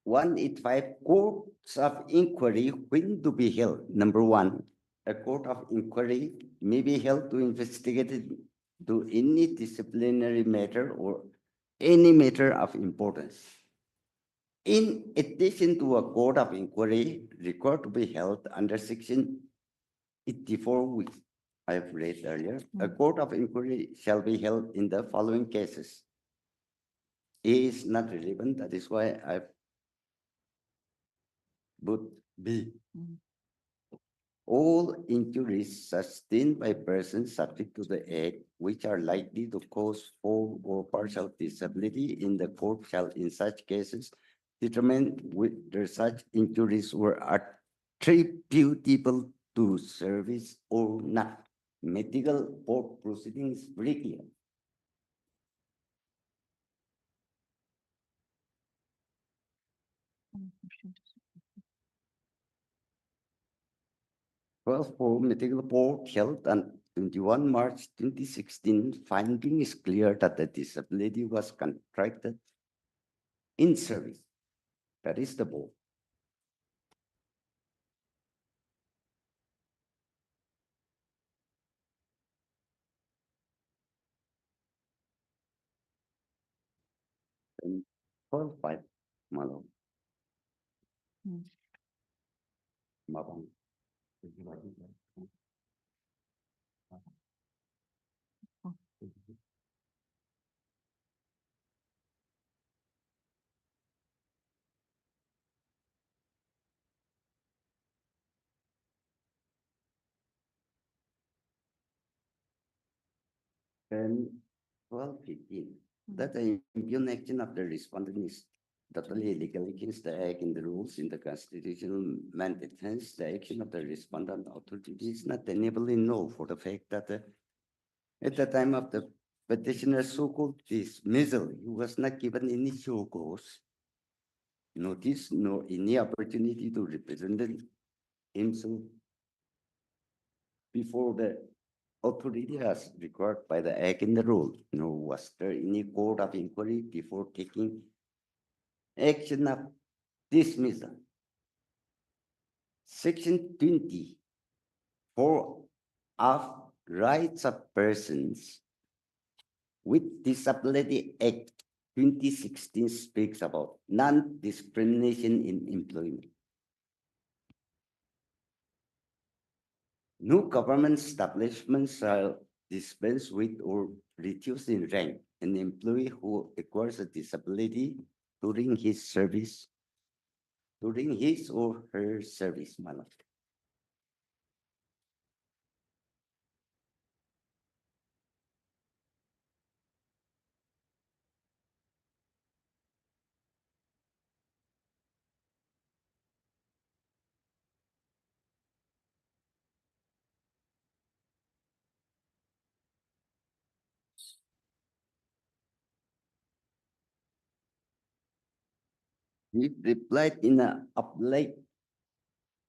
One eight five courts of inquiry when to be held. Number one, a court of inquiry may be held to investigate to any disciplinary matter or any matter of importance. In addition to a court of inquiry required to be held under Section 84, which I have read earlier, a court of inquiry shall be held in the following cases. A is not relevant, that is why I've put B. All injuries sustained by persons subject to the act which are likely to cause full or partial disability in the court shall in such cases determine whether such injuries were attributable to service or not. Medical board proceedings very clear. Well, for medical board held on 21 March 2016, finding is clear that the disability was contracted in service. That is the board. And 12.5, Malo. Mabang. And 12.15, that the impugn action of the respondent is totally illegal against the act and the rules in the constitutional mandate. Hence, the action of the respondent authority is not tenable in law for the fact that at the time of the petitioner's so-called dismissal, he was not given any show cause, notice, nor any opportunity to represent himself before the authority as required by the act and the rule, nor was there any court of inquiry before taking action of dismissal. Section 24 of Rights of Persons with Disability Act 2016 speaks about non-discrimination in employment. No government establishment shall dispense with or reduce in rank an employee who acquires a disability during his service, during his or her service, my lord. He replied in a uplate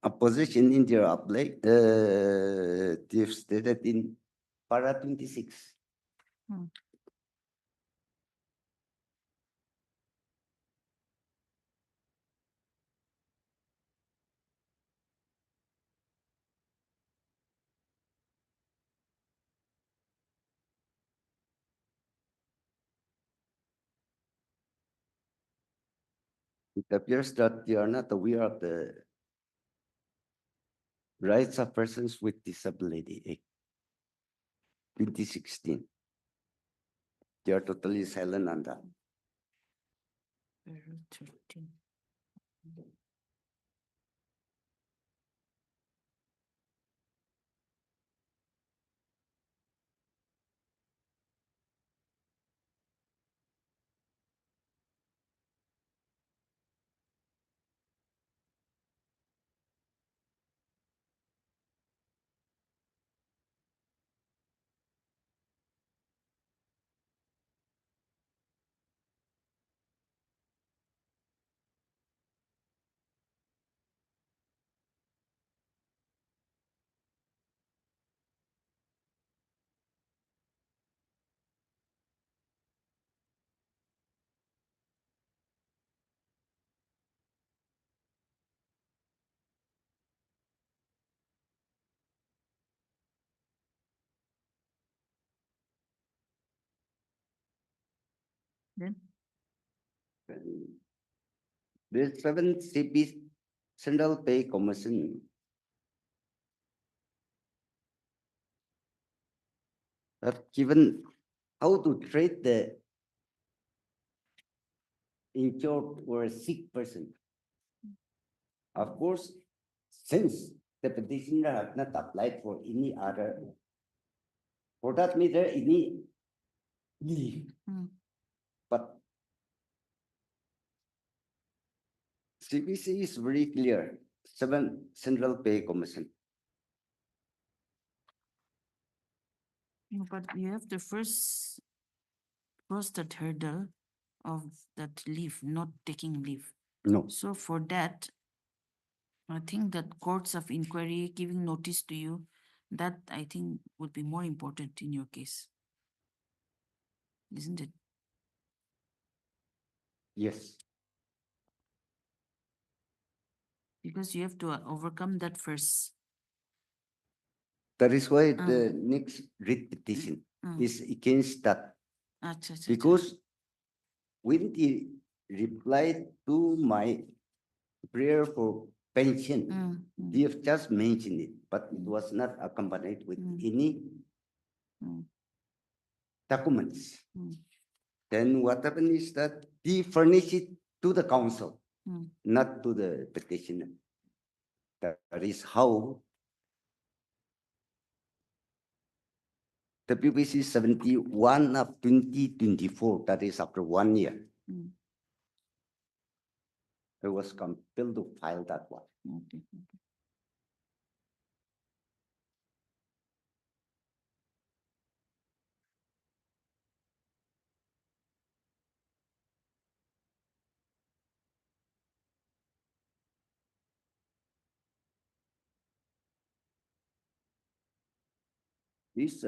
opposition in their uplate, they've stated in para 26. It appears that you are not aware of the Rights of Persons with Disability Act 2016. You are totally silent on that. Parallel 13. Then The 7th CP Central Pay Commission have given how to treat the injured or sick person. Of course, since the petitioner has not applied for any other, for that matter, any leave. But CBC is very clear, 7 Central Pay Commission. No, but you have to first cross that hurdle of that leave, not taking leave. No. So for that, I think that courts of inquiry giving notice to you, that I think would be more important in your case. Isn't it? Yes. Because you have to overcome that first. That is why the next writ petition is against that. Acha, acha, acha. Because when he replied to my prayer for pension, they have just mentioned it, but it was not accompanied with any documents. Then what happened is that he furnished it to the council, not to the petitioner. That is how WBC 71 of 2024, that is after 1 year, I was compelled to file that one. Okay. This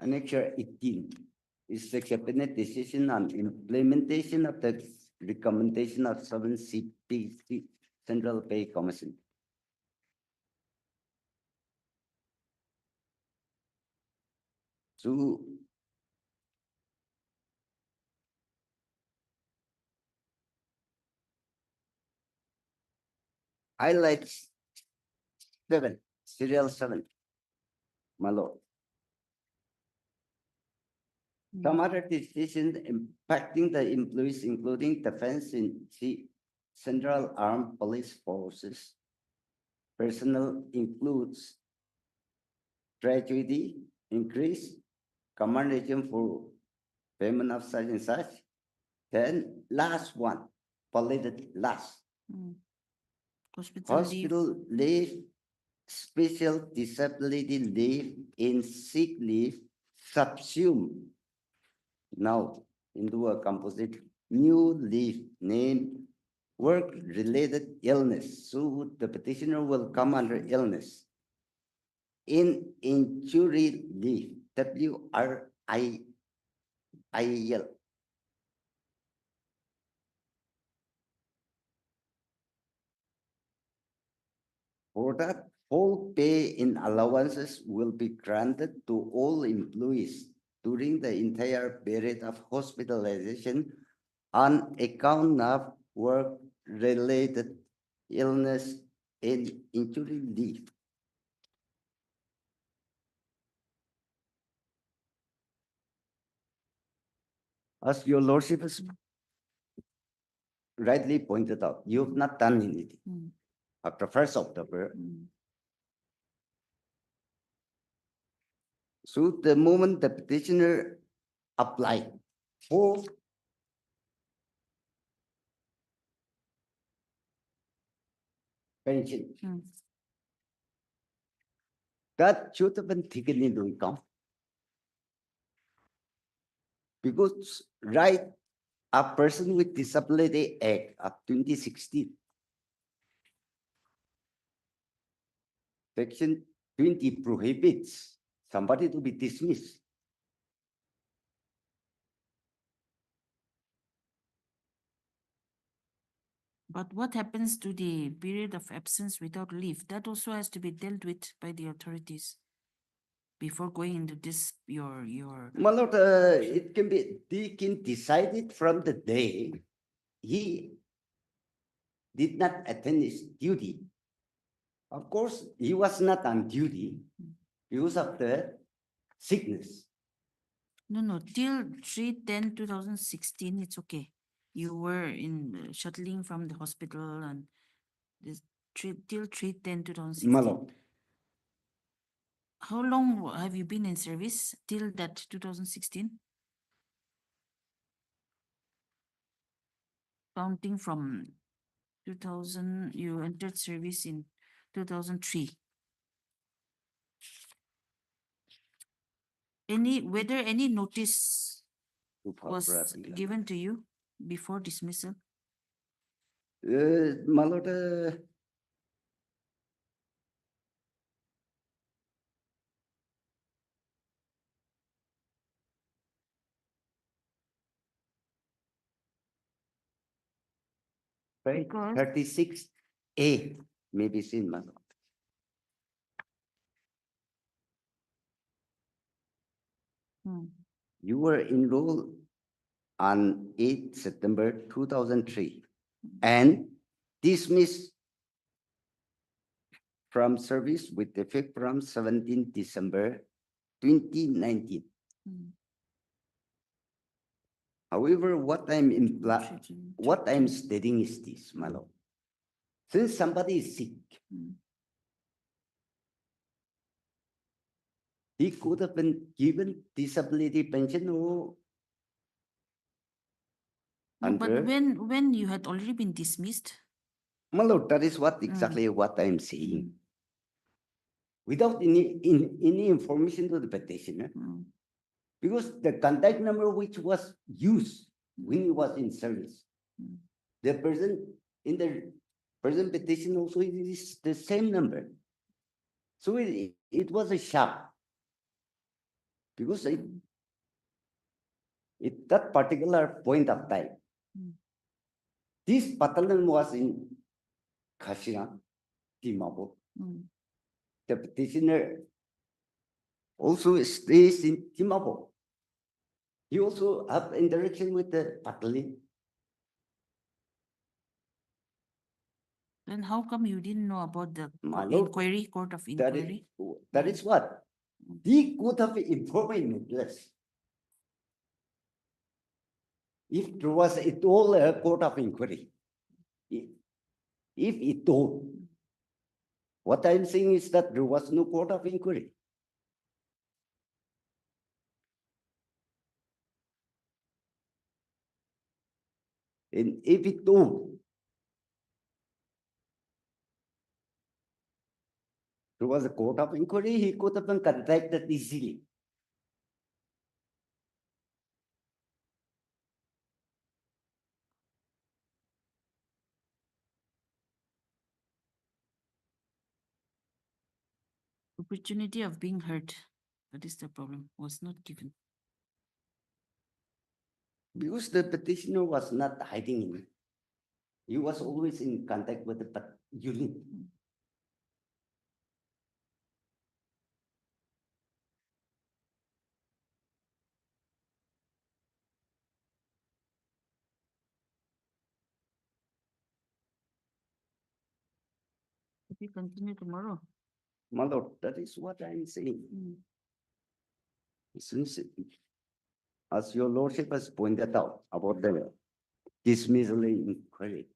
Annexure 18 is the cabinet decision on implementation of the recommendation of 7 CPC Central Pay Commission. So highlights 7, serial 7, my lord. Some other decisions impacting the employees, including defense in the Central Armed Police Forces. Personnel includes gratuity, increase, command agent for payment of such and such. Then last one, polluted last. Hospital leave, special disability leave, and sick leave subsumed now into a composite new leave named work-related illness. So the petitioner will come under illness. In injury leave, WRIL. For that, full pay in allowances will be granted to all employees during the entire period of hospitalization on account of work-related illness and injury leave. As your lordship has rightly pointed out, you have not done anything. After 1st October, so the moment the petitioner applied for pension, that should have been taken into account. Because right, a person with disability act of 2016, section 20 prohibits somebody to be dismissed. But what happens to the period of absence without leave? That also has to be dealt with by the authorities before going into this, your. My lord, they can decide it from the day he did not attend his duty. Of course, he was not on duty because of the sickness. No, till 3/10/2016, it's okay. You were in shuttling from the hospital and this till 3/10/2016. My lord, How long have you been in service till that 2016? Counting from 2000, you entered service in 2003. Whether any notice was given to you before dismissal? my lord, right, 36A may be seen, my lord. You were enrolled on 8 September 2003 and dismissed from service with effect from 17 December 2019. However, what I'm stating is this, my lord. Since somebody is sick, he could have been given disability pension or No, but when you had already been dismissed? my lord, that is exactly what I'm saying. Without any information to the petitioner, because the contact number which was used when he was in service, the person in the present petition also is the same number. So it was a shock because at that particular point of time, this battalion was in Khasina, Timabo. The petitioner also stays in Timabo. He also have interaction with the battalion. Then how come you didn't know about the Lord, court of inquiry? That is what? He could have informed me less. If there was at all a court of inquiry, if it told, what I'm saying is that there was no court of inquiry. And if it told, there was a court of inquiry, he could have been contacted easily. opportunity of being heard. That is the problem, was not given. Because the petitioner was not hiding in it. He was always in contact with the unit. If we continue tomorrow. My lord, that is what I'm saying. Since, as your lordship has pointed out about the dismissal inquiry,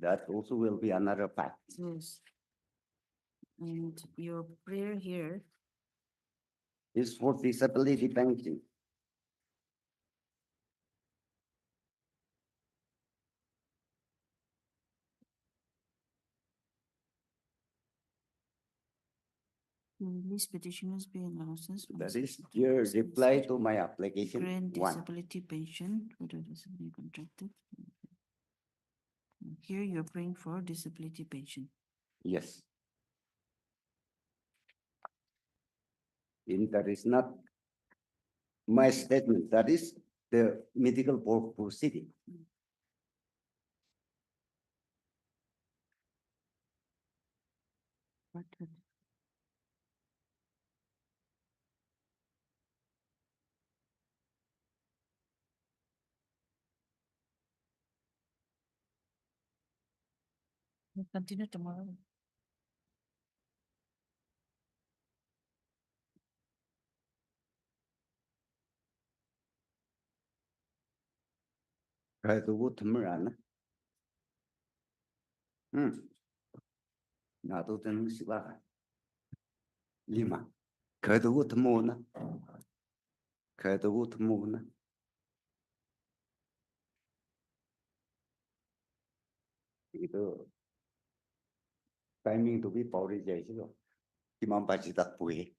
that also will be another fact. Yes. And your prayer here Is for disability pension. release petitioners be an absence. That is your reply to my application. Grant One. disability pension for the disability contracted. Here you're praying for disability pension. Yes. And that is not my statement, that is the medical board proceeding. We'll continue tomorrow. 그래도 틈을 나도 되는 시바. 리마. 그래도 틈오나. 그래도 틈오나. 이거 타이밍도 비 버리자이시고. 이만 바지다 보이.